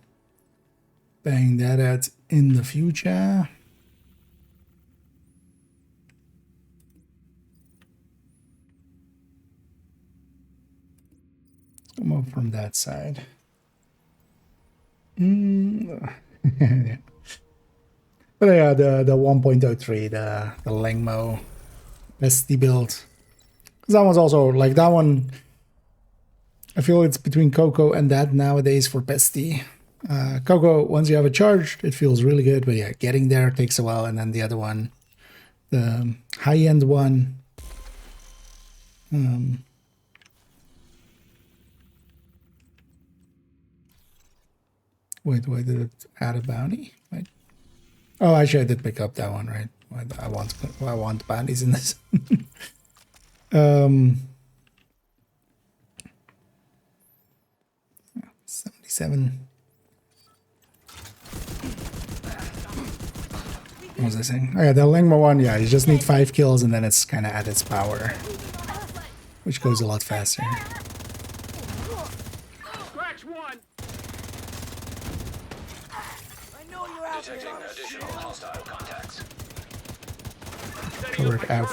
bang that out in the future. Come up from that side. Yeah. But yeah, the 1.03, the Langmo bestie build. Because that one's also like that one. I feel it's between Coco and that nowadays for bestie. Coco, once you have it charged, it feels really good. But yeah, getting there takes a while. And then the other one, the high-end one. Wait, did it add a bounty? Wait. Oh, actually, I did pick up that one, right? I want bounties in this. 77. What was I saying? Oh yeah, the Langmo one, yeah, you just need 5 kills and then it's kind of at its power. Which goes a lot faster. Scratch one! I know you're out Detecting additional hostile contacts. Work out.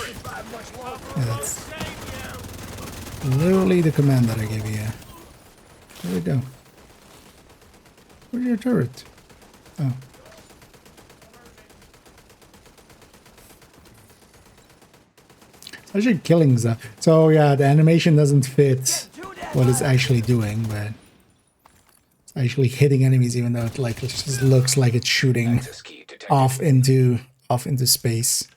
Yeah, that's literally the command that I gave you. Where'd it go? Where's your turret? Oh. Actually killing stuff. So yeah, the animation doesn't fit what it's actually doing, but it's actually hitting enemies even though it like it just looks like it's shooting off into space.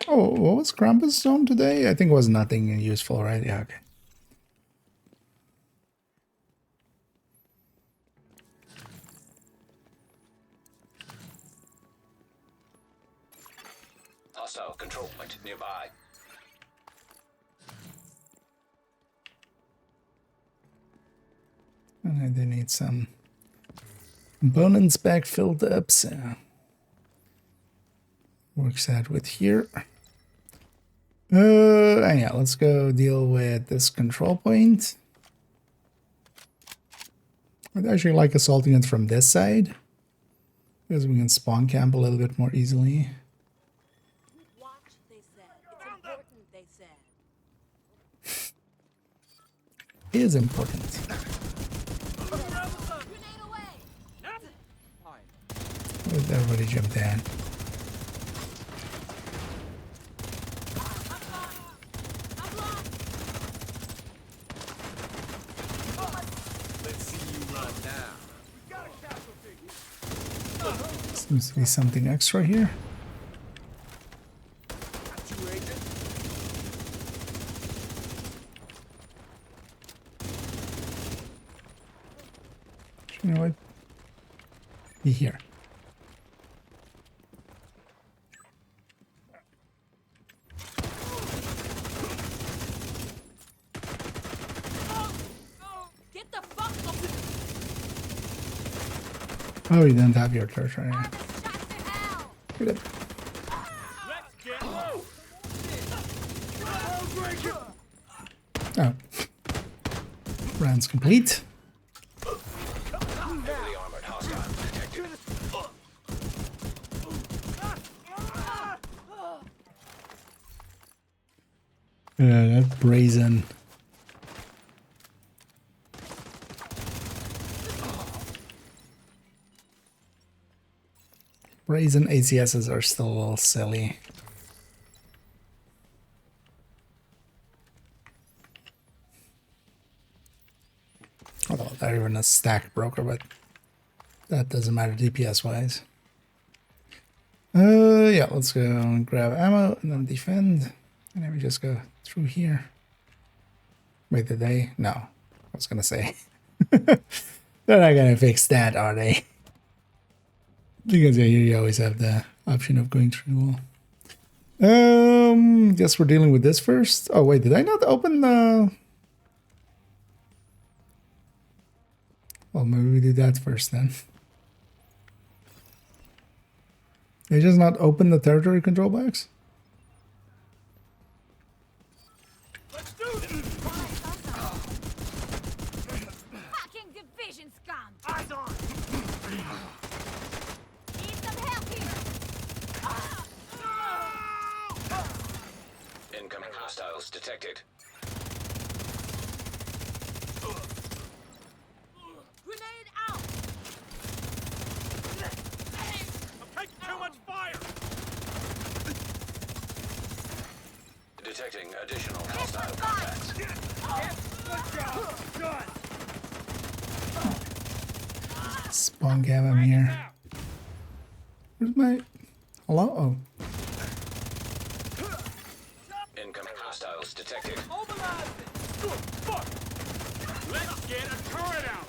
Oh, what was Krampus Stone today? I think it was nothing useful, right? Yeah, okay. Hostile control point nearby. And I do need some components back filled up, so works out with here. Yeah, let's go deal with this control point. I'd actually like assaulting it from this side, because we can spawn camp a little bit more easily. Watch, they said. It's important, they said. It is important. Grenade away! Let everybody jump down. Seems to be something extra here. You know what? Be here. Get the fuck up! Oh, you don't have your turret right now. Shot to hell! Get it. Let's get low! Oh. Round's complete. Heavily armored hostile detected. That's brazen. Brazen ACSs are still a little silly. Although they're even a stack broker, but that doesn't matter DPS wise. Yeah, let's go and grab ammo and then defend. And then we just go through here. Wait, did they? No. I was gonna say. They're not gonna fix that, are they? Because yeah, you always have the option of going through the wall. Guess we're dealing with this first. Oh wait, did I not open the... Well, maybe we do that first then. They just not open the territory control box? Let's do this! Fucking division scum! Eyes on! Need some help here! Incoming hostiles detected. Grenade out! I'm taking too much fire! Detecting additional hostile contacts. Good job! Done! Spawn gab, I'm here. Where's my... Hello? Oh. Incoming hostiles detected. Mobilize it! Fuck! Let's get a turret out!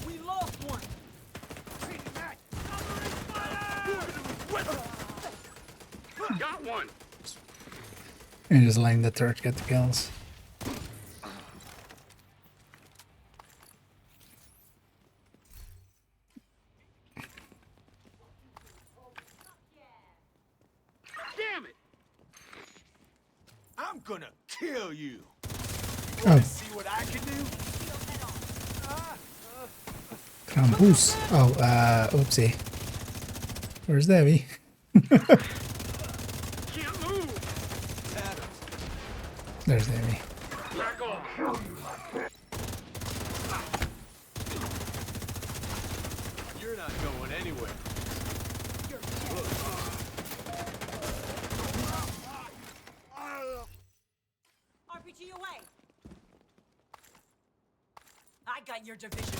We lost one! Got one! And just letting the turret get the kills. Damn it! I'm gonna kill you! Oh, See what I can do? Krampus. Oh, oopsie. Where's Debbie? Can't move! There's Debbie. Back off! You're not going anywhere. RPG away! I got your division.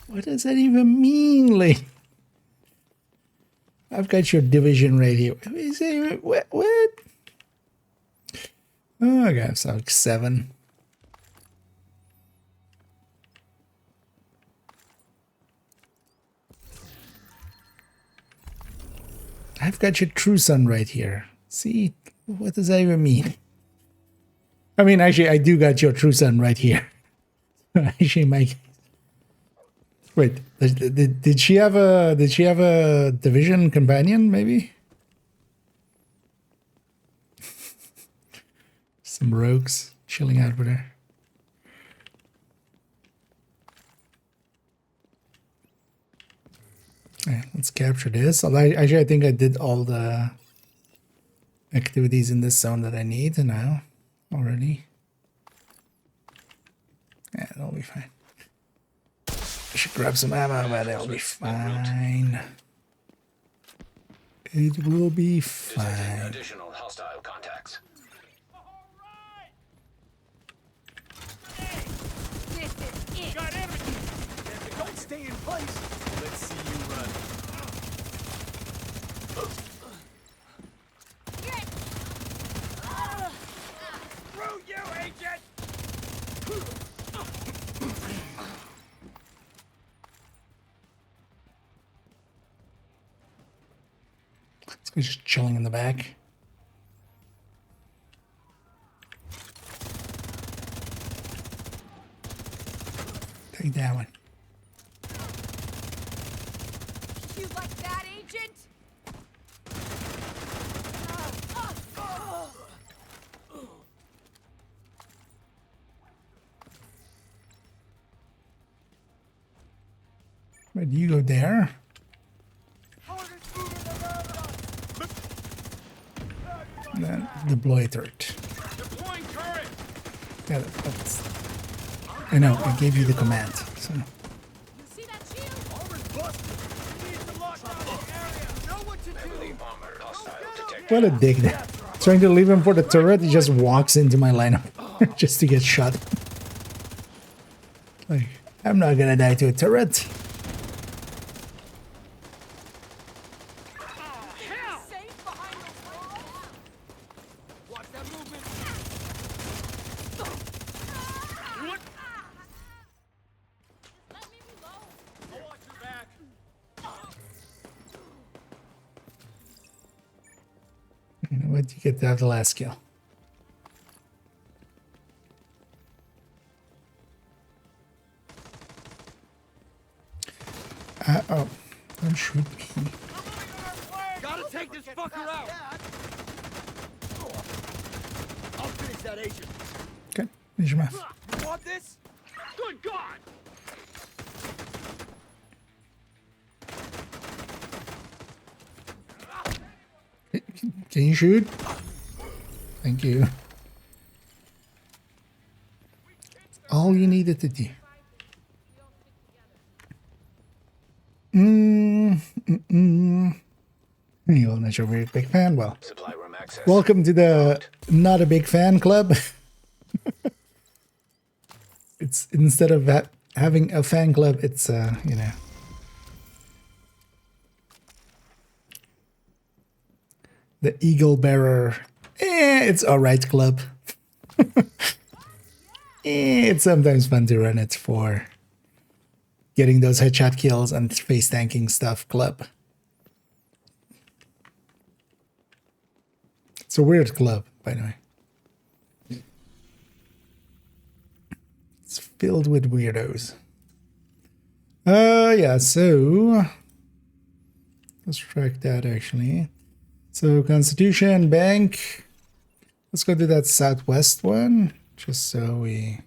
What does that even mean, Lee? I've got your division radio. What? Oh, I got like 7. I've got your true son right here. See, what does that even mean? I mean, actually, I do got your true son right here. Actually, my... Wait, did she have a division companion? Maybe some rogues chilling out with her. Yeah, let's capture this. Actually, I think I did all the activities in this zone that I need now already. Yeah, that'll be fine. I should grab some ammo, but it'll be fine. It will be Detecting fine. additional hostile contacts. This is it! Got enemy! If you don't stay in place, let's see you run. Screw you, agent! It's just chilling in the back. Take that one. You like that, Agent? But you go there. And then deploy a turret. Deploying turret. Yeah, that's. I know, I gave you the command. So. You see that shield? Heavily armored hostile detected. What a dick. Trying to leave him for the turret, he just walks into my lineup just to get shot. Like, I'm not gonna die to a turret. Safe behind the wall. Watch that movement. What? Let me reload. I'll watch your back. You know what? You get to have the last kill. Oh, don't shoot me. Gotta take this fucker out. I'll finish that agent. Okay, finish him off. You want this? Good God! Can you shoot? Thank you. All you needed to do. You're not sure we're a big fan. Well, Supply room access. welcome to the not a big fan club. It's instead of having a fan club, it's you know, the eagle bearer. It's alright club. It's sometimes fun to run it for getting those headshot kills and face tanking stuff club. It's a weird club, by the way. It's filled with weirdos. Yeah, so let's track that actually. So Constitution Bank. Let's go to that southwest one, just so we.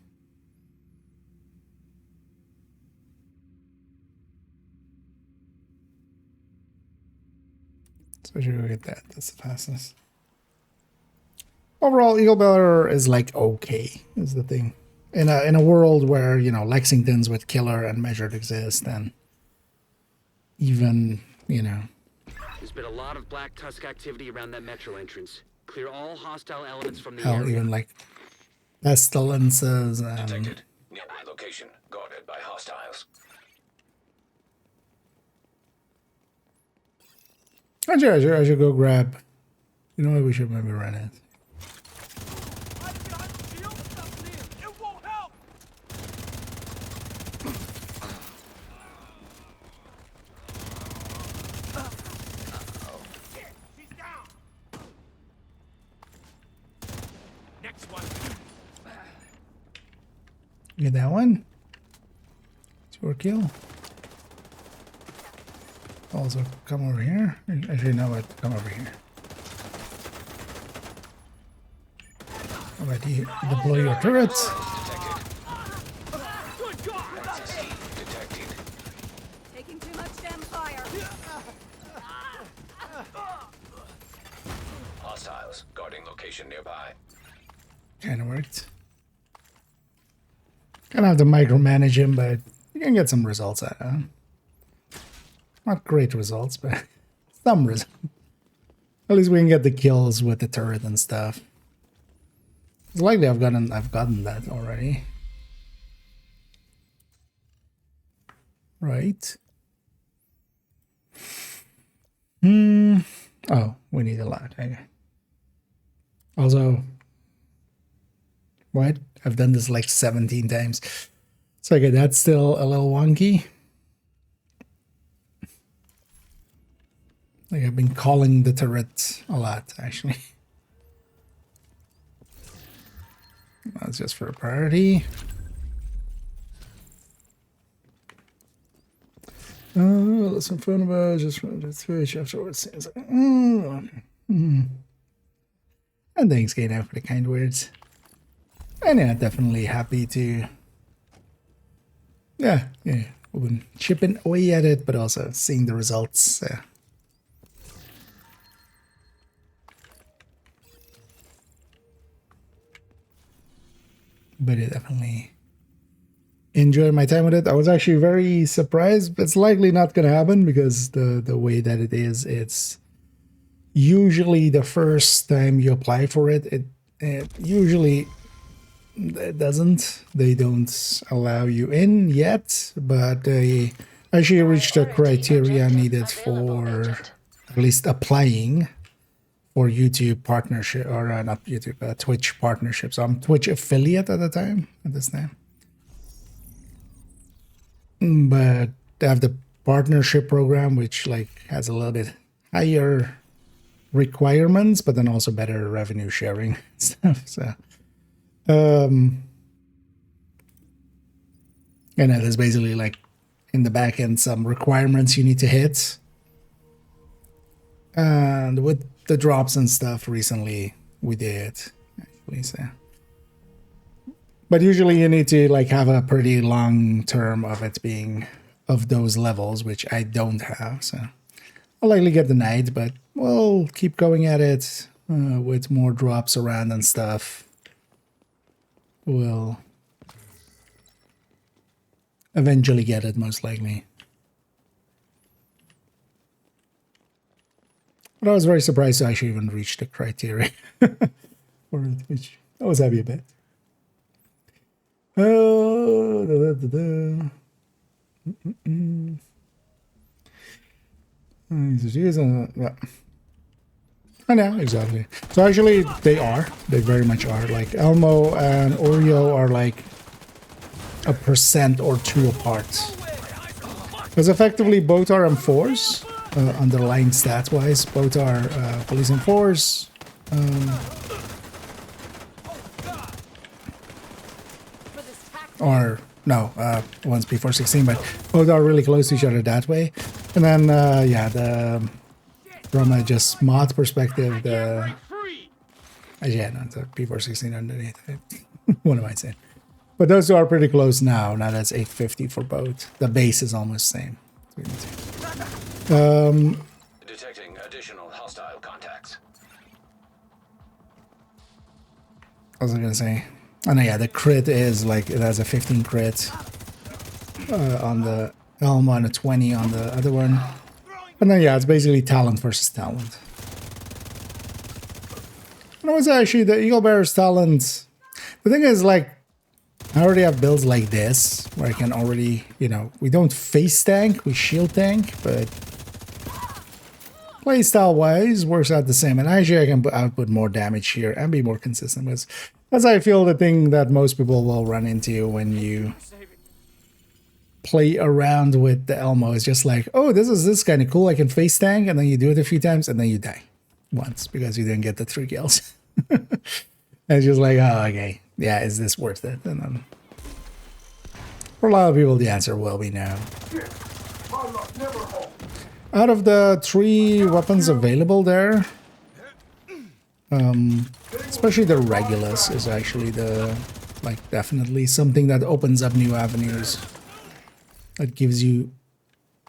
So I should go get that. That's the fastest. Overall, Eagle Bearer is like okay, is the thing. In a world where, you know, Lexingtons with Killer and Measured exist, and even, you know. There's been a lot of Black Tusk activity around that metro entrance. Clear all hostile elements from the Hell, area. even like pestilences and Detected. Nearby location guarded by hostiles. I should go grab. You know what? We should maybe run it. Hide behind the shield. It won't help. She's down. Next one. Get that one. Short kill. Also, come over here. Actually, no, what? Come over here. How about you deploy your turrets? Good God! Detected. Taking too much damn fire. Hostiles guarding location nearby. Kind of worked. Gonna have to micromanage him, but you can get some results out of him. Not great results, but some results. At least we can get the kills with the turret and stuff. It's likely I've gotten that already. Right. Oh, we need a lot. Okay. Also, what? I've done this like 17 times. So okay, that's still a little wonky. Like I've been calling the turret a lot, actually. That's just for a priority. Listen, phone about just switch afterwards. And thanks, Gato, for the kind words. And yeah, definitely happy to. Yeah, we've been chipping away at it, but also seeing the results. But it definitely enjoyed my time with it. I was actually very surprised. It's likely not going to happen because the way that it is, it's usually the first time you apply for it, it usually it doesn't. They don't allow you in yet, but they actually reached the criteria needed for at least applying for YouTube partnership, or not YouTube, Twitch partnership. So I'm Twitch affiliate at the time, at this time. But they have the partnership program, which like has a little bit higher requirements, but then also better revenue sharing stuff. So, and it is basically like in the back end some requirements you need to hit. And with the drops and stuff recently, we did actually. So, but usually you need to like have a pretty long term of it being of those levels, which I don't have. So I'll likely get denied, but we'll keep going at it with more drops around and stuff. We'll eventually get it, most likely. But I was very surprised to actually even reach the criteria for it, which I was happy about. Yeah. I know, exactly. So actually, they very much are. Like Elmo and Oreo are like 1% or 2 apart. Because effectively both are M4s, underlying stats-wise. Both are police M4s. Or no, one's P416, but both are really close to each other that way. And then yeah, from a just mod perspective, yeah, no, it's a P416 underneath. What am I saying? But those two are pretty close now. Now that's 850 for both. The base is almost the same. Detecting additional hostile contacts. I was gonna say, oh no, yeah, the crit is like, it has a 15 crit on the Elmo and a 20 on the other one. And then yeah, it's basically talent versus talent. And it was actually the Eagle Bear's talent. The thing is, like, I already have builds like this where I can already, you know, we don't face tank, we shield tank, but playstyle wise works out the same. And actually I can output more damage here and be more consistent, because that's I feel the thing that most people will run into when you play around with the Elmo is just like, oh, this kind of cool, I can face tank, and then you do it a few times and then you die once because you didn't get the 3 kills. And it's just like, oh, okay, yeah, is this worth it? And then for a lot of people the answer will be no. Out of the 3 weapons available there, especially the Regulus is actually the, like, definitely something that opens up new avenues. That gives you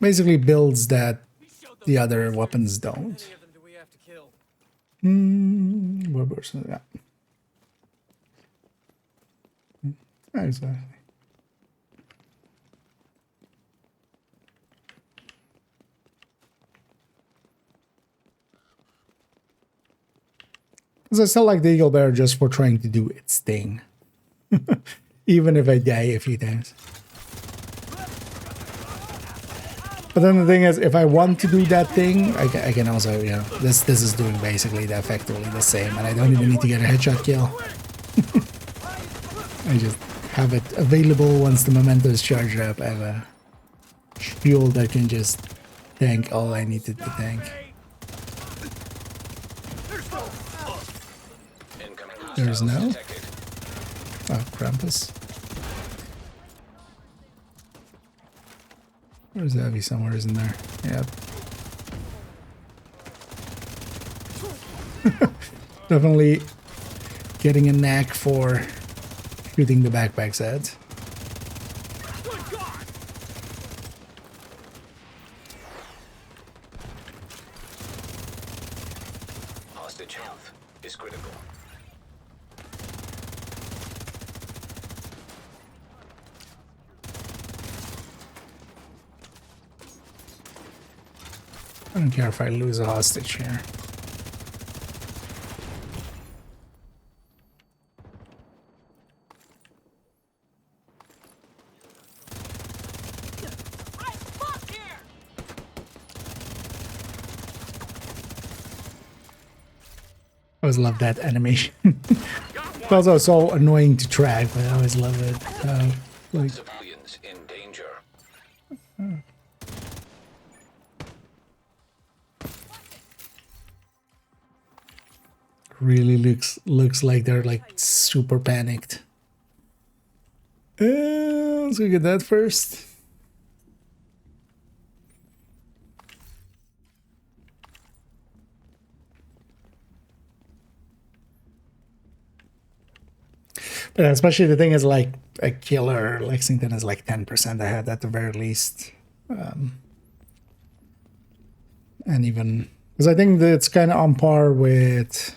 basically builds that the other weapons don't. Yeah. Exactly. Because I still like the Eagle Bear just for trying to do its thing. Even if I die a few times. But then the thing is, if I want to do that thing, I can also, you know, this is doing basically effectively the same, and I don't even need to get a headshot kill. I just have it available once the memento is charged up. I have a shield that can just tank all I needed to tank. There's no. Oh, Krampus. There's Abby somewhere, isn't there? Yep. Definitely getting a knack for shooting the backpack's heads. I don't care if I lose a hostage here. I always love that animation. It's also so annoying to track, but I always love it. Like, Civilians in danger. really looks like they're like super panicked. Let's go get that first. But especially the thing is like a killer Lexington is like 10% ahead at the very least. And even because I think that it's kind of on par with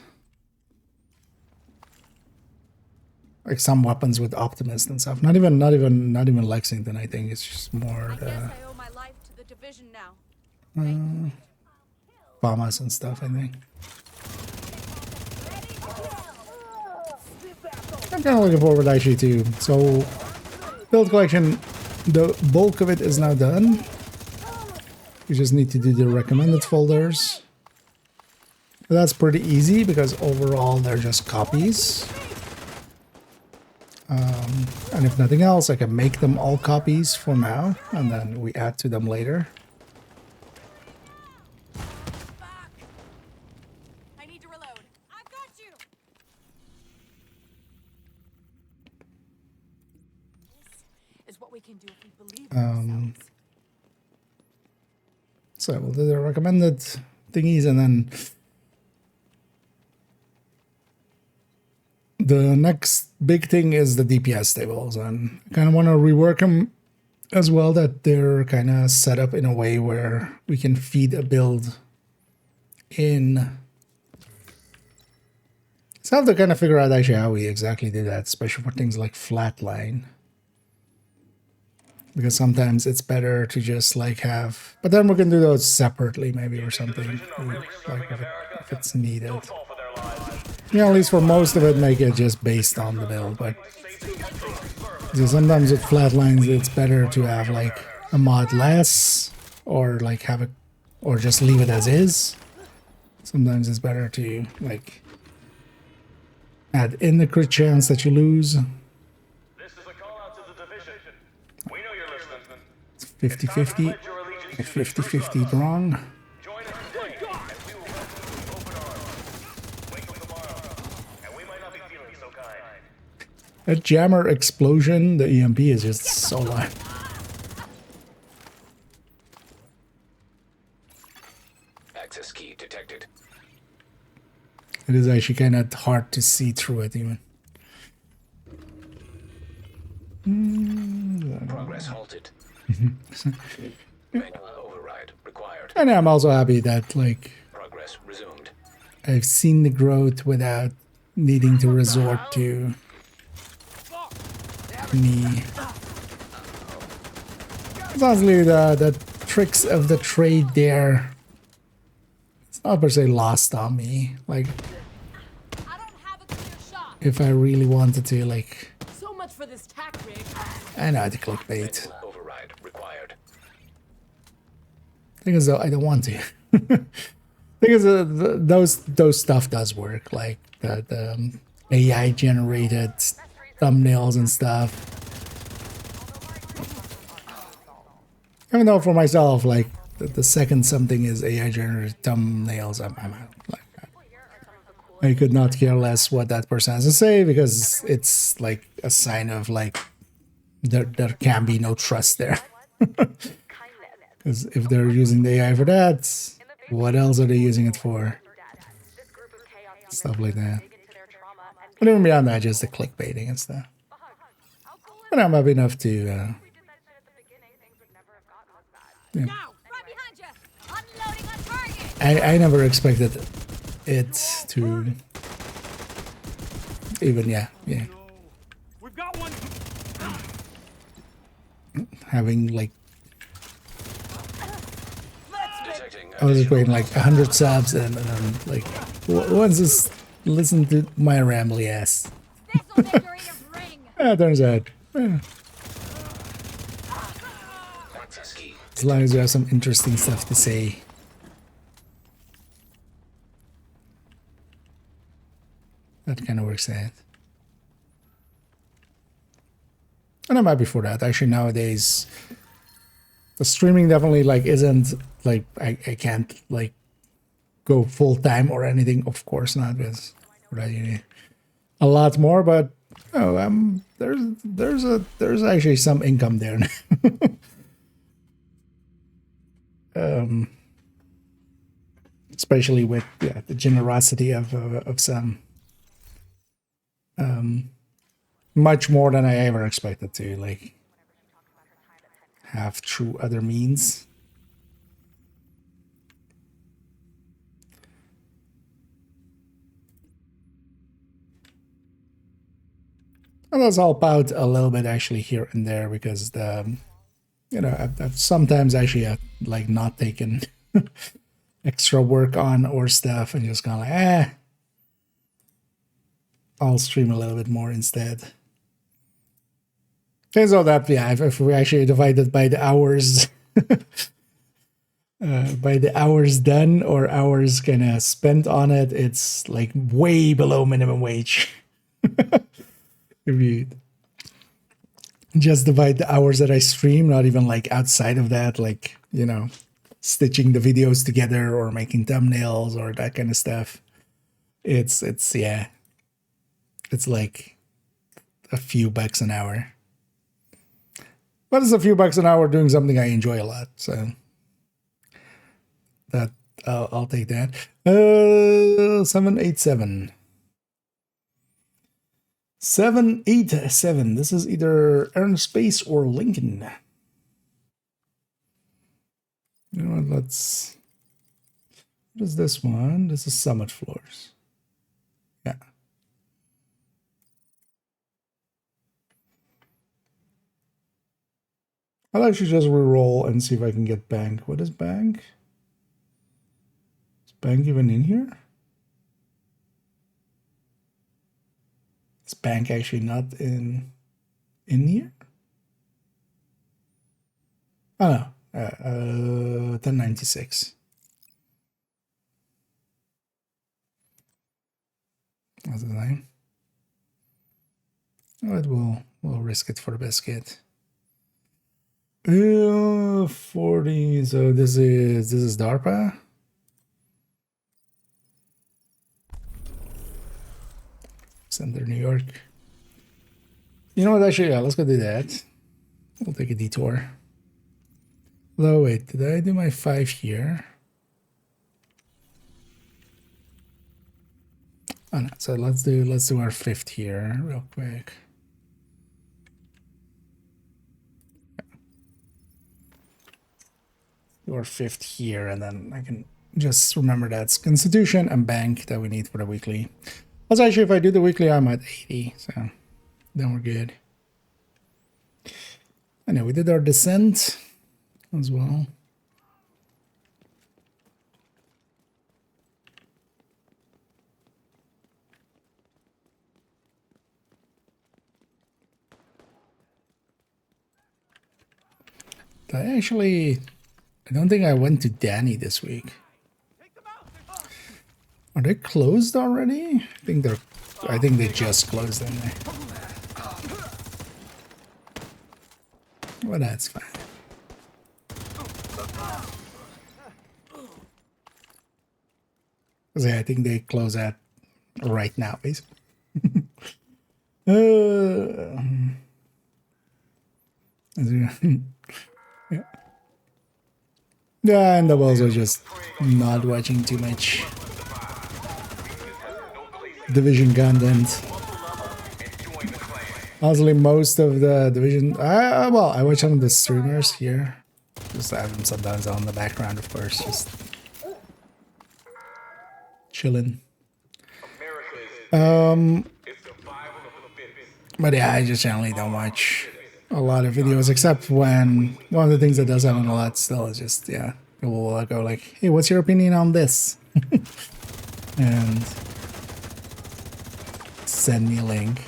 like some weapons with Optimist and stuff. Not even Lexington. I think it's just more I the guess I owe my life to the division now. bombers and stuff. I think. I'm kind of looking forward actually too. So, build collection, the bulk of it is now done. You just need to do the recommended folders. That's pretty easy because overall they're just copies. And if nothing else, I can make them all copies for now, and then we add to them later. I need to reload. I've got you. This is what we can do if we believe in ourselves. So we'll do the recommended thingies, and then the next big thing is the DPS tables, and I kind of want to rework them as well, that they're kind of set up in a way where we can feed a build in. So I have to kind of figure out actually how we exactly do that, especially for things like flatline. Because sometimes it's better to just like have, but then we can do those separately maybe or something, like if it's needed. Yeah, at least for most of it, make it just based on the build. But so sometimes with flatlines, it's better to have like a mod less, or like have it, or just leave it as is. Sometimes it's better to like add in the crit chance that you lose. This is a call out to the division. We know you're listening. It's 50-50. 50-50 wrong. Join us today, and we will welcome you with open arms. Wake up tomorrow, and we might not be feeling so kind. That jammer explosion, the EMP is just so loud. Access key detected. It is actually kind of hard to see through it even. Progress halted. Manual override required. And I'm also happy that like Progress resumed. I've seen the growth without needing to resort to me. It's honestly the tricks of the trade there. It's not per se lost on me. Like I don't have a clear shot. if I really wanted to, like So much for this tack rig. I know how to clickbait. Manual override required. Thing is though, I don't want to. Thing is, those stuff does work, like the AI generated thumbnails and stuff. Even though for myself, like the second something is AI generated thumbnails, I'm out. Like I could not care less what that person has to say, because it's like a sign of like there can be no trust there. Because if they're using the AI for that, what else are they using it for? Stuff like that. But even beyond that, just the clickbaiting and stuff. But I'm happy enough to, yeah. Now, right behind you. Unloading on target. I never expected it to even, yeah. We've got one. Having like Detecting I was equating like 100 subs and like, who wants to listen to my rambly ass? This'll make your ears ring. Yeah, turns out. Access key. As long as you have some interesting stuff to say. That kind of works out. And I'm happy for that. Actually, nowadays, the streaming definitely like isn't like I can't like go full time or anything. Of course not, because for that you need a lot more. But oh, there's actually some income there. Especially with the generosity of some. Much more than I ever expected to like have through other means. And that's help out a little bit actually here and there because the I've sometimes actually like not taken extra work on or stuff and just kind of like I'll stream a little bit more instead. Turns out that if we actually divide it by the hours done or hours kind of spent on it, it's like way below minimum wage. If you just divide the hours that I stream, not even like outside of that, like stitching the videos together or making thumbnails or that kind of stuff, it's like a few bucks an hour. But it's a few bucks an hour doing something I enjoy a lot, so that I'll take that. 787. 787. This is either Air Space or Lincoln. You know what? What is this one? This is Summit Floors. Yeah. I'll actually just re-roll and see if I can get bank. What is bank? Is bank even in here? Is bank actually not in here? Oh no, 1096. That's the name. But we'll risk it for the biscuit. 40. So this is DARPA. Center, New York. You know what? Actually, yeah, let's go do that. We'll take a detour. Although, wait, did I do my 5 here? Oh no. So let's do our 5th here real quick. Or 5th here, and then I can just remember that's Constitution and bank that we need for the weekly. Also, actually, if I do the weekly, I'm at 80, so then we're good. I know we did our descent as well. I don't think I went to Danny this week. Are they closed already? I think they just closed them. Well, that's fine. Because I think they close at right now, basically. Yeah, and the walls are just not watching too much Division content. Honestly, most of the Division... well, I watch some of the streamers here. Just have them sometimes on the background, of course. Just chilling. But yeah, I just generally don't watch a lot of videos, except when one of the things that does happen a lot still is just, yeah, people will go like, hey, what's your opinion on this? And send me a link.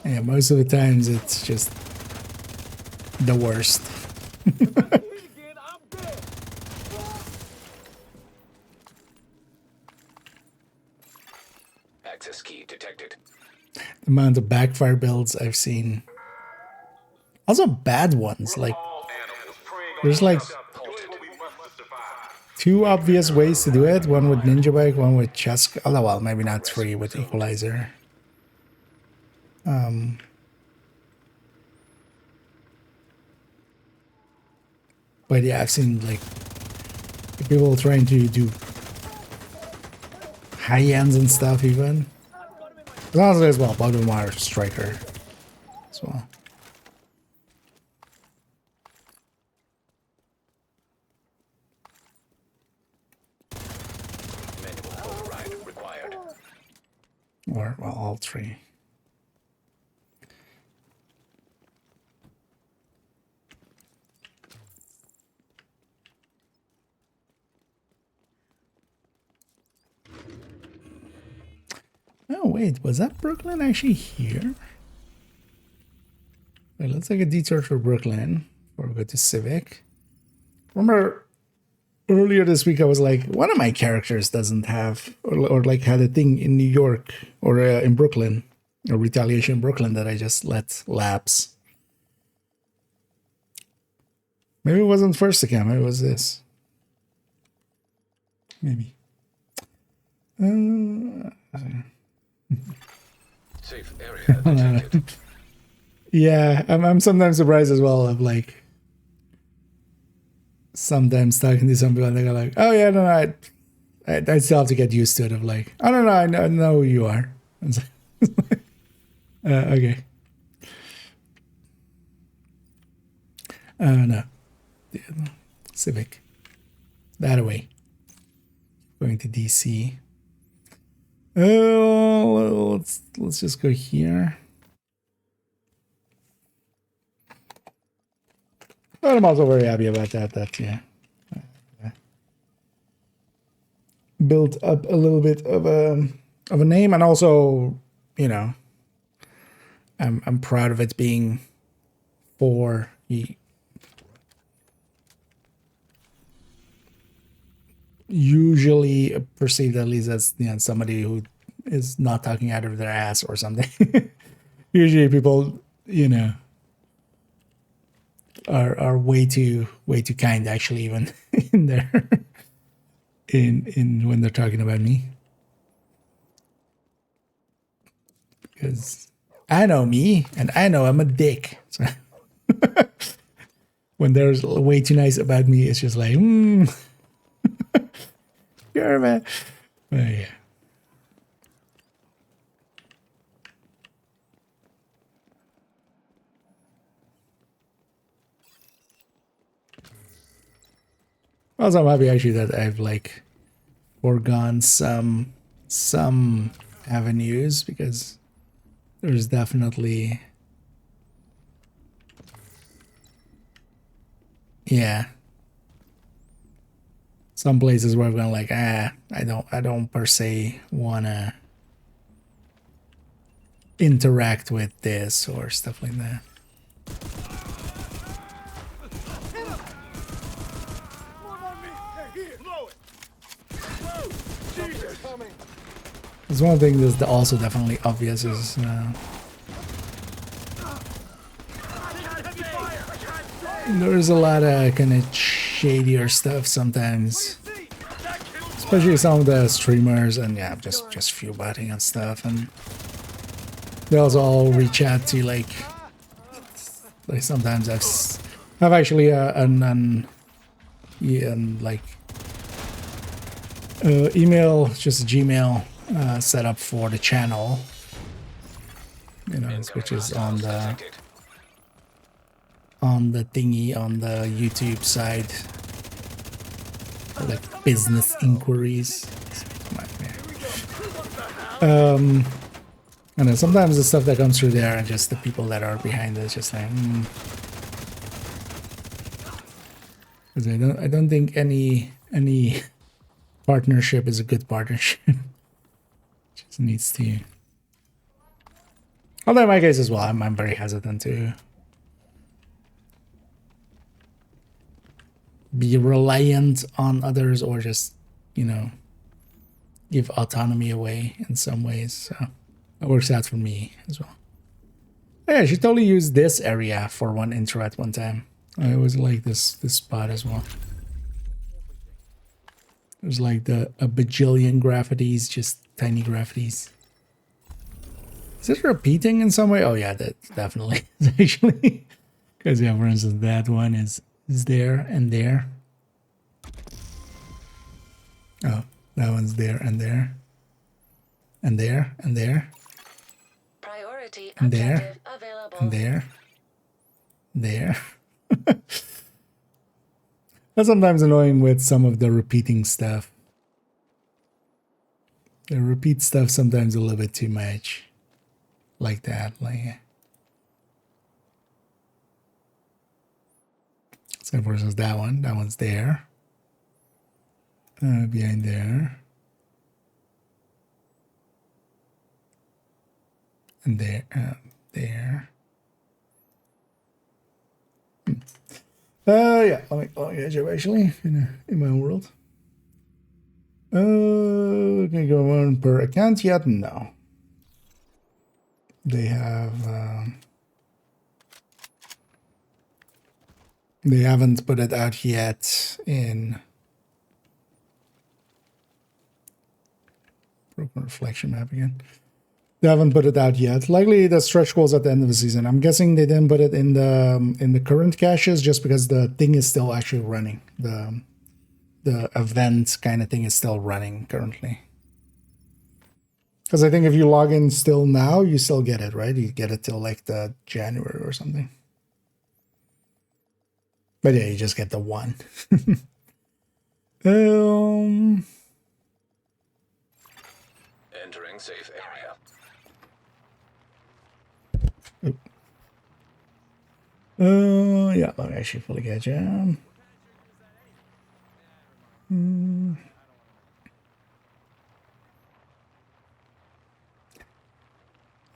Yeah, most of the times it's just the worst. Access key detected. The amount of backfire builds I've seen. Also bad ones, like there's like two obvious ways to do it. One with Ninja Bike, one with Chess. Oh well, maybe not three with Equalizer. But yeah, I've seen like people trying to do high ends and stuff even. As well, bottom wire striker as well. Manual override required. Or well, all three. Oh wait, was that Brooklyn actually here? Wait, let's take a detour to Brooklyn before we go to Civic. Remember earlier this week I was like, one of my characters doesn't have, or like had a thing in New York or in Brooklyn, a retaliation in Brooklyn that I just let lapse. Maybe it wasn't first account, maybe it was this. Maybe. Safe area detected. Yeah, I'm sometimes surprised as well of like sometimes talking to some people and they go like, oh yeah, no, I still have to get used to it of like, I don't know, I know who you are. It's like, okay. No. Yeah, Civic. That away. Going to DC. Oh, let's just go here. But I'm also very happy about that. That yeah, built up a little bit of a name, and also, you know, I'm proud of it being for usually perceived at least as, you know, somebody who is not talking out of their ass or something. Usually people, you know, are way too kind actually, even in there in when they're talking about me, because I know me and I know I'm a dick. So when there's way too nice about me, it's just like you're a man. But yeah. Also, I'm happy actually that I've like foregone some avenues, because there's definitely, yeah, some places where I'm going like, I don't per se wanna interact with this or stuff like that. There's one thing that's also definitely obvious is there's a lot of kind of shadier stuff sometimes, especially some of the streamers, and yeah, just few botting and stuff, and they also all reach out to like sometimes I've actually email, just a Gmail set up for the channel, you know, which is on the thingy on the YouTube side, for like business inquiries. And then sometimes the stuff that comes through there and just the people that are behind it, just like Because I don't think any partnership is a good partnership. Just needs to. Although in my case as well, I'm very hesitant to be reliant on others or just, you know, give autonomy away in some ways. So that works out for me as well. Yeah, I should totally use this area for one intro at one time. I always like this spot as well. There's like a bajillion graffitis, just tiny graffitis. Is it repeating in some way? Oh yeah, that definitely is actually. Because yeah, for instance, that one is there and there. Oh, that one's there and there. And there and there. Priority And there. objective available. And there. There. That's sometimes annoying with some of the repeating stuff. The repeat stuff sometimes a little bit too much. Like that. Like. So for instance, that one's there. Behind there. And there. There. Yeah, let me edge up actually in my own world. Can you go on per account yet? No. They have they haven't put it out yet in broken reflection map again. They haven't put it out yet. Likely the stretch goals at the end of the season. I'm guessing they didn't put it in the current caches just because the thing is still actually running. The event kind of thing is still running currently. Because I think if you log in still now, you still get it, right? You get it till like the January or something. But yeah, you just get the one. Entering safe area. Yeah, let me actually fully get you.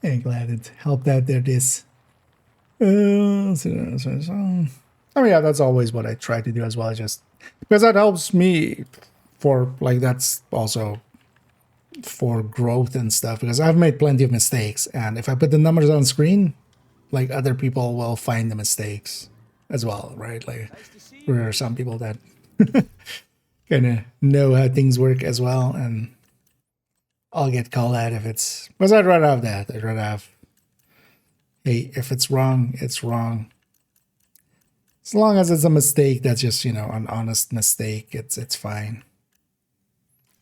Yeah, glad it helped out there. This. I mean, yeah, that's always what I try to do as well. Just because that helps me for like that's also for growth and stuff. Because I've made plenty of mistakes, and if I put the numbers on screen, like other people will find the mistakes as well, right? Like there are some people that kind of know how things work as well, and I'll get called out if it's because I'd rather have that. I'd rather have, hey, if it's wrong, it's wrong. As long as it's a mistake, that's just, you know, an honest mistake. It's fine.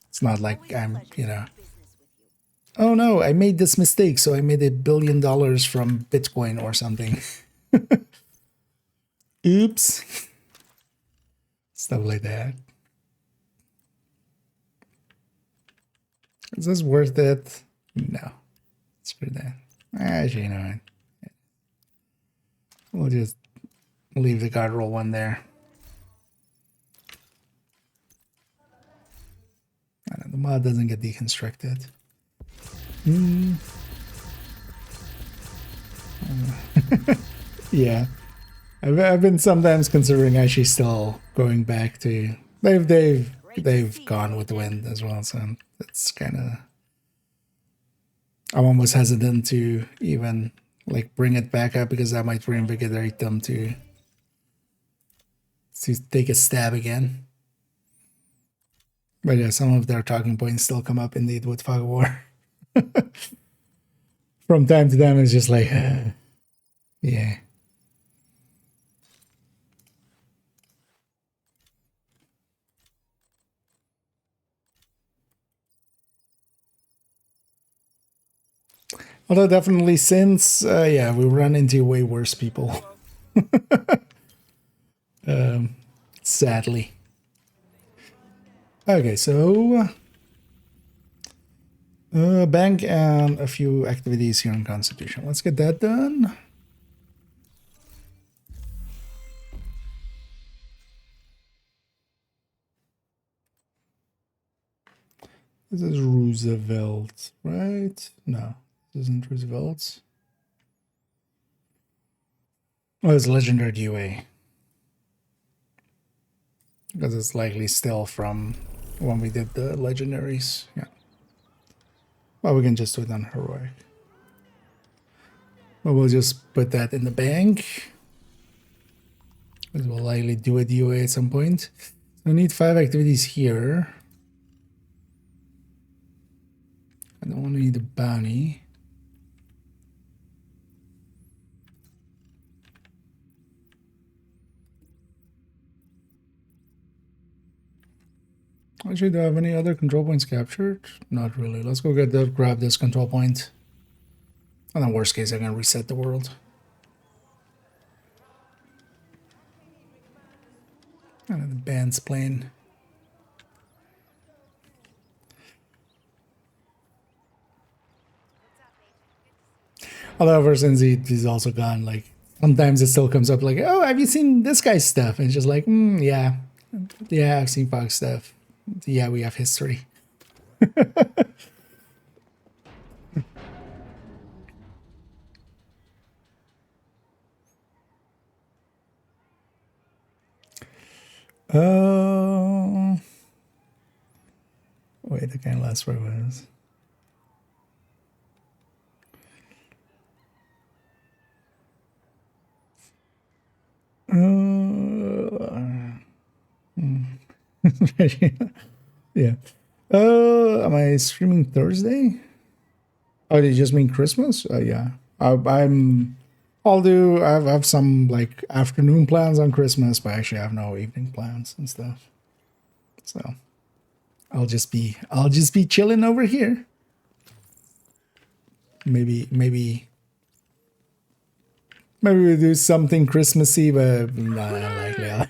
It's not like I'm, you know, oh no, I made this mistake, so I made $1 billion from Bitcoin or something. Oops. Stuff like that. Is this worth it? No. Screw that. Actually, you know what? We'll just leave the guard roll one there. The mod doesn't get deconstructed. Yeah. I've been sometimes considering actually still going back to they've gone with the wind as well, so it's kind of I'm almost hesitant to even like bring it back up because that might reinvigorate them to take a stab again. But yeah, some of their talking points still come up indeed with Fog of War. From time to time, it's just like, yeah. Although definitely since, yeah, we run into way worse people. Sadly. Okay, so bank and a few activities here on Constitution. Let's get that done. This is Roosevelt, right? No, this isn't Roosevelt. Oh, it's Legendary UA. Because it's likely still from when we did the legendaries. Yeah. Well, we can just do it on heroic. But we'll just put that in the bank. Because we'll likely do a DOA at some point. I need 5 activities here. I don't want to need a bounty. Actually, do I have any other control points captured? Not really. Let's go grab this control point. And then worst case, I can reset the world. And then the band's playing. Although ever since he's also gone, like, sometimes it still comes up like, oh, have you seen this guy's stuff? And it's just like, yeah. Yeah, I've seen Fox stuff. Yeah, we have history. Oh. Wait, I can't last where it was. Yeah. Am I streaming Thursday? Oh, did you just mean Christmas? Yeah. I have some like afternoon plans on Christmas, but actually I have no evening plans and stuff. So I'll just be chilling over here. Maybe we do something Christmassy, but not likely.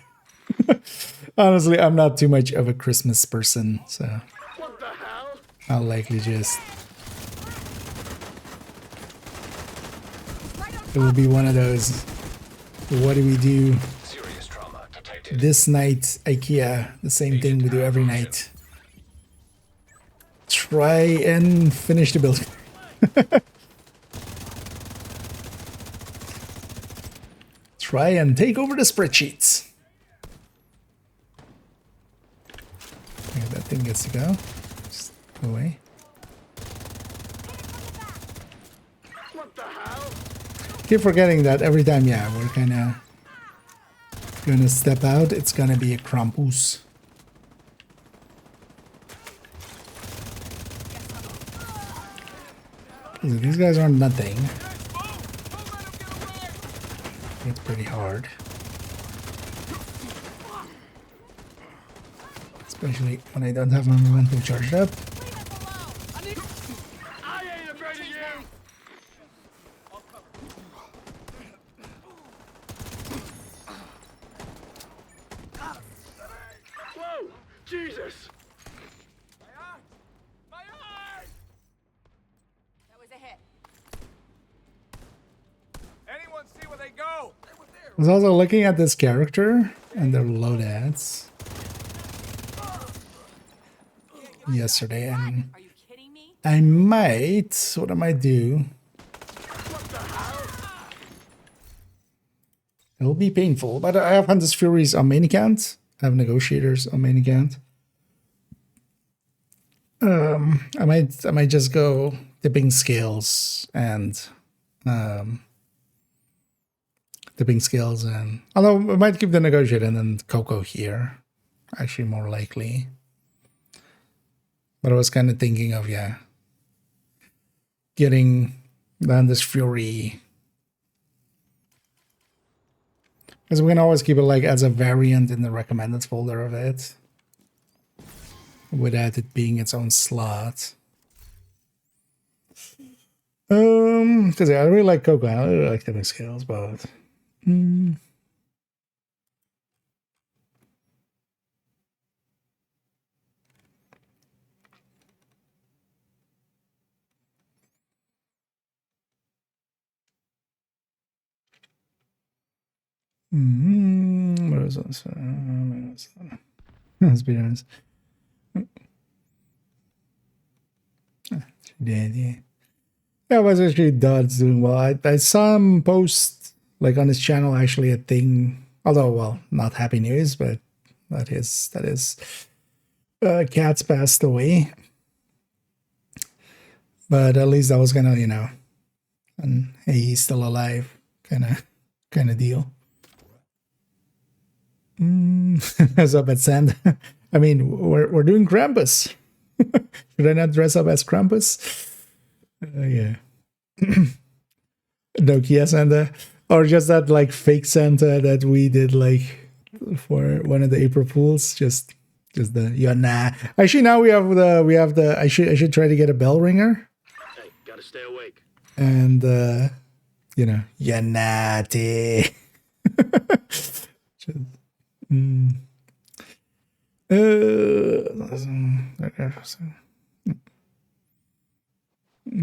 Honestly, I'm not too much of a Christmas person, so What the hell? I'll likely just. It will be one of those. What do we do Serious trauma detected. this night? IKEA, the same thing we do every night. Try and finish the building. Try and take over the spreadsheets. Okay, that thing gets to go. Just go away. What the hell? Keep forgetting that every time, yeah, we're kind of gonna step out, it's gonna be a Krampus. These guys are nothing. It's pretty hard. Especially when I don't have my momentum charged up. I ain't afraid of you! Whoa! Jesus! My eyes! That was a hit. Anyone see where they go? I was also looking at this character and their loadouts yesterday, and Are you kidding me? I might, what I might do, it'll be painful, but I have Hunter's Furies on main account, I have Negotiators on main account. I might just go tipping scales and although I might keep the Negotiator and then Coco here, actually more likely. But I was kind of thinking of, yeah, getting Landis Fury. Because we can always keep it like as a variant in the recommended folder of it. Without it being its own slot. Because yeah, I really like Coco. I really like tipping scales, but... What is this? Let's be honest. She did, yeah. Yeah, it was actually Dodd's doing well. I saw him post, like, on his channel, actually, a thing. Although, well, not happy news, but that is cat's passed away. But at least that was kind of, you know, and hey, he's still alive, kind of deal. Dress up at Santa. I mean, we're doing Krampus. Should I not dress up as Krampus? Yeah. Nokia Santa, or just that like fake Santa that we did like for one of the April Fools. Just the yeah, nah. Actually, now we have the. I should try to get a bell ringer. Hey, gotta stay awake. And you know, yeah, natty.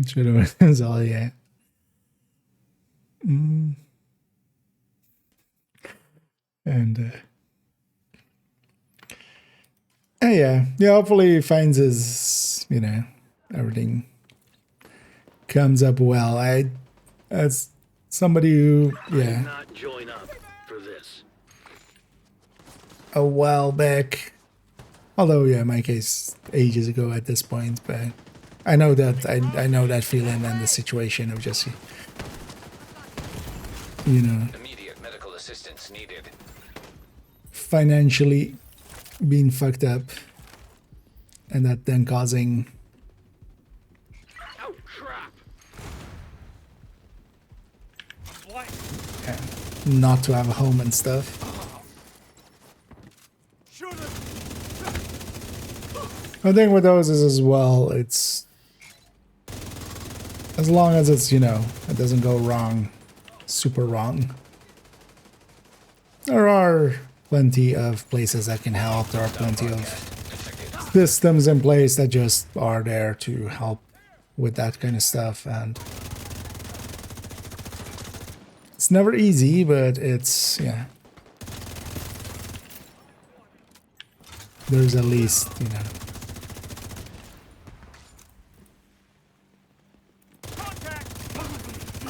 Should have been all, yeah. And yeah, hopefully he finds his, you know, everything comes up well. As somebody who, yeah, Not join up for this. a while back, although yeah, my case ages ago at this point, but I know that I know that feeling and the situation of just, you know, Immediate medical assistance needed. financially being fucked up, and that then causing Oh crap! not to have a home and stuff. The thing with those is as well, it's as long as it's, you know, it doesn't go wrong, super wrong. There are plenty of places that can help. There are plenty of systems in place that just are there to help with that kind of stuff, and it's never easy, but it's, yeah, there's at least, you know,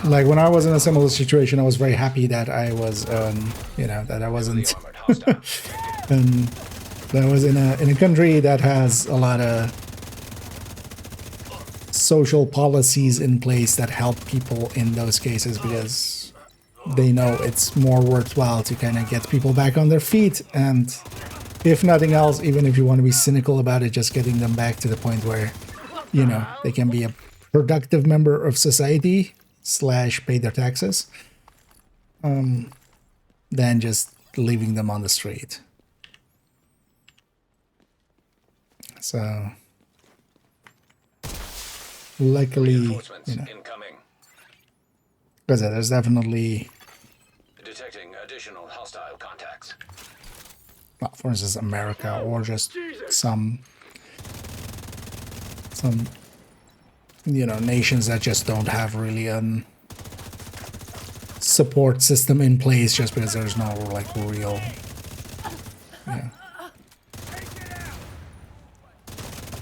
like when I was in a similar situation, I was very happy that I was, you know, that I wasn't, and that I was in a country that has a lot of social policies in place that help people in those cases, because they know it's more worthwhile to kind of get people back on their feet, and if nothing else, even if you want to be cynical about it, just getting them back to the point where, you know, they can be a productive member of society / pay their taxes, than just leaving them on the street. So luckily, you Reinforcements know, incoming. because there's definitely, Detecting additional hostile contacts. well, for instance, America, or just some you know, nations that just don't have really support system in place, just because there's no like real, yeah,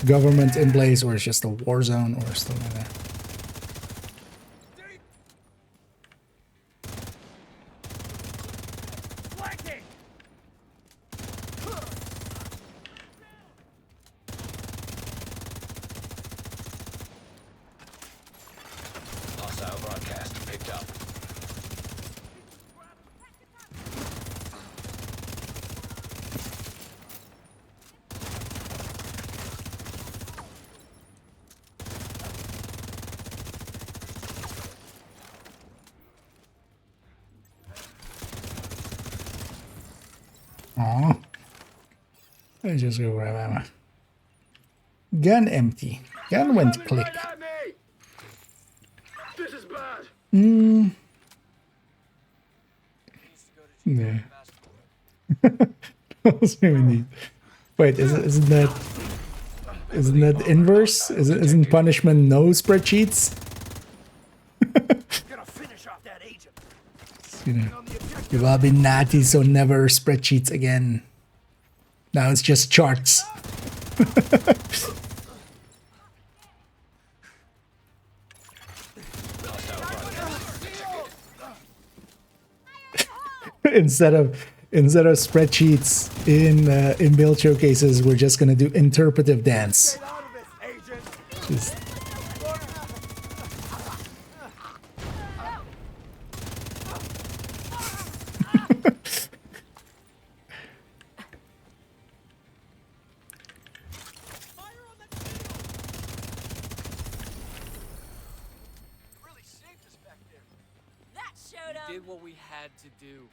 government in place, or it's just a war zone or something like that. Hostile broadcast picked up. Aw. Let's just go grab ammo. Gun empty. Gun went click. Right at me! This is bad. Yeah. What else do we need? Wait, isn't that inverse? Isn't punishment no spreadsheets? Gonna finish off that agent. You know, you've all been naughty, so never spreadsheets again. Now it's just charts. instead of spreadsheets in build showcases, we're just gonna do interpretive dance. Get out of this, agent! Just Really shaped us back there. That showed We him. did what we had to do.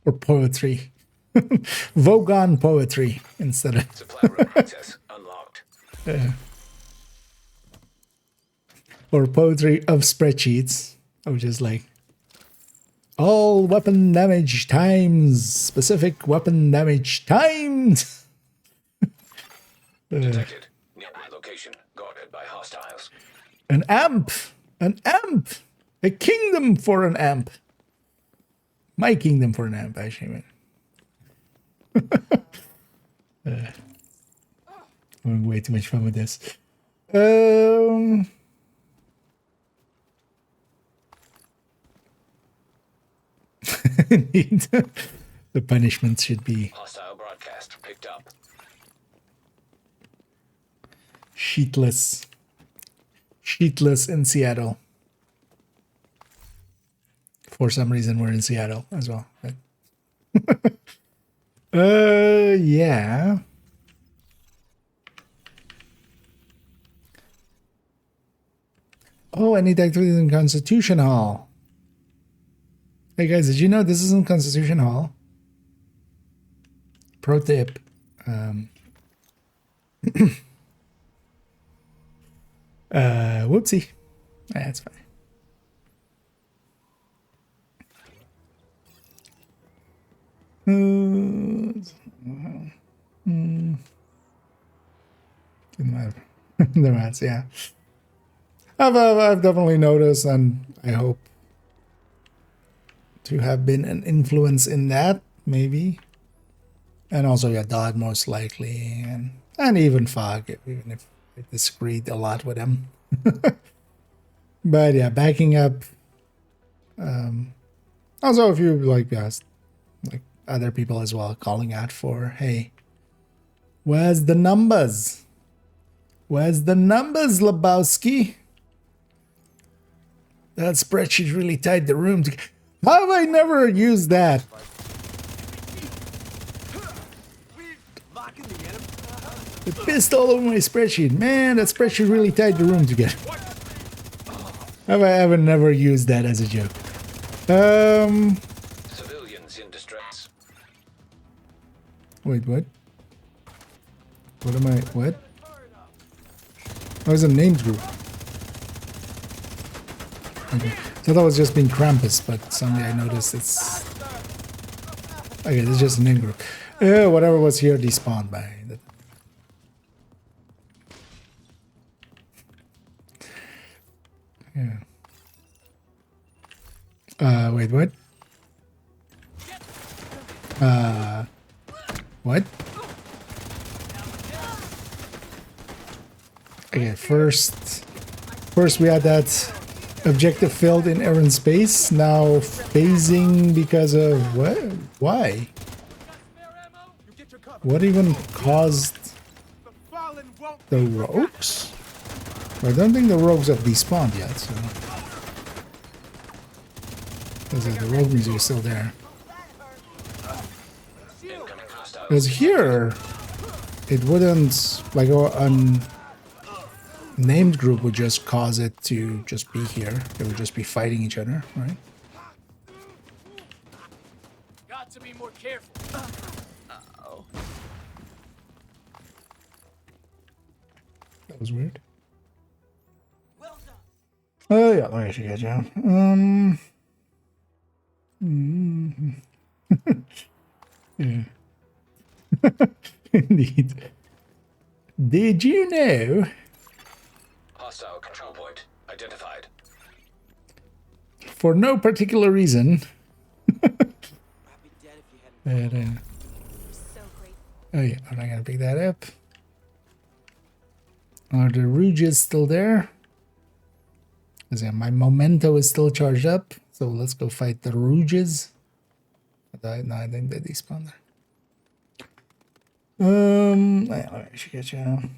or poetry. Vogon poetry instead of Supply room access unlocked. or poetry of spreadsheets. I was just like all weapon damage times specific weapon damage times. Detected. Nearby location guarded by hostiles. An amp! An amp! A kingdom for an amp. My kingdom for an amp, actually. I'm having way too much fun with this. Indeed. The punishment should be Hostile broadcast picked up. sheetless. Sheetless in Seattle. For some reason, we're in Seattle as well. But yeah. Oh, I need activities in Constitution Hall. Hey guys, did you know this is in Constitution Hall? Pro tip. Whoopsie. That's fine. The rats, yeah. I've definitely noticed, and I hope to have been an influence in that, maybe. And also, yeah, Dodd most likely, and even Fog, even if I disagreed a lot with him. But yeah, backing up. Also, if you like other people as well, calling out for, hey, where's the numbers? Where's the numbers, Lebowski? That spreadsheet really tied the room together. How have I never used that? Locking the enemy. It pissed all over my spreadsheet. Man, that spreadsheet really tied the room together. Have I ever never used that as a joke? Civilians in distress. Wait, what? What am I, what? Oh, it's a names group. Okay. So that was just being Krampus, but suddenly I noticed it's... Okay, it's just a name group. Whatever was here despawned by... Yeah. Wait, what? What? Okay, first we had that objective filled in air and space, now phasing because of what? Why? What even caused the rogues? I don't think the rogues have despawned yet, so... Because the rogue music is still there. Because here, it wouldn't, like a named group would just cause it to just be here. They would just be fighting each other, right? Got to be more careful. Uh-oh. That was weird. Well done. Oh yeah, let me see that, yeah. Yeah. Indeed. Did you know? Hostile control point identified. For no particular reason. I'd be dead if you hadn't. But, So great. oh yeah, I'm not gonna pick that up. Are the Rouges still there? Because yeah, my memento is still charged up. So let's go fight the Rouges. No, I think they despawned there. I should get you.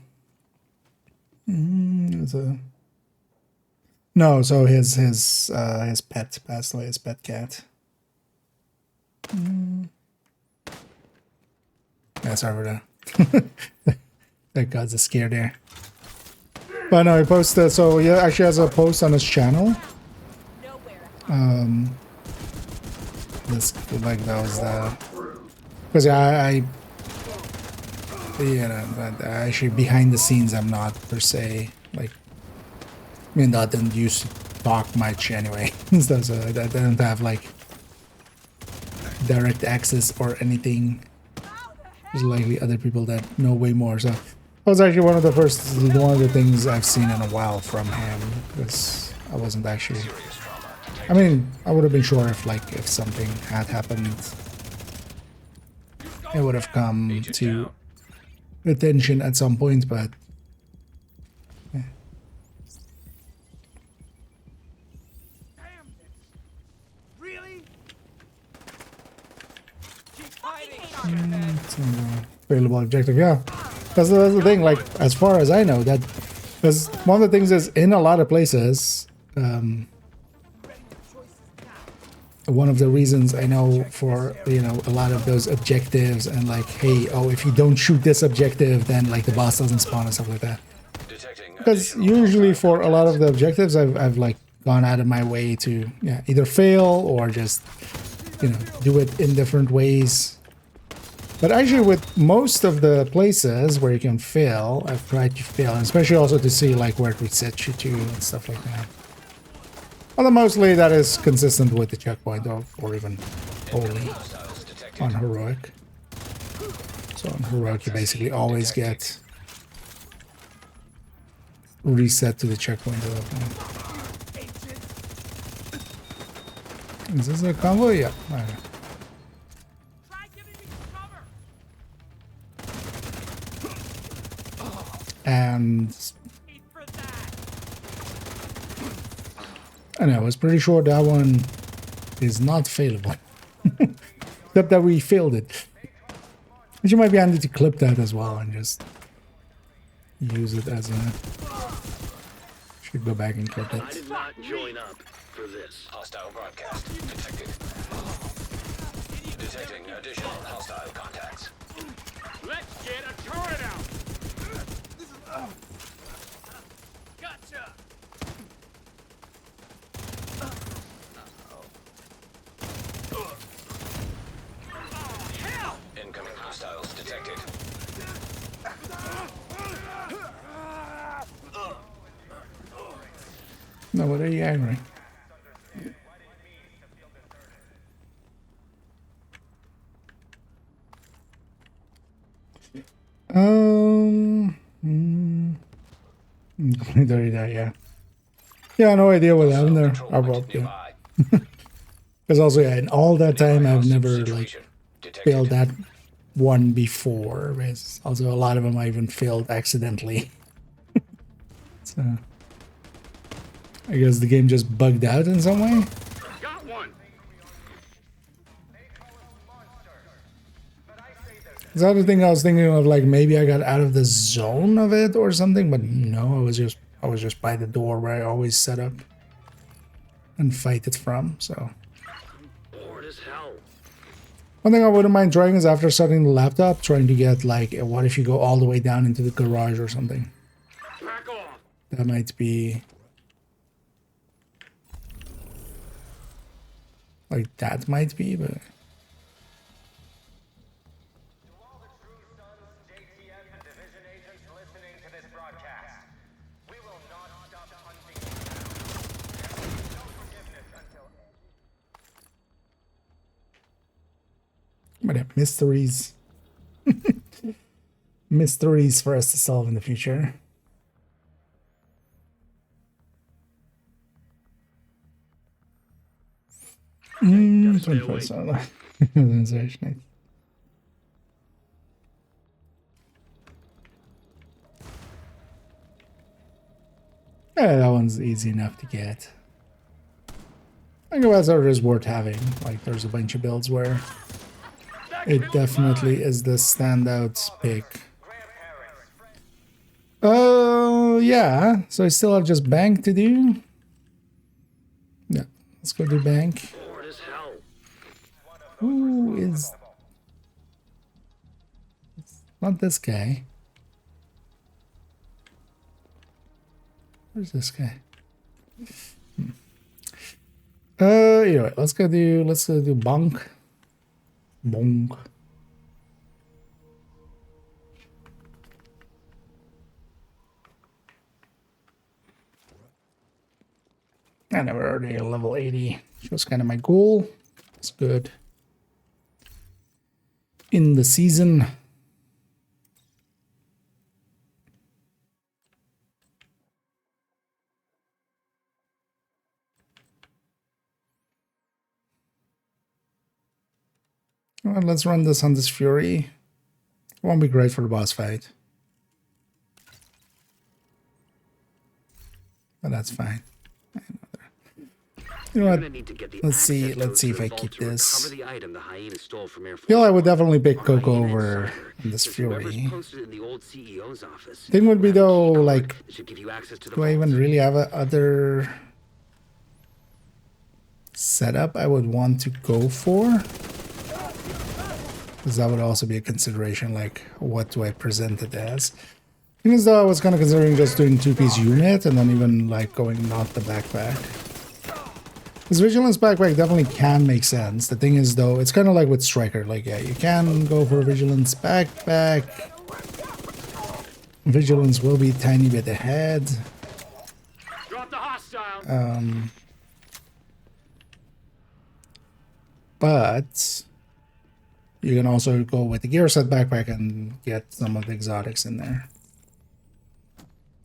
No, so his pet passed away. His pet cat. Yeah, sorry for that. That God's a scare there. But no, he posted. So yeah, actually has a post on his channel. This like that was the because I but actually behind the scenes I'm not per se like I mean that didn't used to talk much anyway. So I don't have like direct access or anything. There's likely other people that know way more. So that was actually one of the things I've seen in a while from him because I wasn't actually. I mean, I would have been sure if something had happened, it would have come to attention at some point, but yeah. Really? Keep hiding. Available objective, yeah. That's the thing. Like as far as I know, that because one of the things is in a lot of places. One of the reasons I know for a lot of those objectives and like, hey, oh, if you don't shoot this objective, then like the boss doesn't spawn and stuff like that. Because usually for a lot of the objectives, I've like gone out of my way to either fail or just do it in different ways. But actually, with most of the places where you can fail, I've tried to fail, and especially also to see like where it resets you to and stuff like that. Although mostly that is consistent with the checkpoint or even only on heroic. So on heroic you basically always get reset to the checkpoint at that point. Is this a convoy? Yeah. Okay. And I know, I was pretty sure that one is not failable. Except that we failed it. Which might be handy to clip that as well and just use it as a... Should go back and clip it. I did not join up for this. Hostile broadcast detected. Detecting additional hostile contacts. Let's get a turret out. Gotcha. Incoming hostiles detected. No, what are you angry? Yeah. Yeah, no idea what happened there. Because also, yeah, in all that time, I've never like failed that one before. Also, a lot of them I even failed accidentally. So, I guess the game just bugged out in some way. Got one. Is that the thing I was thinking of? Like maybe I got out of the zone of it or something, but no, I was just by the door where I always set up and fight it from. So Bored as hell. one thing I wouldn't mind trying is after starting the laptop, trying to get like, what if you go all the way down into the garage or something? Back off. That might be like that might be, but. But yeah, mysteries. Mysteries for us to solve in the future. Yeah, that one's easy enough to get. I think that's always worth having. Like, there's a bunch of builds where it definitely is the standout pick. Oh, yeah. So I still have just bank to do. Yeah, let's go do bank. Bored as hell. Who is... Not this guy. Where's this guy? Anyway, let's go do bonk. Bonk. And we're already at level 80, which was kind of my goal. It's good. In the season. Well, let's run this on this Fury. Won't be great for the boss fight. But that's fine. You know what? Let's see if I keep this. I feel I would definitely pick Coco over this Fury. Thing would be though, like, do I even really have a other setup I would want to go for? Because that would also be a consideration, like, what do I present it as? Even though I was kind of considering just doing 2-piece unit and then even, like, going not the backpack. This Vigilance backpack definitely can make sense. The thing is, though, it's kind of like with Striker. Like, yeah, you can go for a Vigilance backpack. Vigilance will be a tiny bit ahead. Drop the hostile. But you can also go with the gear set backpack and get some of the exotics in there.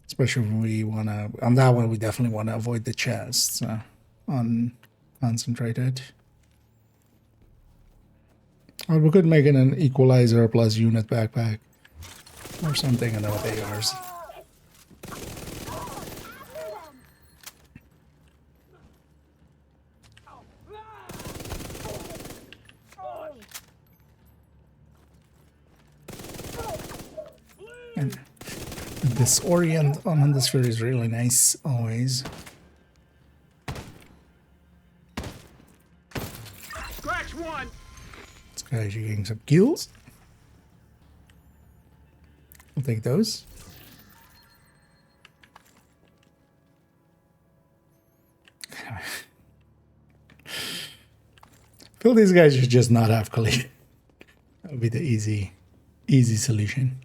Especially when we want to, on that one, we definitely want to avoid the chests. On concentrated. Or we could make it an equalizer plus unit backpack. Or something, I know what they are. And this orient on this sphere is really nice, always. Scratch one. This guy's getting some kills. I'll take those. I feel these guys should just not have collision. That would be the easy solution.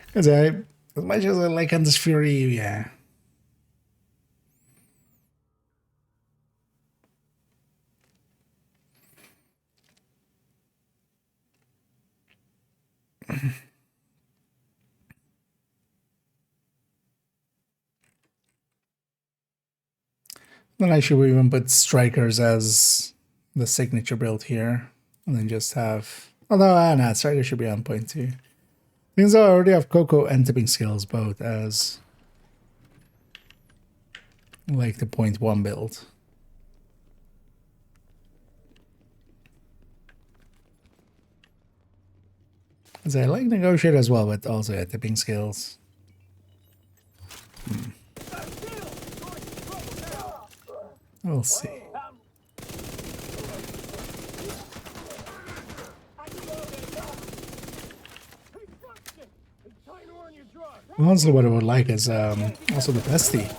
Because as much as I like on this Fury, yeah. Then I should even put Strikers as the signature build here. And then just have... Although, nah, Strikers should be on point too. Things I already have Coco and Tipping Skills both as... like the point 1 build. As I like Negotiate as well, but also Tipping Skills. We'll see. Honestly, what I would like is also the bestie.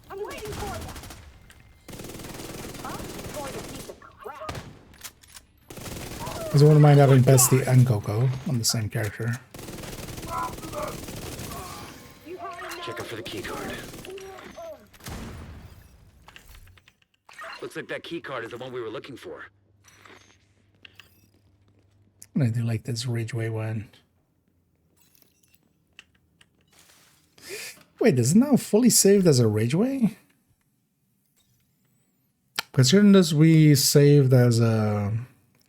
I'm waiting for you. I'm going to beat the crap. Because I wouldn't mind having bestie and Coco on the same character. Checking for the key card. Looks like that key card is the one we were looking for. And I do like this Ridgeway one. Wait, is it now fully saved as a Ridgeway? Considering this, we saved as a...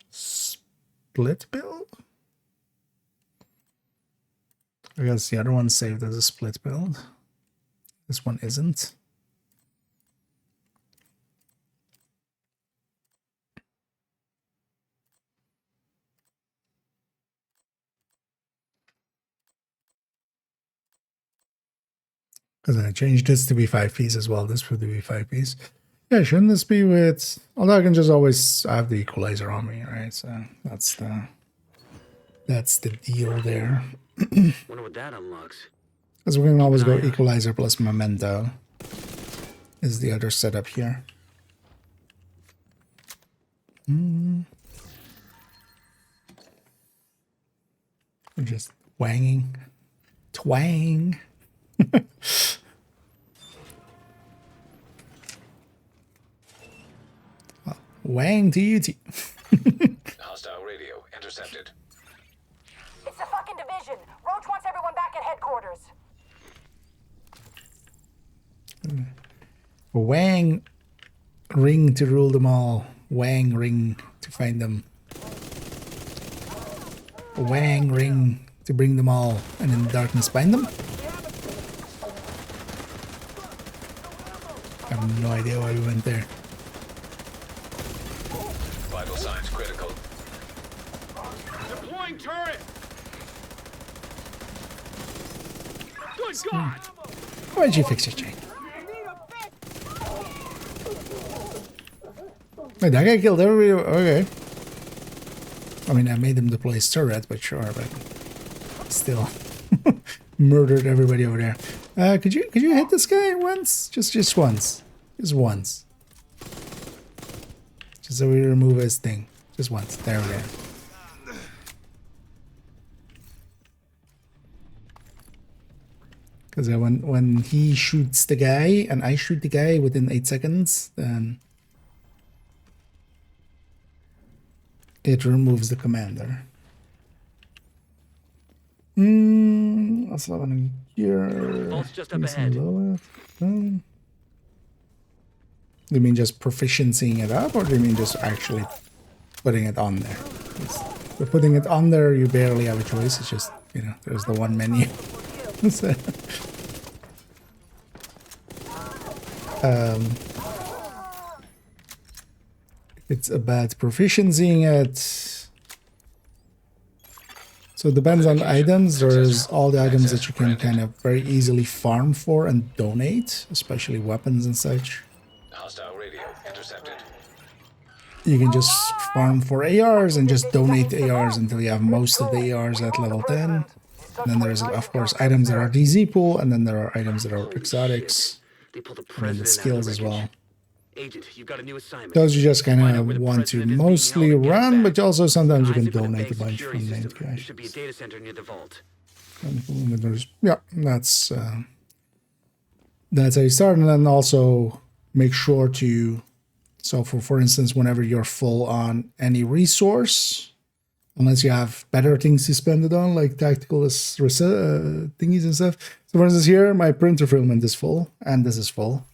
split build? I guess the other one's saved as a split build. This one isn't. Because I changed this to be 5Ps as well. This would be 5Ps. Yeah, shouldn't this be with... Although I can just always have the equalizer on me, right? So that's the deal there. Wonder what that unlocks. Because we can always go equalizer plus memento. Is the other setup here. We're just wanging. Twang. Well, wang to you. Hostile radio intercepted. It's the fucking division. Roach wants everyone back at headquarters. Wang ring to rule them all. Wang ring to find them. Wang ring to bring them all, and in the darkness bind them. I have no idea why we went there. Vital signs critical. Deploying turret! Good God! Why did you fix your chain? Wait, that guy killed everybody? Okay. I mean, I made him deploy his turret, but sure, but still murdered everybody over there. Could you hit this guy once? Just once. Just once. Just so we remove his thing. Just once. There we go. Because when he shoots the guy and I shoot the guy within 8 seconds, then it removes the commander. Also one here. Vault's just up ahead. Do you mean just proficiencying it up, or do you mean just actually putting it on there? For putting it on there, you barely have a choice. It's just, you know, there's the one menu. So, it's about proficiencying it. So it depends on the items. There's all the items that you can kind of very easily farm for and donate, especially weapons and such. Hostile radio intercepted. You can just farm for ARs and just donate ARs until you have most of the ARs at level 10. And then there's, of course, items that are DZ pool, and then there are items that are exotics. They pulled the And then president the out of skills the as well. Agent, you've got a new assignment. Those you just kind Find out of where the want to president is being mostly held and get him run, back. but also sometimes you can Eyes it with donate a base bunch security from main system. There cache. should be a data center near the vault. Yeah, that's how you start. And then also make sure to, so for instance, whenever you're full on any resource, unless you have better things to spend it on, like tactical thingies and stuff. So for instance here, my printer fulfillment is full, and this is full.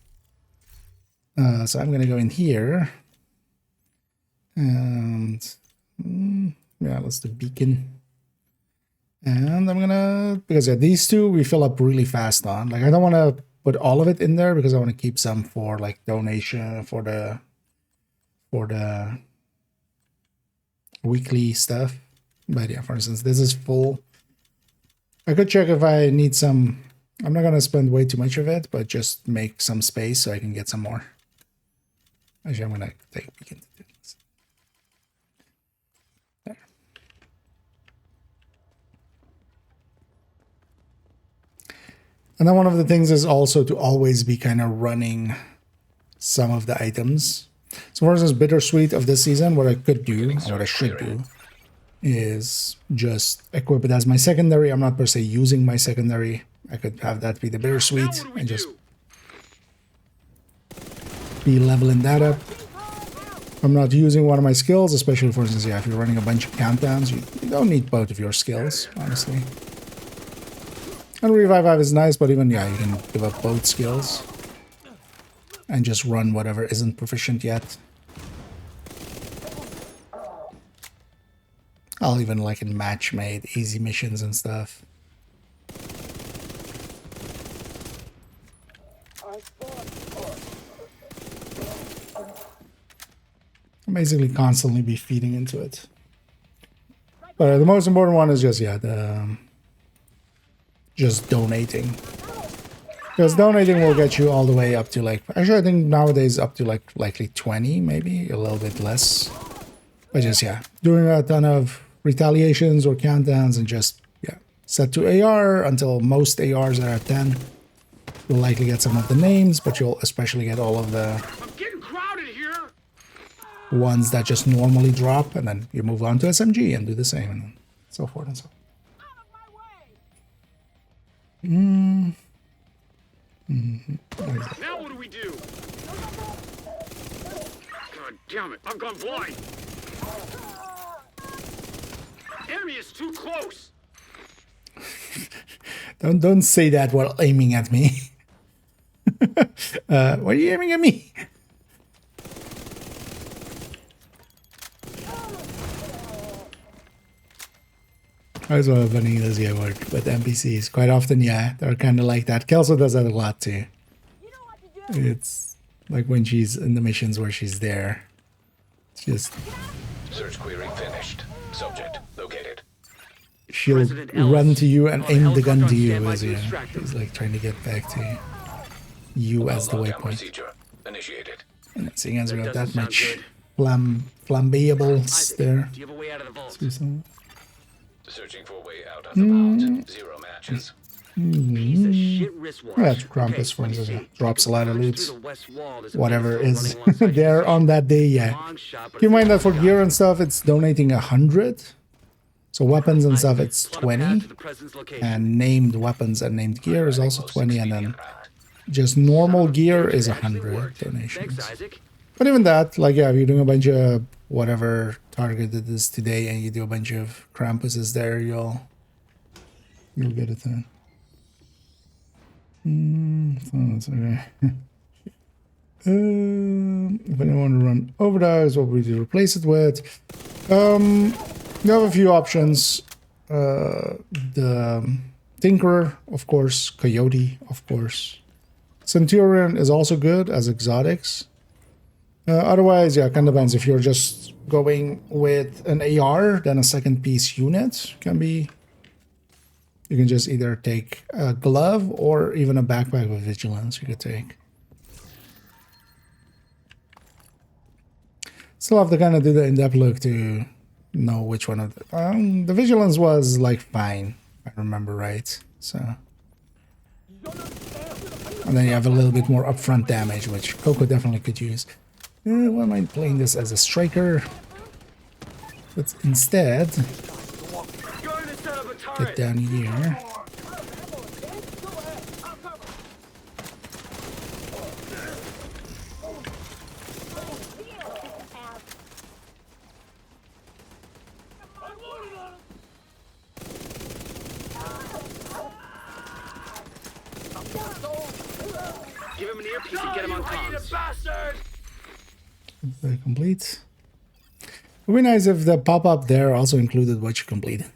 So I'm gonna go in here, and yeah, let's do beacon. And I'm gonna, because yeah, these two we fill up really fast on. Like I don't want to put all of it in there because I want to keep some for like donation for the weekly stuff. But yeah, for instance, this is full. I could check if I need some. I'm not gonna spend way too much of it, but just make some space so I can get some more. Actually, I'm gonna take a peek into this. There. And then one of the things is also to always be kind of running some of the items. So for instance, bittersweet of this season, what I could do, or what I should do, is just equip it as my secondary. I'm not per se using my secondary. I could have that be the bittersweet and just be leveling that up. I'm not using one of my skills, especially for instance, yeah, if you're running a bunch of countdowns, you don't need both of your skills, honestly. And Revive 5 is nice, but even, yeah, you can give up both skills and just run whatever isn't proficient yet. I'll even like in match made, easy missions and stuff. Basically constantly be feeding into it. But the most important one is just, yeah, just donating. Because donating will get you all the way up to like, actually I think nowadays up to like likely 20, maybe a little bit less. But just, yeah, doing a ton of retaliations or countdowns and just, yeah, set to AR until most ARs are at 10. You'll likely get some of the names, but you'll especially get all of the ones that just normally drop, and then you move on to SMG and do the same, and so forth and so on. Now what do we do? God damn it, I've gone blind. Enemy is too close. Don't say that while aiming at me. Why are you aiming at me? I was one of funny this year work with NPCs. Quite often, yeah, they're kind of like that. Kelso does that a lot too. It's like when she's in the missions where she's there. It's just... Search query finished. Subject located. She'll run to you and aim the gun to you as you she's like trying to get back to you as the waypoint. Procedure initiated. And seeing as we got that much flambeables there. Do you have a way out of the vault? Let's do some. Searching for a way out of the vault. 0 matches. Piece of shit wristwatch. That's Krampus, for instance. Drops a lot of loot. Whatever is there on that day, yeah. Keep in mind that for gear and stuff, it's donating 100. So weapons and stuff, it's 20. And named weapons and named gear is also 20. And then just normal gear is 100 donations. But even that, like, yeah, if you're doing a bunch of whatever target it is today and you do a bunch of Krampuses there, you'll get it then. So that's okay. If anyone want to run Overdogs, what would you replace it with? You have a few options. The Tinkerer, of course. Coyote, of course. Centurion is also good as exotics. Otherwise, yeah, kind of depends. If you're just going with an AR, then a second piece unit can be... You can just either take a glove or even a backpack with vigilance you could take. Still have to kind of do the in-depth look to know which one of the vigilance was like fine, if I remember right. So, and then you have a little bit more upfront damage, which Coco definitely could use. Why am I playing this as a striker? Let's instead get down here. Give him an earpiece and get him on comms. Very complete. It would be nice if the pop-up there also included what you completed.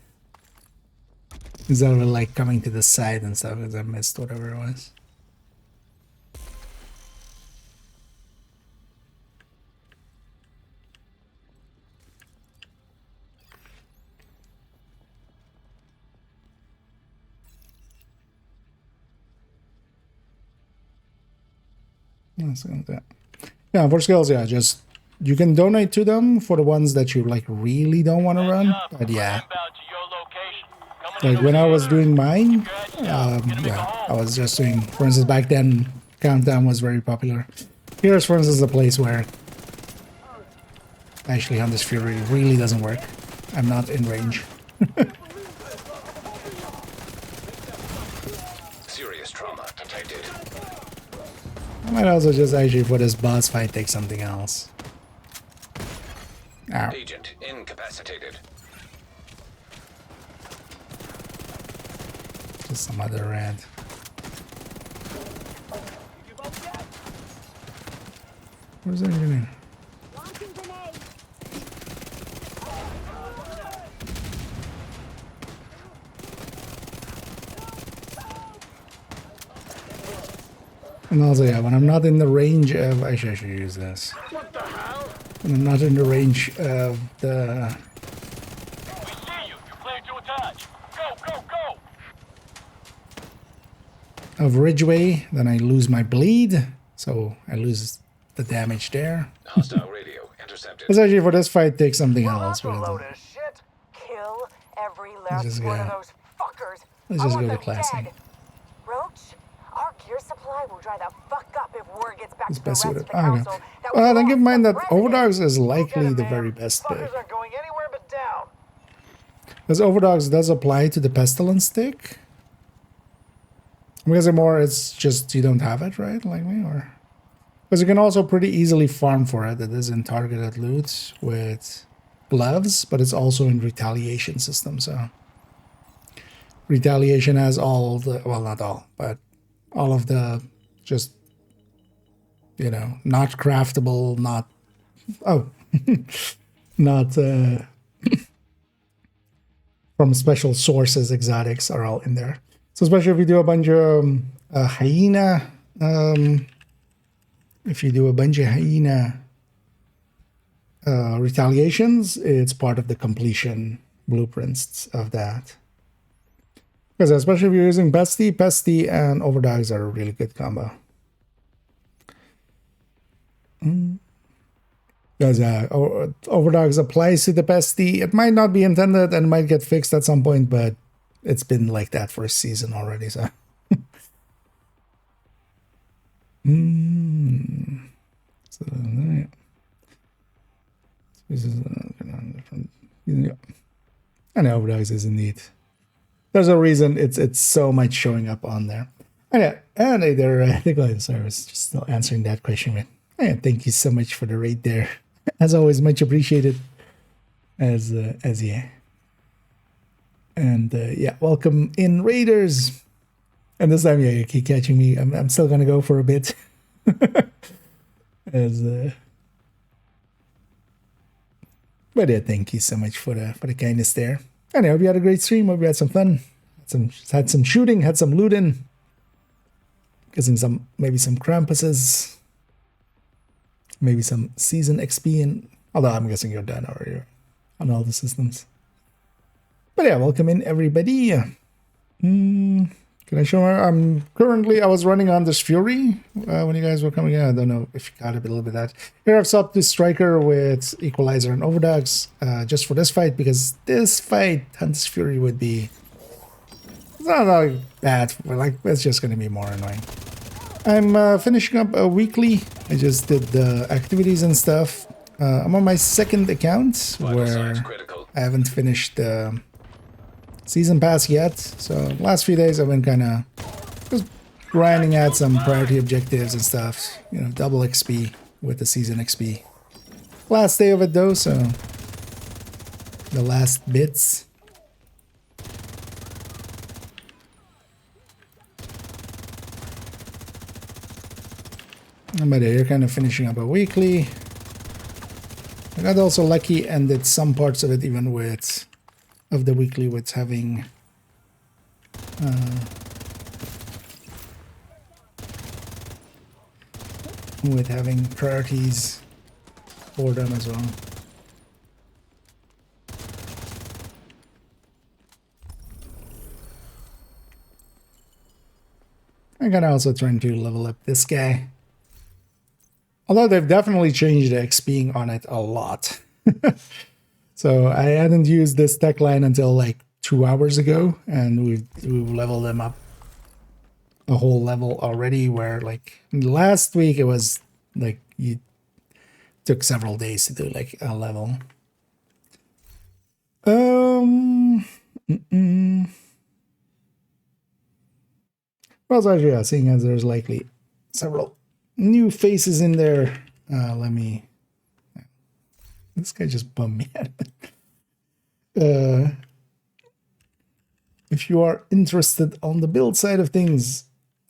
Instead of like coming to the side and stuff, because I missed whatever it was. Yeah, for skills, yeah, just you can donate to them for the ones that you like really don't want to run. But yeah, like when I was doing mine, yeah, I was just doing, for instance, back then Countdown was very popular. Here's, for instance, a place where actually on this Fury really doesn't work. I'm not in range. Serious trauma detected. I might also just actually for this boss fight take something else. Ow. Agent incapacitated. Just some other red. Where's the engineer? And also, yeah, when I'm not in the range of... I should use this. What the hell? When I'm not in the range of the... We see you. You're clear to attach. Go, go, go! of Ridgeway, then I lose my bleed. So I lose the damage there. Hostile radio intercepted. Let's actually, for this fight, take something Well, else. that's a load of shit. Kill every Let's last just one of go- those fuckers. let's I just want go to them classic. dead. Roach, our gear supply will dry the fuck up if word gets back It's to the best rest suited. of the Okay. council. that Well, we then keep in lost mind the that president. Overdogs is Go likely get the him, very man. best pick. Fuckers aren't going anywhere but down. Because Overdogs does apply to the Pestilence stick. Because more, it's just you don't have it, right? Like me, or... Because you can also pretty easily farm for it. It is in targeted loot with gloves, but it's also in retaliation system, so... Retaliation has all the... Well, not all, but all of the just... You know, not craftable, not... Oh. Not... from special sources, exotics are all in there. So especially if you do a bunch of hyena... if you do a bunch of hyena retaliations, it's part of the completion blueprints of that. Because especially if you're using Pesty and Overdogs are a really good combo. Because Overdogs applies to the Pesty. It might not be intended and might get fixed at some point, but it's been like that for a season already, so... So, yeah. This is different. Yeah. And Overdogs is indeed. There's a reason it's so much showing up on there. And either I think sorry, I was just still answering that question, man. Yeah, thank you so much for the raid there. As always, much appreciated. As yeah. And yeah, welcome in Raiders. And this time, yeah, you keep catching me. I'm still gonna go for a bit. But yeah, thank you so much for the kindness there. And I hope you had a great stream. Hope you had some fun. Had some shooting, had some looting. Getting some maybe some Krampuses. Maybe some season XP, and although I'm guessing you're done already on all the systems. But yeah, welcome in everybody. Can I show her? I was running on this Fury when you guys were coming in. I don't know if you got a little bit of that. Here I've swapped this Striker with Equalizer and Overdogs just for this fight, because this fight, Hunter's Fury would be... It's not like bad, but like it's just going to be more annoying. I'm finishing up a weekly. I just did the activities and stuff. I'm on my second account where I haven't finished the season pass yet. So last few days I've been kind of just grinding out some priority objectives and stuff. You know, double XP with the season XP. Last day of it though, so the last bits. But you're kind of finishing up a weekly. I got also lucky and did some parts of it even with of the weekly with having priorities for them as well. I'm gonna also trying to level up this guy. Although they've definitely changed the XPing on it a lot. So I hadn't used this tech line until like 2 hours ago, and we've leveled them up a whole level already, where like last week it was like you took several days to do like a level. Well, so actually, yeah, seeing as there's likely several new faces in there. Let me... This guy just bummed me out. If you are interested on the build side of things,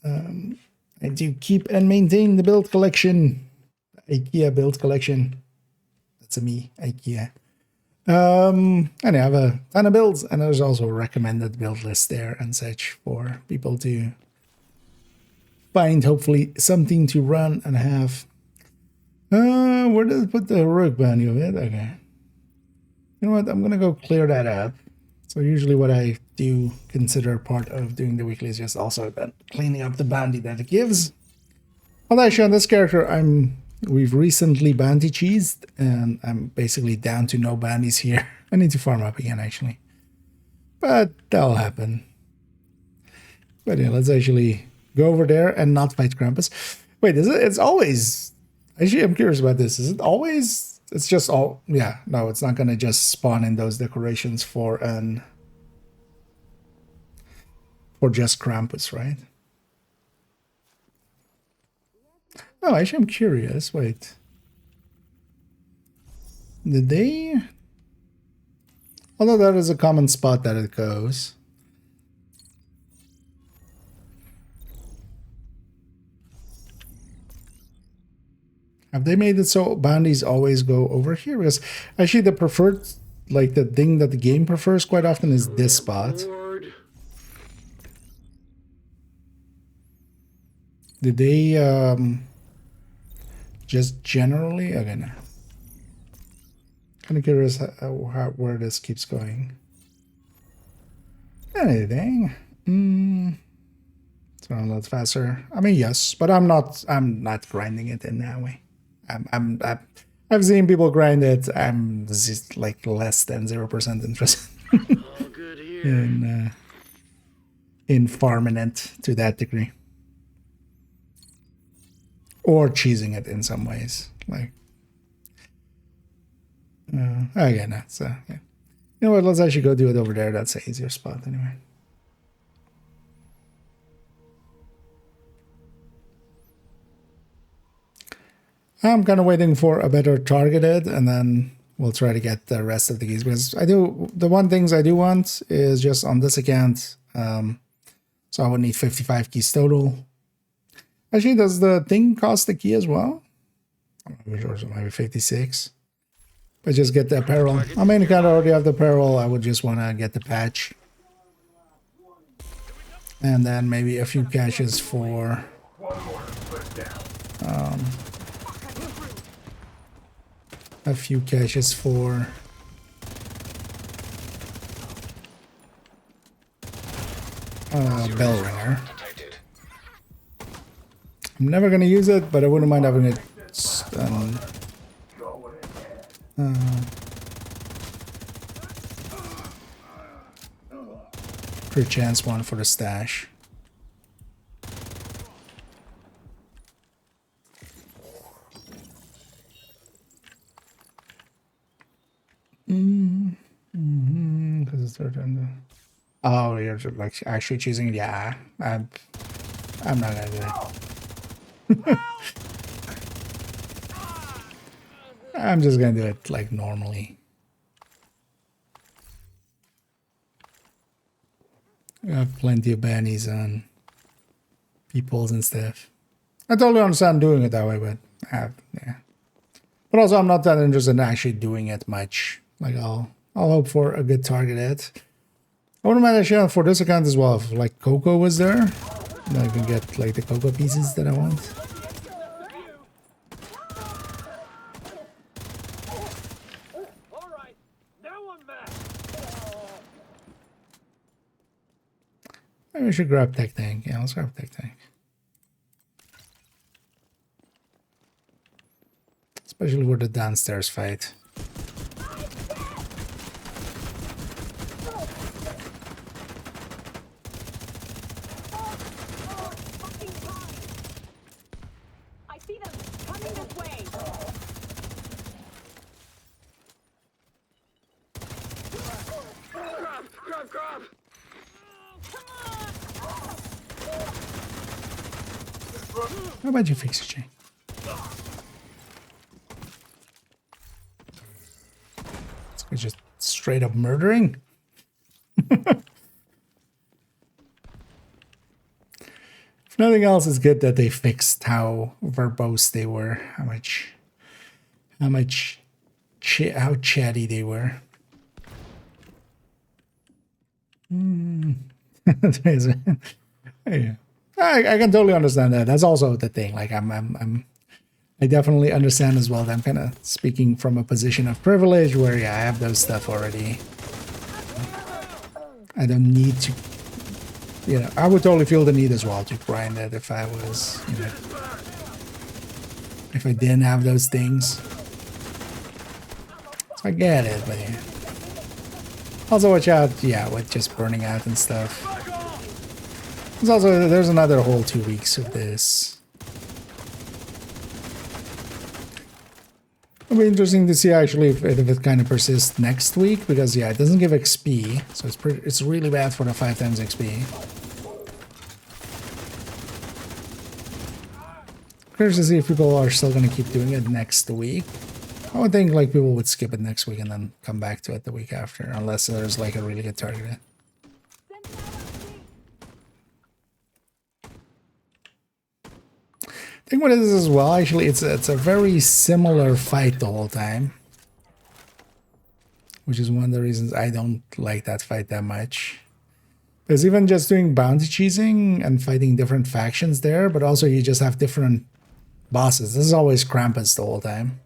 I do keep and maintain the build collection. IKEA build collection. That's a me, IKEA. And I have a ton of builds, and there's also a recommended build list there and such for people to find hopefully something to run and have. Where did I put the heroic bounty of it? Okay. You know what? I'm gonna go clear that up. So usually what I do consider part of doing the weekly is just also about cleaning up the bounty that it gives. Although actually on this character, we've recently bounty cheesed, and I'm basically down to no bounties here. I need to farm up again actually, but that'll happen. But yeah, let's actually go over there and not fight Krampus. Wait, is it? It's always. Actually, I'm curious about this. Is it always? It's just all. Yeah, no, it's not gonna just spawn in those decorations for just Krampus, right? Oh, actually, I'm curious. Wait, did they? Although that is a common spot that it goes. Have they made it so bounties always go over here? Because actually the preferred, like the thing that the game prefers quite often is this spot. Did they just generally? Okay, no. Kind of curious where this keeps going. Anything? It's going a lot faster. I mean, yes, but I'm not grinding it in that way. I've seen people grind it. I'm just like less than 0% interested in farming it to that degree, or cheesing it in some ways. Like again, that's yeah. You know what? Let's actually go do it over there. That's an easier spot anyway. I'm kind of waiting for a better targeted, and then we'll try to get the rest of the keys, because the one things I do want is just on this account. So I would need 55 keys total. Actually, does the thing cost a key as well? Maybe 56. But just get the apparel. I mean, I kind of already have the apparel. I would just want to get the patch. And then maybe a few caches for bell ringer. I'm never gonna use it, but I wouldn't mind having it per chance one for the stash. Because it's their turn. Oh, you're like actually choosing? Yeah, I'm not gonna do it. I'm just gonna do it like normally. I have plenty of bannies on peoples and stuff. I totally understand doing it that way, but yeah. But also, I'm not that interested in actually doing it much. Like I'll hope for a good target hit. I wouldn't mind actually for this account as well. If like Coco was there, then I can get like the Coco pieces that I want. Maybe we should grab Tech Tank. Yeah, let's grab Tech Tank. Especially with the downstairs fight. I see them coming this way. Grab! How about you fix it, Jay? It's just straight up murdering. If nothing else, it's good that they fixed how verbose they were, how chatty they were. Yeah. I can totally understand that. That's also the thing. Like I definitely understand as well that I'm kind of speaking from a position of privilege where yeah, I have those stuff already. I don't need to, you know, I would totally feel the need as well to grind it if I was, you know, if I didn't have those things. So I get it, but yeah. Also watch out, yeah, with just burning out and stuff. There's another whole 2 weeks of this. It'll be interesting to see actually if it kind of persists next week, because yeah, it doesn't give XP, so it's really bad for the 5 times XP. Curious to see if people are still gonna keep doing it next week. I would think like people would skip it next week and then come back to it the week after, unless there's like a really good target. I think what it is as well, actually, it's a very similar fight the whole time, which is one of the reasons I don't like that fight that much. Because even just doing bounty cheesing and fighting different factions there, but also you just have different bosses. This is always Krampus the whole time.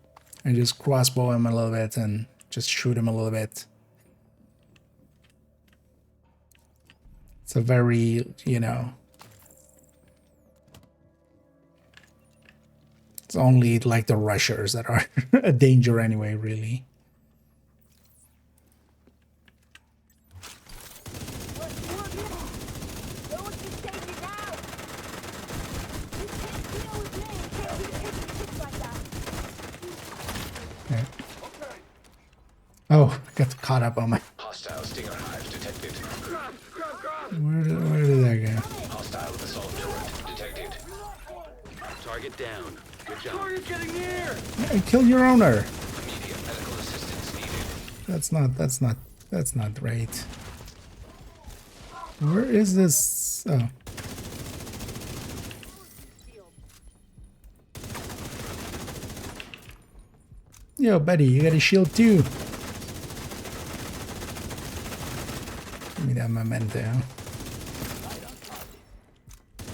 I just crossbow him a little bit and just shoot him a little bit. It's a very, you know, it's only like the rushers that are a danger anyway, really. Okay. Oh, I got caught up on my... Hostile stinger hive detected. Where did that go? Hostile assault turret detected. Target down. Good job. Target's getting near! Yeah, kill your owner. Immediate medical assistance needed. That's not right. Where is this? Oh. Yo, buddy, you got a shield too. Give me that memento.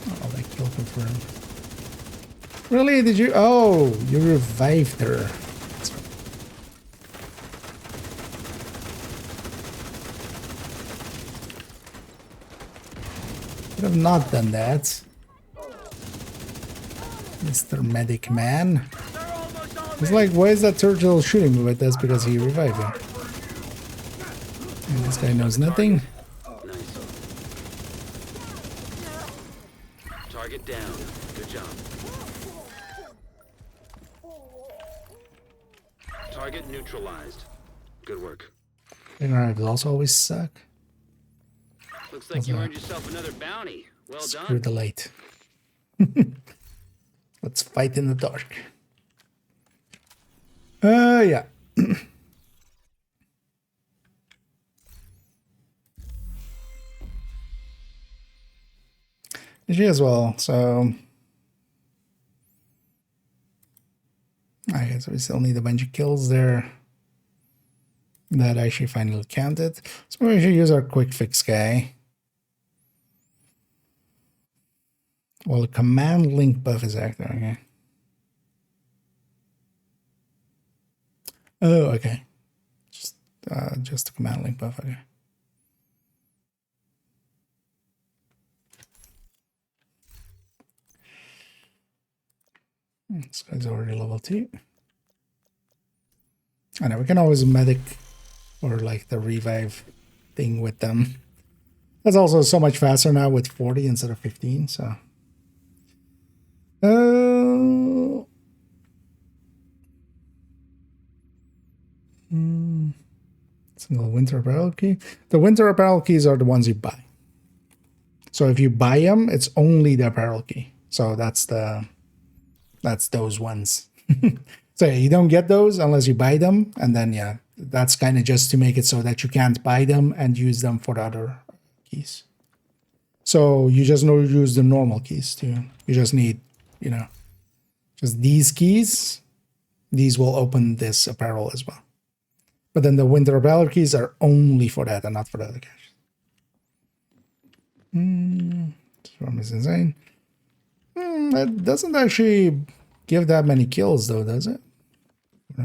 Oh, that kill confirmed. Really? Did you? Oh, you revived her. Could have not done that. Mr. Medic Man. It's like, why is that turtle shooting me? But that's because he revived him. And this guy knows nothing. Nice. Target down. Good job. Target neutralized. Good work. Alright, will also always suck. Looks like you earned yourself another bounty. Well Screw done. the light. Let's fight in the dark. Yeah. She as well, so I guess we still need a bunch of kills there. That actually finally counted. So maybe we should use our quick fix guy. Well, the command link buff is active, okay. Oh, okay. Just the command link buff, okay. This guy's already level 2. I know we can always medic or like the revive thing with them. That's also so much faster now with 40 instead of 15, so. Single winter apparel key. The winter apparel keys are the ones you buy. So if you buy them, it's only the apparel key. So that's those ones. So yeah, you don't get those unless you buy them, and then yeah, that's kind of just to make it so that you can't buy them and use them for the other keys. So you just know use the normal keys too. You just need, you know, just these keys. These will open this apparel as well. But then the winter apparel keys are only for that and not for the other caches. Swarm is insane. That doesn't actually give that many kills though, does it?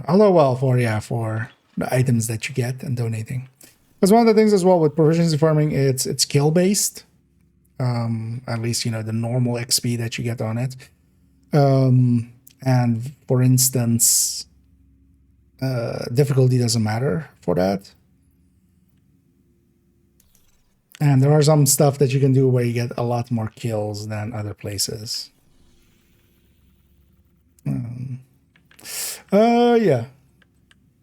Although, well, for the items that you get and donating. Because one of the things as well with proficiency farming, it's kill based. At least, you know, the normal XP that you get on it. And for instance, difficulty doesn't matter for that. And there are some stuff that you can do where you get a lot more kills than other places. Yeah.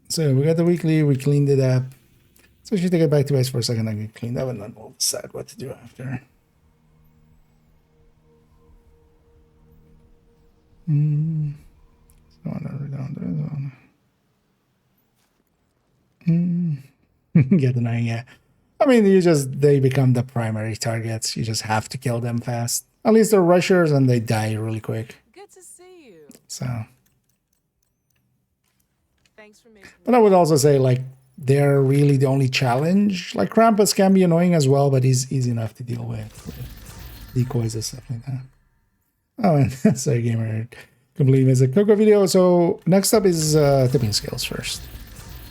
So we got the weekly, we cleaned it up. So if you take it back to base for a second, I can clean that and then we'll decide what to do after. Get the 9, yeah. I mean, they become the primary targets. You just have to kill them fast. At least they're rushers and they die really quick. Good to see you. So. Thanks for making. But I would also say, like, they're really the only challenge. Like, Krampus can be annoying as well, but he's easy enough to deal with. Decoys and stuff like that. Oh, and sorry, gamer. Completely missed a Coco video. So, next up is tipping skills first.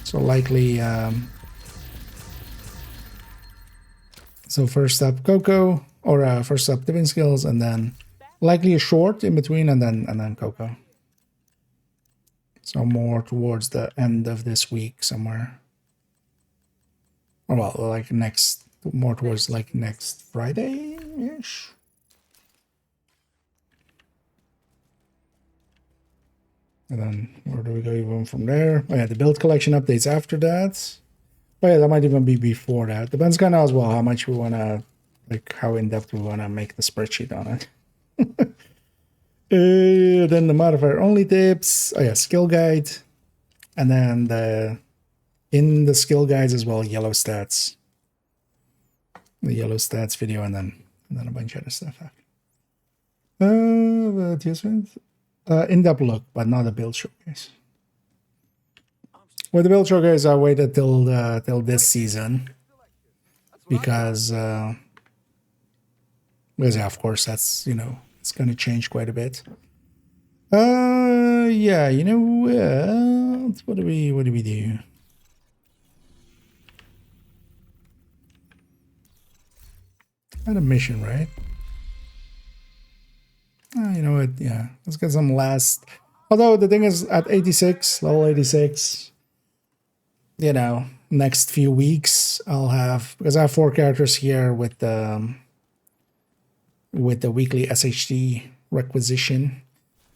So, likely... So first up Coco, or first up tipping skills, and then likely a short in between, and then Coco. So more towards the end of this week somewhere. Or well, like more towards like next Friday-ish. And then where do we go even from there? Oh yeah, the build collection updates after that. Oh yeah, that might even be before that. Depends kind of as well how much we want to, like how in-depth we want to make the spreadsheet on it. Then the modifier only tips. Oh yeah, skill guide. And then in the skill guides as well, yellow stats. The yellow stats video and then a bunch of other stuff after. In-depth look, but not a build showcase. With the build showcase, I waited till this season because yeah, of course that's, you know, it's going to change quite a bit. Yeah, you know what do we do? Had a mission, right? You know what? Yeah, let's get some last. Although the thing is, at 86, level 86. You know, next few weeks I'll have, because I have 4 characters here with the weekly SHD requisition.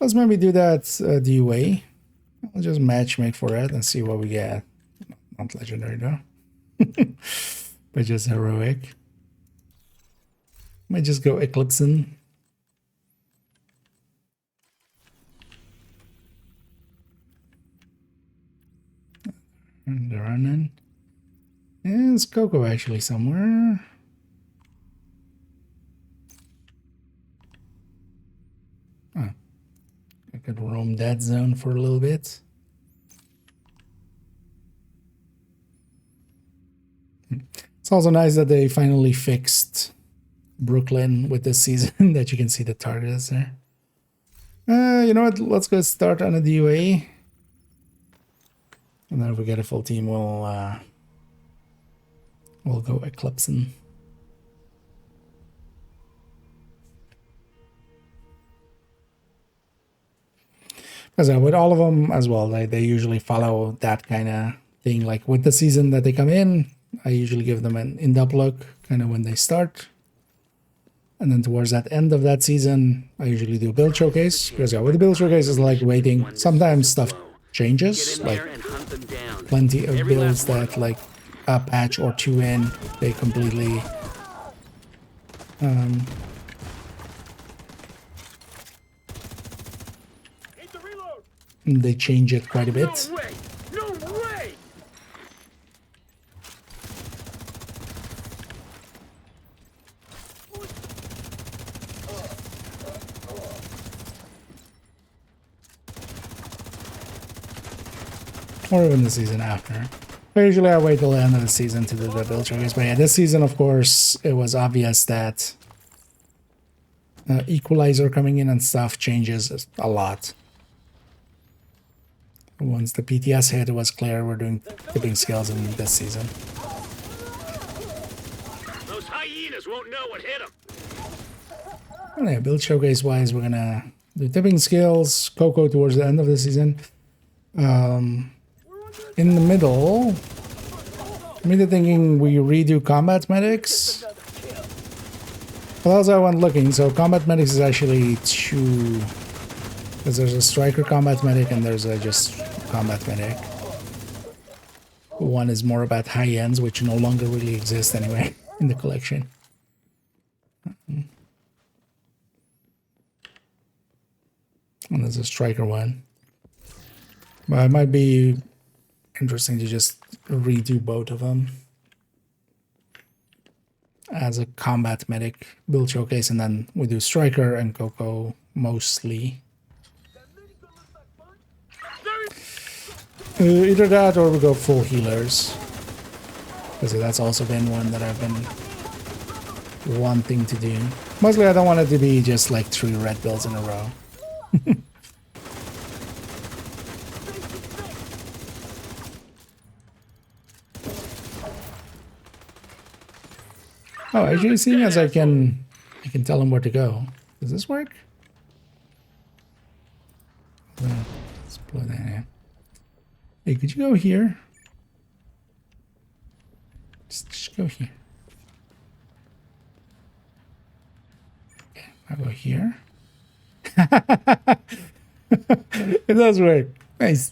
Let's maybe do that DUA. I'll just matchmake for it and see what we get. Not legendary though, but just heroic. Might just go Eclipsing. There are none. There's Coco actually somewhere. Oh. I could roam that zone for a little bit. It's also nice that they finally fixed Brooklyn with this season, that you can see the targets there. You know what? Let's go start on a DUA. And then if we get a full team, we'll go Eclipsing. Because with all of them as well, they usually follow that kind of thing. Like with the season that they come in, I usually give them an in-depth look kind of when they start. And then towards that end of that season, I usually do a build showcase. Because yeah, with the build showcase is like waiting. Sometimes stuff changes, like plenty of builds that like a patch or 2 in, they completely they change it quite a bit. No way! Or even the season after. But usually I wait till the end of the season to do the build showcase. But yeah, this season, of course, it was obvious that equalizer coming in and stuff changes a lot. Once the PTS hit, it was clear we're doing tipping skills in this season. Those hyenas won't know what hit them. Oh, yeah, build showcase wise, we're gonna do tipping skills, Coco towards the end of the season. In the middle, I'm either thinking we redo combat medics. Well, that's how I went looking. So combat medics is actually two, because there's a striker combat medic and there's a just combat medic. One is more about high ends, which no longer really exist anyway in the collection. And there's a striker one. But it might be interesting to just redo both of them as a combat medic build showcase, and then we do striker and Coco mostly. Either that or we go full healers, because that's also been one that I've been wanting to do. Mostly I don't want it to be just like 3 red builds in a row. Oh, actually, seeing as I can tell him where to go. Does this work? Let's blow that in. Hey, could you go here? Just go here. Okay, I'll go here. It does work. Nice.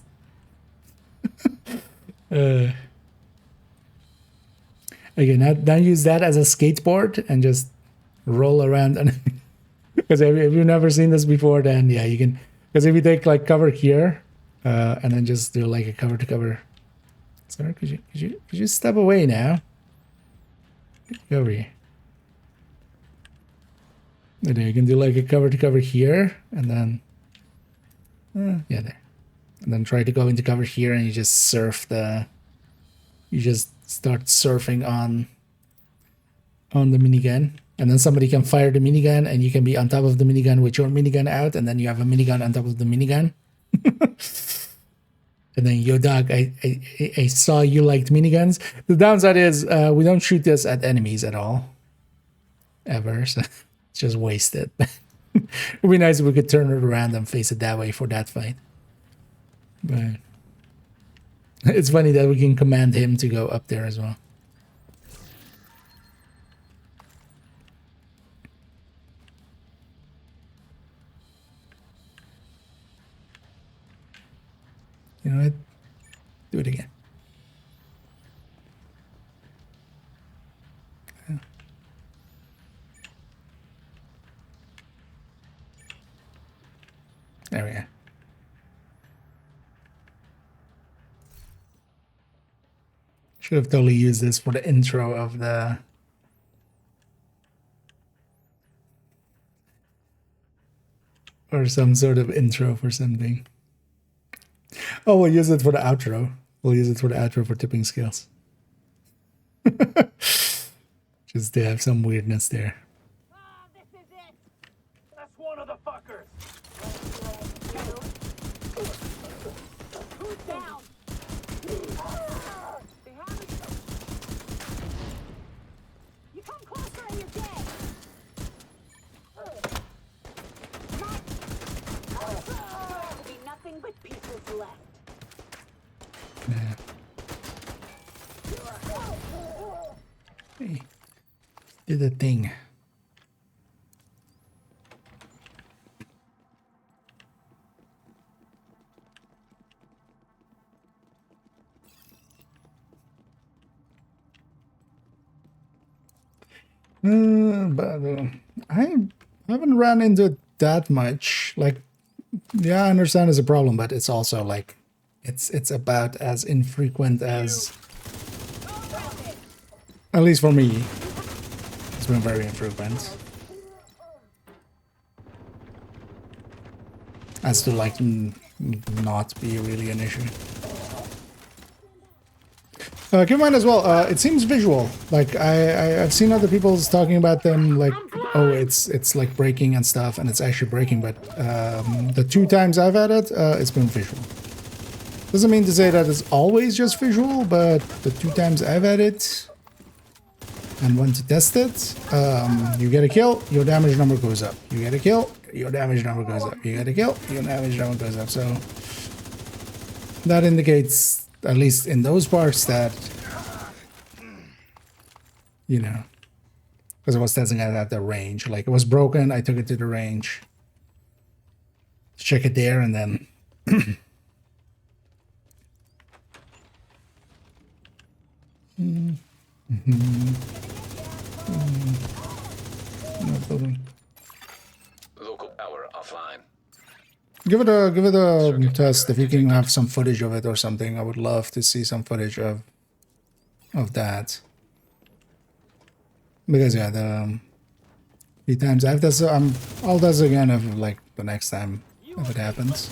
Okay, now use that as a skateboard and just roll around. Because if you've never seen this before, then yeah, you can. Because if you take like cover here, and then just do like a cover to cover. Sorry, could you step away now? Go over here. And then you can do like a cover to cover here, and then yeah, there. And then try to go into cover here, and you just surf the. You just start surfing on the minigun, and then somebody can fire the minigun, and you can be on top of the minigun with your minigun out, and then you have a minigun on top of the minigun. And then, yo dog, I saw you liked miniguns. The downside is we don't shoot this at enemies at all, ever, so it's just wasted. It'd be nice if we could turn it around and face it that way for that fight. But it's funny that we can command him to go up there as well. You know what? Do it again. There we go. Should have totally used this for the intro of the... Or some sort of intro for something. Oh, we'll use it for the outro. We'll use it for the outro for tipping skills. Just to have some weirdness there. This is it. That's one of the fuckers. Who's down? They haven't. You come closer and you're dead. There'll be nothing but pieces left. Yeah. Hey, do the thing. But I haven't run into it that much. Like, yeah, I understand it's a problem, but it's also like it's about as infrequent as, at least for me, it's been very infrequent. As to like not be really an issue. Keep in mind as well, it seems visual. Like I've seen other people talking about them like oh, it's like breaking and stuff, and it's actually breaking. But the 2 times I've had it, it's been visual. Doesn't mean to say that it's always just visual, but the 2 times I've had it and went to test it, you get a kill, your damage number goes up. You get a kill, your damage number goes up. You get a kill, your damage number goes up. So that indicates, at least in those parts, that, you know, because I was testing it at the range. Like, it was broken, I took it to the range. Check it there, and then... Not building. Local power offline. Give it a test if you can have some footage of it or something. I would love to see some footage of that. Because yeah, the few times I've tested, I'll test again if like the next time if it happens.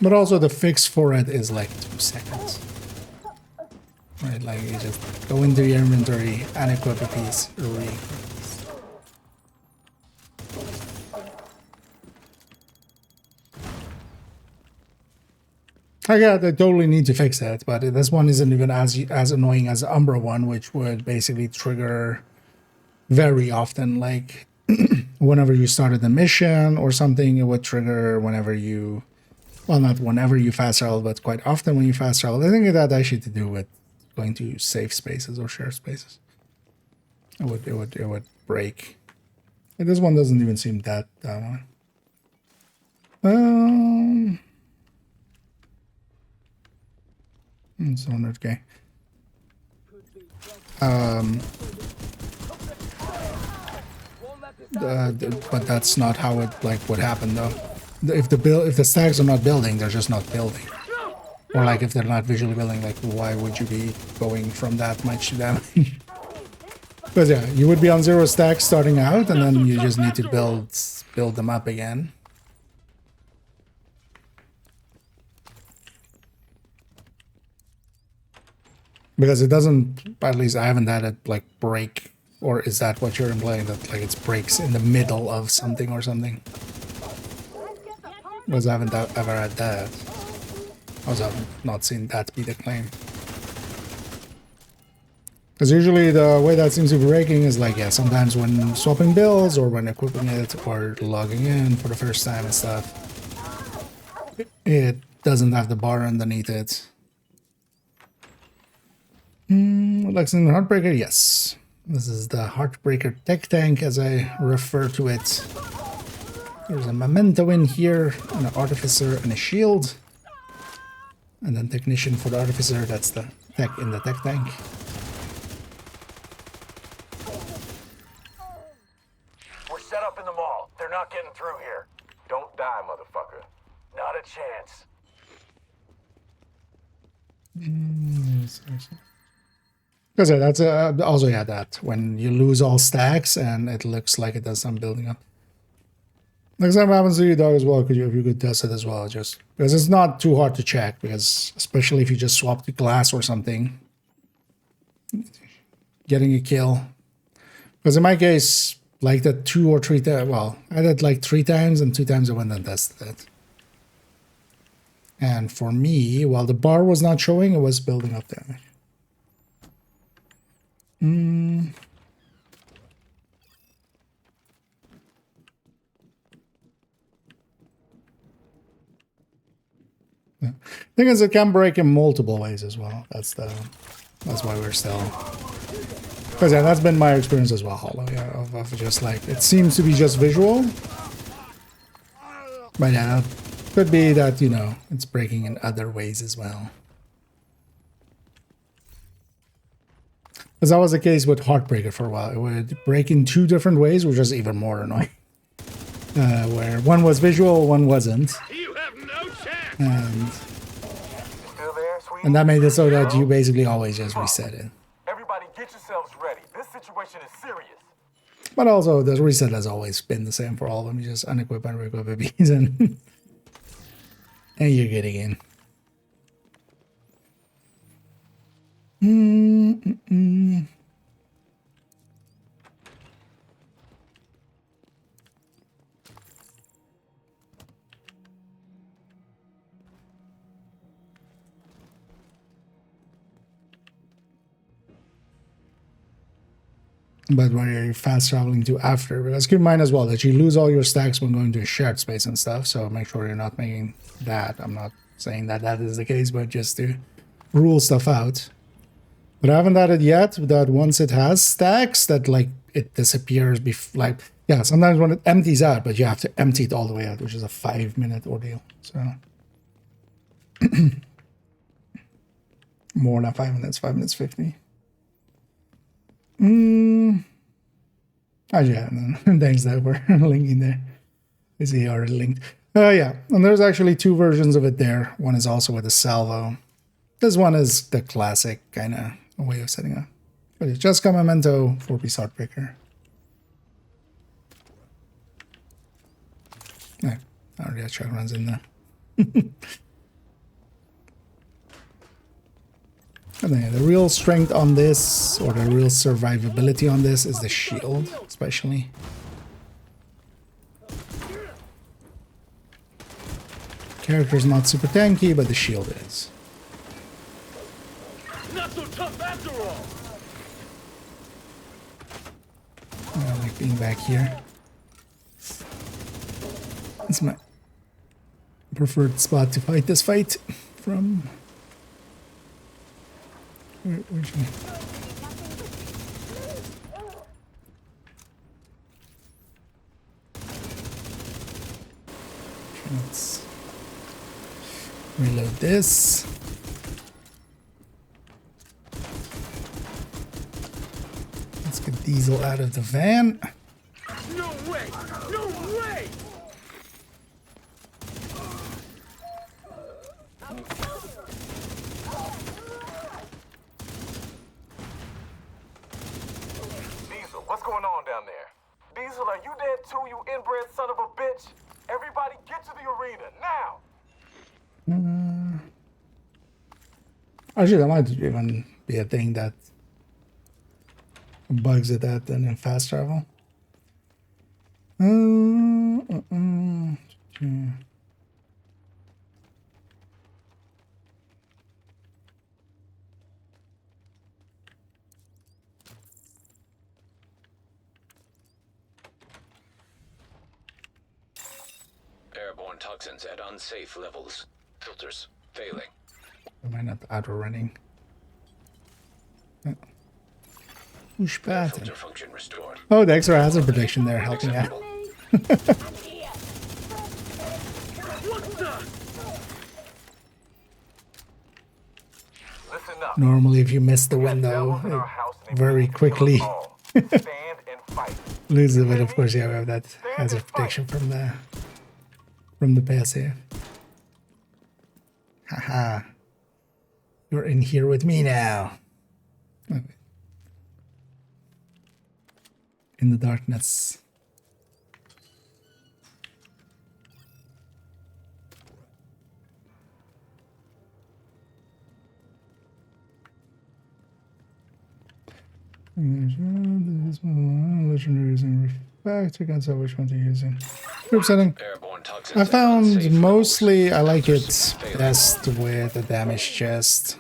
But also the fix for it is like 2 seconds. Right, like you just go into your inventory and equip a piece. Yeah, they totally need to fix that, but this one isn't even as annoying as the Umbra one, which would basically trigger very often. Like whenever you started the mission or something, it would trigger whenever you, well, not whenever you fast travel, but quite often when you fast travel. I think it had actually to do with going to safe spaces or shared spaces. It would break. And this one doesn't even seem that one. It's 100k. But that's not how it like would happen though. If the stacks are not building, they're just not building. Or like if they're not visually building, like why would you be going from that much damage? Because yeah, you would be on 0 stacks starting out, and then you just need to build them up again. Because it doesn't, at least I haven't had it like break, or is that what you're implying, that like it breaks in the middle of something or something? Because I haven't ever had that. I have not seen that be the claim. Because usually the way that seems to be breaking is like, yeah, sometimes when swapping builds or when equipping it or logging in for the first time and stuff, it doesn't have the bar underneath it. Lexington Heartbreaker, yes. This is the Heartbreaker tech tank as I refer to it. There's a memento in here, and an artificer and a shield. And then technician for the artificer, that's the tech in the tech tank. We're set up in the mall. They're not getting through here. Don't die, motherfucker. Not a chance. Because that's also, yeah, that when you lose all stacks and it looks like it does some building up. Next time it happens to you, dog, as well, if you could test it as well, just because it's not too hard to check, because especially if you just swap the glass or something, getting a kill. Because in my case, like the 2 or 3 times, well, I did like 3 times, and 2 times I went and tested it. And for me, while the bar was not showing, it was building up damage. Yeah. Thing is, it can break in multiple ways as well. That's why we're still. Because yeah, that's been my experience as well, Hollow. Yeah, of just like it seems to be just visual, but yeah, it could be that, you know, it's breaking in other ways as well. Because that was the case with Heartbreaker for a while. It would break in 2 different ways, which is even more annoying. Where one was visual, one wasn't. You have no chance. And that made it so that you basically always just reset it. Everybody get yourselves ready. This situation is serious. But also, the reset has always been the same for all of them. You just unequip and re-equip a piece and you're getting in. But where are you fast traveling to after? Because keep in mind as well that you lose all your stacks when going to a shared space and stuff, so make sure you're not making that. I'm not saying that that is the case, but just to rule stuff out. But I haven't added yet that once it has stacks, that like it disappears. Like, yeah, sometimes when it empties out, but you have to empty it all the way out, which is a 5-minute ordeal. So more than 5 minutes, 5 minutes 50. Oh yeah, thanks that we're linking there. Is he already linked? Yeah, and there's actually 2 versions of it there. One is also with a salvo. This one is the classic kind of way of setting up. But it's just Memento 4-piece heartbreaker. Yeah, I already have check runs in there. And then the real strength on this, or the real survivability on this, is the shield, especially. Character's not super tanky, but the shield is. Not so tough after all. I like being back here. It's my preferred spot to fight this fight from. Where'd you... Let's reload this. Let's get Diesel out of the van. No way! No way! Diesel, what's going on down there? Diesel, are you dead too, you inbred son of a bitch? Everybody get to the arena, now! Actually, that might even be a thing that bugs it at then in fast travel. Airborne toxins at unsafe levels. Filters failing. Am I not auto running? Push pattern. Filter function restored. Oh, the extra hazard protection there helping out. Listen up. Normally, if you miss the window, it very quickly Stand and fight. loses it. Of course, yeah, we have that hazard protection from the passive. Haha. You're in here with me now. Okay. In the darkness. Legendary using refactor. Can't tell which one to use. Group setting. I found mostly I like it best with a damage chest.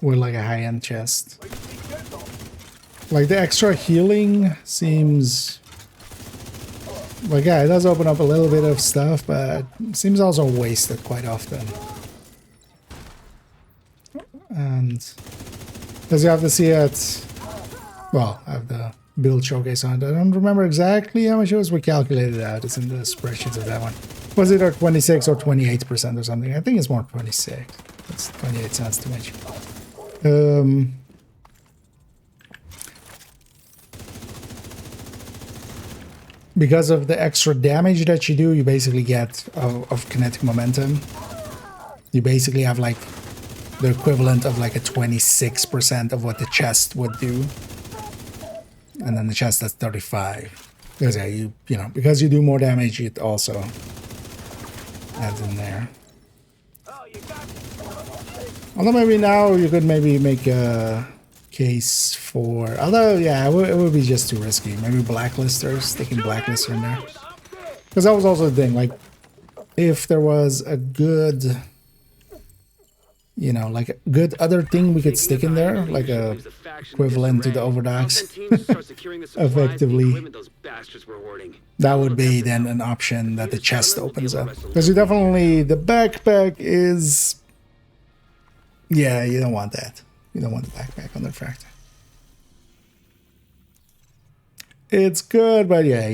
With like a high-end chest. Like the extra healing seems like, yeah, it does open up a little bit of stuff, but it seems also wasted quite often. And because you have to see it, well, I have the build showcase on it. I don't remember exactly how much it was. We calculated it out. It's in the spreadsheets of that one. Was it either 26 or 28% or something? I think it's more 26. That's 28 sounds too much. Because of the extra damage that you do, you basically get of kinetic momentum. You basically have like the equivalent of like a 26% of what the chest would do. And then the chest that's 35. Because yeah, you know, because you do more damage, it also adds in there. Oh, Although maybe now you could maybe make a case for... Although, yeah, it would be just too risky. Maybe blacklisters, sticking blacklister in there. Because that was also the thing, like, if there was a good... You know, like a good other thing we could stick in there, like a equivalent to the overdocks, effectively, that would be then an option that the chest opens up. Because you definitely, the backpack is, yeah, you don't want that. You don't want the backpack on the tractor. It's good, but yeah,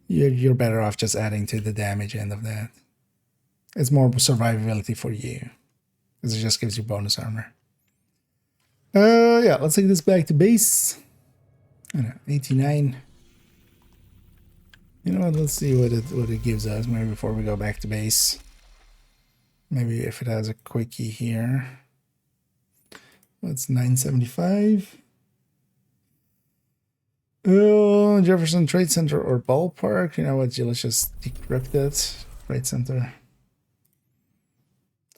you're better off just adding to the damage end of that. It's more survivability for you, because it just gives you bonus armor. Yeah, let's take this back to base. I know, 89. You know what? Let's see what it gives us. Maybe before we go back to base. Maybe if it has a quickie here. What's 975? Jefferson Trade Center or Ballpark. You know what? Let's just decrypt it. Trade Center.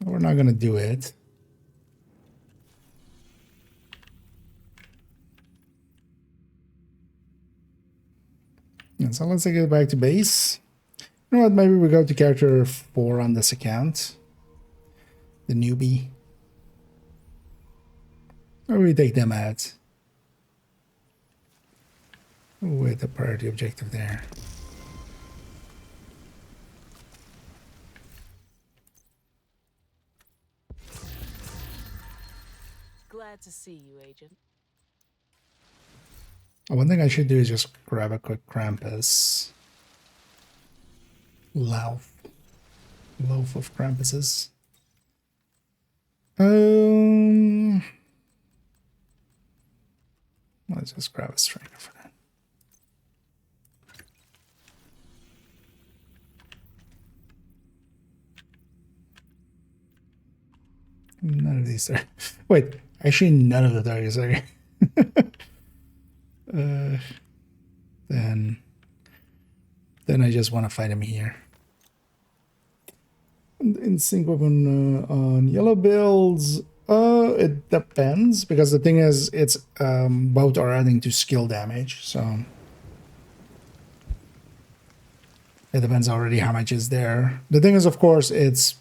We're not going to do it. Yeah, so let's take it back to base. You know what? Maybe we go to character 4 on this account. The newbie. Or we take them out. With the priority objective there. Glad to see you, Agent. One thing I should do is just grab a quick Krampus. Loaf of Krampuses. Let's just grab a striker for that. None of these are. Wait, actually, none of the targets are. Then I just want to fight him here. In sync weapon on yellow builds. It depends, because the thing is, it's both are adding to skill damage, so it depends already how much is there. The thing is, of course, it's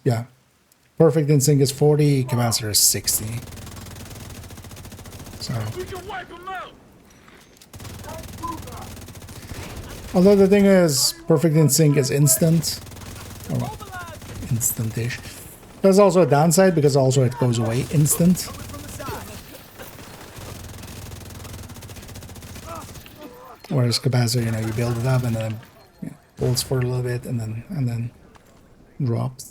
perfect in sync is 40, capacitor is 60. So, although the thing is, perfect in sync is instant, or instant-ish. There's also a downside, because also it goes away instant. Whereas capacitor, you know, you build it up and then holds for a little bit and then drops.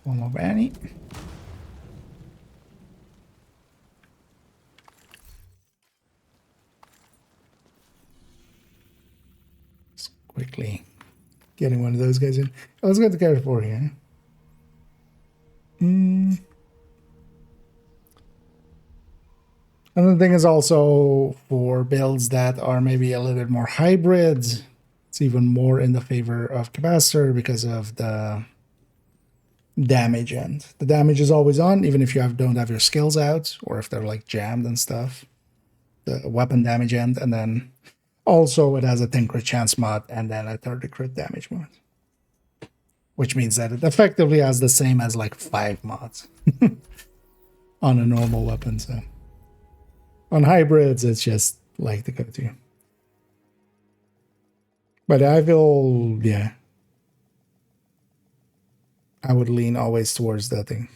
One more Banny. Just quickly getting one of those guys in. Oh, let's get the character 4 here. Another thing is also for builds that are maybe a little bit more hybrid. It's even more in the favor of capacitor because of the damage end. The damage is always on, even if you don't have your skills out, or if they're like jammed and stuff. The weapon damage end, and then also it has a 10 crit chance mod and then a 30 crit damage mod. Which means that it effectively has the same as like 5 mods on a normal weapon. So on hybrids, it's just like the go-to. But I feel, I would lean always towards that thing,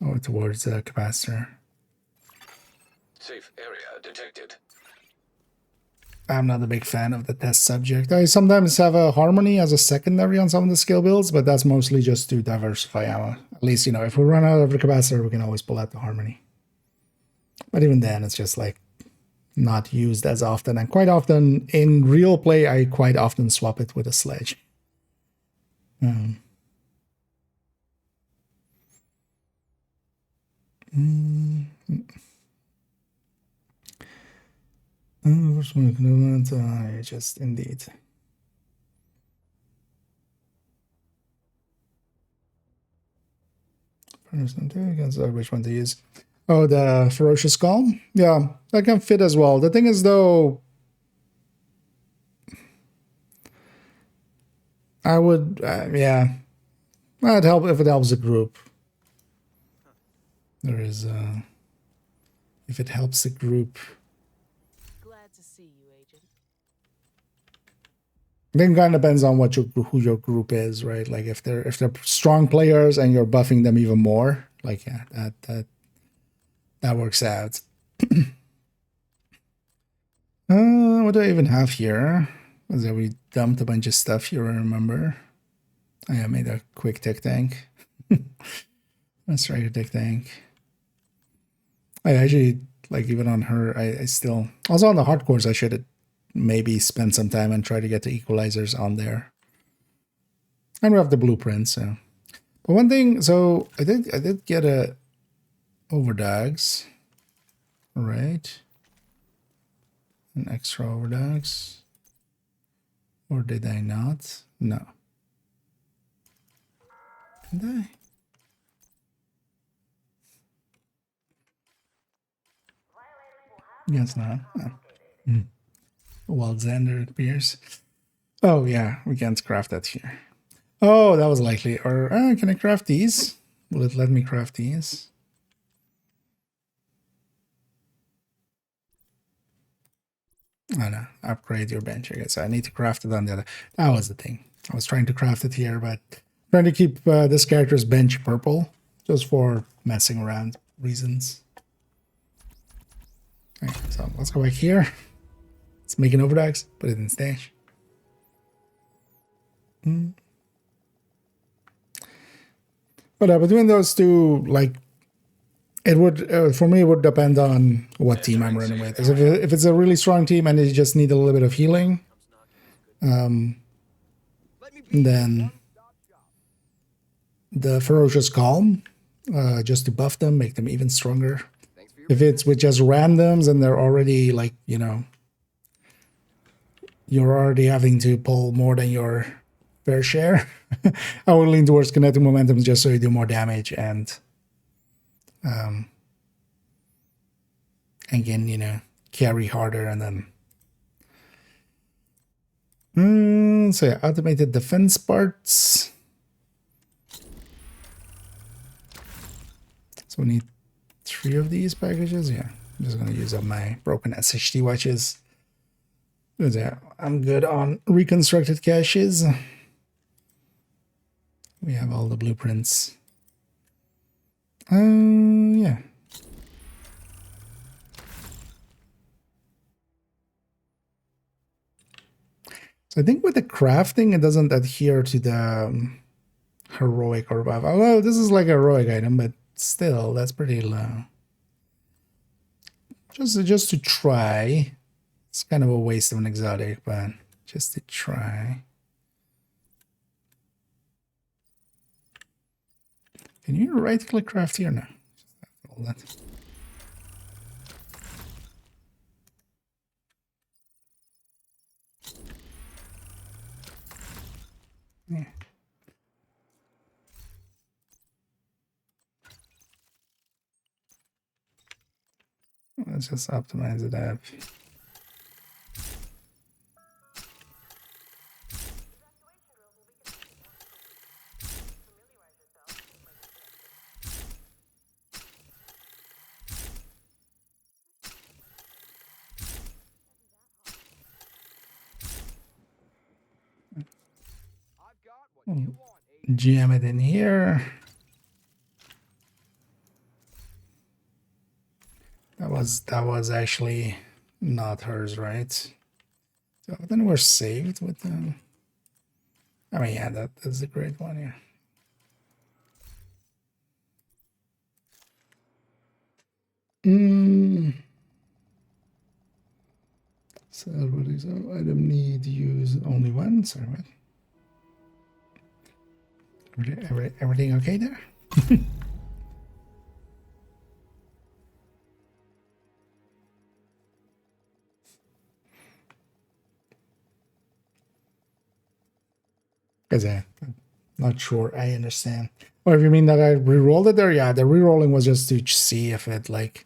or towards the capacitor. Safe area detected. I'm not a big fan of the test subject. I sometimes have a harmony as a secondary on some of the skill builds, but that's mostly just to diversify ammo. At least, you know, if we run out of the capacitor, we can always pull out the harmony. But even then, it's just like not used as often. And quite often, in real play, I quite often swap it with a sledge. Just indeed. Which one to use? Oh, the Ferocious Calm? Yeah, that can fit as well. The thing is, though, I would, yeah, that'd help if it helps the group. There is, if it helps the group. Glad to see you, Agent. I think it kind of depends on what who your group is, right? Like if they're strong players and you're buffing them even more, like yeah, that works out. What do I even have here? Was that we dumped a bunch of stuff here, I remember. I made a quick tech tank. Let's try a tech tank. I actually, like, even on her, I still, also on the hardcores, I should maybe spend some time and try to get the equalizers on there. And we have the blueprint, so. But one thing, so I did get a overdogs, right? An extra overdogs. Or did I not? No. Did I? Guess not. Oh. While Xander appears. Oh yeah, we can't craft that here. Oh, that was likely. Or can I craft these? Will it let me craft these? Oh no, upgrade your bench. I guess I need to craft it on the other. That was the thing. I was trying to craft it here, but trying to keep this character's bench purple just for messing around reasons. Okay, so let's go back here. Let's make an overdogs, put it in stash. But between those two, like, it would, for me, it would depend on what team I'm running with. If it's a really strong team and they just need a little bit of healing, then the Ferocious Calm, just to buff them, make them even stronger. If it's with just randoms and they're already, like, you know, you're already having to pull more than your fair share, I would lean towards kinetic momentum just so you do more damage and again, you know, carry harder. And then so yeah, automated defense parts. So we need 3 of these packages. Yeah, I'm just gonna use up my broken SHD watches. Yeah, I'm good on reconstructed caches. We have all the blueprints. Yeah. So I think with the crafting, it doesn't adhere to the heroic or above. Although this is like a heroic item, but still, that's pretty low. Just to try. It's kind of a waste of an exotic, but just to try. Can you right-click craft here? No. All that. Yeah. Let's just optimize it up. Jam it in here. That was actually not hers, right? So then we're saved with the. I mean, yeah, that's a great one, yeah. So what is item need to use only one? Sorry, what? Everything okay there? Because I'm not sure I understand. Or if you mean that I re-rolled it there, yeah, the re-rolling was just to see if it like.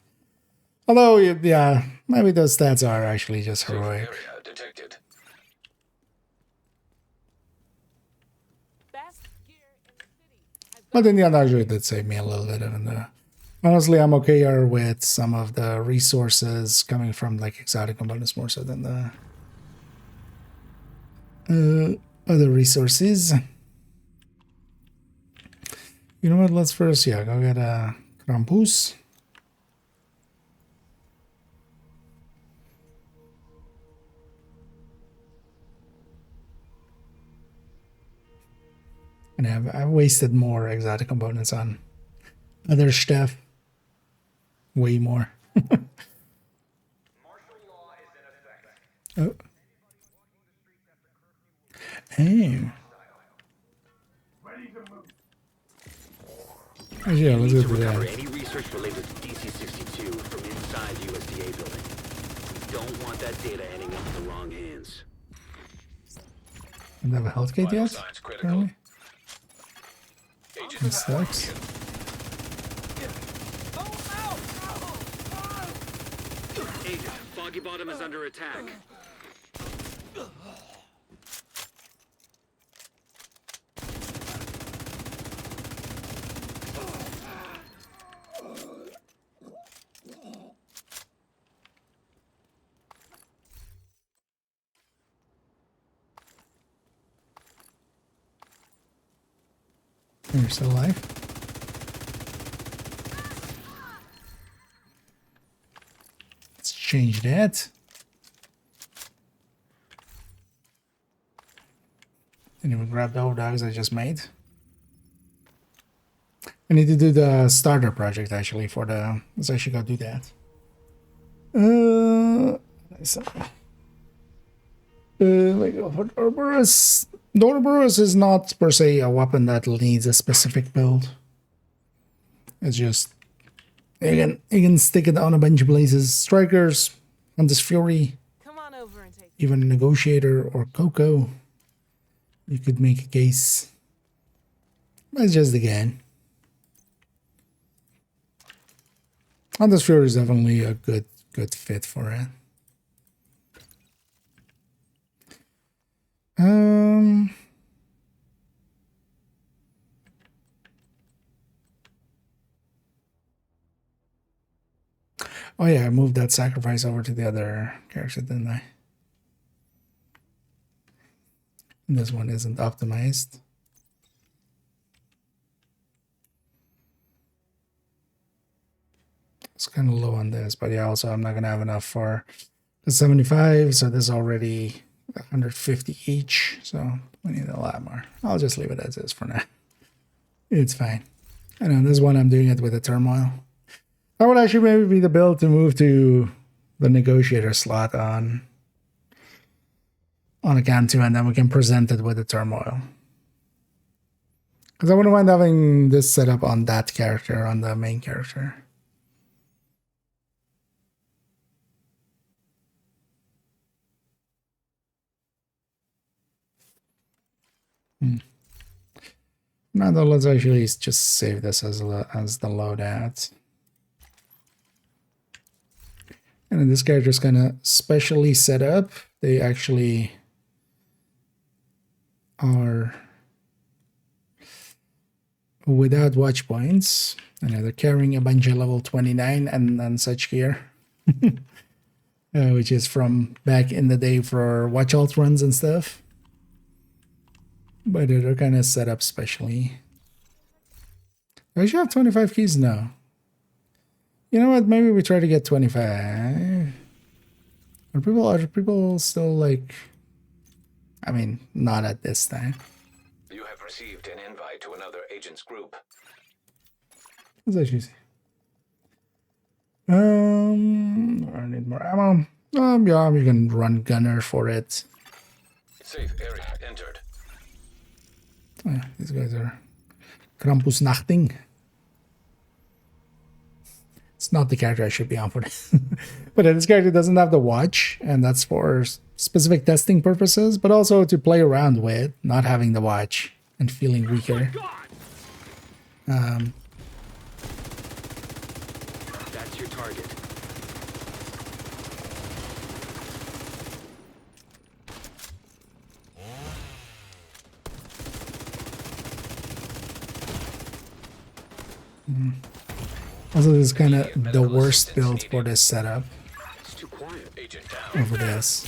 Although, yeah, maybe those stats are actually just Safe heroic. area detected. Best gear in the city. But in the end, actually, it did save me a little bit. And honestly, I'm okayer with some of the resources coming from like exotic components more so than the other resources. You know what? Let's first, yeah, go get a Krampus. And I've wasted more exotic components on other stuff. Way more. Oh. Hey. Oh, yeah, let's You go need to do recover that. any research related to DC-62 from inside the USDA building. You don't want that data ending up in the wrong hands. Don't have a health kit Vital yet? signs critical. Apparently. Agent It sucks. Agent, Foggy Bottom is under attack. You're still alive? Let's change that. Didn't even grab the old dogs I just made. I need to do the starter project actually for the. Let's actually go do that. Nice. Like for Ouroboros. The Ouroboros is not per se a weapon that needs a specific build. It's just you can stick it on a bunch of places. Strikers, Hunter's Fury, Come on over and take. even Negotiator or Coco. You could make a case. But it's just again. Hunter's Fury is definitely a good fit for it. Oh yeah, I moved that sacrifice over to the other character, didn't I? This one isn't optimized. It's kind of low on this, but yeah, also I'm not gonna have enough for the 75, so this is already 150 each, so we need a lot more. I'll just leave it as is for now. It's fine. I know this one I'm doing it with a turmoil. That would actually maybe be the build to move to the negotiator slot on account 2, and then we can present it with the turmoil. Because I wouldn't mind having this set up on that character, on the main character. Now though, let's actually just save this as the loadout. And then this character is kind of specially set up. They actually are without watch points. And they're carrying a bunch of level 29 and such gear. Which is from back in the day for watch alt runs and stuff. But they're kind of set up specially. Do I actually have 25 keys? No. You know what? Maybe we try to get 25. Are people still like... I mean, not at this time. You have received an invite to another agent's group. Let's actually see. I need more ammo. Yeah, we can run gunner for it. Safe area entered. Oh, yeah, these guys are Krampusnachting. It's not the character I should be on for this. But this character doesn't have the watch, and that's for specific testing purposes, but also to play around with, not having the watch and feeling weaker. That's your target. Also, this is kind of the worst build for this setup. It's too quiet. Agent down. Over this.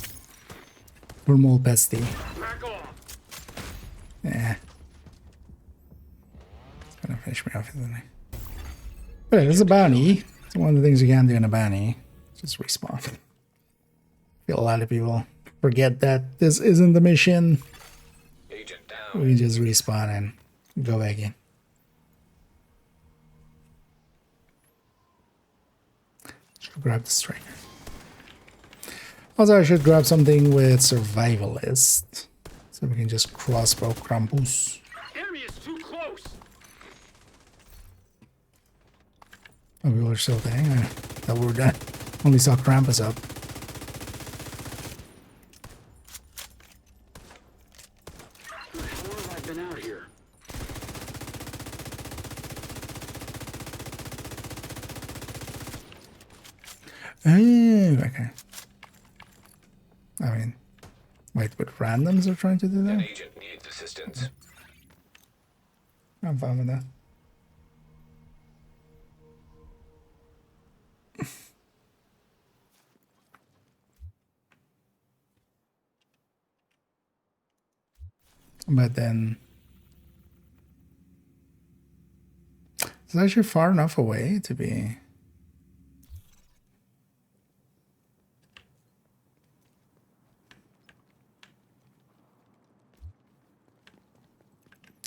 For Mole Pesty. Back off. Yeah. It's gonna finish me off, isn't it? But it's a bounty. It's one of the things you can do in a bounty. Just respawn. I feel a lot of people forget that this isn't the mission. Agent down. We just respawn and go back in. Should grab the striker. Also, I should grab something with survivalist, so we can just crossbow Krampus. Enemy is too close. Oh, we were still there. I thought we were done. Only saw Krampus up. How have I been out here? Oh, okay. I mean, wait, but randoms are trying to do An that? agent needs assistance. I'm fine with that. But then it's actually far enough away to be.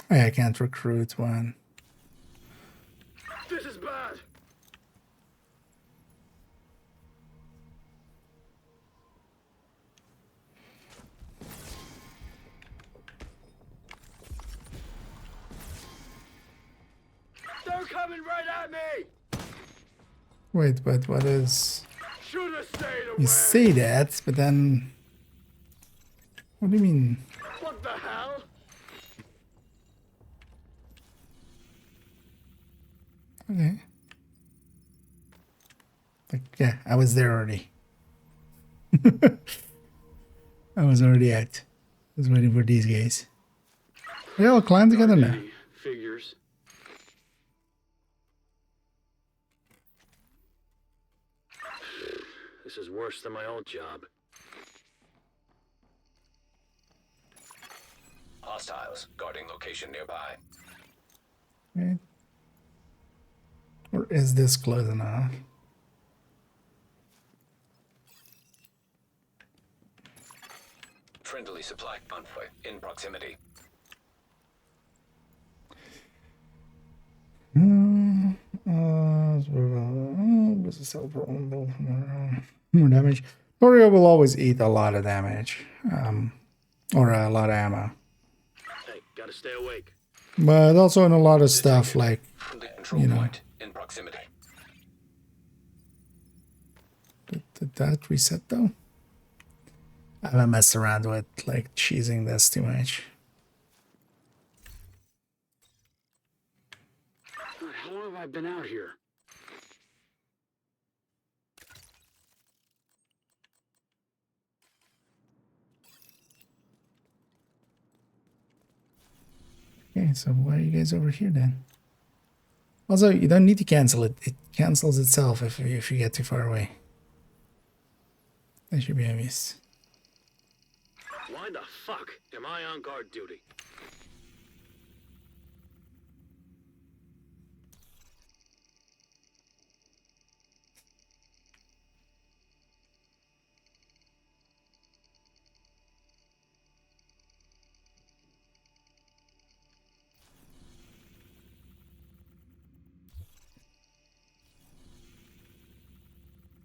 Oh, I can't recruit one. This is bad. They're coming right at me. Wait, but what is? Should have stayed away. You say that, but then what do you mean? What the hell? Okay. Like, yeah, I was there already. I was already out. I was waiting for these guys. They all climb together now. Figures. This is worse than my old job. Hostiles guarding location nearby. Right. Or is this close enough? Friendly supply convoy in proximity. More damage. Torio will always eat a lot of damage. Or a lot of ammo. Hey, gotta stay awake. But also in a lot of stuff like, Friendly control you know. point in proximity. Did that reset though? I haven't messed around with like cheesing this too much. How long have I been out here? Okay, so why are you guys over here then? Also, you don't need to cancel it. It cancels itself if you get too far away. That should be obvious. Why the fuck am I on guard duty?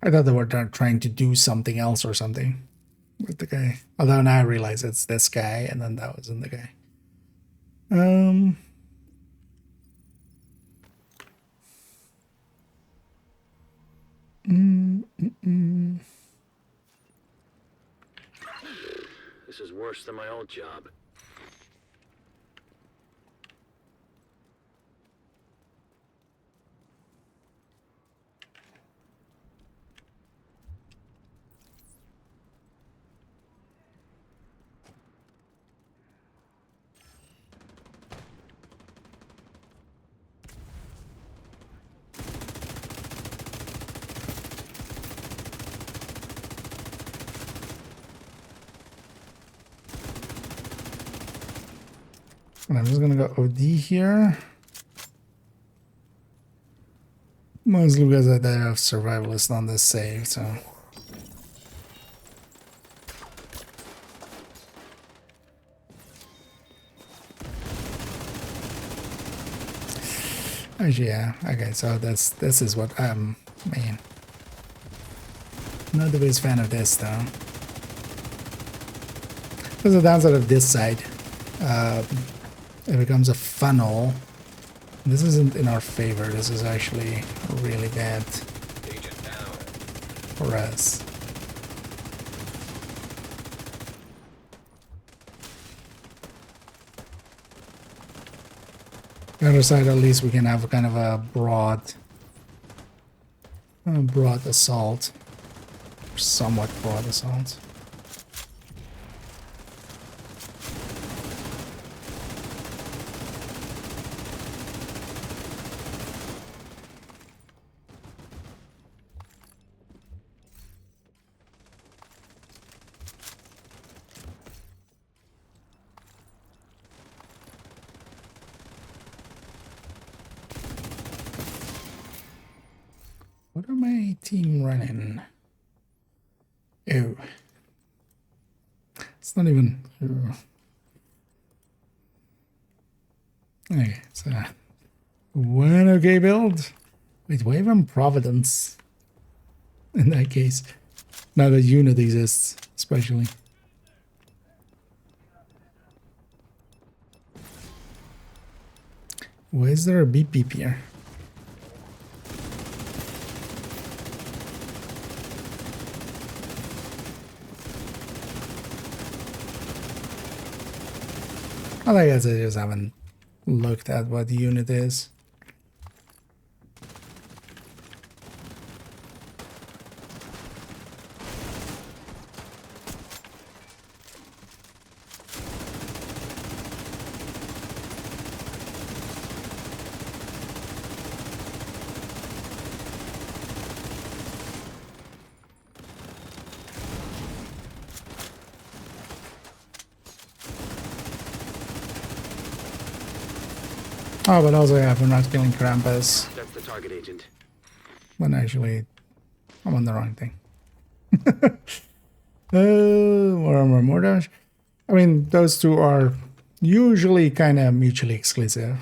I thought they were trying to do something else or something with the guy. Although now I realize it's this guy, and then that wasn't the guy. This is worse than my old job. And I'm just gonna go OD here. Mostly because I have survivalist on this save, so. Actually, yeah. Okay, so this is what man. Not the biggest fan of this though. There's a downside of this side. It becomes a funnel. This isn't in our favor. This is actually really bad for us. The other side, at least we can have kind of a broad assault, somewhat broad assault. What are my team running? Oh. It's not even... Oh. Okay, so... One okay build? Wait, why even Providence? In that case. Now that unit exists, especially. Why is there a beep beep here? I guess I just haven't looked at what the unit is. Oh, but also, yeah, if we're not killing Krampus. That's the target, Agent. But actually, I'm on the wrong thing. More armor, more damage. I mean, those two are usually kind of mutually exclusive.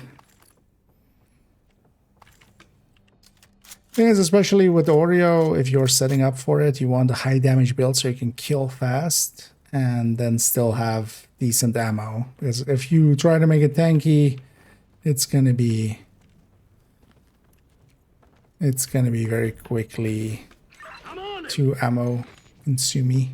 Thing is, especially with Oreo, if you're setting up for it, you want a high damage build so you can kill fast and then still have decent ammo. Because if you try to make it tanky, it's gonna be very quickly too ammo consumey.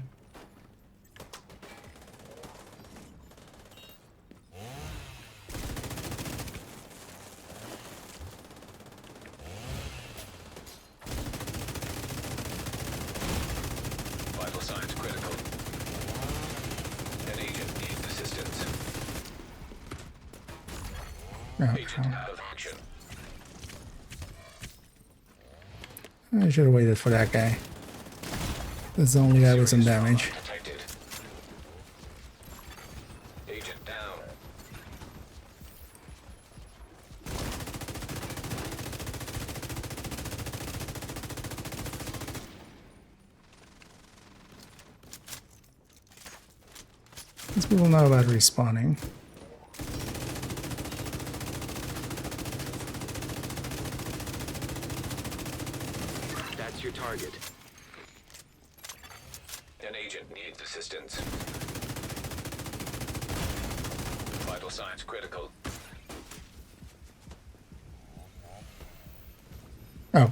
Vital signs critical. An agent needs assistance. Agent out of action. I should have waited for that guy. That's the only guy with some damage. Detected. Agent down. These people know about respawning. That's your target. An agent needs assistance. Vital signs critical. Oh,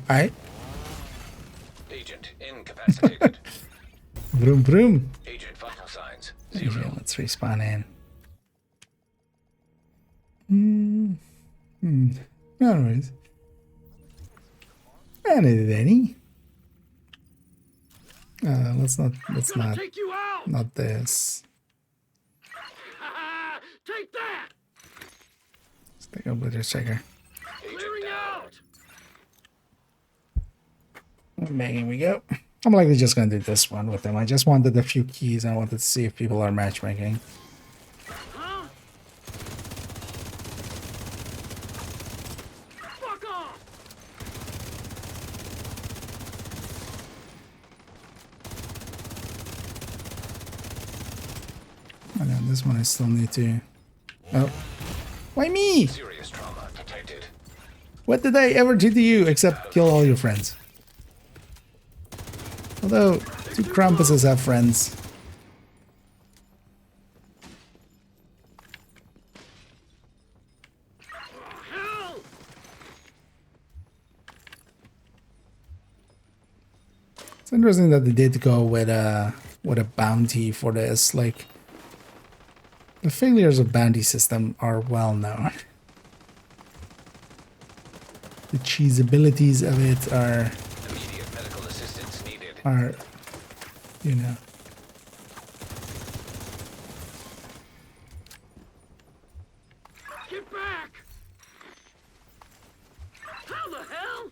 incapacitated. Vroom vroom. Agent vital signs Okay, 0. let's respawn in. Anyways. I needed any. Let's not Take you out! not this. Take that! Let's take a blitter checker. Clearing out! Making we go. I'm likely just gonna do this one with them. I just wanted a few keys. I wanted to see if people are matchmaking. Huh? Fuck off! I know this one I still need to. Oh, why me? Serious trauma detected. What did I ever do to you except kill all your friends? Although, 2 Krampuses have friends. Hell! It's interesting that they did go with a bounty for this. Like, the failures of bounty system are well known. The cheesabilities of it are, Immediate medical assistance needed. you know. Get back! How the hell?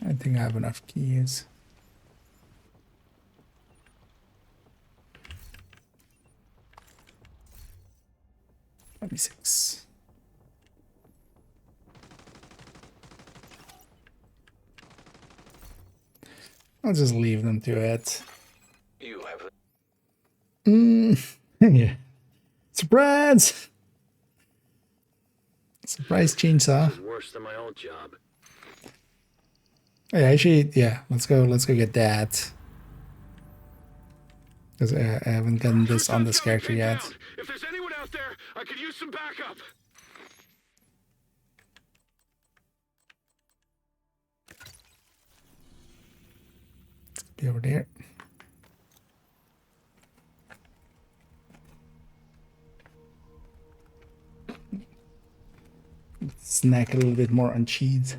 I think I have enough keys. Maybe 6. I'll just leave them to it. You have Yeah. Surprise! Surprise chainsaw. This is worse than my old job. Yeah, actually, yeah. Let's go get that. Because I haven't gotten this on this character yet. If there's anyone out there, I could use some backup. Be over there. Snack a little bit more on cheese.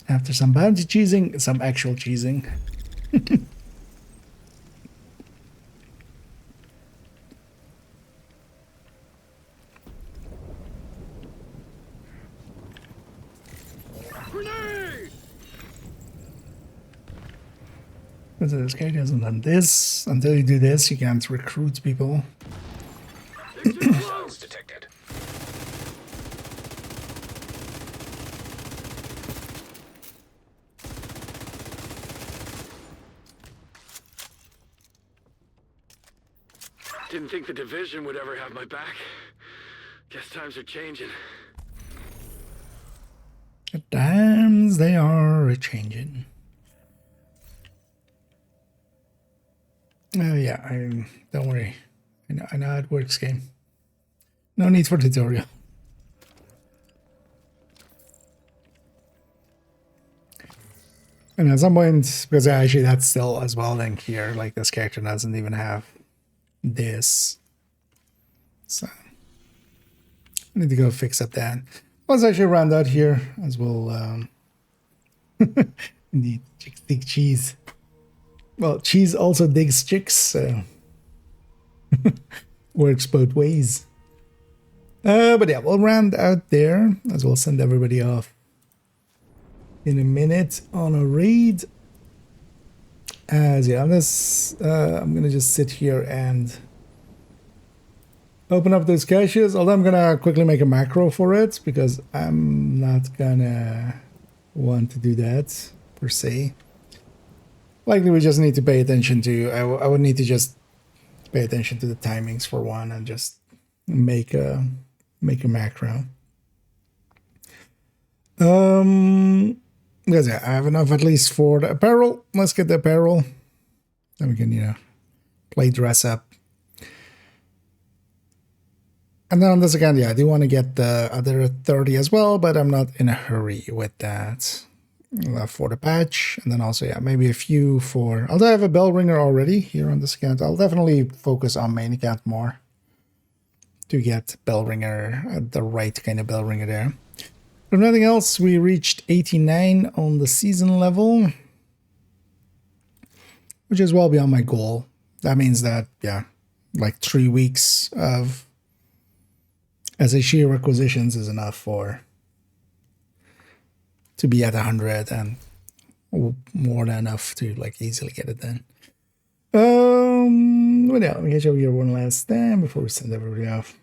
After some bounty cheesing, some actual cheesing. Grenade! But this guy hasn't done this. Until you do this, you can't recruit people. Sounds detected. Didn't think the division would ever have my back. Guess times are changing. At times they are a-changing. Oh yeah, don't worry. I know how it works, game. No need for tutorial. And at some point, because actually that's still as well linked here, like this character doesn't even have this. So I need to go fix up that. Let's actually round out here as well. Indeed, chicks dig cheese. Well, cheese also digs chicks, so works both ways. But yeah, we'll round out there as we'll send everybody off in a minute on a raid. As yeah, I'm gonna just sit here and open up those caches. Although I'm gonna quickly make a macro for it because I'm not gonna want to do that per se. Likely we just need to pay attention to. I would need to just pay attention to the timings for one and just make a macro. Because yeah, I have enough at least for the apparel. Let's get the apparel. Then we can, play dress up. And then on this account, yeah, I do want to get the other 30 as well, but I'm not in a hurry with that for the patch. And then also, yeah, maybe a few for... Although I have a bell ringer already here on this account, I'll definitely focus on main account more to get bell ringer, the right kind of bell ringer there. If nothing else, we reached 89 on the season level, which is well beyond my goal. That means that, yeah, like 3 weeks of SHE requisitions is enough to be at 100 and more than enough to like easily get it done. What else? Let me get you over here one last time before we send everybody off.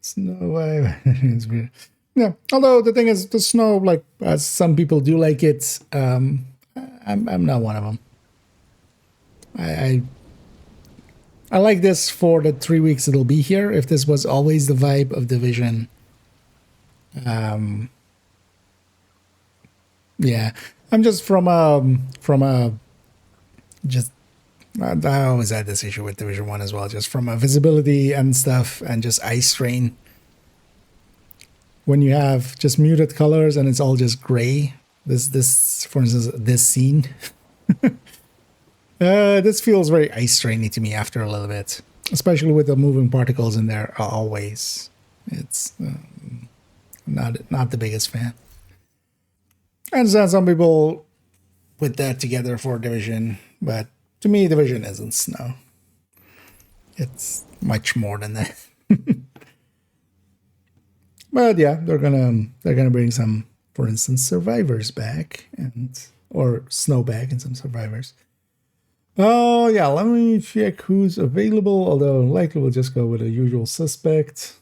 Snow it's weird. Yeah, although the thing is, the snow, like, as some people do like it, I'm not one of them. I like this for the 3 weeks it'll be here. If this was always the vibe of Division, yeah, I'm just from a just I always had this issue with Division 1 as well, just from a visibility and stuff and just eye strain. When you have just muted colors and it's all just gray, this for instance, this scene, this feels very eye strainy to me after a little bit, especially with the moving particles in there always. It's not the biggest fan. I understand some people put that together for Division, but to me, Division isn't snow. It's much more than that. But yeah, they're gonna bring some, for instance, survivors back or snow back and some survivors. Oh yeah, let me check who's available. Although likely we'll just go with a usual suspect.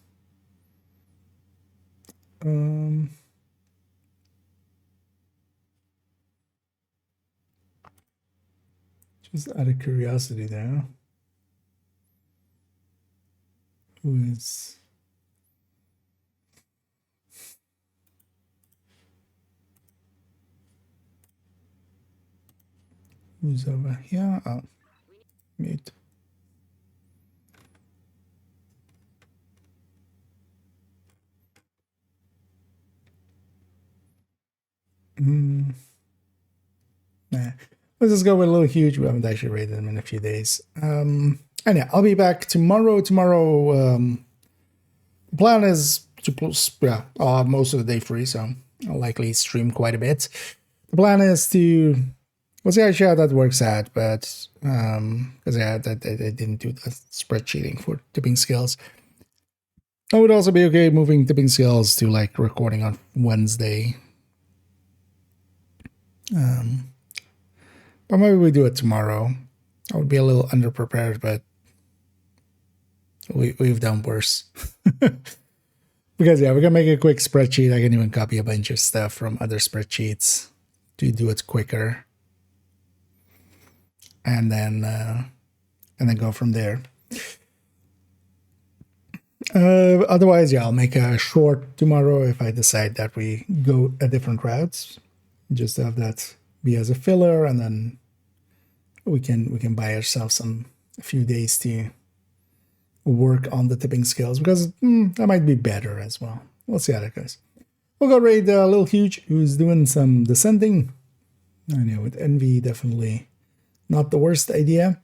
Just out of curiosity there. Who's over here? Oh, mute. Nah. Let's just go with a little huge. We haven't actually rated them in a few days. And yeah, I'll be back tomorrow. Tomorrow, the plan is to post most of the day free, so I'll likely stream quite a bit. The plan is to... We'll see actually how that works out, but because yeah, they didn't do the spreadsheeting for tipping scales. I would also be okay moving tipping scales to like recording on Wednesday. But maybe we do it tomorrow. I would be a little underprepared, but we've done worse. Because yeah, we can make a quick spreadsheet. I can even copy a bunch of stuff from other spreadsheets to do it quicker. And then go from there. Otherwise, yeah, I'll make a short tomorrow if I decide that we go a different route. Just have that be as a filler, and then we can buy ourselves a few days to work on the tipping skills, because that might be better as well. We'll see how that goes. We'll go raid Lil Huge, who's doing some descending. I know, with Envy, definitely not the worst idea.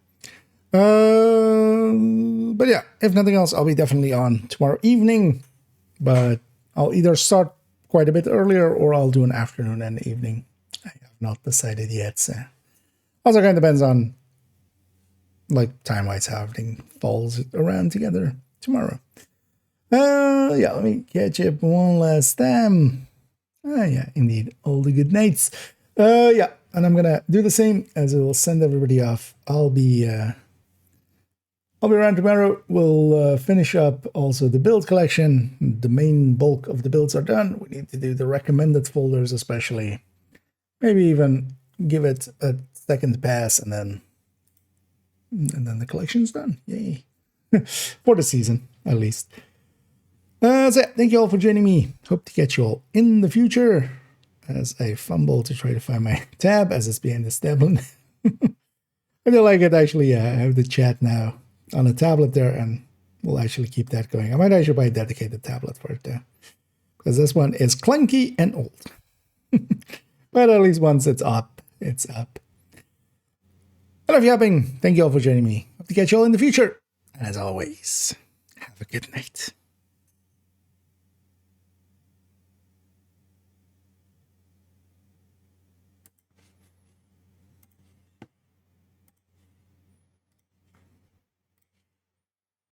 But yeah, if nothing else, I'll be definitely on tomorrow evening. But I'll either start quite a bit earlier or I'll do an afternoon and evening. I have not decided yet. So also kind of depends on like time-wise how everything falls around together tomorrow. Yeah, let me catch up one last time. Yeah, indeed, all the good nights. Yeah, and I'm gonna do the same as it will send everybody off. I'll be around tomorrow. We'll finish up also the build collection. The main bulk of the builds are done. We need to do the recommended folders, especially. Maybe even give it a second pass, and then the collection's done. Yay! For the season, at least. So yeah, thank you all for joining me. Hope to catch you all in the future. As I fumble to try to find my tab as it's behind this tablet. I feel like it actually. I have the chat now on a tablet there, and we'll actually keep that going. I might actually buy a dedicated tablet for it though, because this one is clunky and old. But at least once it's up, it's up. I love yapping. Thank you all for joining me. Hope to catch you all in the future. And as always, have a good night.